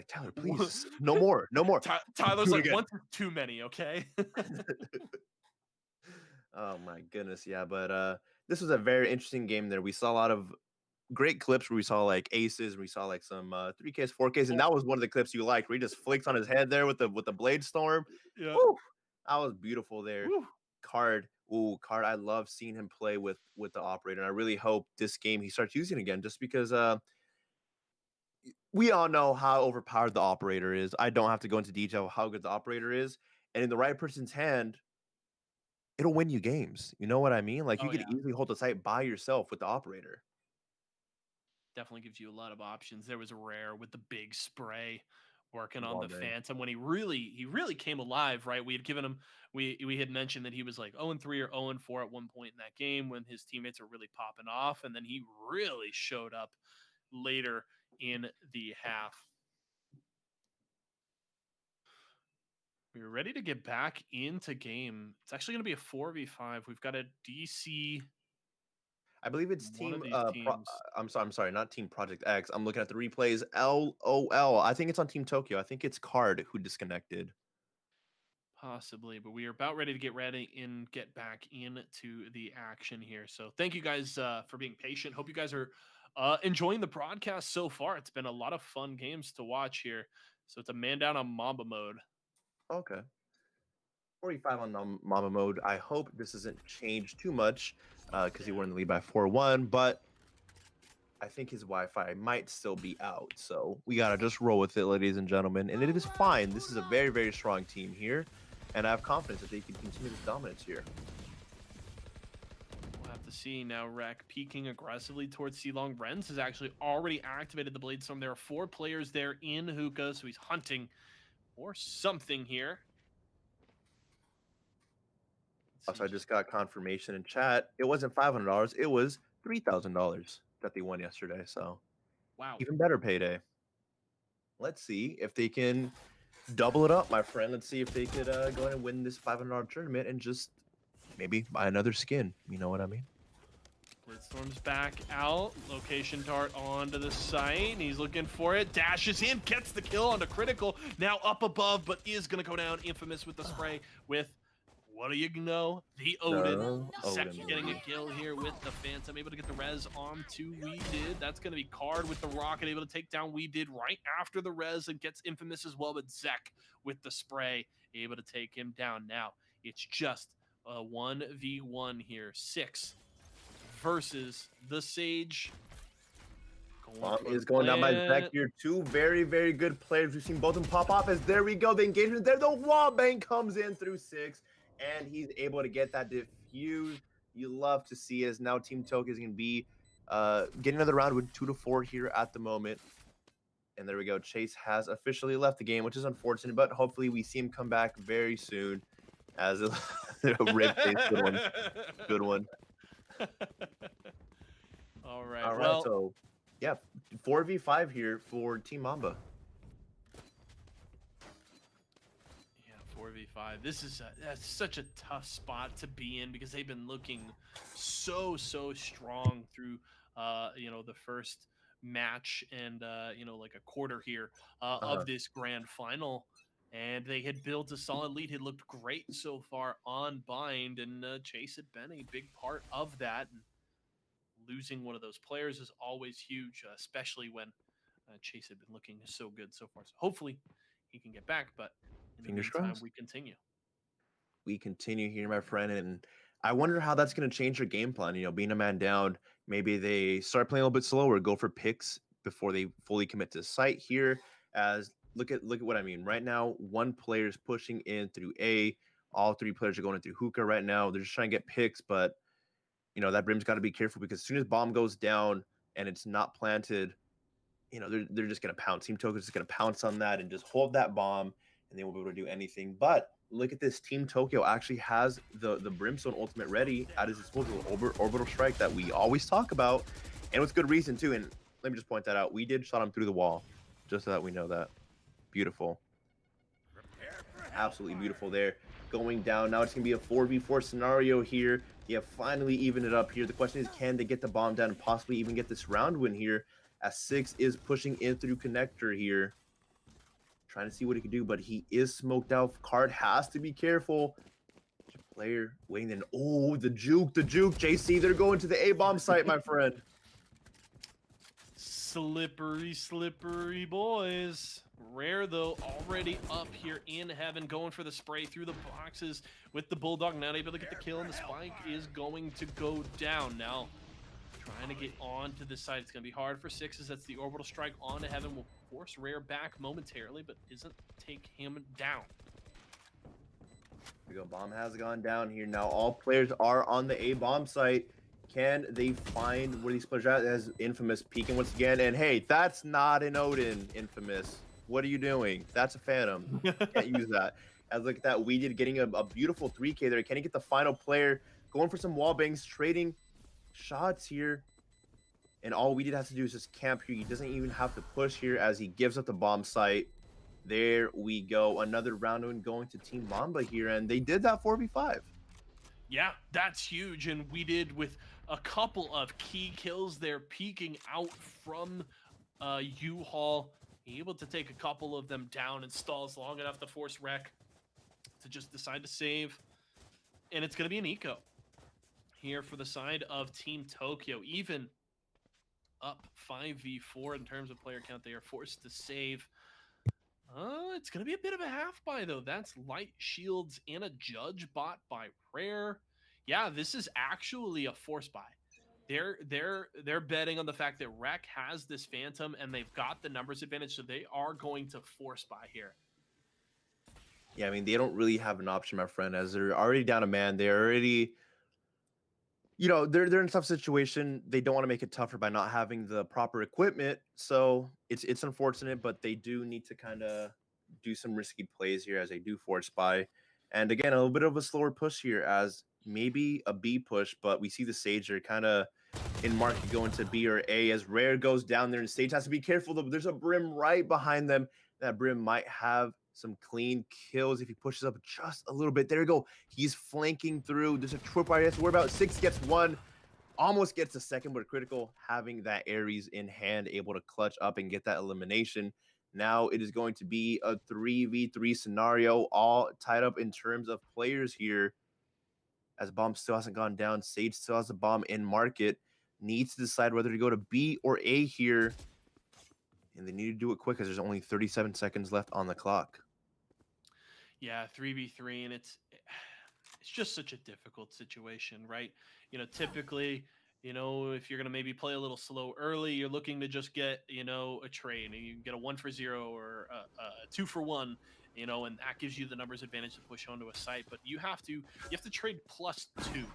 Tyler, please, no more, no more.
Tyler's
Do it
like,
again.
"Once is too many." Okay.
Oh my goodness, yeah. But this was a very interesting game there. We saw a lot of great clips where we saw like aces, we saw like some 3Ks, 4Ks, and that was one of the clips you liked where he just flicks on his head there with the blade storm.
Yeah.
Woo! That was beautiful there.
Woo.
Card, Card. I love seeing him play with the operator, and I really hope this game he starts using again, just because we all know how overpowered the operator is. I don't have to go into detail of how good the operator is, and in the right person's hand, it'll win you games. You know what I mean? Like you
Oh
could
yeah.
easily hold the site by yourself with the operator.
Definitely gives you a lot of options. There was a rare with the big spray working on
Well
the
done.
Phantom when he really came alive, right? We had given him we had mentioned that he was like 0-3 or 0-4 at one point in that game when his teammates are really popping off, and then he really showed up later in the half. We were ready to get back into game. It's actually going to be a 4v5. We've got a DC.
I believe it's
One of
team.
these teams.
I'm sorry, not Team Project X. I'm looking at the replays. LOL. I think it's on Team Tokyo. I think it's Card who disconnected.
Possibly, but we are about ready to get back into the action here. So thank you guys for being patient. Hope you guys are enjoying the broadcast so far. It's been a lot of fun games to watch here. So it's a man down on Mamba mode.
Okay. 45 on Mama mode. I hope this doesn't change too much because he won the lead by 4-1, but I think his Wi-Fi might still be out. So we got to just roll with it, ladies and gentlemen. And it is fine. This is a very, very strong team here. And I have confidence that they can continue this dominance here.
We'll have to see now. Rek peeking aggressively towards C-Long. Renz has actually already activated the Blade Storm. There are 4 players there in Hookah, so he's hunting for something here.
Also, I just got confirmation in chat. It wasn't $500. It was $3,000 that they won yesterday. So
wow,
even better payday. Let's see if they can double it up, my friend. Let's see if they could go ahead and win this $500 tournament and just maybe buy another skin. You know what I mean?
Blitzstorm's back out. Location dart onto the site. He's looking for it. Dashes in, gets the kill onto Critical. Now up above, but is going to go down. Infamous with the spray with, what do you know? The Odin. Second
Odin.
getting a kill here with the Phantom. Able to get the res onto We Did. That's going to be Card with the rocket. Able to take down We Did right after the res and gets Infamous as well. But Zek with the spray. Able to take him down. Now it's just a 1v1 here. 6 versus the Sage.
Bomb is going down by Zek here. 2 very, very good players. We've seen both of them pop off as there we go. The engagement there. The wall bang comes in through 6. And he's able to get that diffuse. You love to see as now Team Tokyo is going to be getting another round with 2-4 here at the moment. And there we go. Chase has officially left the game, which is unfortunate, but hopefully we see him come back very soon. As a rip face, good one. Good one.
All right.
All right.
Well,
So, yeah, 4v5 here for Team Mamba.
Yeah, 4v5. That's such a tough spot to be in because they've been looking so strong through the first match and like a quarter here
Uh-huh.
of this grand final. And they had built a solid lead. It looked great so far on Bind, and Chase had been a big part of that. And losing one of those players is always huge, especially when Chase had been looking so good so far. So hopefully he can get back. But in the
Fingers
meantime,
crossed.
we continue.
We continue here, my friend, and I wonder how that's going to change their game plan. You know, being a man down, maybe they start playing a little bit slower, go for picks before they fully commit to site here. As look at what I mean. Right now, one player is pushing in through A. All three players are going in through hookah right now. They're just trying to get picks, but you know that Brim's got to be careful because as soon as bomb goes down and it's not planted, you know they're just going to pounce. Team Tokyo's just going to pounce on that and just hold that bomb, and they won't be able to do anything. But look at this, Team Tokyo actually has the Brimstone ultimate ready at his disposal, orbital strike that we always talk about, and with good reason too. And let me just point that out, we did shot him through the wall, just so that we know that. Beautiful, absolutely beautiful there. Going down now, it's gonna be a 4v4 scenario here. They have finally evened it up here. The question is, can they get the bomb down and possibly even get this round win here, as Six is pushing in through connector here, trying to see what he can do, but he is smoked out. Card has to be careful. Player waiting in. Oh, the juke, JC, they're going to the A-bomb site, my friend.
Slippery boys. Rare, though, already up here in heaven, going for the spray through the boxes with the Bulldog. Not able to get the kill, and the spike is going to go down. Now, trying to get onto the side. It's going to be hard for Sixes. That's the orbital strike onto heaven. Will force Rare back momentarily, but isn't take him down.
Here we go. Bomb has gone down here. Now all players are on the A-bomb site. Can they find where these players are at? As Infamous peeking once again. And hey, that's not an Odin, Infamous. What are you doing? That's a Phantom. Can't use that. As look at that, we did getting a beautiful 3K there. Can he get the final player? Going for some wall bangs, trading shots here. And all we did have to do is just camp here. He doesn't even have to push here as he gives up the bomb site. There we go. Another round win going to Team Mamba here. And they did that 4v5.
Yeah, that's huge. And we did with a couple of key kills there, peeking out from U-Haul, able to take a couple of them down and stalls long enough to force Rec to just decide to save. And it's going to be an eco here for the side of Team Tokyo. Even up 5v4 in terms of player count, they are forced to save. It's going to be a bit of a half buy, though. That's Light Shields and a Judge bot by Rare. Yeah, this is actually a force buy. They're betting on the fact that Rec has this Phantom and they've got the numbers advantage, so they are going to force buy here.
Yeah, I mean, they don't really have an option, my friend, as they're already down a man. They're already, you know, they're in a tough situation. They don't want to make it tougher by not having the proper equipment. So it's unfortunate, but they do need to kind of do some risky plays here as they do force buy. And again, a little bit of a slower push here as maybe a B push, but we see the Sage are kind of in market going to B or A as Rare goes down there, and Sage has to be careful. There's a Brim right behind them. That Brim might have some clean kills if he pushes up just a little bit. There you go. He's flanking through. There's a trip right. We're about Six gets one, almost gets a second, but critical having that Ares in hand, able to clutch up and get that elimination. Now it is going to be a 3v3 scenario, all tied up in terms of players here. As bomb still hasn't gone down, Sage still has a bomb in market. Needs to decide whether to go to B or A here. And they need to do it quick because there's only 37 seconds left on the clock.
Yeah, 3v3, and it's just such a difficult situation, right? You know, typically, you know, if you're going to maybe play a little slow early, you're looking to just get, you know, a trade, and you can get a 1-for-0 or a 2-for-1, you know, and that gives you the numbers advantage to push onto a site. But you have to trade +2,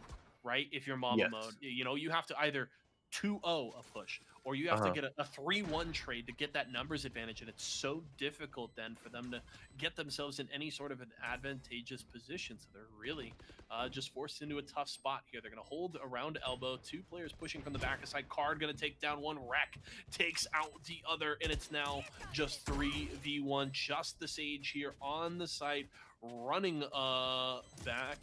right? If you're Mama
Yes.
mode, you know, you have to either 2-0 a push or you have to get a 3-1 trade to get that numbers advantage, and it's so difficult then for them to get themselves in any sort of an advantageous position. So they're really just forced into a tough spot here. They're going to hold around elbow. 2 players pushing from the back side. Card going to take down one. Wreck takes out the other, and it's now just 3v1. Just the Sage here on the site, running back.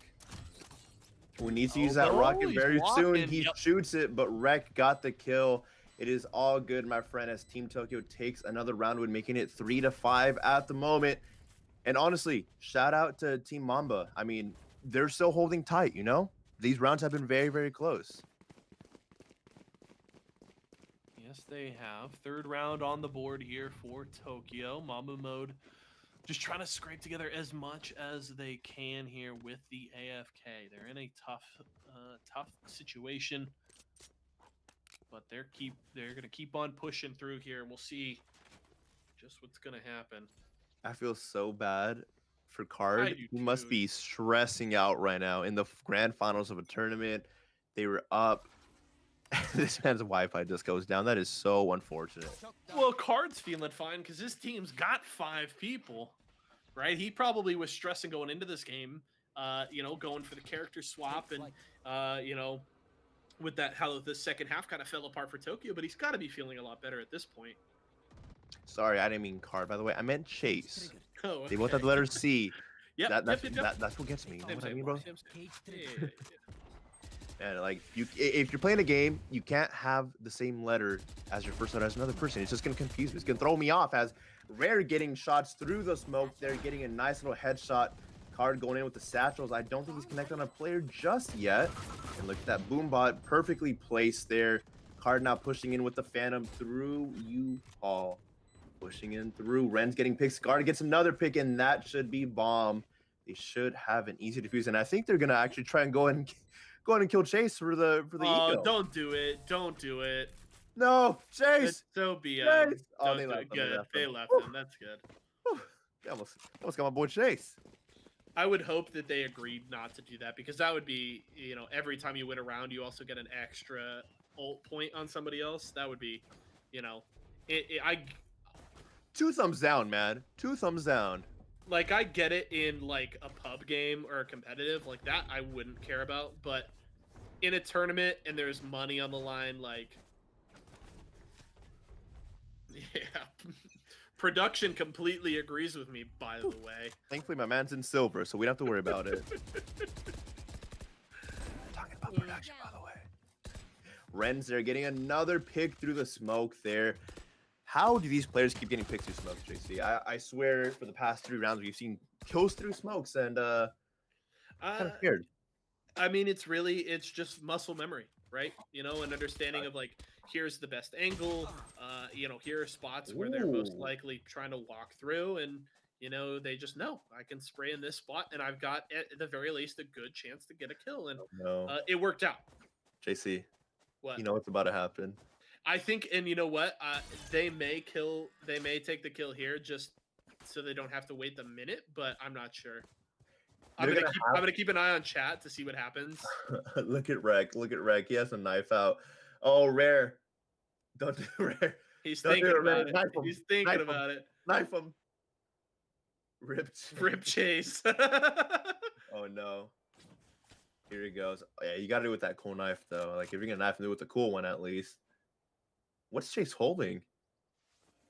Who needs to use that rocket very soon. He shoots it, but Wreck got the kill. It is all good, my friend, as Team Tokyo takes another round win, making it 3-5 at the moment. And honestly, shout out to Team Mamba. I mean, they're still holding tight, you know? These rounds have been very, very close.
Yes, they have. 3rd round on the board here for Tokyo. Mamba mode just trying to scrape together as much as they can here with the AFK. They're in a tough situation, but they're gonna keep on pushing through here, and we'll see just what's gonna happen.
I feel so bad for Card. He must be stressing out right now in the grand finals of a tournament. They were up. This man's Wi-Fi just goes down. That is so unfortunate.
Well, Card's feeling fine because his team's got 5 people, right? He probably was stressing going into this game, you know, going for the character swap and, you know, with that, how the second half kind of fell apart for Tokyo, but he's got to be feeling a lot better at this point.
Sorry, I didn't mean Card, by the way. I meant Chase.
Oh, okay.
They both have the letter C.
Yep,
that's what gets me. You know what I mean, bro?
Yeah.
And like, if you're playing a game, you can't have the same letter as your first letter as another person. It's just gonna confuse me. It's gonna throw me off. As Rare getting shots through the smoke, they're getting a nice little headshot. Card going in with the satchels. I don't think he's connected on a player just yet. And look at that boom bot, perfectly placed there. Card now pushing in with the Phantom through U-Haul. Pushing in through. Ren's getting picks. Card gets another pick, and that should be bomb. They should have an easy defuse, and I think they're gonna actually try and go ahead and kill Chase for the
Oh,
eco.
don't do it! Don't do it!
No, Chase.
It's so be
Oh,
they left him. They left him. That's good.
Almost got my boy Chase.
I would hope that they agreed not to do that, because that would be, you know, every time you win a round, you also get an extra ult point on somebody else. That would be, you know, I
2 thumbs down, man. 2 thumbs down.
Like, I get it in like a pub game or a competitive like that, I wouldn't care about, but in a tournament and there's money on the line, like, yeah. Production completely agrees with me, by the way.
Thankfully, my man's in silver, so we don't have to worry about it. Talking about production, by the way. Ren's there getting another pick through the smoke there. How do these players keep getting picks through smoke, JC? I swear, for the past 3 rounds, we've seen kills through smokes, and kind of scared.
I mean, it's just muscle memory, right? You know, an understanding of like, here's the best angle, you know, here are spots where they're most likely trying to walk through, and, you know, they just know I can spray in this spot, and I've got, at the very least, a good chance to get a kill, and it worked out.
JC,
what?
You know what's about to happen.
I think, and you know what? They may take the kill here just so they don't have to wait the minute, but I'm not sure. I'm gonna keep an eye on chat to see what happens.
Look at Rek. Look at Rek. He has a knife out. Oh, Rare. Don't do Rare.
He's thinking about it. He's thinking about it.
Knife him.
Rip Chase.
Oh no. Here he goes. Yeah, you gotta do it with that cool knife though. Like, if you're gonna knife him, do it with the cool one at least. What's Chase holding?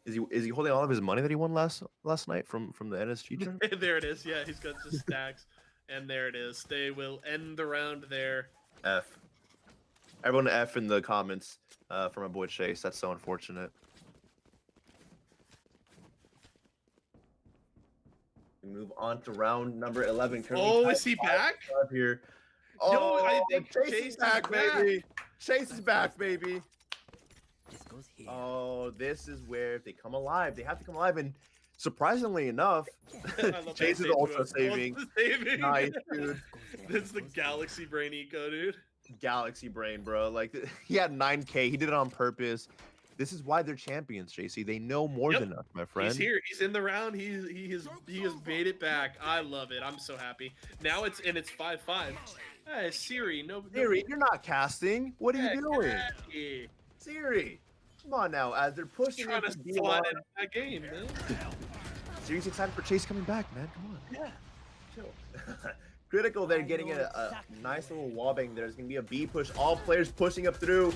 Is he holding all of his money that he won last night from the NSG tournament?
There it is. Yeah, he's got just stacks. And there it is. They will end the round there.
F. Everyone F in the comments for my boy Chase. That's so unfortunate. We move on to round number 11.
Oh, is he back?
Here.
Oh, no, I think
Chase is back, baby. Chase is back, baby. Oh, this is where if they come alive, they have to come alive, and surprisingly enough, Chase is also saving. Nice, dude.
That's the Galaxy Brain eco, dude.
Galaxy Brain, bro. Like, he had 9K. He did it on purpose. This is why they're champions, JC. They know more than us, my friend.
He's here. He's in the round. He has made it back. I love it. I'm so happy. Now it's 5-5. Hey, Siri,
Siri, you're not casting. What are you doing? Siri. Come on now, as they're pushing
Trying
in
to
from B
slide
line.
into that game, man.
Seriously excited for Chase coming back, man. Come on.
Yeah.
Chill. Critical there getting a nice little wall bang. There's going to be a B push. All players pushing up through.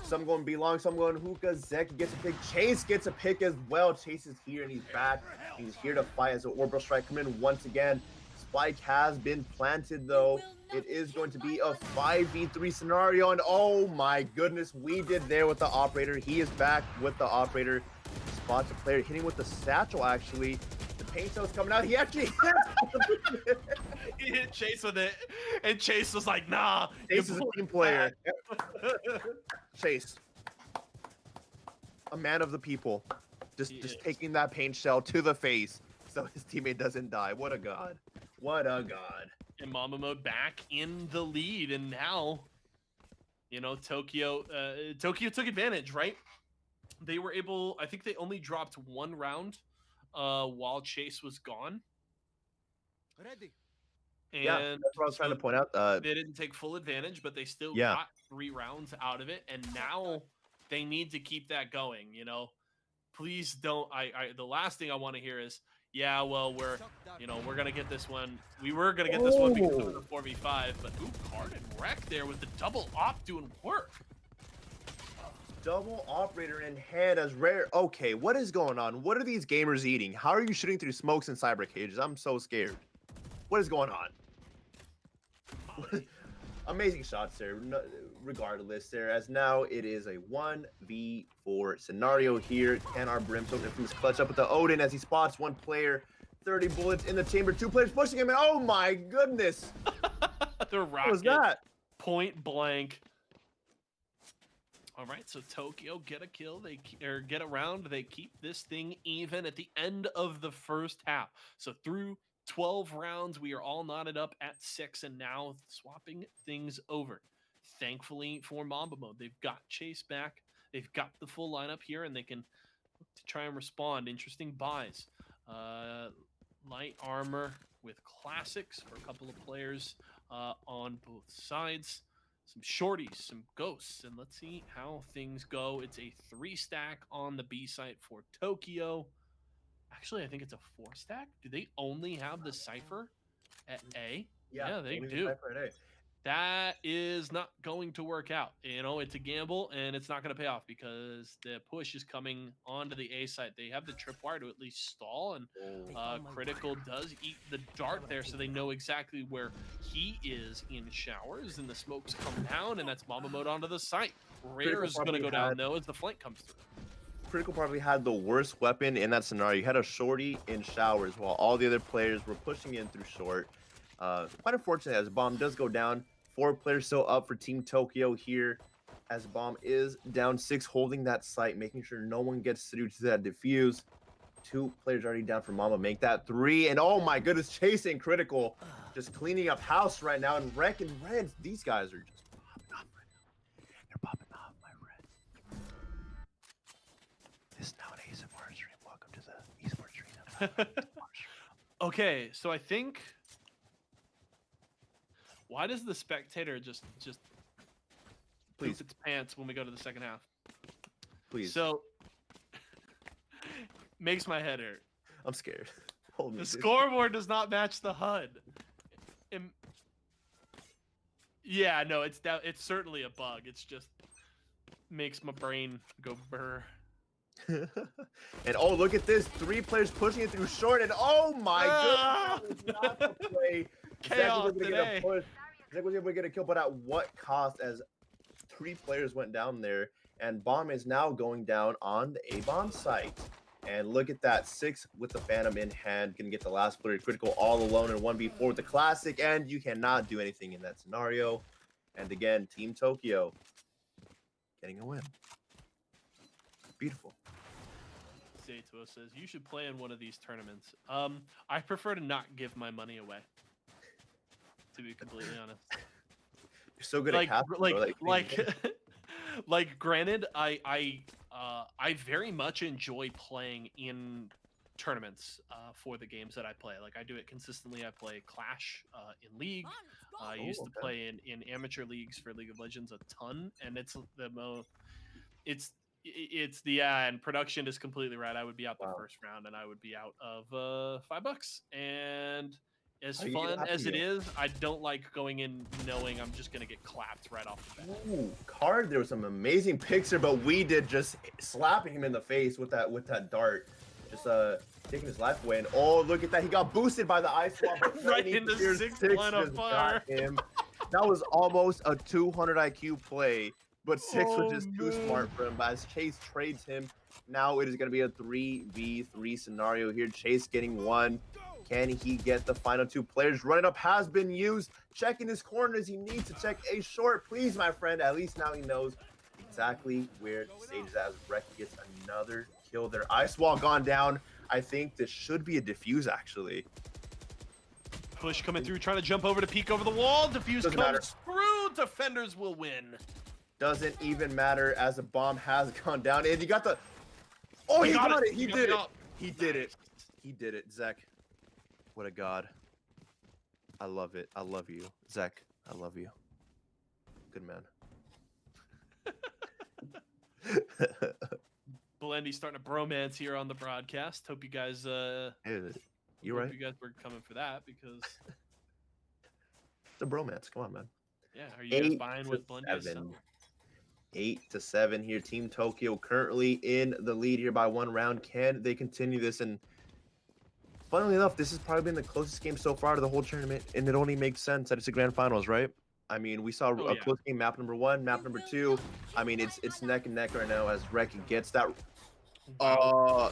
Some going B long, some going hookah. Zeki gets a pick. Chase gets a pick as well. Chase is here and he's back. He's here to fight as the orbital strike coming in once again. Spike has been planted though. It is going to be a 5v3 scenario. And oh my goodness, we did there with the operator. He is back with the operator. Spots the player hitting with the satchel actually. The paint cell's coming out. He actually hit.
He hit Chase with it, and Chase was like, "Nah."
Chase is a team player. Chase, a man of the people, just taking that paint shell to the face so his teammate doesn't die. What a god! What a god!
And Mama Mode back in the lead, and now, you know, Tokyo took advantage, right? They were able. I think they only dropped one round, while Chase was gone.
Ready.
And
Yeah, that's what I was trying to point out.
They didn't take full advantage, but they still
Yeah.
got 3 rounds out of it, and now they need to keep that going. You know, please don't. The last thing I want to hear is, yeah, well, we're gonna get this one. We were gonna get this one because of the 4v5, but ooh, Card and Wreck there with the double op doing work.
Double operator in hand as rare. Okay, what is going on? What are these gamers eating? How are you shooting through smokes and cyber cages? I'm so scared. What is going on? Amazing shots there, regardless there, as now it is a 1v4 scenario here. Can our Brimstone Infamous clutch up with the Odin as he spots one player, 30 bullets in the chamber, 2 players pushing him, and oh my goodness!
The rocket.
What was that?
Point blank. All right, so Tokyo get a kill, get a round. They keep this thing even at the end of the first half. So through 12 rounds, we are all knotted up at 6, and now swapping things over. Thankfully for Mamba Mode, they've got Chase back. They've got the full lineup here, and they can look to try and respond. Interesting buys. Light armor with classics for a couple of players on both sides. Some shorties, some ghosts, and let's see how things go. It's a 3-stack on the B site for Tokyo. Actually, I think it's a 4-stack. Do they only have the Cypher at A? Yeah, they do. That is not going to work out. You know, it's a gamble, and it's not going to pay off because the push is coming onto the A side. They have the tripwire to at least stall, and Critical does eat the dart there, so they know exactly where he is in showers, and the smokes come down, and that's Mamba Mode onto the site. Rare is going to go down, though, as the flank comes through.
Critical probably had the worst weapon in that scenario. You had a shorty in showers while all the other players were pushing in through short. Quite unfortunate as Bomb does go down. 4 players still up for Team Tokyo here as Bomb is down 6, holding that site, making sure no one gets through to that defuse. 2 players already down for Mama, make that 3. And oh my goodness, chasing Critical, just cleaning up house right now. And Wreck and Reds, these guys are just popping off right now. They're popping off, my Reds. This is now an ASMR stream. Welcome to the esports stream.
Okay, so I think... Why does the spectator just
Please.
poop its pants when we go to the second half?
Please.
So makes my head hurt.
I'm scared. Hold me.
The scoreboard does not match the HUD. Yeah, no, it's certainly a bug. It's just makes my brain go burr.
And oh, look at this. 3 players pushing it through short, and oh my goodness, not the play.
Chaos today.
Zek was able to get a kill, but at what cost? As 3 players went down there, and Bomb is now going down on the A-Bomb site. And look at that, 6 with the Phantom in hand, gonna get the last player Critical all alone in 1v4 with the classic, and you cannot do anything in that scenario. And again, Team Tokyo getting a win. Beautiful.
Zato says you should play in one of these tournaments. I prefer to not give my money away. To be completely honest.
You're so good at casting,
like granted, I very much enjoy playing in tournaments for the games that I play. Like I do it consistently. I play Clash in League. I used to play in amateur leagues for League of Legends a ton, and it's It's the and production is completely right. I would be out the
Wow.
first round, and I would be out of $5. And as
How you
fun
happy
as it
meal?
is, I don't like going in knowing I'm just gonna get clapped right off the bat.
Ooh, Card, there was some amazing picks here, but we did just slapping him in the face with that dart. Just taking his life away. And oh, look at that. He got boosted by the ice wall. but
Right
underneath
into
here,
6
Six
line of
just
fire.
got him. That was almost a 200 IQ play, but Six was
Oh,
just too
man.
smart for him. But as Chase trades him, now it is going to be a 3v3 scenario here. Chase getting one. Can he get the final 2 players? Running up has been used. Checking his corners. He needs to check a short. Please, my friend. At least now he knows exactly where the stage is at. As Rec gets another kill there. Ice wall gone down. I think this should be a defuse, actually.
Push coming through, trying to jump over to peek over the wall. Defuse
Doesn't
comes
matter.
through. Defenders will win.
Doesn't even matter as a bomb has gone down. And you got the... Oh, he got it. He
got
did
me
it.
up.
He did it.
Nice.
He did it, Zach. What a god. I love it. I love you, Zach. I love you. Good man.
Blendy starting a bromance here on the broadcast. Hope you guys
Hey, you
hope
right?
you guys were coming for that because
It's a bromance. Come on, man.
yeah, are you guys buying what Blendy is
7.
selling?
8-7 here. Team Tokyo currently in the lead here by 1 round. Can they continue this? And funnily enough, this has probably been the closest game so far to the whole tournament, and it only makes sense that it's a grand finals, right? I mean, we saw
Oh,
a
yeah.
close game, map number 1, map number 2. I mean, it's neck and neck right now as Rek gets that.
Wow.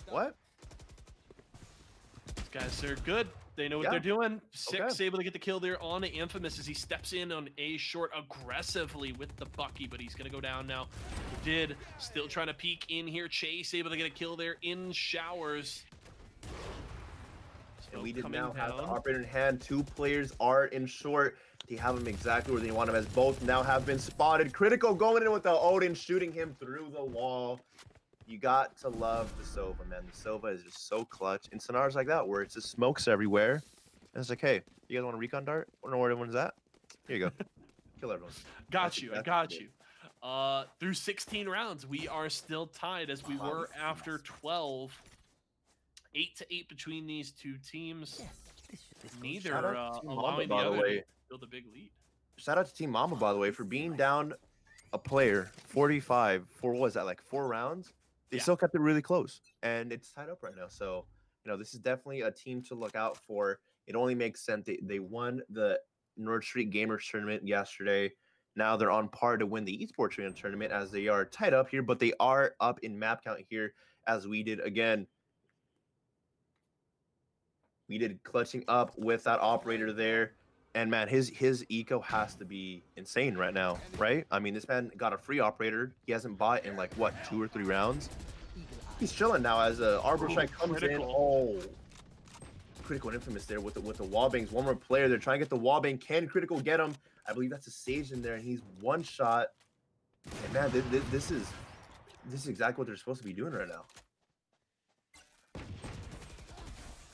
What?
These guys are good. They know what
Yeah.
they're doing. Six
Okay.
able to get the kill there on Infamous as he steps in on A short aggressively with the Bucky, but he's gonna go down now. Did still trying to peek in here. Chase able to get a kill there in showers.
And we
Smoke
did
coming
now have the
down.
operator in hand. 2 players are in short. They have him exactly where they want him, as both now have been spotted. Critical going in with the Odin, shooting him through the wall. You got to love the Sova, man. The Sova is just so clutch in scenarios like that where it's just smokes everywhere. And it's like, hey, you guys want a recon dart? I don't know where everyone's at. Here you go. Kill everyone.
Got
That's
you. I
exactly
got you. Through 16 rounds, we are still tied as we were after 12. 8-8 between these two teams. Neither
Shout out to Team Mamba,
allowing the
by the
other
way.
to build a big lead.
Shout out to Team Mamba, by the way, for being down a player 45 for, what was that, like 4 rounds? They
Yeah.
still kept it really close, and it's tied up right now. So, this is definitely a team to look out for. It only makes sense. They won the Nord Street Gamers tournament yesterday. Now they're on par to win the esports tournament as they are tied up here, but they are up in map count here as we did again. We did clutching up with that operator there. And man, his eco has to be insane right now, right? I mean, this man got a free operator. He hasn't bought in like what, 2 or 3 rounds. He's chilling now as Arbor
Ooh,
Strike comes
critical.
in. Oh, critical and infamous there with the wall bangs. One more player. They're trying to get the wall bang. Can critical get him? I believe that's a Sage in there, and he's one shot. And man, this is exactly what they're supposed to be doing right now.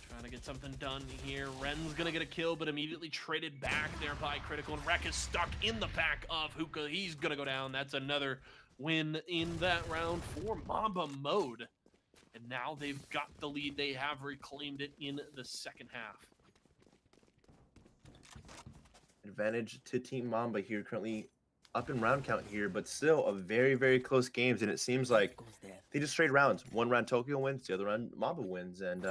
Trying to get something done here. Ren's gonna get a kill, but immediately traded back there by Critical. And Rek is stuck in the back of Hookah. He's gonna go down. That's another win in that round for Mamba Mode. And now they've got the lead. They have reclaimed it in the second half.
Advantage to Team Mamba here, currently up in round count here, but still a very, very close games. And it seems like they just trade rounds. One round Tokyo wins, the other round Mamba wins. And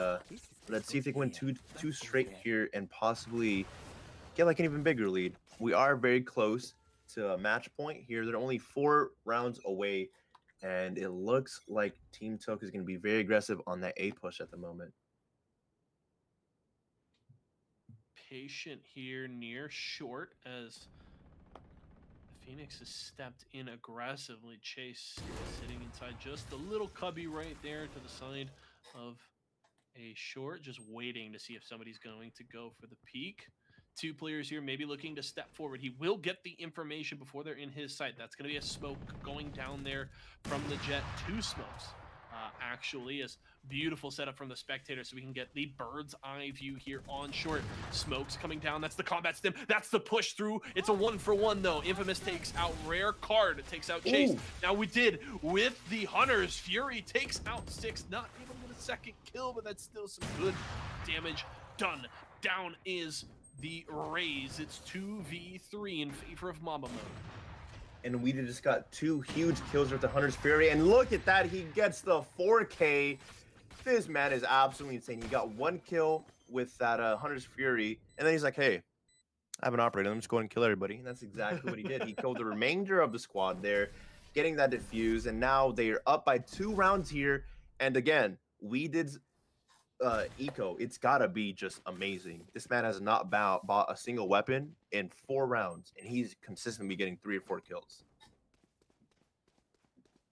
let's see if they can win two straight here and possibly get like an even bigger lead. We are very close to a match point here. They're only 4 rounds away, and it looks like Team Tokyo is going to be very aggressive on that A push at the moment.
Patient here near short as Phoenix has stepped in aggressively. Chase sitting inside just a little cubby right there to the side of A short, just waiting to see if somebody's going to go for the peak. 2 players here maybe looking to step forward. He will get the information before they're in his sight. That's going to be a smoke going down there from the jet. 2 smokes, actually, as Beautiful setup from the spectator so we can get the bird's eye view here on short. Smokes coming down. That's the combat stim. That's the push through. It's a 1-for-1 though. Infamous takes out Rare Card. It takes out Chase.
Ooh.
Now we did with the Hunters. Fury takes out 6. Not able to get a second kill, but that's still some good damage done. Down is the Rays. It's 2v3 in favor of Mamba Mode.
And we just got 2 huge kills with the Hunter's Fury. And look at that. He gets the 4K. This man is absolutely insane. He got 1 kill with that Hunter's Fury. And then he's like, hey, I have an operator. Let me just go and kill everybody. And that's exactly what he did. He killed the remainder of the squad there, getting that defuse. And now they're up by 2 rounds here. And again, we did eco. It's got to be just amazing. This man has not bought a single weapon in 4 rounds. And he's consistently getting 3 or 4 kills.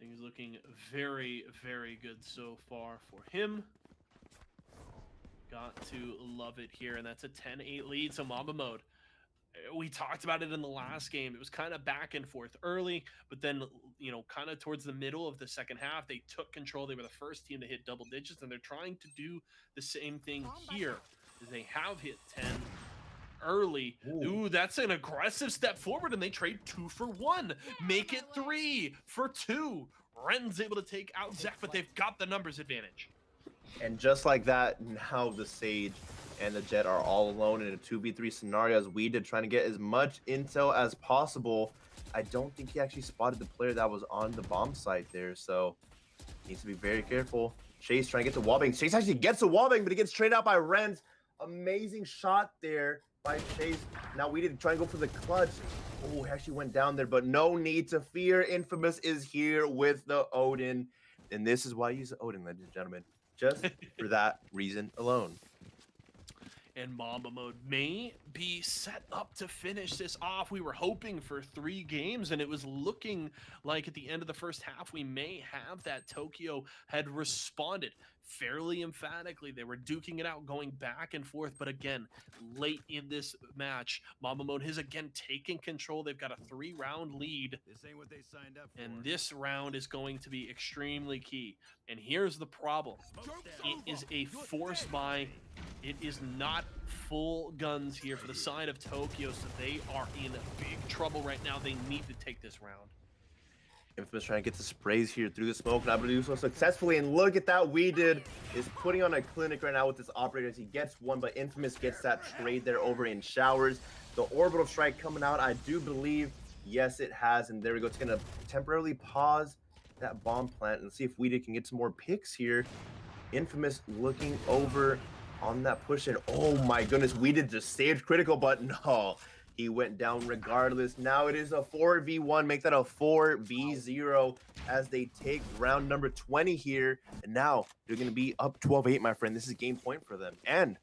Things looking very, very good so far for him. Got to love it here, and that's a 10-8 lead, so Mamba Mode. We talked about it in the last game. It was kind of back and forth early, but then, you know, kind of towards the middle of the second half, they took control. They were the first team to hit double digits, and they're trying to do the same thing here. They have hit 10 early. Ooh, that's an aggressive step forward, and they trade 2 for 1. Make it 3 for 2. Ren's able to take out Zach, but they've got the numbers advantage.
And just like that, now the Sage and the Jet are all alone in a 2v3 scenario as we did, trying to get as much intel as possible. I don't think he actually spotted the player that was on the bomb site there, so needs to be very careful. Chase trying to get the wallbang. Chase actually gets the wallbang, but he gets traded out by Ren's. Amazing shot there by Chase. Now we did try and go for the clutch. Oh, he actually went down there, but no need to fear. Infamous is here with the Odin. And this is why I use the Odin, ladies and gentlemen. Just for that reason alone.
And Mamba Mode may be set up to finish this off. We were hoping for 3 games, and it was looking like at the end of the first half, we may have that. Tokyo had responded fairly emphatically. They were duking it out, going back and forth. But again, late in this match, Mamba Mode has again taken control. They've got a 3-round lead.
This ain't what they signed up for.
And this round is going to be extremely key. And here's the problem. It is a force buy. It is not full guns here for the side of Tokyo, so they are in big trouble right now. They need to take this round.
Infamous trying to get the sprays here through the smoke, not able to do so successfully. And look at that, we did is putting on a clinic right now with this operator as he gets one, but Infamous gets that trade there over in showers. The orbital strike coming out, I do believe, yes, it has. And there we go. It's going to temporarily pause that bomb plant and see if we can get some more picks here. Infamous looking over on that push, and oh my goodness, we did just save critical, but no, he went down regardless. Now it is a 4v1, make that a 4v0 as they take round number 20 here, and now they're going to be up 12-8, my friend. This is game point for them, and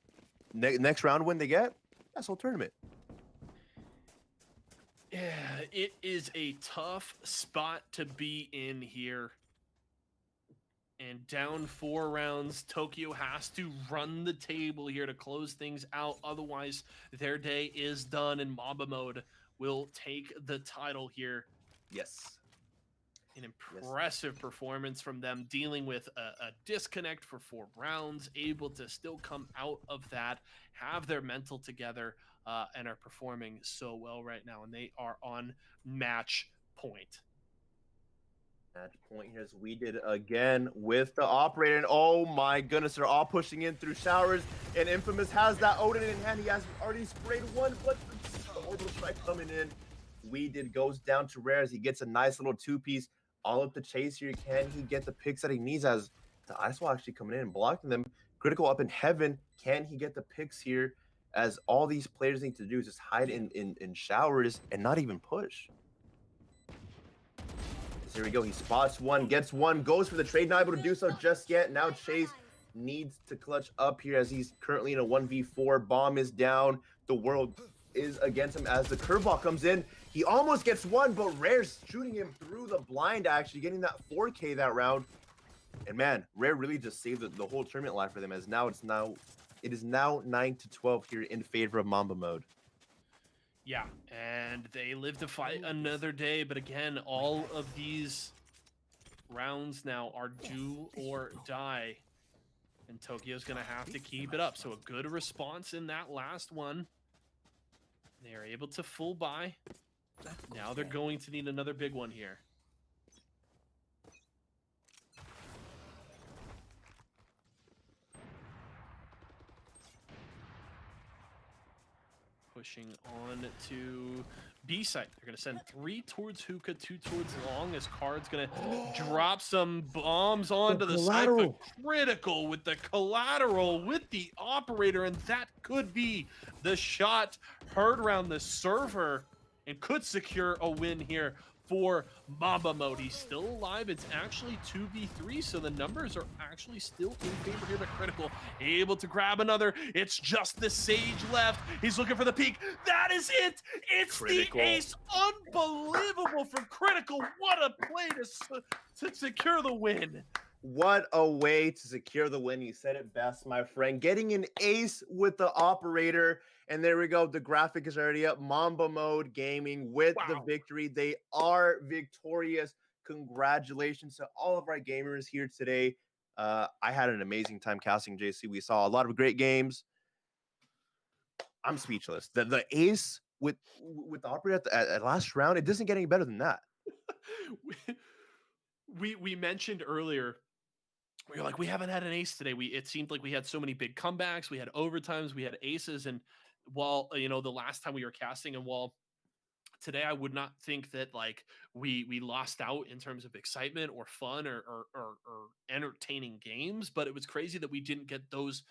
next round when they get, that's whole tournament.
Yeah, it is a tough spot to be in here. And down 4 rounds, Tokyo has to run the table here to close things out. Otherwise, their day is done, and Mamba Mode will take the title here.
Yes.
An impressive performance from them, dealing with a disconnect for 4 rounds, able to still come out of that, have their mental together, and are performing so well right now. And they are on match point.
Match point here as we did again with the operator, and oh my goodness, they're all pushing in through showers, and Infamous has that Odin in hand. He has already sprayed one, but the orbital strike coming in. We did goes down to Rare as he gets a nice little 2-piece all up the chase here. Can he get the picks that he needs as the ice wall actually coming in and blocking them? Critical up in heaven. Can he get the picks here as all these players need to do is just hide in showers and not even push? Here we go. He spots one, gets one, goes for the trade, not able to do so just yet. Now Chase needs to clutch up here as he's currently in a 1v4. Bomb is down. The world is against him as the curveball comes in. He almost gets one, but Rare's shooting him through the blind, actually getting that 4K that round. And man, Rare really just saved the whole tournament life for them, as it is now 9-12 here in favor of Mamba Mode.
Yeah, and they live to fight another day, but again, all of these rounds now are do or die. And Tokyo's going to have to keep it up. So a good response in that last one. They are able to full buy. Now they're going to need another big one here. Pushing on to B site. They're going to send 3 towards Hookah, 2 towards Long, as Card's going to drop some bombs onto the site. But critical with the collateral with the operator, and that could be the shot heard around the server and could secure a win here for Mamba Mode. He's still alive. It's actually 2v3, so the numbers are actually still in favor here, but critical able to grab another. It's just the Sage left. He's looking for the peak. That is it. It's critical. The ace. Unbelievable from Critical. What a play to secure the win.
What a way to secure the win. You said it best, my friend. Getting an ace with the operator. And there we go. The graphic is already up. Mamba Mode Gaming with the victory. They are victorious. Congratulations to all of our gamers here today. I had an amazing time casting, JC. We saw a lot of great games. I'm speechless. The ace with the operator at last round, it doesn't get any better than that.
we mentioned earlier, we were like, we haven't had an ace today. It seemed like we had so many big comebacks. We had overtimes. We had aces. And while, the last time we were casting, and while today I would not think that like we lost out in terms of excitement or fun or entertaining games, but it was crazy that we didn't get those